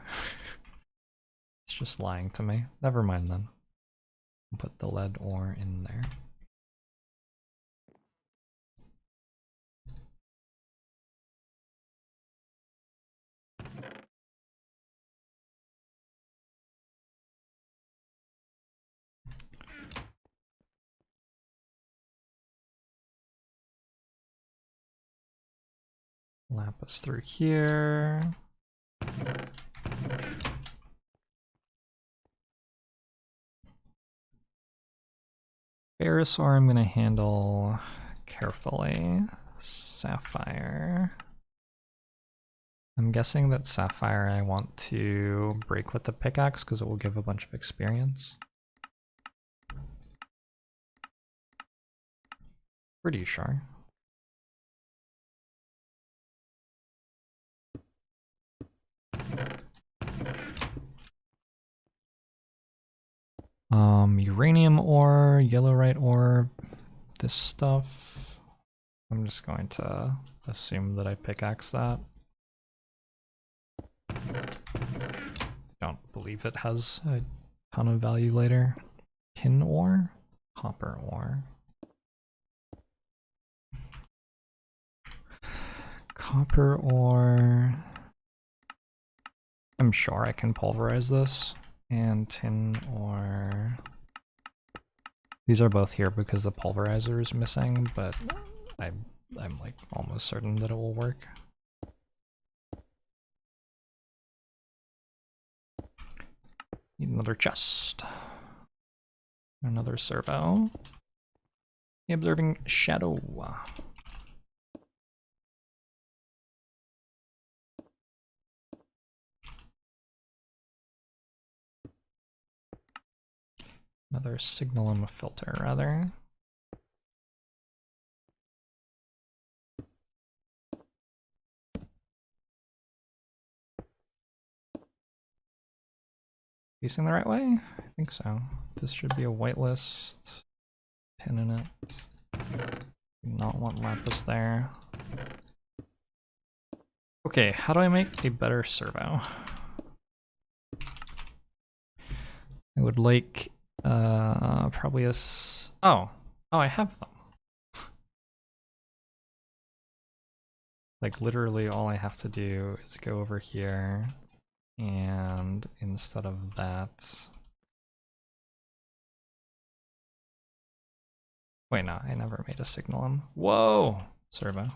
It's just lying to me. Never mind then. I'll put the lead ore in there. Lapis through here. Ferrous ore I'm gonna handle carefully. Sapphire. I'm guessing that sapphire I want to break with the pickaxe because it will give a bunch of experience. Pretty sure. Uranium ore, yellowite ore, this stuff. I'm just going to assume that I pickaxe that. Don't believe it has a ton of value later. Tin ore, copper ore. Copper ore. I'm sure I can pulverize this. And tin ore. These are both here because the pulverizer is missing, but I'm like almost certain that it will work. Need another chest. Another servo. The observing shadow. Another signalum filter, rather. Facing the right way? I think so. This should be a whitelist. Tin in it. Do not want lapis there. Okay, how do I make a better servo? I would like probably a oh, I have them. Like literally all I have to do is go over here and instead of that, wait, no, I never made a signalum. Whoa, servo.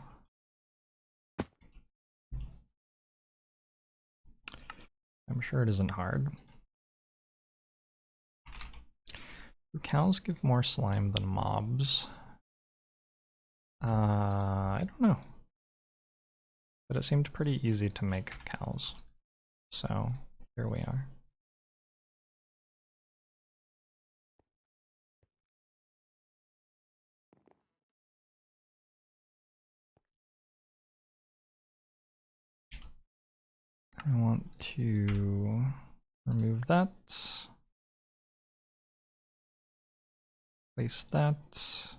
I'm sure it isn't hard. Do cows give more slime than mobs? I don't know. But it seemed pretty easy to make cows. So here we are. I want to remove that. Place that.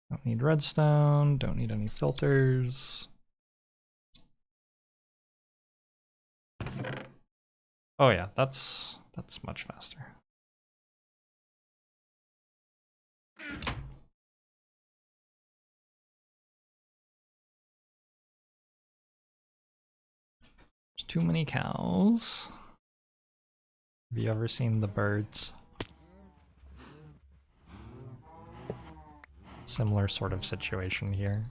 Don't need redstone, don't need any filters. Oh yeah, that's much faster. There's too many cows. Have you ever seen the birds? Similar sort of situation here.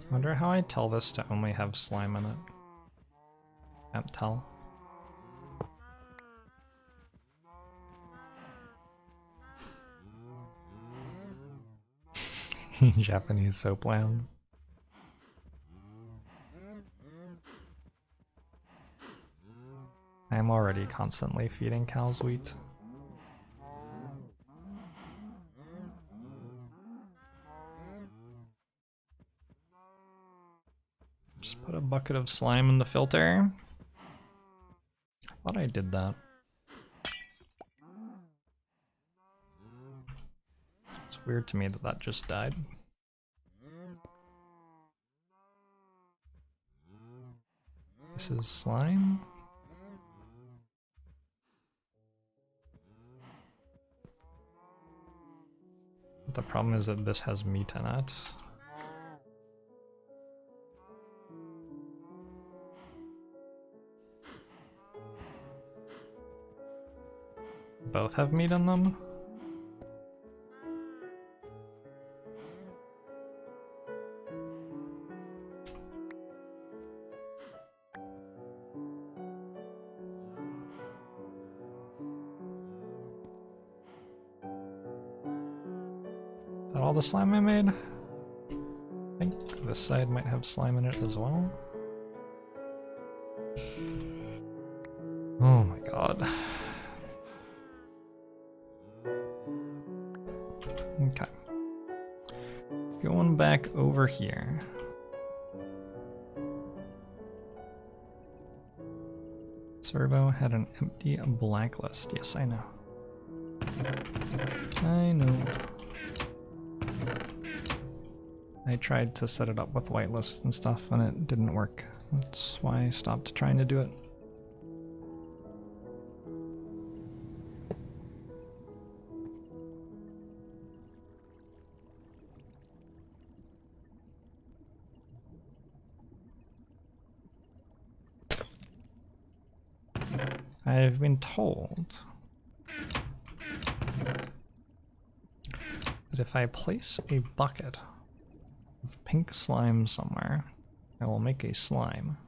I wonder how I tell this to only have slime in it. Can't tell. Japanese soap land. I am already constantly feeding cows wheat. Just put a bucket of slime in the filter. I thought I did that. It's weird to me that that just died. This is slime. The problem is that this has meat in it. Both have meat in them? Is that all the slime I made? I think this side might have slime in it as well. Oh my god. Okay. Going back over here. Servo had an empty blacklist. Yes, I know. I know. I tried to set it up with whitelists and stuff and it didn't work. That's why I stopped trying to do it. I've been told that if I place a bucket of pink slime somewhere, I will make a slime.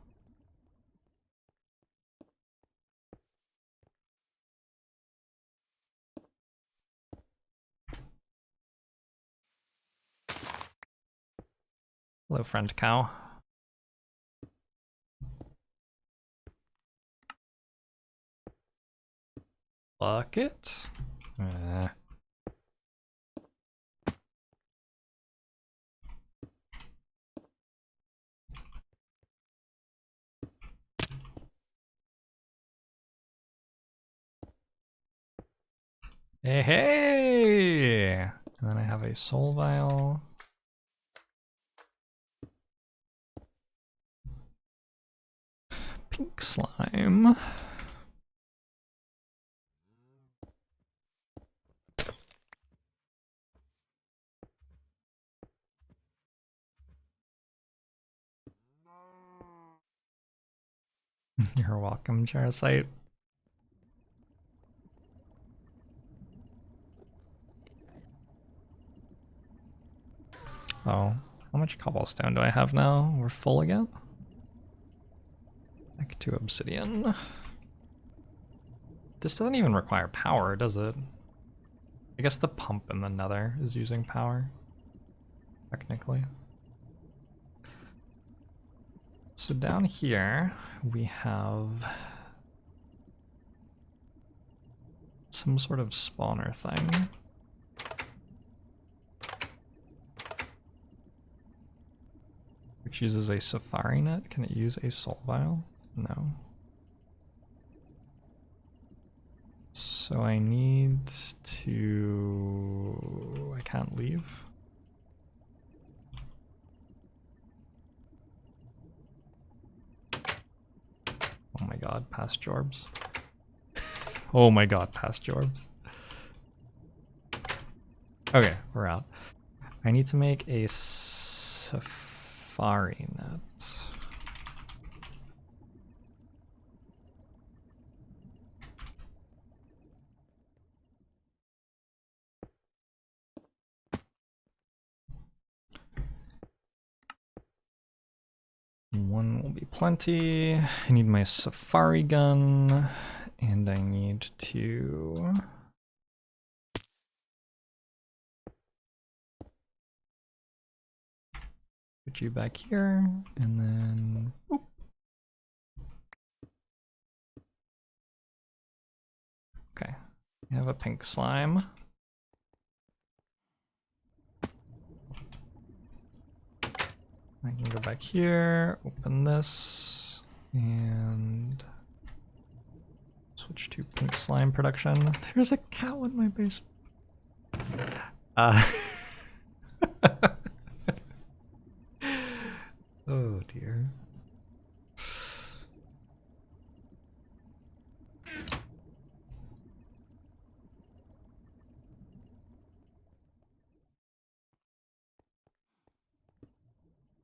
Hello, friend cow. Bucket? Hey, hey! And then I have a soul vial. Pink slime. You're welcome, Parasite. Oh, how much cobblestone do I have now? We're full again? Back to obsidian. This doesn't even require power, does it? I guess the pump in the nether is using power, technically. So down here, we have some sort of spawner thing. which uses a safari net. Can it use a soul vial? No. So I need to... I can't leave. Oh my god, past Jorbs. Oh my god, past Jorbs. Okay, we're out. I need to make a safari net. One will be plenty. I need my safari gun, and I need to... put you back here, and then... Boop. Okay, I have a pink slime. I can go back here, open this, and switch to pink slime production. There's a cow in my basement. Oh dear.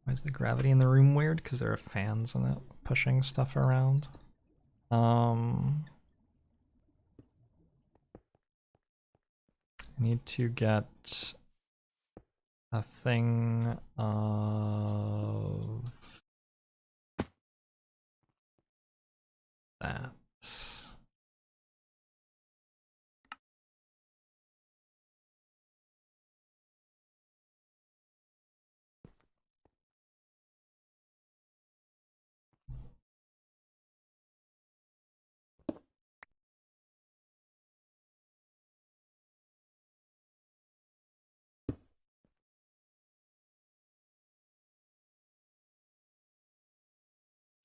Why is the gravity in the room weird? Because there are fans in it pushing stuff around. I need to get a thing of that.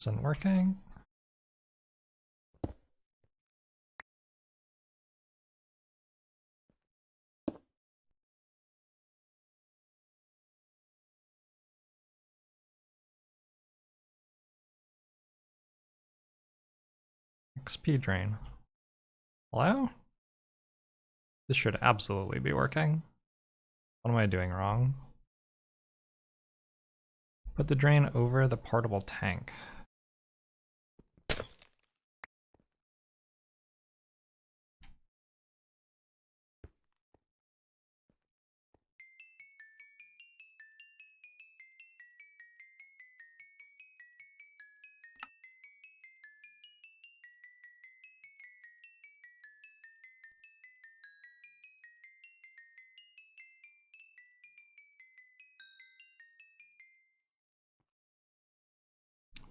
Isn't working. XP drain. Hello? This should absolutely be working. What am I doing wrong? Put the drain over the portable tank.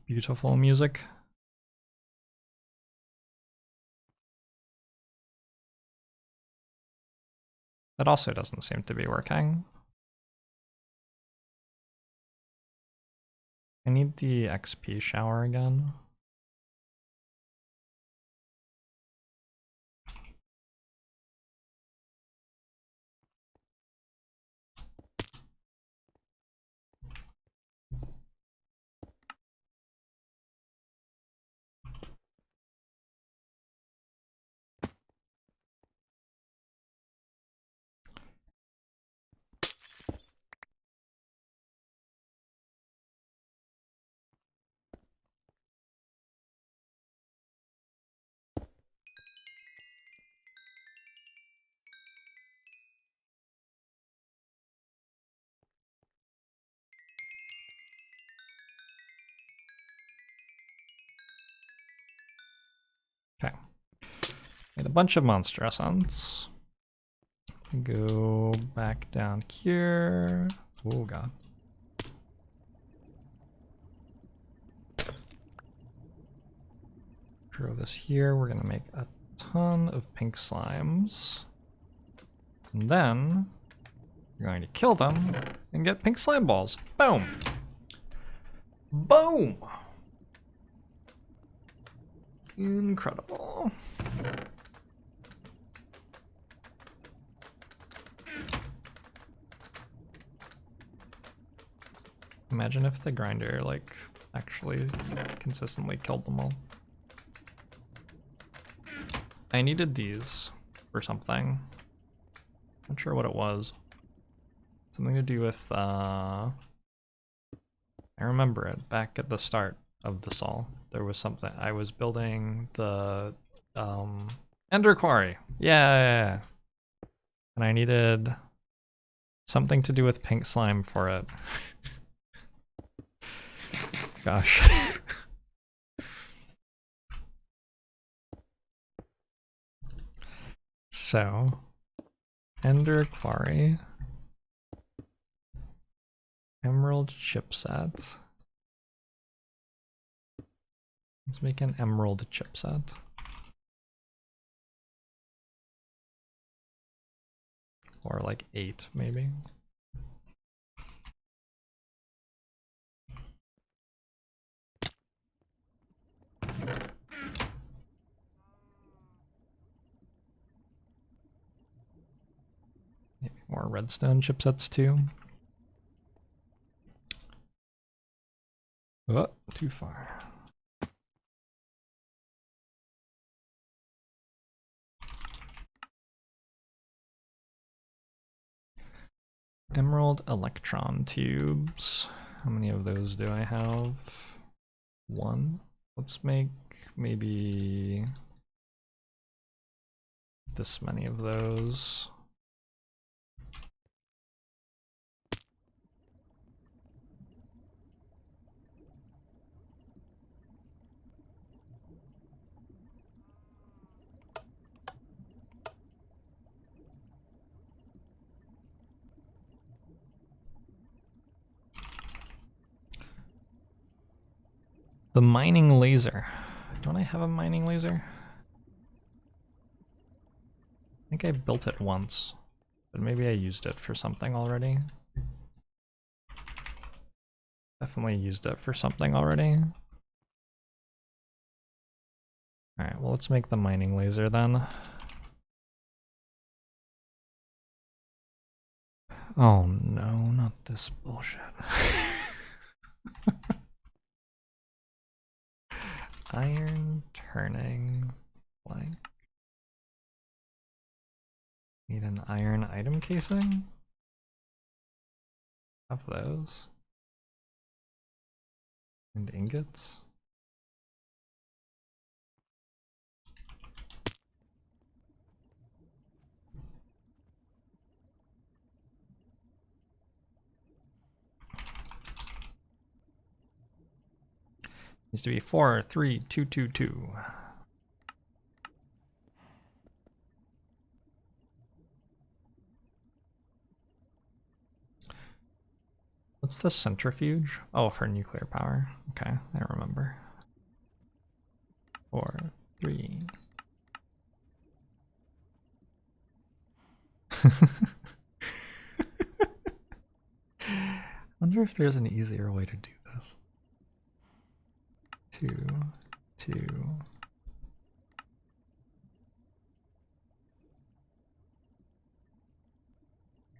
Beautiful music. That also doesn't seem to be working. I need the XP shower again. Okay. Made a bunch of monster essence. Go back down here. Oh god. Throw this here. We're gonna make a ton of pink slimes. And then we're going to kill them and get pink slime balls. Boom! Boom! Incredible. Imagine if the grinder, like, actually consistently killed them all. I needed these for something. Not sure what it was. Something to do with, I remember it back at the start of this all. There was something, I was building the, Ender Quarry. Yeah. And I needed something to do with pink slime for it. Gosh. So, Ender Quarry, Emerald chipset. Let's make an emerald chipset. Or like 8, maybe. Maybe more redstone chipsets too. Oh, too far. Emerald electron tubes. How many of those do I have? 1. Let's make maybe this many of those. The mining laser. Don't I have a mining laser? I think I built it once, but maybe I used it for something already. Definitely used it for something already. Alright, well let's make the mining laser then. Oh no, not this bullshit. Iron turning blank. Need an iron item casing? Have those. And ingots. Needs to be 4, 3, 2, 2, 2. What's the centrifuge? Oh, for nuclear power. Okay, I remember. 4, 3. Wonder if there's an easier way to do this. 2, 2.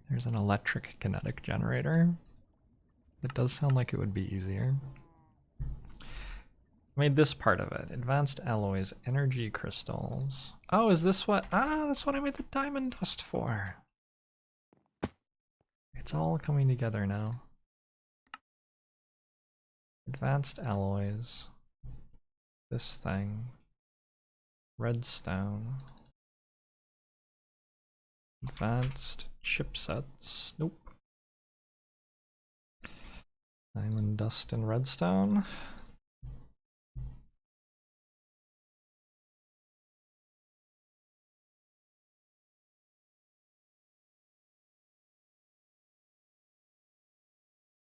There's an electric kinetic generator. It does sound like it would be easier. I made this part of it. Advanced alloys, energy crystals. Oh, is this what? Ah, that's what I made the diamond dust for. It's all coming together now. Advanced alloys. This thing. Redstone. Advanced chipsets. Nope. Diamond dust and redstone.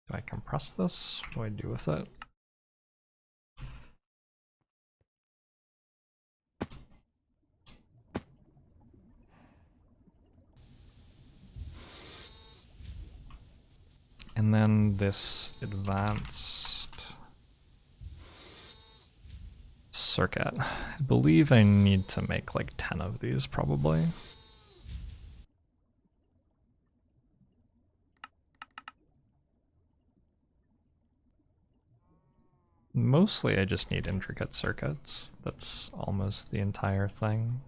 Do I compress this? What do I do with it? And then this advanced circuit. I believe I need to make like 10 of these probably. Mostly I just need intricate circuits. That's almost the entire thing.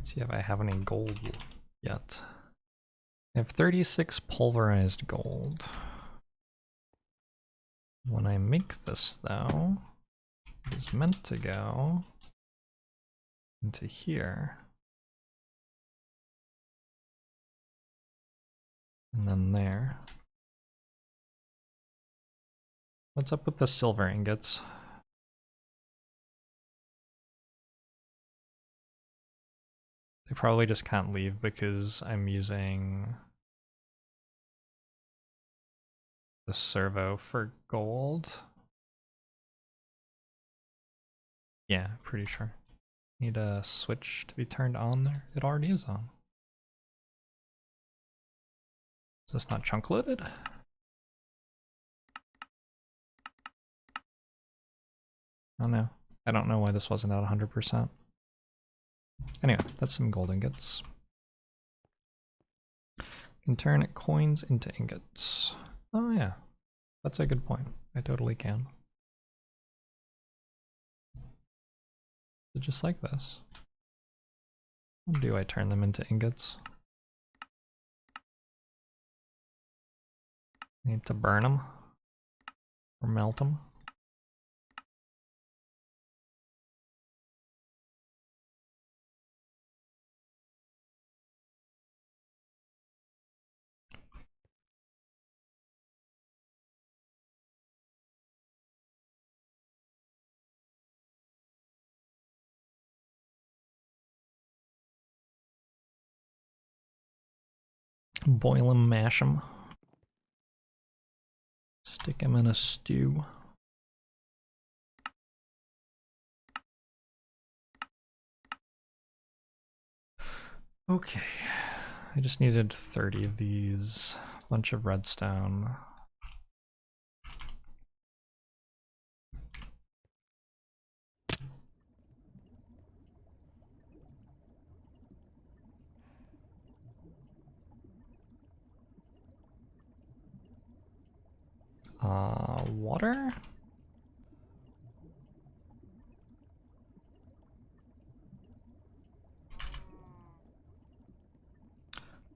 See if I have any gold yet. I have 36 pulverized gold. When I make this though, it is meant to go into here. And then there. What's up with the silver ingots? They probably just can't leave because I'm using the servo for gold. Yeah, pretty sure. Need a switch to be turned on there. It already is on. Is this not chunk loaded? Oh no. I don't know why this wasn't at 100%. Anyway, that's some gold ingots. Can turn coins into ingots. Oh yeah, that's a good point. I totally can. So just like this. How do I turn them into ingots? Need to burn them or melt them. Boil them, mash them. Stick them in a stew. Okay, I just needed 30 of these, a bunch of redstone. Water?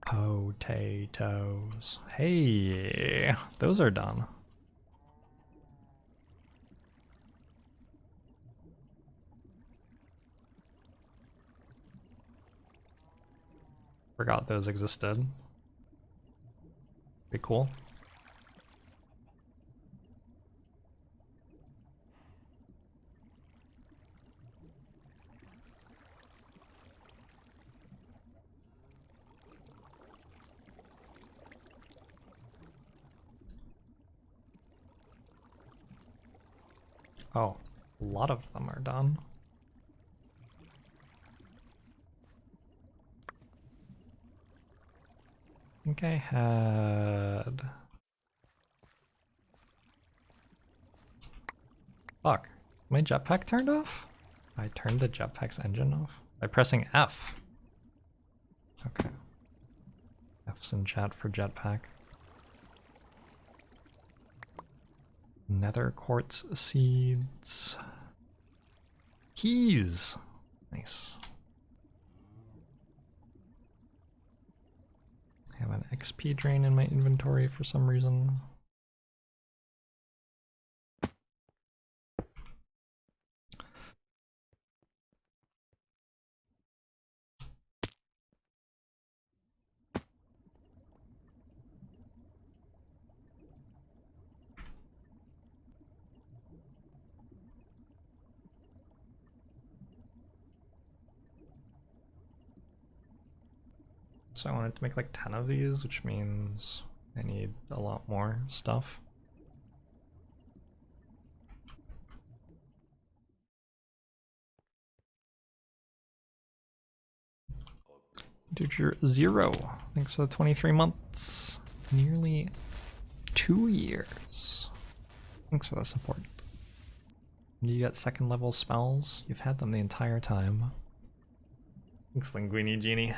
Potatoes. Hey, those are done. Forgot those existed. Pretty cool. Oh, a lot of them are done. I think I had... Fuck, my jetpack turned off? I turned the jetpack's engine off by pressing F. Okay. F's in chat for jetpack. Nether quartz seeds. Keys. Nice. I have an XP drain in my inventory for some reason. So I wanted to make like 10 of these, which means I need a lot more stuff. Integer 0. Thanks for the 23 months. Nearly 2 years. Thanks for the support. You got second level spells? You've had them the entire time. Thanks, Linguini Genie.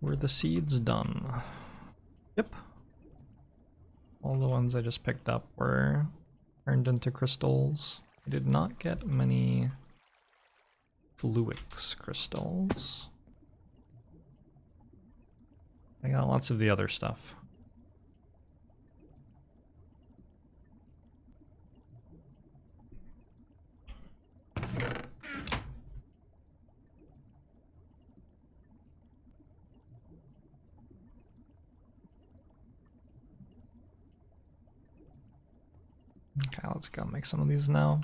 Were the seeds done? Yep. All the ones I just picked up were turned into crystals. I did not get many Fluix crystals. I got lots of the other stuff. Okay, let's go make some of these now.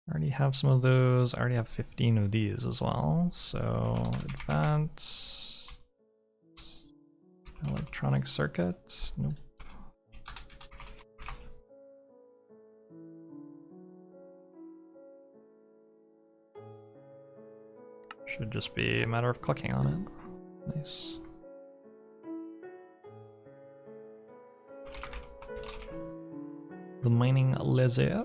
I already have some of those. I already have 15 of these as well. So advance. Electronic circuit. Nope. Should just be a matter of clicking on it. Nice. The mining laser.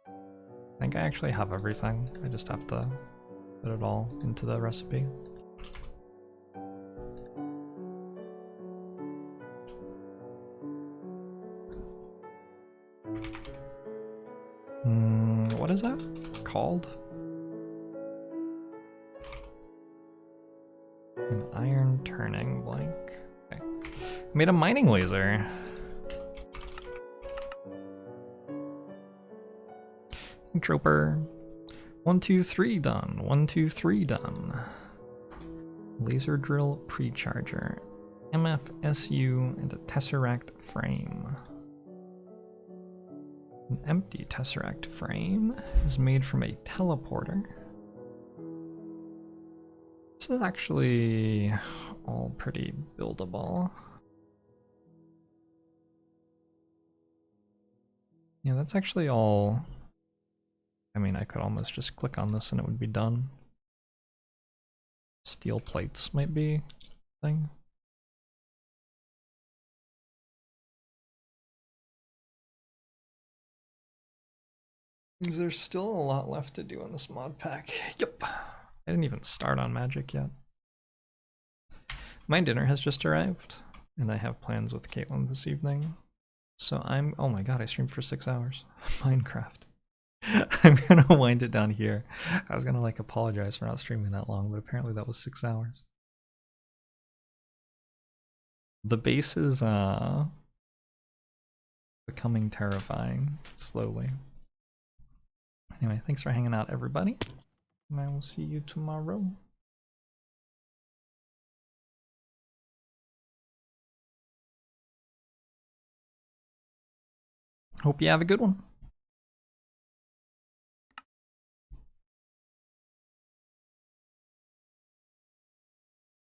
I think I actually have everything. I just have to put it all into the recipe. What is that called? An iron turning blank. Okay. Made a mining laser. Trooper. 1, 2, 3 done. 1, 2, 3 done. Laser drill precharger. MFSU and a tesseract frame. An empty tesseract frame is made from a teleporter. This is actually all pretty buildable. Yeah, that's actually all. I mean, I could almost just click on this and it would be done. Steel plates might be a thing. There's still a lot left to do in this mod pack. Yep. I didn't even start on magic yet. My dinner has just arrived, and I have plans with Caitlin this evening. So oh my god, I streamed for 6 hours. Minecraft. I'm gonna wind it down here. I was gonna like apologize for not streaming that long, but apparently that was 6 hours. The base is becoming terrifying slowly. Anyway, thanks for hanging out, everybody, and I will see you tomorrow. Hope you have a good one.